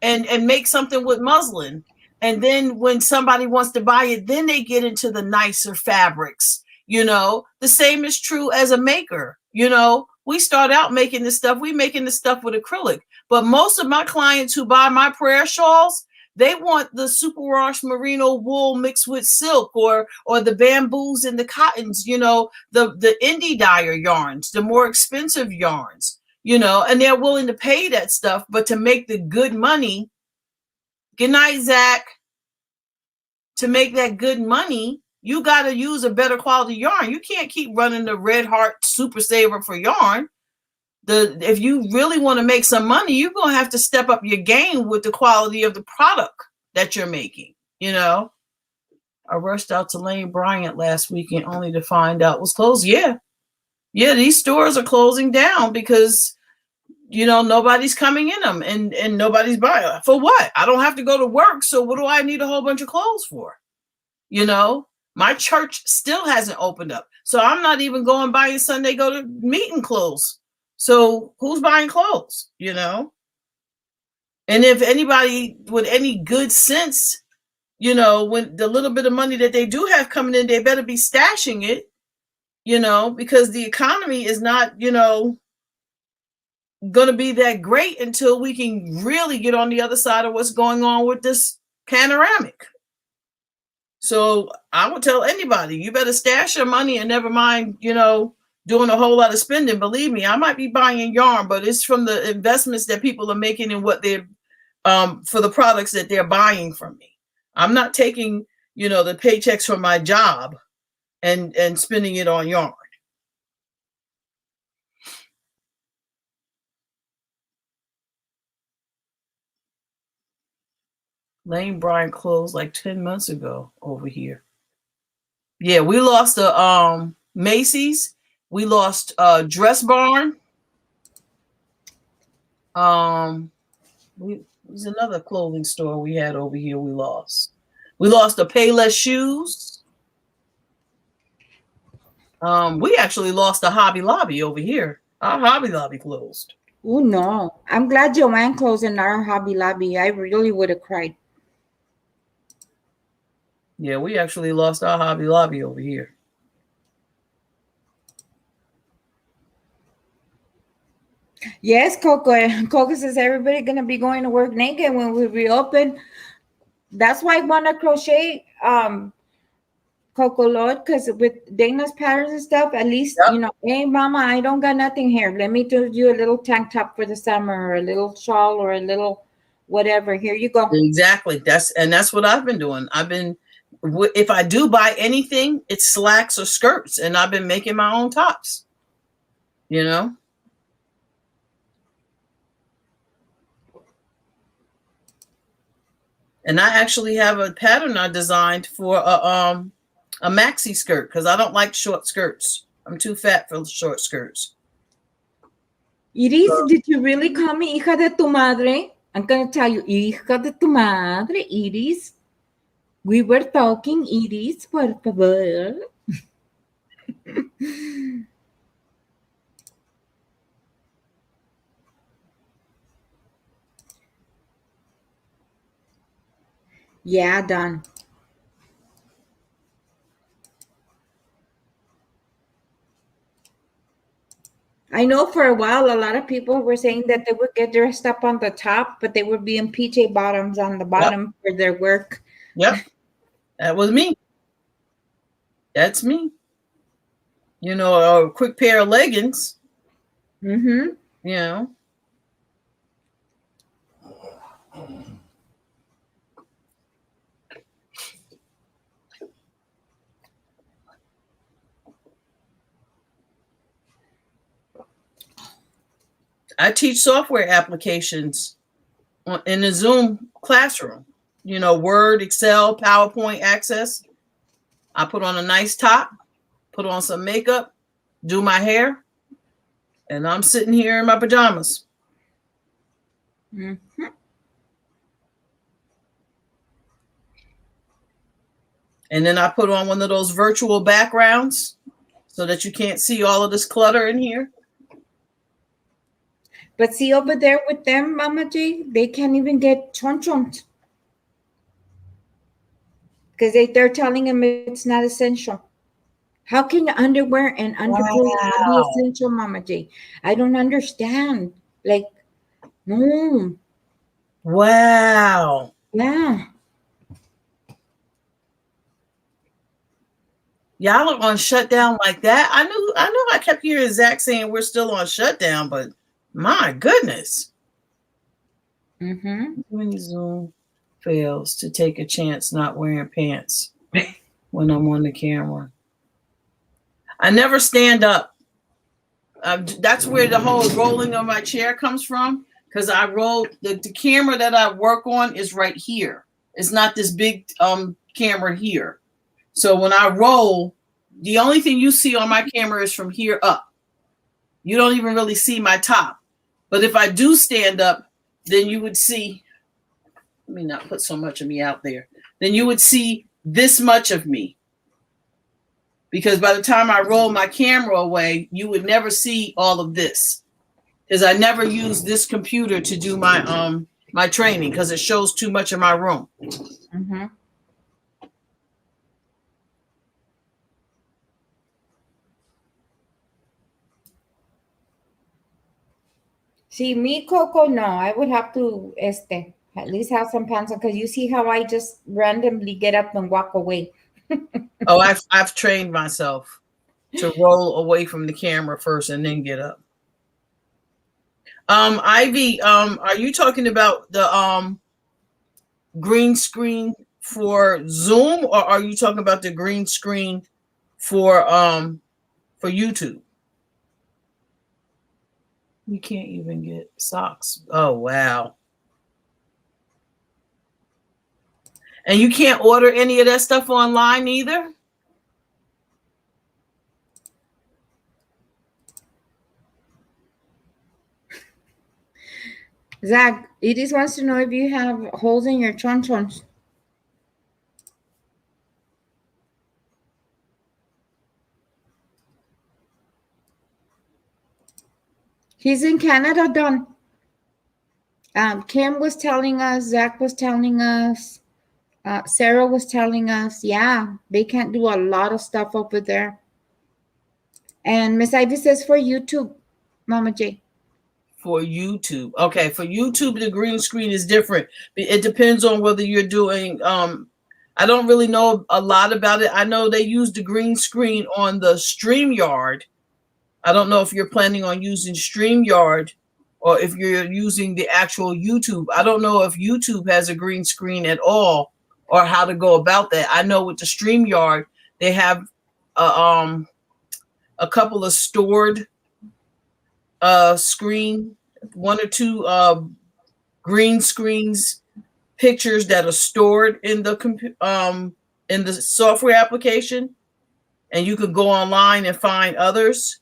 and make something with muslin. And then when somebody wants to buy it, then they get into the nicer fabrics. The same is true as a maker. We start out making this stuff. We making this stuff with acrylic. But most of my clients who buy my prayer shawls, they want the superwash merino wool mixed with silk, or the bamboos and the cottons, the indie dyer yarns, the more expensive yarns, and they're willing to pay that stuff. But to make the good money, good night, Zach, to make that good money, you got to use a better quality yarn. You can't keep running the Red Heart Super Saver for yarn. If you really want to make some money, you're going to have to step up your game with the quality of the product that you're making. I rushed out to Lane Bryant last weekend only to find out it was closed. Yeah, these stores are closing down because nobody's coming in them and nobody's buying. For what? I don't have to go to work. So what do I need a whole bunch of clothes for? My church still hasn't opened up. So I'm not even going buying Sunday go to meeting clothes. So who's buying clothes, And if anybody with any good sense, when the little bit of money that they do have coming in, they better be stashing it, because the economy is not, going to be that great until we can really get on the other side of what's going on with this panoramic. So I would tell anybody, you better stash your money and never mind, doing a whole lot of spending. Believe me, I might be buying yarn, but it's from the investments that people are making and what they're for the products that they're buying from me. I'm not taking, the paychecks from my job and spending it on yarn. Lane Bryant closed like 10 months ago over here. Yeah, we lost the Macy's. We lost Dress Barn. There's another clothing store we had over here we lost. We lost the Payless Shoes. We actually lost the Hobby Lobby over here. Our Hobby Lobby closed. Oh, no. I'm glad Joanne closed in our Hobby Lobby. I really would have cried. Yeah, we actually lost our Hobby Lobby over here. Yes, Coco. Coco says everybody gonna be going to work naked when we reopen. That's why I want to crochet, Coco Lord, because with Dana's patterns and stuff, at least hey, Mama, I don't got nothing here. Let me do you a little tank top for the summer, or a little shawl, or a little whatever. Here you go. Exactly. That's what I've been doing. If I do buy anything, it's slacks or skirts, and I've been making my own tops. And I actually have a pattern I designed for a maxi skirt because I don't like short skirts. I'm too fat for short skirts. Iris, did you really call me hija de tu madre? I'm gonna tell you, hija de tu madre, Iris. We were talking, Iris, por favor. Yeah, done. I know for a while, a lot of people were saying that they would get dressed up on the top, but they would be in PJ bottoms on the bottom for their work. Yep. That was me. That's me. A quick pair of leggings. Mm-hmm. I teach software applications in the Zoom classroom. Word, Excel, PowerPoint access. I put on a nice top, put on some makeup, do my hair, and I'm sitting here in my pajamas. Mm-hmm. And then I put on one of those virtual backgrounds so that you can't see all of this clutter in here. But see over there with them, Mama J, they can't even get chonchons. Because they're telling them it's not essential. How can underwear and underclothes be essential, Mama J? I don't understand. Like, no. Wow. Yeah. Y'all are on shutdown like that? I knew I kept hearing Zach saying we're still on shutdown, but my goodness. Mm-hmm. When Zoom fails to take a chance not wearing pants when I'm on the camera. I never stand up. That's where the whole rolling of my chair comes from, because I roll the camera that I work on is right here. It's not this big camera here. So when I roll, the only thing you see on my camera is from here up. You don't even really see my top. But if I do stand up, then you would see, let me not put so much of me out there. Then you would see this much of me. Because by the time I roll my camera away, you would never see all of this. Because I never use this computer to do my my training because it shows too much of my room. Mm-hmm. See, me, Coco, no. I would have to at least have some pants on because you see how I just randomly get up and walk away. Oh, I've trained myself to roll away from the camera first and then get up. Ivy, are you talking about the green screen for Zoom, or are you talking about the green screen for YouTube? You can't even get socks. Oh wow. And you can't order any of that stuff online either? Zach, Edith wants to know if you have holes in your chonchons. He's in Canada, Don. Kim was telling us, Zach was telling us, Sarah was telling us, yeah, they can't do a lot of stuff over there. And Miss Ivy says for YouTube, Mama J. For YouTube. Okay, for YouTube, the green screen is different. It depends on whether you're doing, I don't really know a lot about it. I know they use the green screen on the StreamYard. I don't know if you're planning on using StreamYard or if you're using the actual YouTube. I don't know if YouTube has a green screen at all or how to go about that. I know with the StreamYard, they have a couple of stored screen, one or two green screens, pictures that are stored in the software application, and you could go online and find others.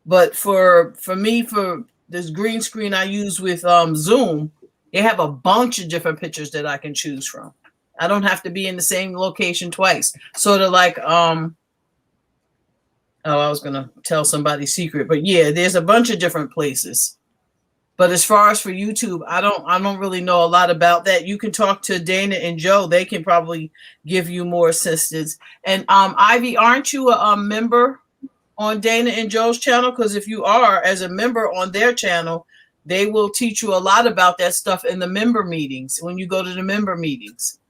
But for me, for this green screen I use with Zoom, they have a bunch of different pictures that I can choose from. I don't have to be in the same location twice. Sort of like oh, I was gonna tell somebody's secret, but yeah, there's a bunch of different places. But as far as for YouTube, I don't really know a lot about that. You can talk to Dana and Joe; they can probably give you more assistance. And Ivy, aren't you a member on Dana and Joe's channel? Because if you are, as a member on their channel, they will teach you a lot about that stuff in the member meetings when you go to the member meetings.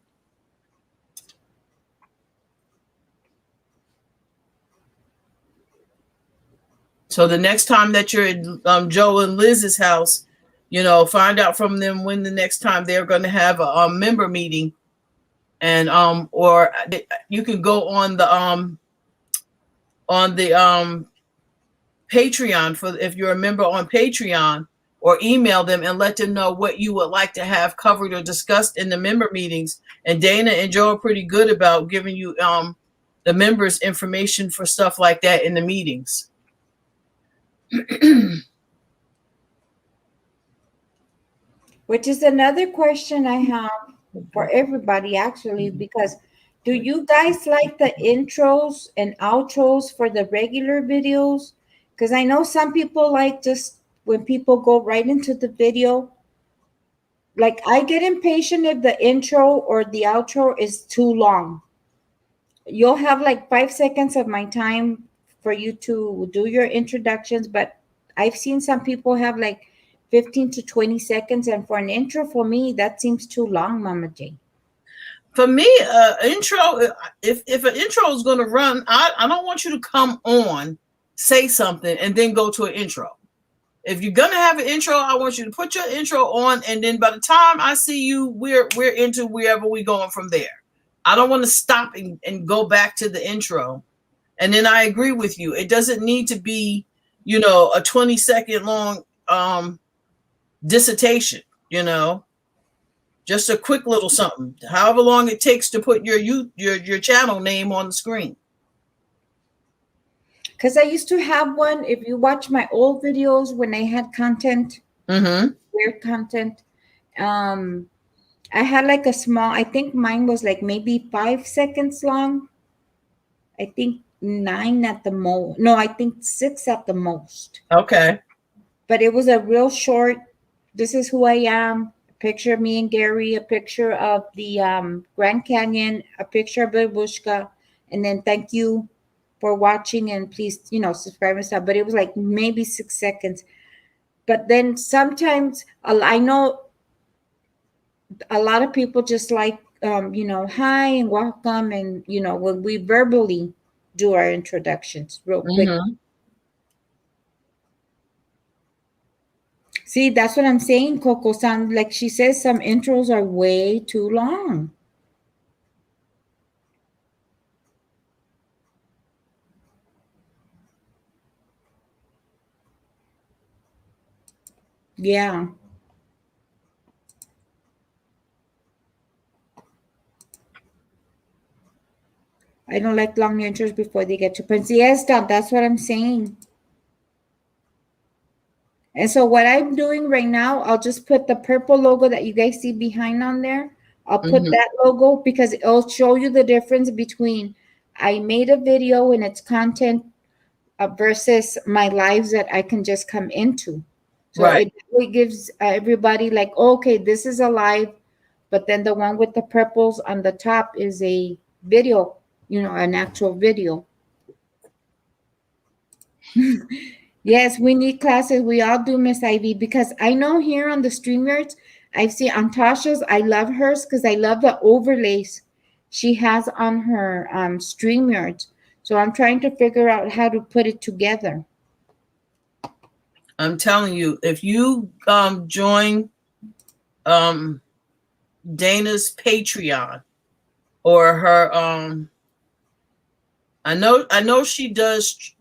So the next time that you're at Joe and Liz's house, find out from them when the next time they're going to have a member meeting, and or you can go on the Patreon for if you're a member on Patreon, or email them and let them know what you would like to have covered or discussed in the member meetings. And Dana and Joe are pretty good about giving you the members information for stuff like that in the meetings. Which is another question I have for everybody, actually, because do you guys like the intros and outros for the regular videos? Because I know some people like just when people go right into the video. Like, I get impatient if the intro or the outro is too long. You'll have like 5 seconds of my time for you to do your introductions, but I've seen some people have like 15 to 20 seconds, and for an intro, for me, that seems too long, Mama J. For me, intro, if an intro is going to run, I don't want you to come on, say something, and then go to an intro. If you're going to have an intro, I want you to put your intro on, and then by the time I see you, we're into wherever we're going from there. I don't want to stop and go back to the intro. And then I agree with you. It doesn't need to be, a 20-second long dissertation, just a quick little something, however long it takes to put your channel name on the screen. because I used to have one. If you watch my old videos when I had content, weird content, I had like a small, I think mine was like maybe 5 seconds long. I think 9 at the most. No, I think 6 at the most. Okay. But it was a real short, this is who I am, a picture of me and Gary, a picture of the Grand Canyon, a picture of Babushka, and then thank you for watching and please, subscribe and stuff. But it was like maybe 6 seconds. But then sometimes I know a lot of people just like, hi and welcome. And, when we verbally do our introductions real quick. See, that's what I'm saying, Coco-san. Like she says, some intros are way too long. Yeah. I don't like long intros before they get to points. Yes, that's what I'm saying. And so what I'm doing right now, I'll just put the purple logo that you guys see behind on there. I'll put that logo because it'll show you the difference between I made a video and its content versus my lives that I can just come into. So it gives everybody like, okay, this is a live, but then the one with the purples on the top is a video, an actual video. Yes, we need classes. We all do, Miss Ivy, because I know here on the StreamYards, I've seen on Tasha's, I love hers because I love the overlays she has on her StreamYards. So I'm trying to figure out how to put it together. I'm telling you, if you join Dana's Patreon or her I know she does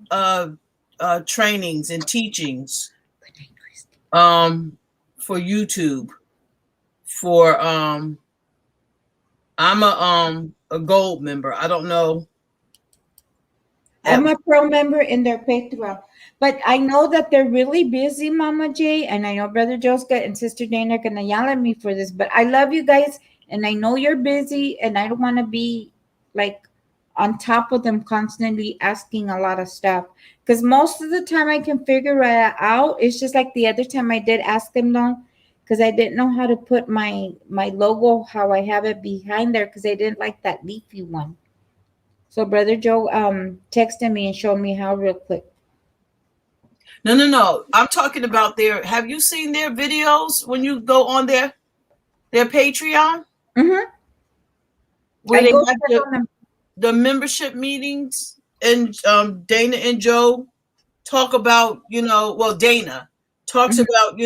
trainings and teachings for YouTube for I'm a gold member. I don't know. I'm a pro member in their Patreon, but I know that they're really busy, Mama J, and I know Brother Joska and Sister Dana are gonna yell at me for this, but I love you guys, and I know you're busy, and I don't want to be like on top of them constantly asking a lot of stuff, because most of the time I can figure it out. It's just like the other time I did ask them though, because I didn't know how to put my logo, how I have it behind there, because I didn't like that leafy one. So Brother Joe texted me and showed me how real quick. No. I'm talking about have you seen their videos when you go on their Patreon? Where they have the membership meetings and Dana and Joe talk about, Dana talks about,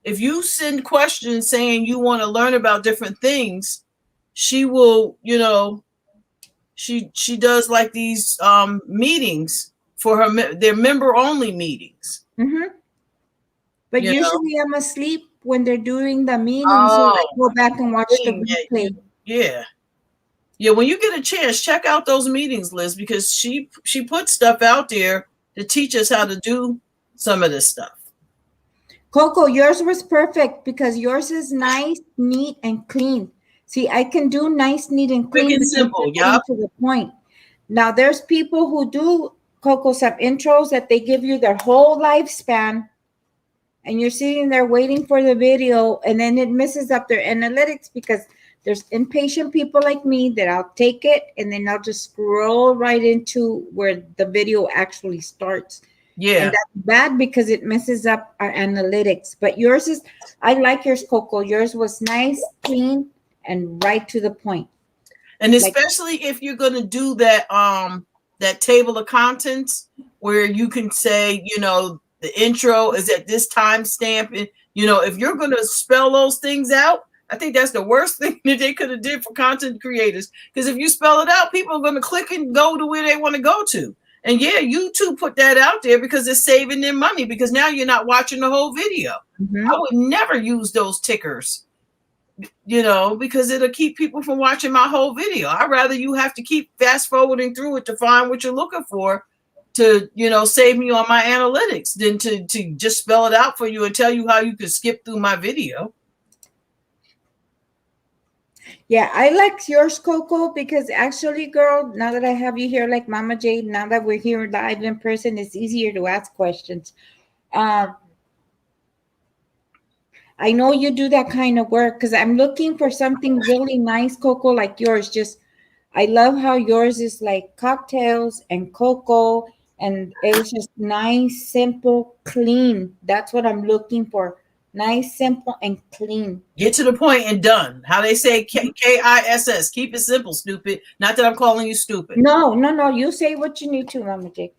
if you send questions saying you want to learn about different things, she will, she does like these meetings for their member only meetings. But usually I'm asleep when they're doing the meetings, so I go back and watch the replay. Yeah, when you get a chance, check out those meetings, Liz, because she puts stuff out there to teach us how to do some of this stuff. Coco, yours was perfect because yours is nice, neat, and clean. See, I can do nice, neat, and clean. Quick and simple, to the point. Now, there's people who do, Coco, some intros that they give you their whole lifespan, and you're sitting there waiting for the video, and then it messes up their analytics because there's impatient people like me that I'll take it, and then I'll just scroll right into where the video actually starts. Yeah. And that's bad because it messes up our analytics. But yours is, I like yours, Coco. Yours was nice, clean, and right to the point. And especially if you're going to do that that table of contents where you can say, the intro is at this timestamp. And, if you're going to spell those things out, I think that's the worst thing that they could have did for content creators. Because if you spell it out, people are going to click and go to where they want to go to. And yeah, YouTube put that out there because it's saving them money, because now you're not watching the whole video. I would never use those tickers, because it'll keep people from watching my whole video. I'd rather you have to keep fast forwarding through it to find what you're looking for to save me on my analytics than to just spell it out for you and tell you how you could skip through my video. Yeah, I like yours, Coco, because actually, girl, now that I have you here, like Mama Jade, now that we're here live in person, it's easier to ask questions. I know you do that kind of work because I'm looking for something really nice, Coco, like yours. Just, I love how yours is like cocktails and cocoa, and it's just nice, simple, clean. That's what I'm looking for. Nice, simple, and clean. Get to the point and done. How they say KISS. Keep it simple, stupid. Not that I'm calling you stupid. No. You say what you need to, Mama Jade.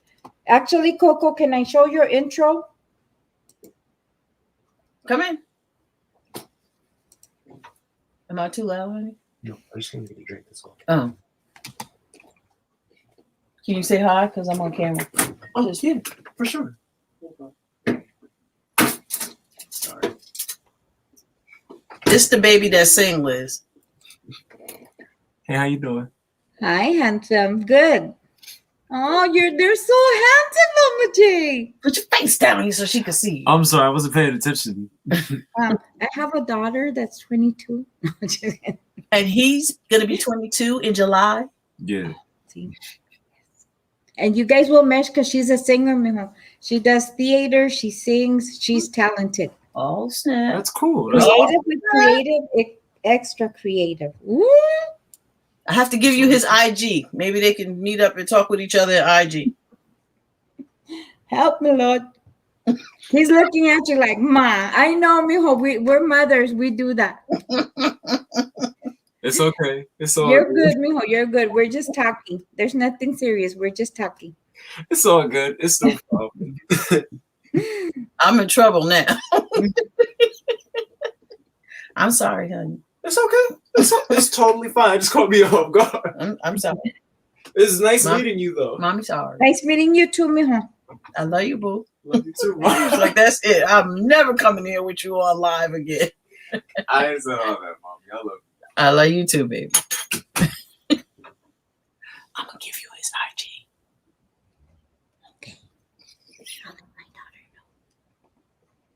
Actually, Coco, can I show your intro? Come in. Am I too loud, honey? No, I just want to get a drink. That's all. Oh. Can you say hi? Because I'm on camera. Oh, yeah, for sure. Sorry. This the baby that sing, Liz. Hey, how you doing? Hi, handsome. Good. Oh, they're so handsome, Mama J. Put your face down here so she can see you. I'm sorry, I wasn't paying attention. I have a daughter that's 22. And he's going to be 22 in July. Yeah. See? And you guys will mesh because she's a singer, mijo. She does theater, she sings, she's talented. Oh, snap. That's cool. Creative with creative, extra creative. Woo! I have to give you his IG. Maybe they can meet up and talk with each other at IG. Help me, Lord. He's looking at you like, Ma, I know, mijo. We're mothers. We do that. It's okay. It's all You're good, mijo. You're good. We're just talking. There's nothing serious. We're just talking. It's all good. It's no problem. I'm in trouble now. I'm sorry, honey. It's okay. It's totally fine. Just caught me off guard. I'm sorry. It's nice meeting you, though. Mommy's sorry. Nice meeting you too, mijo. I love you, boo. Love you too, It's Mom. like, that's it. I'm never coming here with you on live again. I ain't said all that, Mommy. I love you. I love you too, baby. I'm going to give you his IG. Okay. I'll let my daughter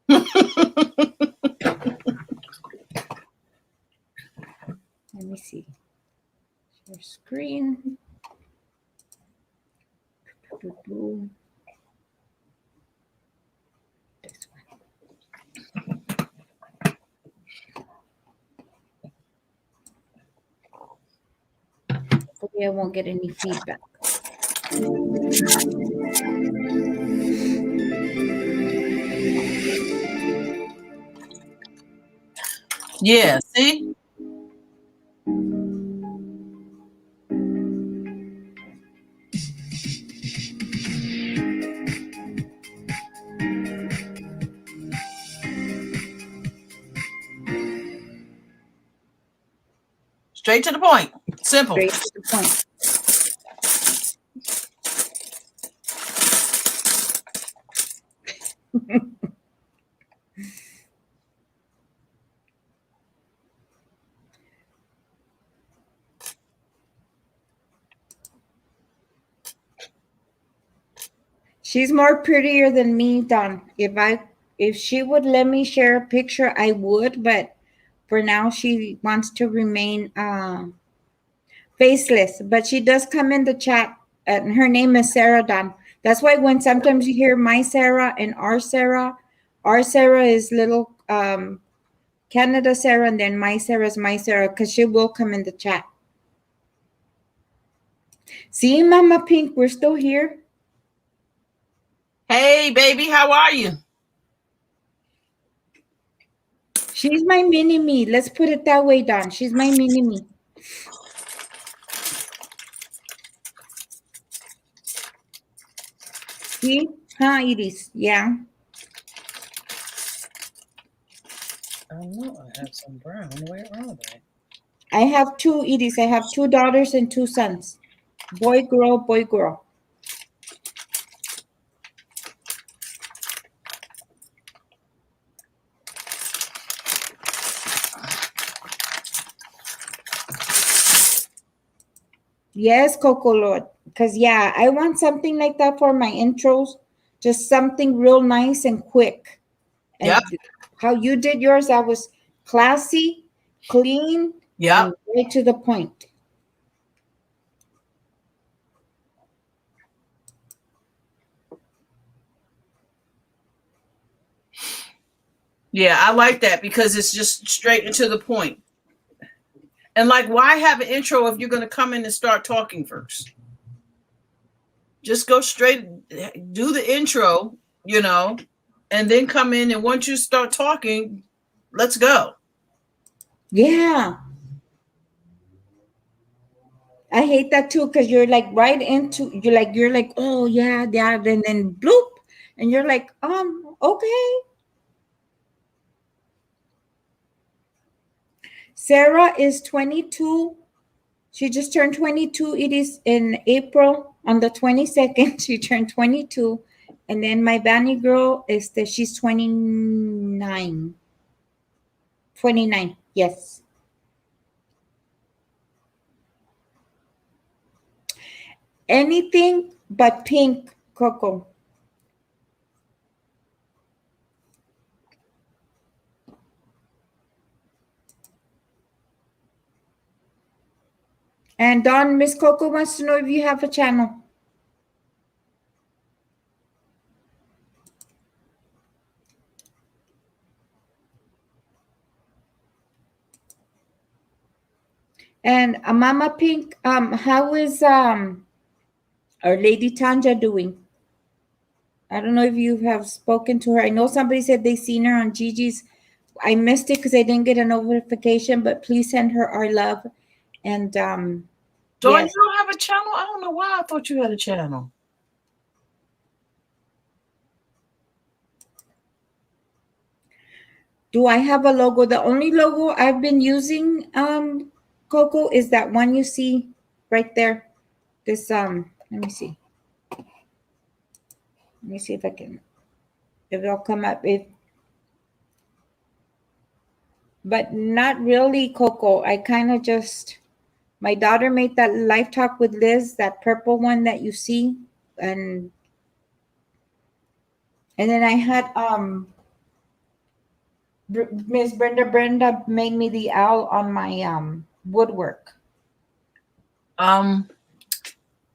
know. Let me see. Share screen. This one. Hopefully I won't get any feedback. Yeah, see? Straight to the point. Simple. Straight to the point. She's more prettier than me, Don. If she would let me share a picture, I would, but for now she wants to remain faceless. But she does come in the chat, and her name is Sarah, Don. That's why when sometimes you hear my Sarah and our Sarah is little Canada Sarah, and then my Sarah is my Sarah, because she will come in the chat. See, Mama Pink, we're still here. Hey, baby, how are you? She's my mini-me. Let's put it that way, Don. She's my mini-me. See? Huh, Iris? Yeah. I don't know. I have some brown. Where are they? I have two, Iris. I have two daughters and two sons. Boy, girl, boy, girl. Yes, Coco Lord. Because yeah, I want something like that for my intros. Just something real nice and quick. And Yep. how you did yours, that was classy, clean, Yep. and right to the point. Yeah, I like that because it's just straight and to the point. And like, why have an intro if you're going to come in and start talking first? Just go straight, do the intro, you know, and then come in. And once you start talking, let's go. Yeah. I hate that too because you're like right into you're like oh yeah and then bloop and you're like okay. Sarah is 22. She just turned 22. It is in April on the 22nd. She turned 22, and then my Bunny girl is that she's 29. 29. Yes. Anything but pink, Coco. And Don, Miss Coco wants to know if you have a channel. And Mama Pink, how is our Lady Tanja doing? I don't know if you have spoken to her. I know somebody said they seen her on Gigi's. I missed it because I didn't get a notification, but please send her our love. And Dawn, yes. you don't have a channel? I don't know why I thought you had a channel. Do I have a logo? The only logo I've been using, Coco, is that one you see right there. This let me see. Let me see if I can, if it'll come up. But not really, Coco. I kind of just, my daughter made that live talk with Liz, that purple one that you see, and then I had Miss Brenda made me the owl on my woodwork.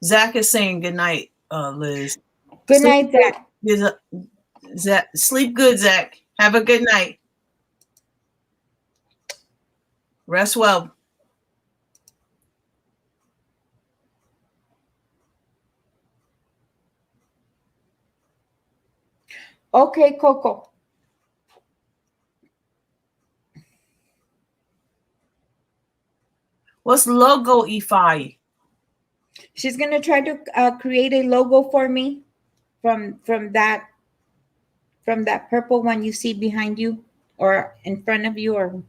Zach is saying good night, Liz. Good night, Zach. Zach, sleep good, Zach. Have a good night. Rest well. Okay, Coco. What's logo EFI? She's gonna try to create a logo for me from that purple one you see behind you or in front of you or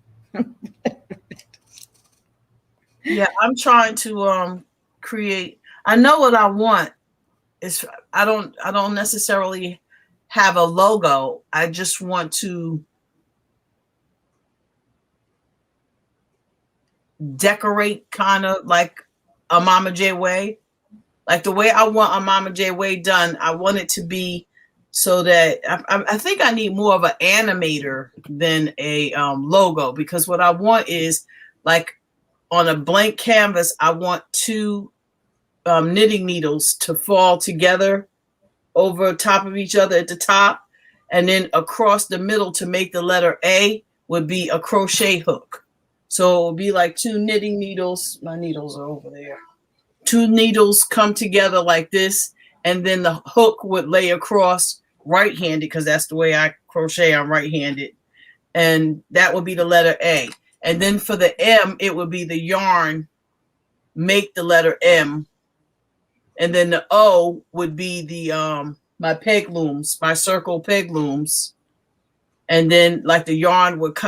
Yeah, I'm trying to create. I know what I want. Is I don't necessarily have a logo. I just want to decorate kind of like a Mama J way. Like the way I want a Mama J way done, I want it to be so that I think I need more of an animator than a logo, because what I want is like on a blank canvas, I want two knitting needles to fall together over top of each other at the top, and then across the middle to make the letter A would be a crochet hook. So it would be like two knitting needles. My needles are over there. Two needles come together like this, and then the hook would lay across right-handed, because that's the way I crochet. I'm right-handed. And that would be the letter A. And then for the M, it would be the yarn, make the letter M. And then the O would be the my peg looms, my circle peg looms. And then like the yarn would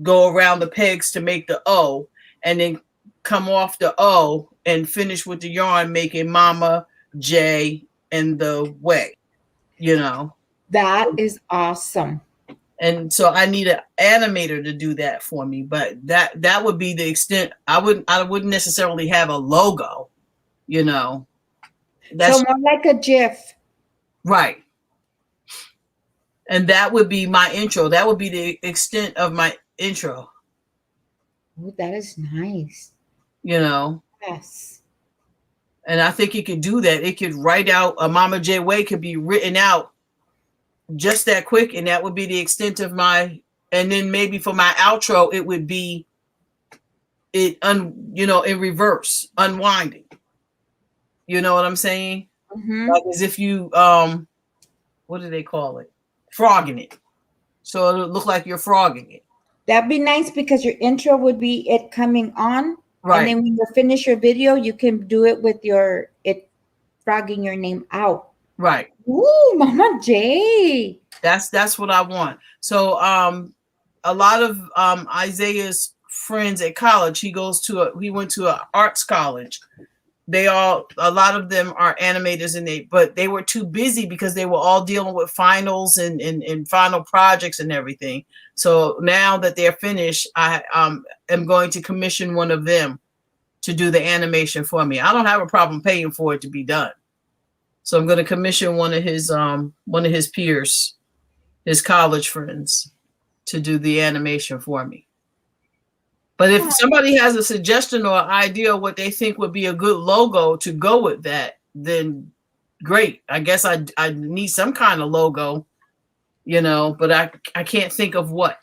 go around the pegs to make the O, and then come off the O and finish with the yarn making Mama J and the way, you know. That is awesome. And so I need an animator to do that for me, but that would be the extent. I wouldn't necessarily have a logo. you know. So more like a GIF. Right. And that would be my intro. That would be the extent of my intro. Oh, that is nice. You know. Yes. And I think it could do that. It could write out a Mama J Way could be written out just that quick, and that would be the extent of my. And then maybe for my outro, it would be in reverse, unwinding. You know what I'm saying? Mm-hmm. Like as if you what do they call it? Frogging it. So it'll look like you're frogging it. That'd be nice because your intro would be it coming on. Right. And then when you finish your video, you can do it with it frogging your name out. Right. Ooh, Mama J. That's what I want. So a lot of Isaiah's friends at college, he went to an arts college. A lot of them are animators, but they were too busy because they were all dealing with finals and final projects and everything. So now that they're finished, I am going to commission one of them to do the animation for me. I don't have a problem paying for it to be done. So I'm going to commission one of his peers, his college friends, to do the animation for me. But if somebody has a suggestion or idea of what they think would be a good logo to go with that, then great. I guess I need some kind of logo, but I can't think of what,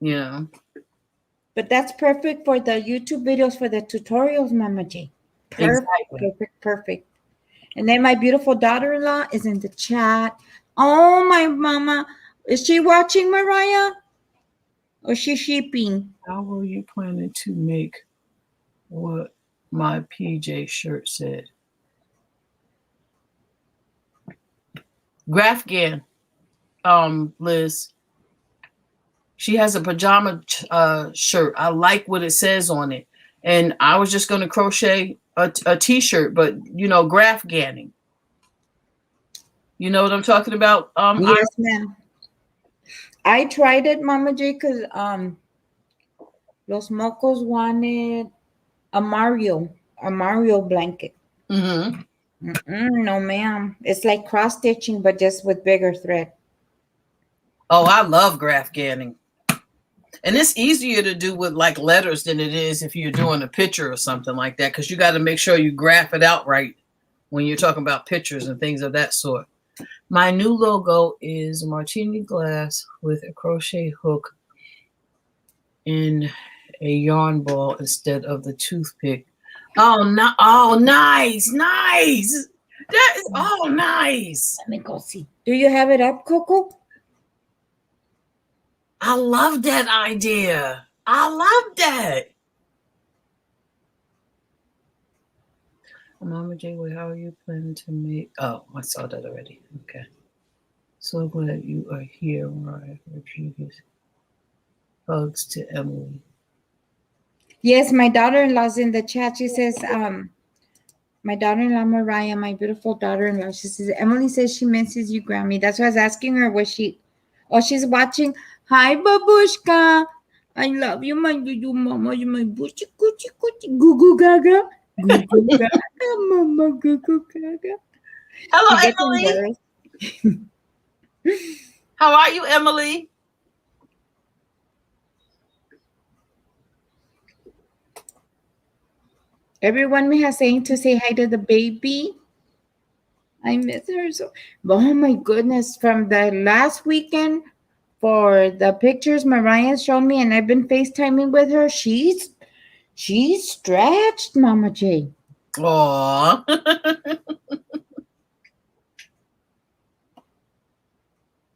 But that's perfect for the YouTube videos, for the tutorials, Mama J. Perfect, Exactly. perfect. And then my beautiful daughter-in-law is in the chat. Oh, my mama. Is she watching, Mariah? Or is she sheeping? How were you planning to make what my PJ shirt said? Graphgan, Liz. She has a pajama shirt. I like what it says on it. And I was just going to crochet a t-shirt, but, graphganning. You know what I'm talking about? Yes, ma'am. I tried it, Mama J, because Los Mocos wanted a Mario blanket. Mm-hmm. No, ma'am. It's like cross-stitching, but just with bigger thread. Oh, I love graphganning. And it's easier to do with like letters than it is if you're doing a picture or something like that, because you got to make sure you graph it out right when you're talking about pictures and things of that sort. My new logo is martini glass with a crochet hook in a yarn ball instead of the toothpick. Oh, no! Oh, nice. That is nice. Let me go see. Do you have it up, Coco? I love that idea. I love that. Mama J, how are you planning to make? Oh, I saw that already. Okay. So glad you are here, Mariah Rodriguez. Hugs to Emily. Yes, my daughter-in-law's in the chat. She says, my daughter-in-law, Mariah, my beautiful daughter-in-law, she says, Emily says she misses you, Grammy. That's why I was asking her, she's watching. Hi, Babushka. I love you, my little mama. You're my bushy, coochie, coochie, goo-goo gaga. Goo-goo gaga, mama, goo-goo gaga. Hello, Emily. How are you, Emily? Everyone has saying to say hi to the baby. I miss her so. Oh my goodness! From the last weekend, for the pictures Mariah showed me, and I've been FaceTiming with her. She's stretched, Mama J. Aww.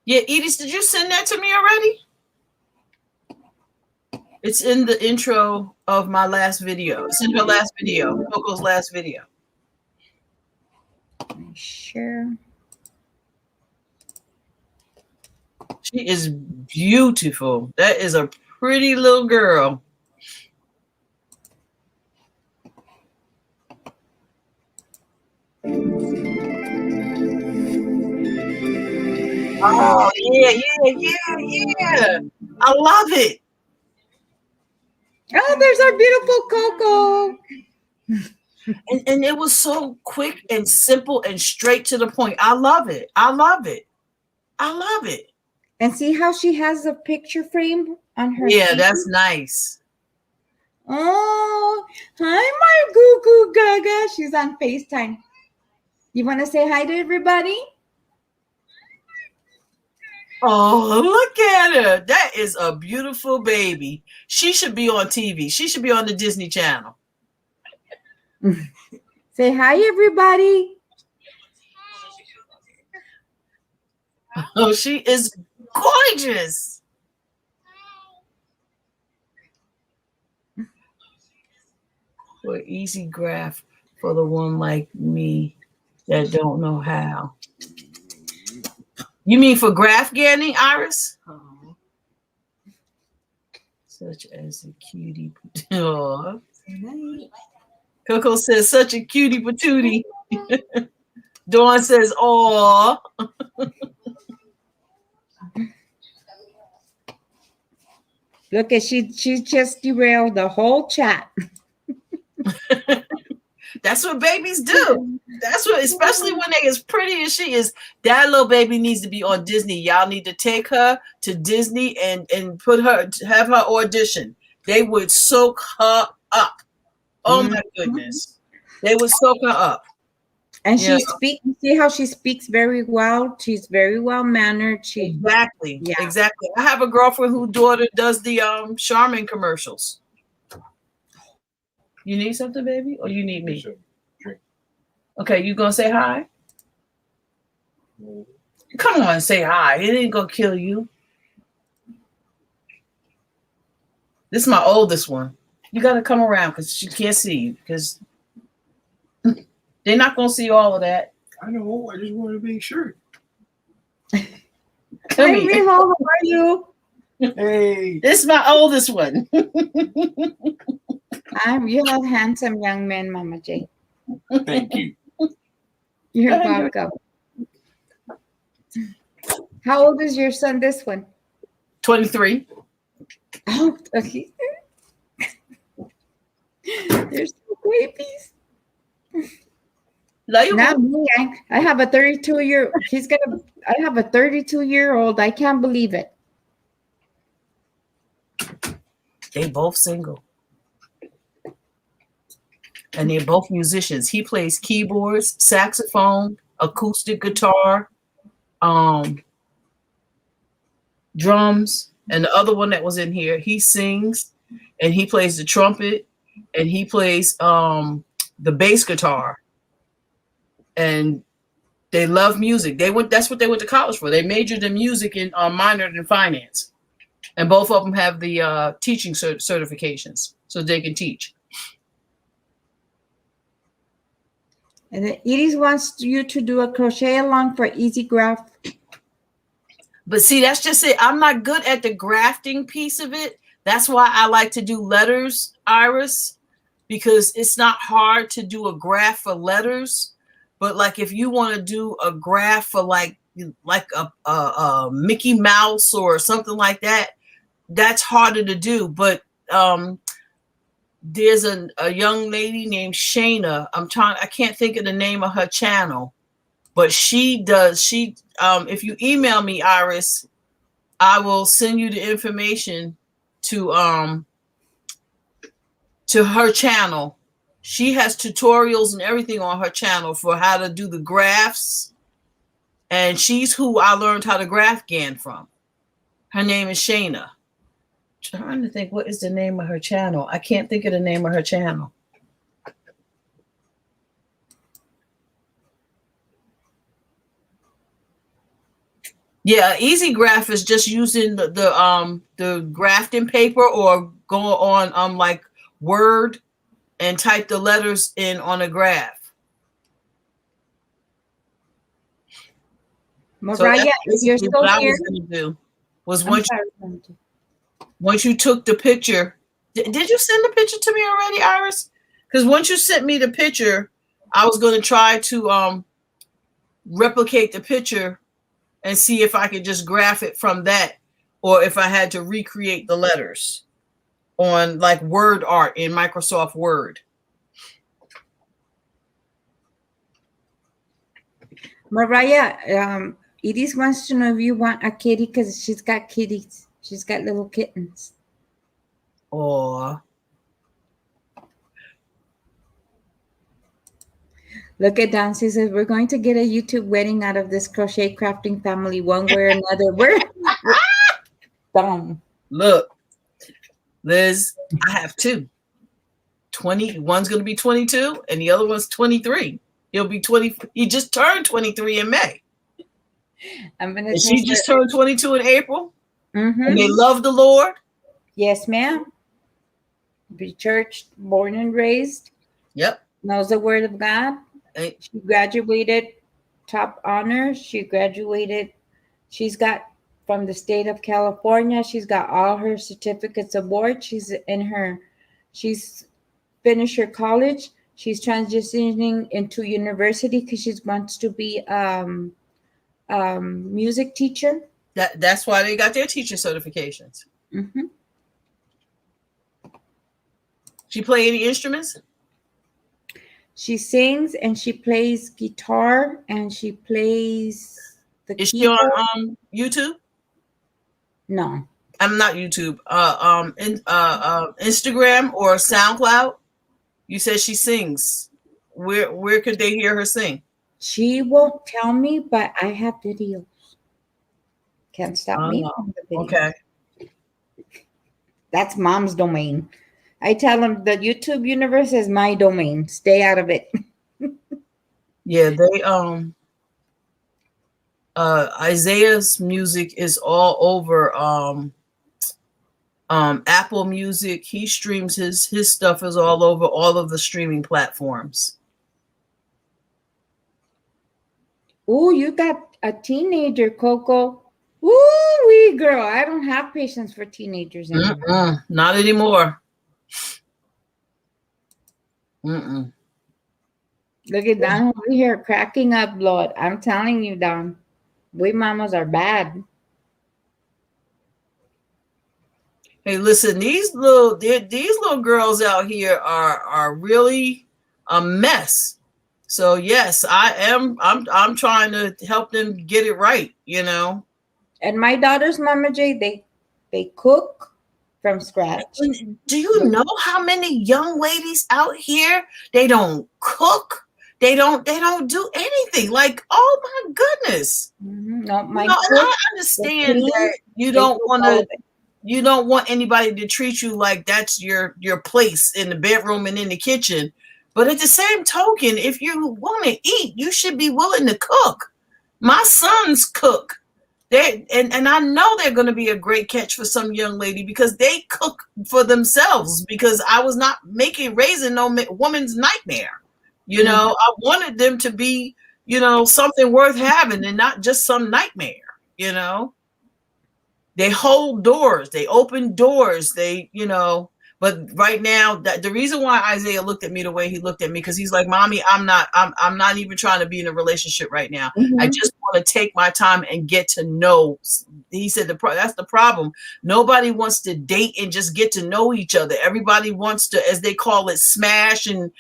Yeah, Edith, did you send that to me already? It's in the intro of my last video. It's in her last video, Coco's last video. Sure. She is beautiful. That is a pretty little girl. Oh, yeah. I love it. Oh, there's our beautiful Coco. And it was so quick and simple and straight to the point. I love it. I love it. I love it. And see how she has a picture frame on her Yeah, TV? that's nice. Oh, hi, my Goo Goo Gaga. She's on FaceTime. You want to say hi to everybody? Oh, look at her. That is a beautiful baby. She should be on TV. She should be on the Disney Channel. Say hi, everybody. Oh, she is gorgeous. For easy graph for the one like me that don't know how. You mean for graph getting, Iris? Oh. Such as a cutie. Oh. Coco says, such a cutie patootie. Dawn says, "Aw." Look at she just derailed the whole chat. That's what babies do. That's what, especially when they as pretty as she is. That little baby needs to be on Disney. Y'all need to take her to Disney and have her audition. They would soak her up. Oh my goodness, they would soak her up. And she speaks. See how she speaks very well. She's very well mannered. Exactly. I have a girlfriend whose daughter does the Charmin commercials. You need something, baby, or you need me? Okay, you gonna say hi? Come on, say hi. It ain't gonna kill you. This is my oldest one. You gotta come around because she can't see you because they're not gonna see all of that. I know. I just wanted to make sure. Hi, Mijo, how are you? Hey, this is my oldest one. You have handsome young men, Mama J. thank you. You're welcome. How old is your son? This one? 23. Oh, okay. There's two babies. Not me. I have a 32-year. I have a 32-year-old. I can't believe it. They both single. And they're both musicians. He plays keyboards, saxophone, acoustic guitar, drums, and the other one that was in here, he sings and he plays the trumpet and he plays the bass guitar. And they love music. That's what they went to college for. They majored in music and minored in finance. And both of them have the teaching certifications so they can teach. And then Edie wants you to do a crochet along for easy graph. But see, that's just it. I'm not good at the grafting piece of it. That's why I like to do letters, Iris, because it's not hard to do a graph for letters. But like if you want to do a graph for like a Mickey Mouse or something like that, that's harder to do. But there's a young lady named Shayna. I can't think of the name of her channel, but if you email me, Iris, I will send you the information to her channel. She has tutorials and everything on her channel for how to do the graphs. And she's who I learned how to graph GAN from. Her name is Shayna. Trying to think, what is the name of her channel? I can't think of the name of her channel. Yeah, easy graph is just using the grafting paper or go on like Word and type the letters in on a graph. Mariah, if you're still here, once you took the picture, did you send the picture to me already, Iris? Because once you sent me the picture, I was going to try to replicate the picture and see if I could just graph it from that, or if I had to recreate the letters on like Word art in Microsoft Word. Mariah, Edith wants to know if you want a kitty because she's got kitties. She's got little kittens. Or Look at Don. She says, we're going to get a YouTube wedding out of this crochet crafting family one way or another. We're dumb. look, Liz, I have two. 20, one's going to be 22 and the other one's 23. He'll be 20. He just turned 23 in May. I'm gonna. And she just turned 22 in April. Mm-hmm. And they love the Lord. Yes, ma'am. Be church, born and raised. Yep. Knows the word of God. She graduated top honors. She graduated. She's got from the state of California. She's got all her certificates aboard. She's finished her college. She's transitioning into university because she wants to be music teacher. That's why they got their teacher certifications. Mm-hmm. She play any instruments? She sings and she plays guitar and she plays the Is keyboard. she on YouTube? No. I'm not YouTube. Instagram or SoundCloud? You said she sings. Where could they hear her sing? She won't tell me, but I have videos. Can't stop me from the videos. Okay. That's mom's domain. I tell them the YouTube universe is my domain. Stay out of it. Yeah, they Isaiah's music is all over Apple Music. He streams his stuff is all over all of the streaming platforms. Oh, you got a teenager, Coco. Ooh, wee girl. I don't have patience for teenagers anymore. Not anymore. Mm-mm. Look at Don over here cracking up, Lord. I'm telling you, Don. We mamas are bad. Hey, listen, these little girls out here are really a mess. So yes, I'm trying to help them get it right, you know. And my daughters, Mama J, they cook from scratch. Do you know how many young ladies out here, they don't cook? They don't do anything. Like, oh my goodness. Mm-hmm. No, and I understand that you don't want anybody to treat you like that's your place in the bedroom and in the kitchen. But at the same token, if you want to eat, you should be willing to cook. My sons cook. And I know they're going to be a great catch for some young lady because they cook for themselves, because I was not raising no woman's nightmare. You know, I wanted them to be, you know, something worth having and not just some nightmare, you know. They hold doors, they open doors, they, you know. But right now, the reason why Isaiah looked at me the way he looked at me, because he's like, Mommy, I'm not even trying to be in a relationship right now. Mm-hmm. I just want to take my time and get to know. He said that's the problem. Nobody wants to date and just get to know each other. Everybody wants to, as they call it, smash and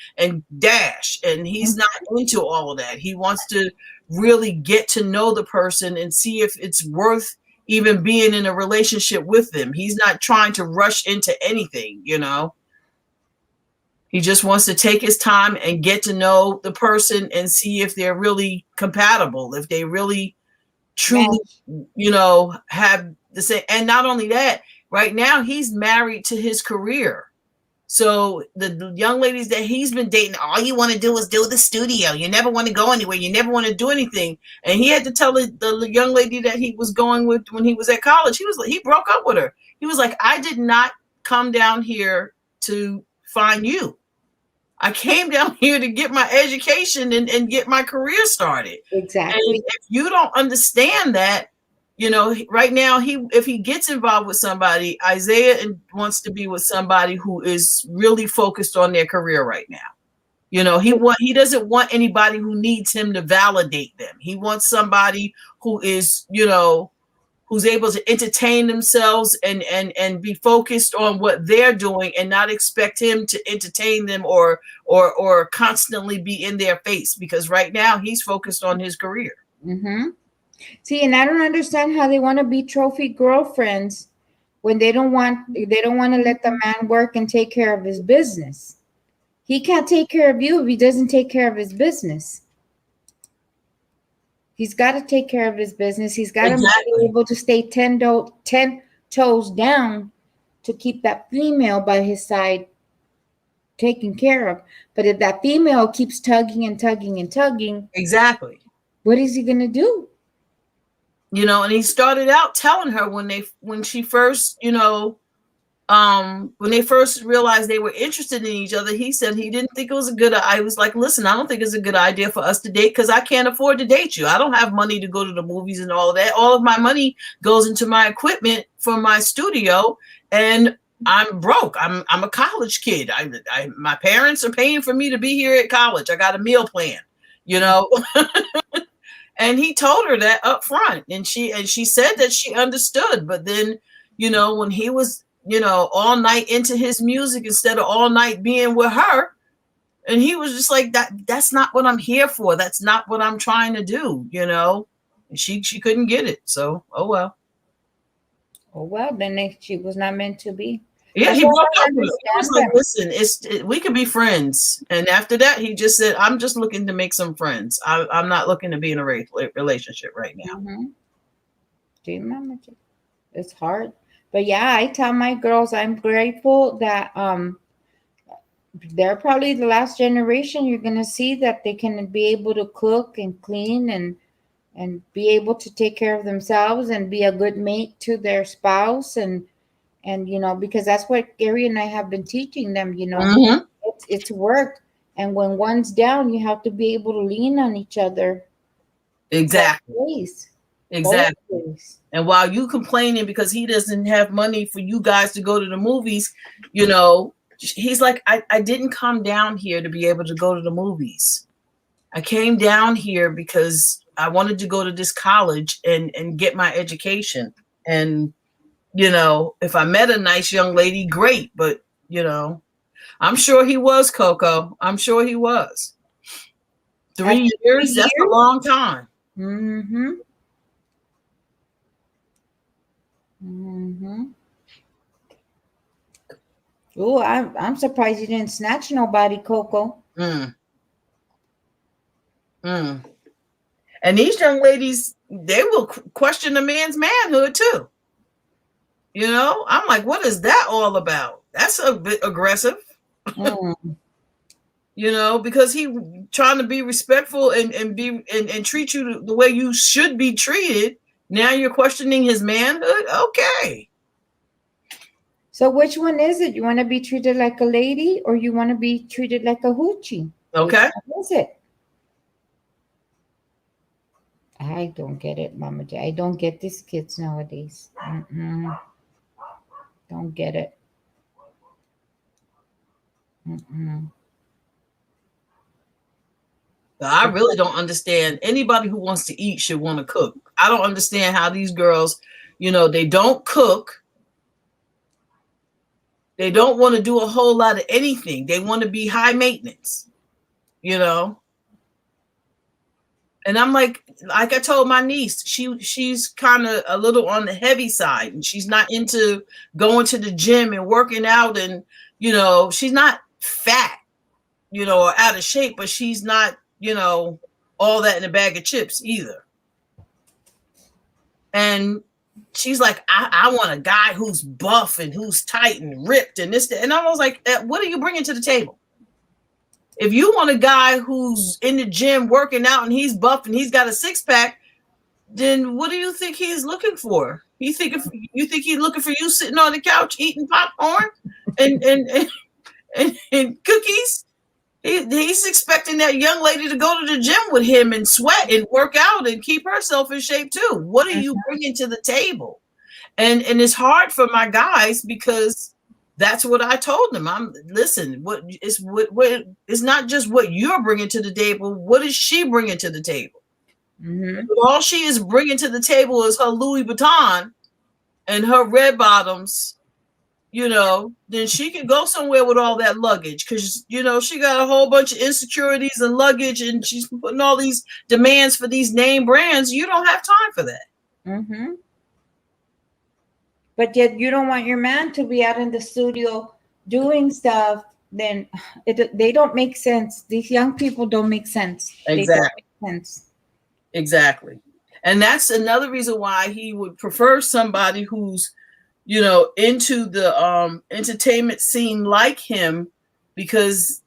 dash. And he's not into all of that. He wants to really get to know the person and see if it's worth even being in a relationship with them. He's not trying to rush into anything, you know. He just wants to take his time and get to know the person and see if they're really compatible, if they really truly, you know, have the same. And not only that, right now he's married to his career. So the young ladies that he's been dating, all you want to do is do the studio. You never want to go anywhere. You never want to do anything. And he had to tell the young lady that he was going with when he was at college, he broke up with her. He was like, I did not come down here to find you. I came down here to get my education and get my career started. Exactly. And if you don't understand that, you know, right now, if he gets involved with somebody, Isaiah wants to be with somebody who is really focused on their career right now. You know, he doesn't want anybody who needs him to validate them. He wants somebody who is, you know, who's able to entertain themselves and be focused on what they're doing and not expect him to entertain them or constantly be in their face, because right now he's focused on his career. Mm-hmm. See, and I don't understand how they want to be trophy girlfriends when they don't want to let the man work and take care of his business. He can't take care of you if he doesn't take care of his business. He's got to take care of his business. He's got to be able to stay 10 toes down to keep that female by his side taken care of. But if that female keeps tugging and tugging and tugging, exactly, what is he going to do? You know, and he started out telling her when she first, you know, when they first realized they were interested in each other, he said he didn't think it was a good. I was like, listen, I don't think it's a good idea for us to date because I can't afford to date you. I don't have money to go to the movies and all of that. All of my money goes into my equipment for my studio, and I'm broke. I'm a college kid. My parents are paying for me to be here at college. I got a meal plan, you know. And he told her that up front, and she said that she understood. But then, you know, when he was, you know, all night into his music instead of all night being with her, and he was just like, that's not what I'm here for. That's not what I'm trying to do, you know. And she couldn't get it. So, oh well. Oh well, then she was not meant to be. Yeah, he broke up with her. He was like, listen, we could be friends. And after that, he just said, I'm just looking to make some friends. I'm not looking to be in a relationship right now. Mm-hmm. It's hard. But yeah, I tell my girls I'm grateful that they're probably the last generation you're going to see that they can be able to cook and clean and be able to take care of themselves and be a good mate to their spouse and you know, because that's what Gary and I have been teaching them, you know. Mm-hmm. It's work, and when one's down you have to be able to lean on each other. Exactly. Always. Exactly. Always. And while you complaining because he doesn't have money for you guys to go to the movies, you know, he's like, I didn't come down here to be able to go to the movies. I came down here because I wanted to go to this college and get my education. And you know, if I met a nice young lady, great. But, you know, I'm sure he was, Coco. I'm sure he was. 3 years, that's a long time. Mm-hmm. Mm-hmm. Oh, I'm surprised you didn't snatch nobody, Coco. And these young ladies, they will question a man's manhood too. You know, I'm like, what is that all about? That's a bit aggressive. You know, because he trying to be respectful and be and treat you the way you should be treated. Now you're questioning his manhood. Okay. So which one is it? You want to be treated like a lady or you want to be treated like a hoochie? Okay. What is it? I don't get it, Mama J. I don't get these kids nowadays. Don't get it. I really don't understand. Anybody who wants to eat should want to cook. I don't understand how these girls, you know, they don't cook. They don't want to do a whole lot of anything. They want to be high maintenance, you know. And I'm like I told my niece, she's kind of a little on the heavy side, and she's not into going to the gym and working out, and you know, she's not fat, you know, or out of shape, but she's not, you know, all that in a bag of chips either. And she's like, I want a guy who's buff and who's tight and ripped and this, and I was like, what are you bringing to the table? If you want a guy who's in the gym working out and he's buff and he's got a 6-pack, then what do you think he's looking for? You think he's looking for you sitting on the couch eating popcorn and cookies? He's expecting that young lady to go to the gym with him and sweat and work out and keep herself in shape too. What are you bringing to the table? And it's hard for my guys because that's what I told them. Listen, it's not just what you're bringing to the table. What is she bringing to the table? All she is bringing to the table is her Louis Vuitton and her red bottoms then she can go somewhere with all that luggage because, she got a whole bunch of insecurities and luggage and she's putting all these demands for these name brands. You don't have time for that. Mm-hmm. But yet you don't want your man to be out in the studio doing stuff. Then they don't make sense. These young people don't make sense. Exactly. They don't make sense. Exactly. And that's another reason why he would prefer somebody who's, into the entertainment scene like him, because,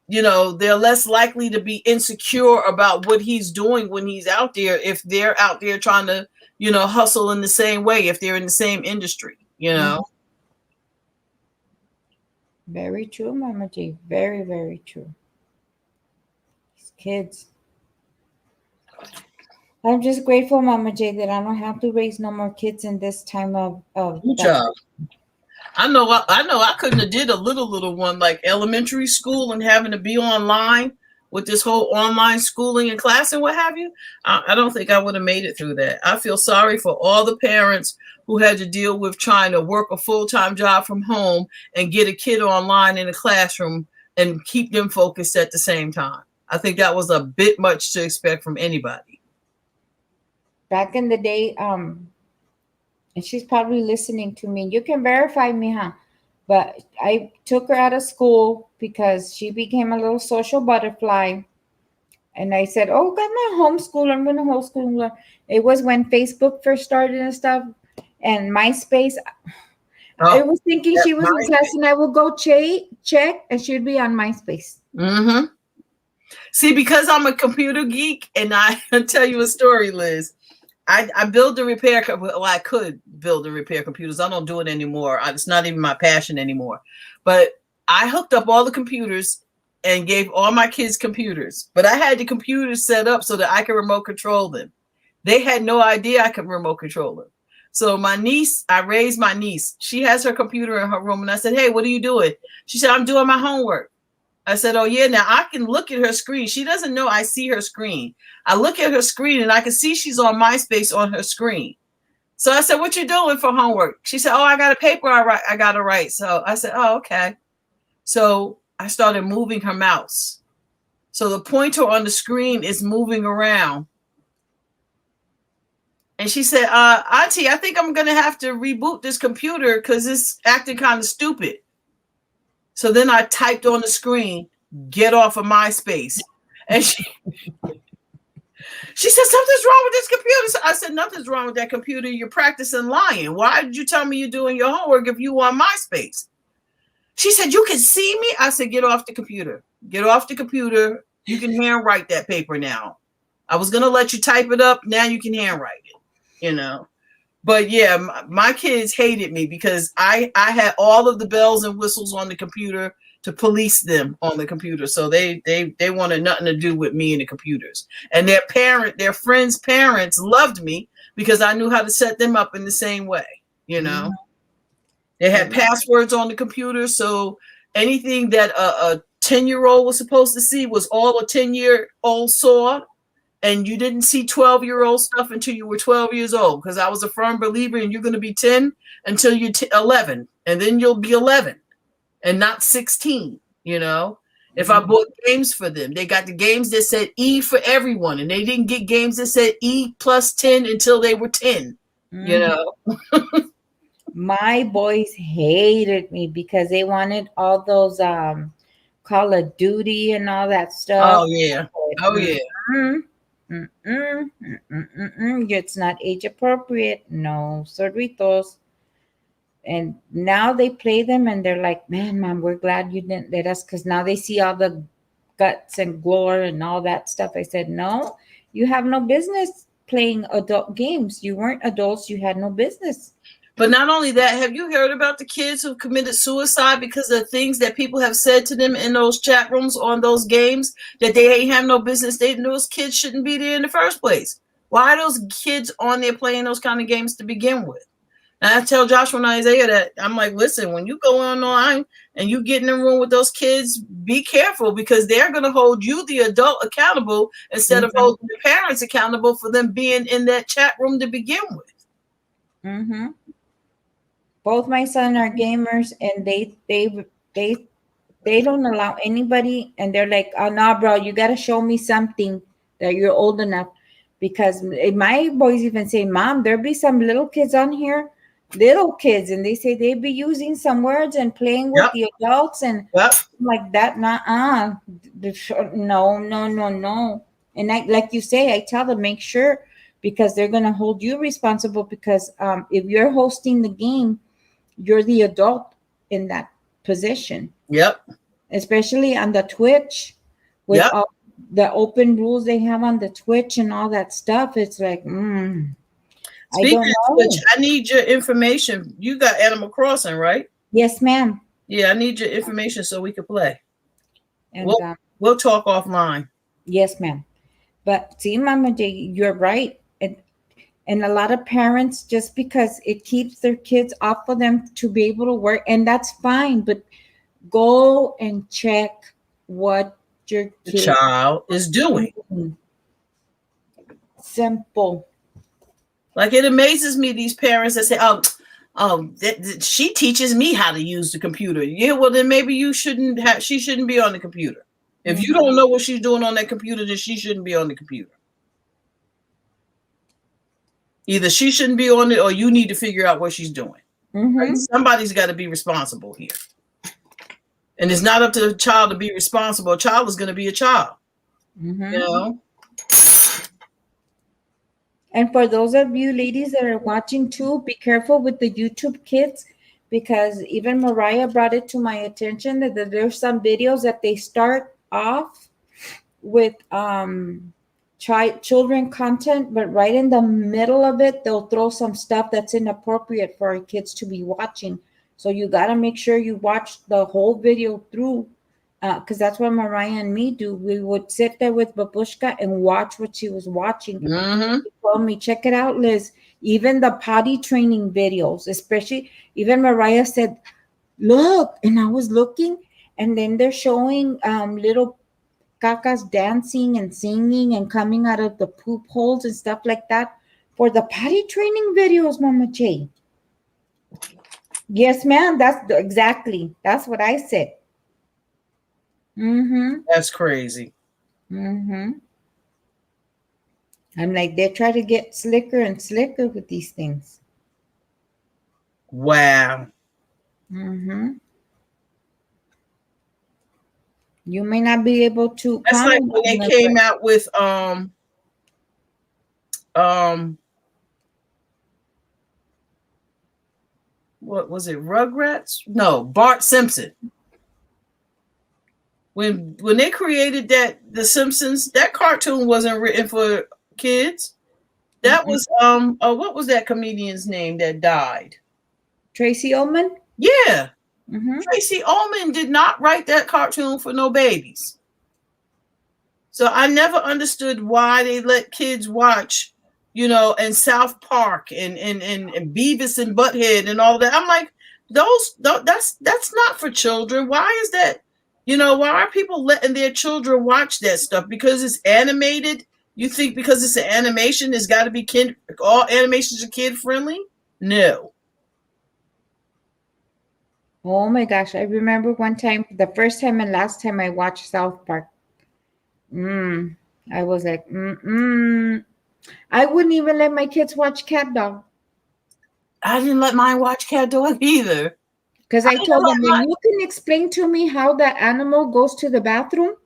they're less likely to be insecure about what he's doing when he's out there if they're out there trying to, hustle in the same way, if they're in the same industry, Very true, Mama G. Very, very true. These kids. I'm just grateful, Mama J, that I don't have to raise no more kids in this time of job. I know I couldn't have did a little one like elementary school and having to be online with this whole online schooling and class and what have you. I don't think I would have made it through that. I feel sorry for all the parents who had to deal with trying to work a full-time job from home and get a kid online in a classroom and keep them focused at the same time. I think that was a bit much to expect from anybody. Back in the day, and she's probably listening to me. You can verify me, huh? But I took her out of school because she became a little social butterfly. And I said, oh, got my homeschool. I'm going to homeschool her. It was when Facebook first started and stuff. And MySpace. I was thinking she was in class and I would go check and she'd be on MySpace. Mm-hmm. See, because I'm a computer geek, and I tell you a story, Liz. I build and repair. Well, I could build and repair computers. I don't do it anymore. It's not even my passion anymore. But I hooked up all the computers and gave all my kids computers. But I had the computers set up so that I could remote control them. They had no idea I could remote control them. So my niece, I raised my niece. She has her computer in her room. And I said, hey, what are you doing? She said, I'm doing my homework. I said, oh, yeah, now I can look at her screen. She doesn't know I see her screen. I look at her screen and I can see she's on MySpace on her screen. So I said, what you doing for homework? She said, oh, I got a paper I got to write. So I said, oh, okay. So I started moving her mouse. So the pointer on the screen is moving around. And she said, Auntie, I think I'm going to have to reboot this computer because it's acting kind of stupid. So then I typed on the screen, get off of MySpace. And she said, something's wrong with this computer. So I said, nothing's wrong with that computer. You're practicing lying. Why did you tell me you're doing your homework if you were on MySpace? She said, you can see me? I said, get off the computer. Get off the computer. You can handwrite that paper now. I was going to let you type it up. Now you can handwrite it, But yeah, my kids hated me because I had all of the bells and whistles on the computer to police them on the computer. So they wanted nothing to do with me and the computers. And their friends' parents loved me because I knew how to set them up in the same way, Mm-hmm. They had passwords on the computer. So anything that a 10-year-old was supposed to see was all a 10-year-old saw. And you didn't see 12-year-old stuff until you were 12 years old, because I was a firm believer in you're going to be 10 until you're 11, and then you'll be 11 and not 16, If I bought games for them, they got the games that said E for everyone, and they didn't get games that said E plus 10 until they were 10, My boys hated me because they wanted all those Call of Duty and all that stuff. Oh, yeah. Oh, yeah. It's not age appropriate. No, Cerritos. And now they play them and they're like, man, Mom, we're glad you didn't let us, because now they see all the guts and gore and all that stuff. I said, no, you have no business playing adult games. You weren't adults. You had no business. But not only that, have you heard about the kids who committed suicide because of things that people have said to them in those chat rooms on those games that they ain't have no business? Those kids shouldn't be there in the first place. Why are those kids on there playing those kind of games to begin with? And I tell Joshua and Isaiah that I'm like, listen, when you go online and you get in the room with those kids, be careful, because they're going to hold you, the adult, accountable instead of holding the parents accountable for them being in that chat room to begin with. Mm-hmm. Both my son are gamers, and they don't allow anybody. And they're like, "Oh no, bro, you got to show me something that you're old enough." Because my boys even say, "Mom, there be some little kids on here, little kids, and they say they be using some words and playing with Yep. the adults and Yep. like that." Nah, no. And like you say, I tell them, make sure, because they're gonna hold you responsible. Because if you're hosting the game, you're the adult in that position, Yep. especially on the Twitch with Yep. all the open rules they have on the Twitch and all that stuff. It's like, I Speaking don't of know. which, I need your information. You got Animal Crossing, right? Yes, ma'am. Yeah, I need your information so we can play. And We'll talk offline. yes, ma'am. But see, Mama J, you're right. And a lot of parents, just because it keeps their kids off of them to be able to work, and that's fine, but go and check what your The kid child is doing. Simple. Like, it amazes me, these parents that say, she teaches me how to use the computer. Yeah, well, then maybe she shouldn't be on the computer. If you don't know what she's doing on that computer, then she shouldn't be on the computer. Either she shouldn't be on it, or you need to figure out what she's doing. Like, somebody's got to be responsible here. And it's not up to the child to be responsible. A child is going to be a child. You know? And for those of you ladies that are watching too, be careful with the YouTube kids, because even Mariah brought it to my attention that there's some videos that they start off with children content, but right in the middle of it, they'll throw some stuff that's inappropriate for our kids to be watching. So you got to make sure you watch the whole video through, because that's what Mariah and me do. We would sit there with Babushka and watch what she was watching. She told me, check it out, Liz. Even the potty training videos, especially, even Mariah said, look, and I was looking, and then they're showing little cacas dancing and singing and coming out of the poop holes and stuff like that for the potty training videos, Mama J. Yes, ma'am. That's what I said. That's crazy. I'm like, they try to get slicker and slicker with these things. Wow. You may not be able to. That's like when they came out with what was it? Rugrats? No, Bart Simpson. When they created The Simpsons, that cartoon wasn't written for kids. That was what was that comedian's name that died? Tracy Ullman? Yeah. Tracy Ullman did not write that cartoon for no babies. So I never understood why they let kids watch, and South Park and Beavis and Butthead and all that. I'm like, that's not for children. Why is that? Why are people letting their children watch that stuff? Because it's animated? You think because it's an animation, it's got to be all animations are kid friendly? No. Oh my gosh. I remember one time, the first time and last time I watched South Park. I was like, I wouldn't even let my kids watch Cat Dog. I didn't let mine watch Cat Dog either. Because I told them, when you can explain to me how that animal goes to the bathroom,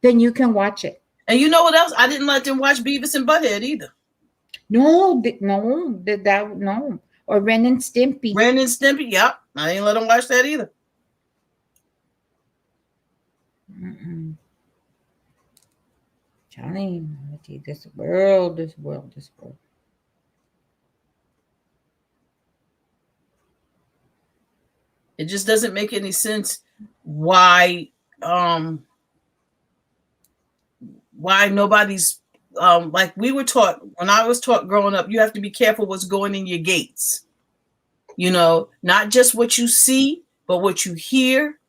then you can watch it. And you know what else? I didn't let them watch Beavis and Butthead either. No. Or Ren and Stimpy. Ren and Stimpy, yep. I didn't let them watch that either. Telling you, this world. It just doesn't make any sense why nobody's like we were taught when I was taught growing up, you have to be careful what's going in your gates. Not just what you see, but what you hear.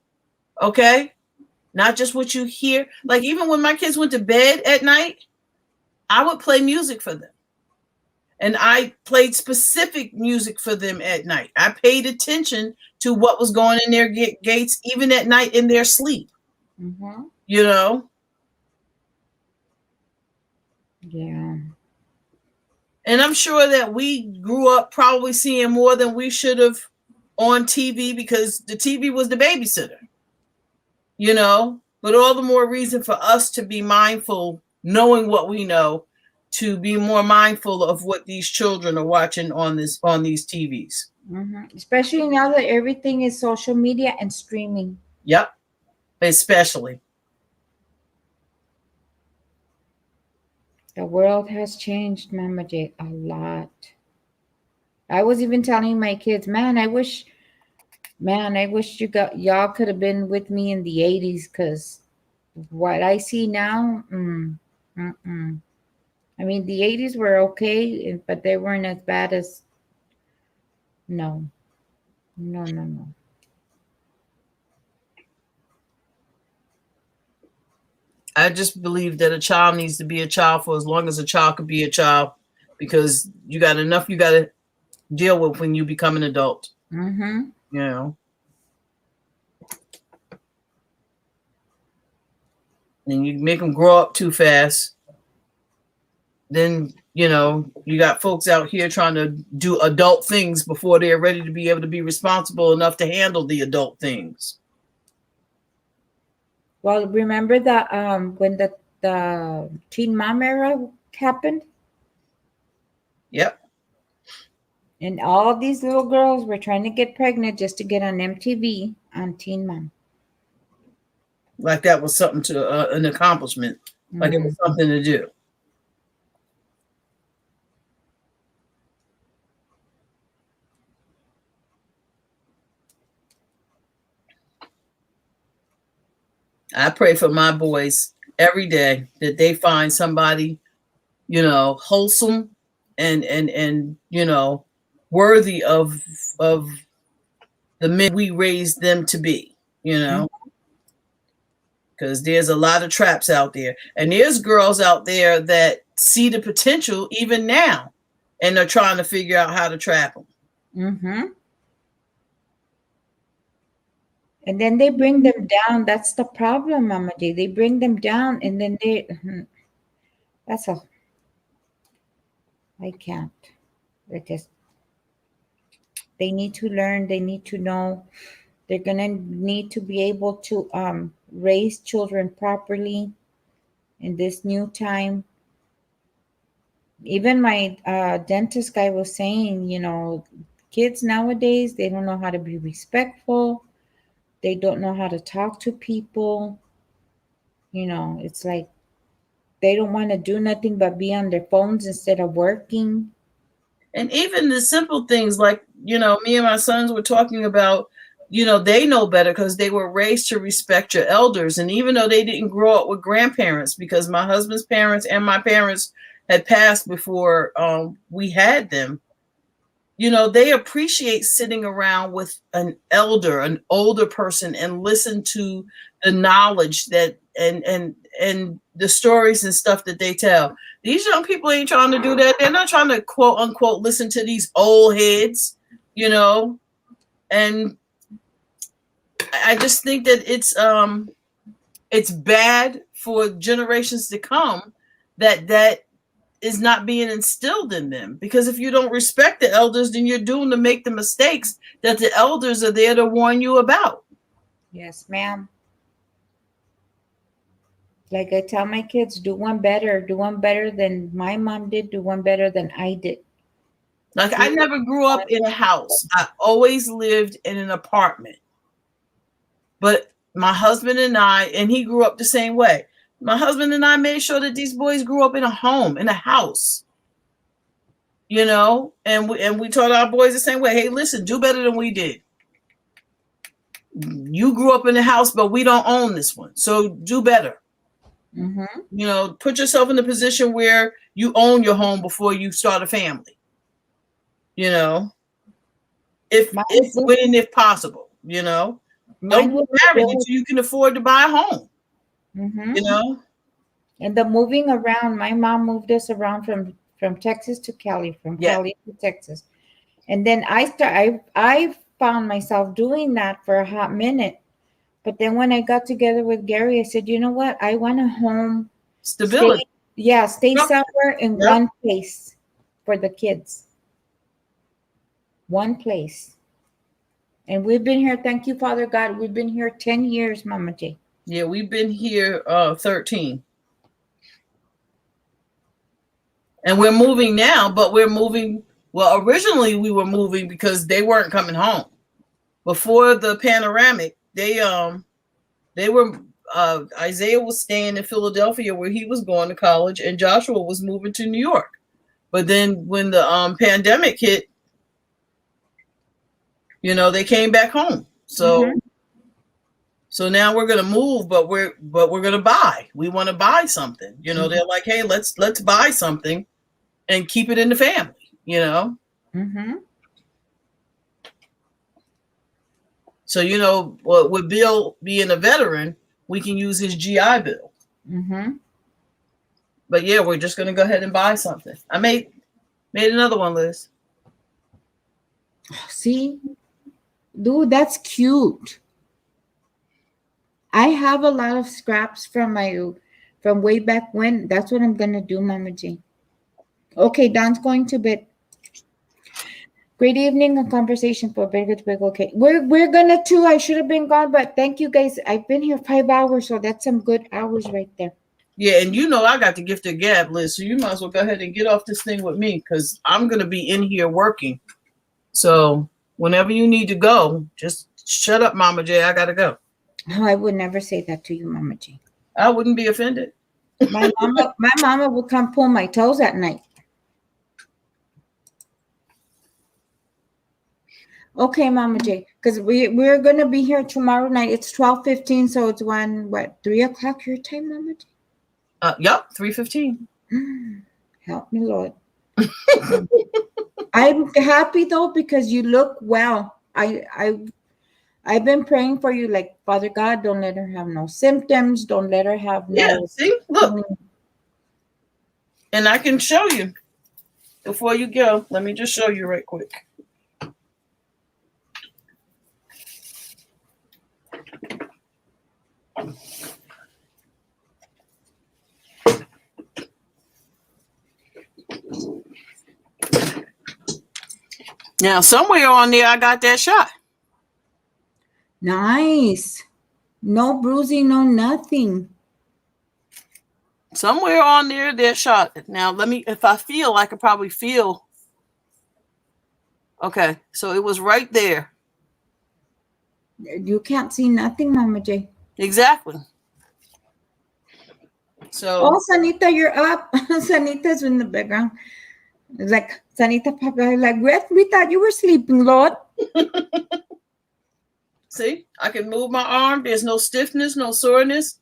Okay? Not just what you hear. Like, even when my kids went to bed at night, I would play music for them. And I played specific music for them at night. I paid attention to what was going in their gates, even at night in their sleep. Mm-hmm. You know? Yeah. And I'm sure that we grew up probably seeing more than we should have on TV because the TV was the babysitter. You know? But all the more reason for us to be mindful, knowing what we know, to be more mindful of what these children are watching on these TVs. Mm-hmm. Especially now that everything is social media and streaming. Yep. Especially. The world has changed, Mama J, a lot. I was even telling my kids, man, I wish y'all could have been with me in the 80s, because what I see now, I mean, the 80s were okay, but they weren't as bad as, no. I just believe that a child needs to be a child for as long as a child could be a child, because you got enough you got to deal with when you become an adult. Mm-hmm. You know? And you make them grow up too fast. Then, you know, you got folks out here trying to do adult things before they're ready to be able to be responsible enough to handle the adult things. Well, remember that when the Teen Mom era happened? Yep. And all these little girls were trying to get pregnant just to get on MTV on Teen Mom. Like that was something to an accomplishment. Like it was something to do. I pray for my boys every day that they find somebody, you know, wholesome and you know, worthy of the men we raised them to be, you know. Because there's a lot of traps out there. And there's girls out there that see the potential even now, and they're trying to figure out how to trap them. Mm-hmm. And then they bring them down. That's the problem, Mama J. They bring them down, and then I can't. They need to learn. They need to know. They're going to need to be able to raise children properly in this new time. Even my dentist guy was saying, you know, kids nowadays, they don't know how to be respectful. They don't know how to talk to people. You know, it's like they don't want to do nothing but be on their phones instead of working. And even the simple things like, you know, me and my sons were talking about, you know, they know better because they were raised to respect your elders. And even though they didn't grow up with grandparents, because my husband's parents and my parents had passed before we had them, you know, they appreciate sitting around with an older person, and listen to the knowledge that and the stories and stuff that they tell. These young people ain't trying to do that. They're not trying to quote unquote listen to these old heads, you know. And I just think that it's bad for generations to come that is not being instilled in them. Because if you don't respect the elders, then you're doomed to make the mistakes that the elders are there to warn you about. Yes, ma'am. Like I tell my kids, do one better than my mom did, do one better than I did. Like I never grew up in a house. I always lived in an apartment. But my husband and I, and he grew up the same way. My husband and I made sure that these boys grew up in a home, in a house. You know, and we taught our boys the same way. Hey, listen, do better than we did. You grew up in a house, but we don't own this one. So do better. Mm-hmm. You know, put yourself in a position where you own your home before you start a family. You know, if possible, you know, don't get married until you can afford to buy a home. Mm-hmm. You know, and the moving around, my mom moved us around from from Texas to Cali, from Yeah. Cali to Texas. And then I found myself doing that for a hot minute. But then when I got together with Gary, I said, you know what? I want a home Stability. stay Yep. somewhere in Yep. one place for the kids. One place. And we've been here, thank you, Father God. We've been here 10 years, Mama J. Yeah, we've been here 13. And we're moving now, but we're moving. Well, originally we were moving because they weren't coming home. Before the panoramic, they were Isaiah was staying in Philadelphia where he was going to college, and Joshua was moving to New York. But then when the pandemic hit, they came back home. So so now we're gonna move, but we're gonna buy. We want to buy something. They're like, hey, let's buy something and keep it in the family. So with Bill being a veteran, we can use his GI Bill. But yeah, we're just gonna go ahead and buy something. I made another one, Liz. See, dude, that's cute. I have a lot of scraps from way back when. That's what I'm gonna do, Mama G. Okay, Don's going to bed. Great evening, a conversation for Big. Okay, we're gonna too. I should have been gone, but thank you guys. I've been here 5 hours, so that's some good hours right there. Yeah, and I got the gift of gab, Liz. So you might as well go ahead and get off this thing with me because I'm gonna be in here working. So whenever you need to go, just shut up, Mama J. I gotta go. No, I would never say that to you, Mama G. I wouldn't be offended. My mama would come pull my toes at night. Okay, Mama J, because we're gonna be here tomorrow night. It's 12:15, so it's 3 o'clock your time, Mama J? Yep, 3:15. Help me, Lord. I'm happy though because you look well. I've been praying for you, like, Father God, don't let her have no symptoms. Don't let her have no. Yeah, see, look, and I can show you before you go. Let me just show you right quick. Now, somewhere on there, I got that shot. Nice. No bruising, no nothing. Somewhere on there, that shot. Now, if I feel, I could probably feel. Okay, so it was right there. You can't see nothing, Mama J. Exactly. So. Oh, Sanita, you're up. Sanita's in the background. It's like, Sanita, Papa, like, we thought you were sleeping, Lord. See, I can move my arm. There's no stiffness, no soreness.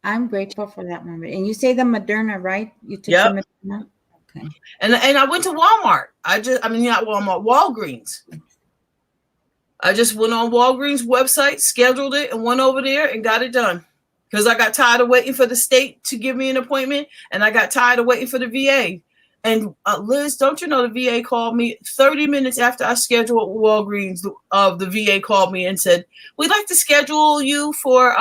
I'm grateful for that, Mama. And you say the Moderna, right? You took the Moderna? Okay. And I went to Walmart. Not Walmart, Walgreens. I just went on Walgreens website, scheduled it, and went over there and got it done. Because I got tired of waiting for the state to give me an appointment, and I got tired of waiting for the VA. And Liz, don't you know the VA called me 30 minutes after I scheduled Walgreens? The VA called me and said, "We'd like to schedule you for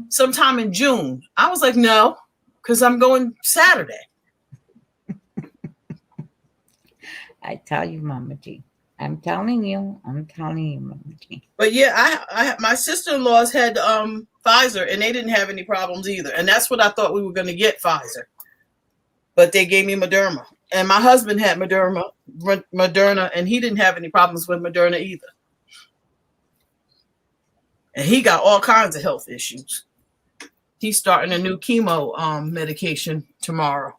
sometime in June." I was like, "No, because I'm going Saturday." I tell you, Mama G. I'm telling you, Mama G. But yeah, my sister-in-laws had Pfizer, and they didn't have any problems either. And that's what I thought we were going to get, Pfizer. But they gave me Moderna. And my husband had Moderna, and he didn't have any problems with Moderna either. And he got all kinds of health issues. He's starting a new chemo medication tomorrow.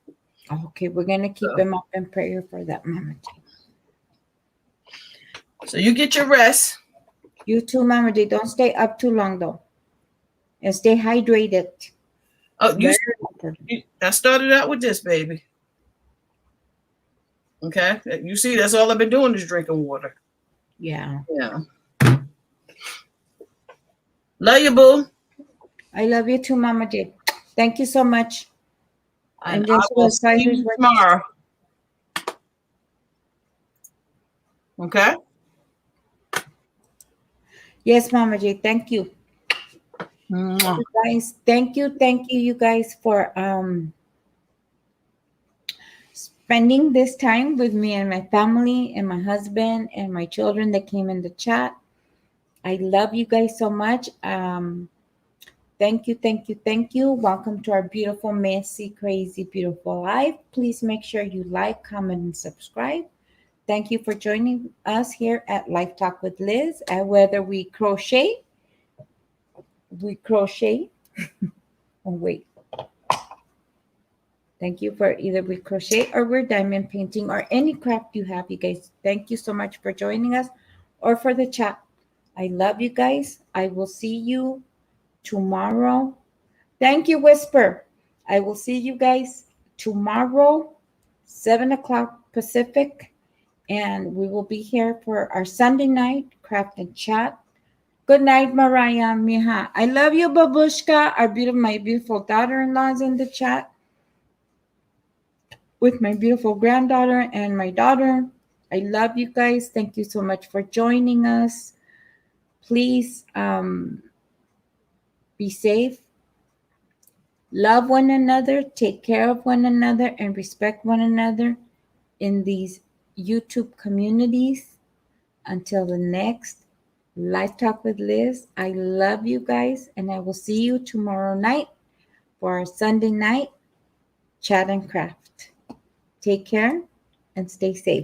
Okay, we're going to keep him up in prayer for that, Mama G. So you get your rest. You too, Mama G. Don't stay up too long, though. And stay hydrated. Oh, I started out with this, baby. Okay? You see, that's all I've been doing is drinking water. Yeah. Yeah. Love you, boo. I love you too, Mama J. Thank you so much. And guess I will what? see Fighters you were tomorrow. Okay. Yes, Mama J. Thank you. Mwah. You guys, thank you, you guys, for spending this time with me and my family and my husband and my children that came in the chat. I love you guys so much. Thank you. Welcome to our beautiful, messy, crazy, beautiful life. Please make sure you like, comment, and subscribe. Thank you for joining us here at Life Talk with Liz. And whether we crochet. Oh, wait. Thank you for either we crochet or we're diamond painting or any craft you have, you guys. Thank you so much for joining us or for the chat. I love you guys. I will see you tomorrow. Thank you, Whisper. I will see you guys tomorrow, 7 o'clock Pacific. And we will be here for our Sunday night craft and chat. Good night, Mariah, Miha. I love you, Babushka. My beautiful daughter-in-law is in the chat with my beautiful granddaughter and my daughter. I love you guys. Thank you so much for joining us. Please be safe. Love one another, take care of one another, and respect one another in these YouTube communities. Until the next Life Talk with Liz, I love you guys, and I will see you tomorrow night for our Sunday night chat and craft. Take care and stay safe.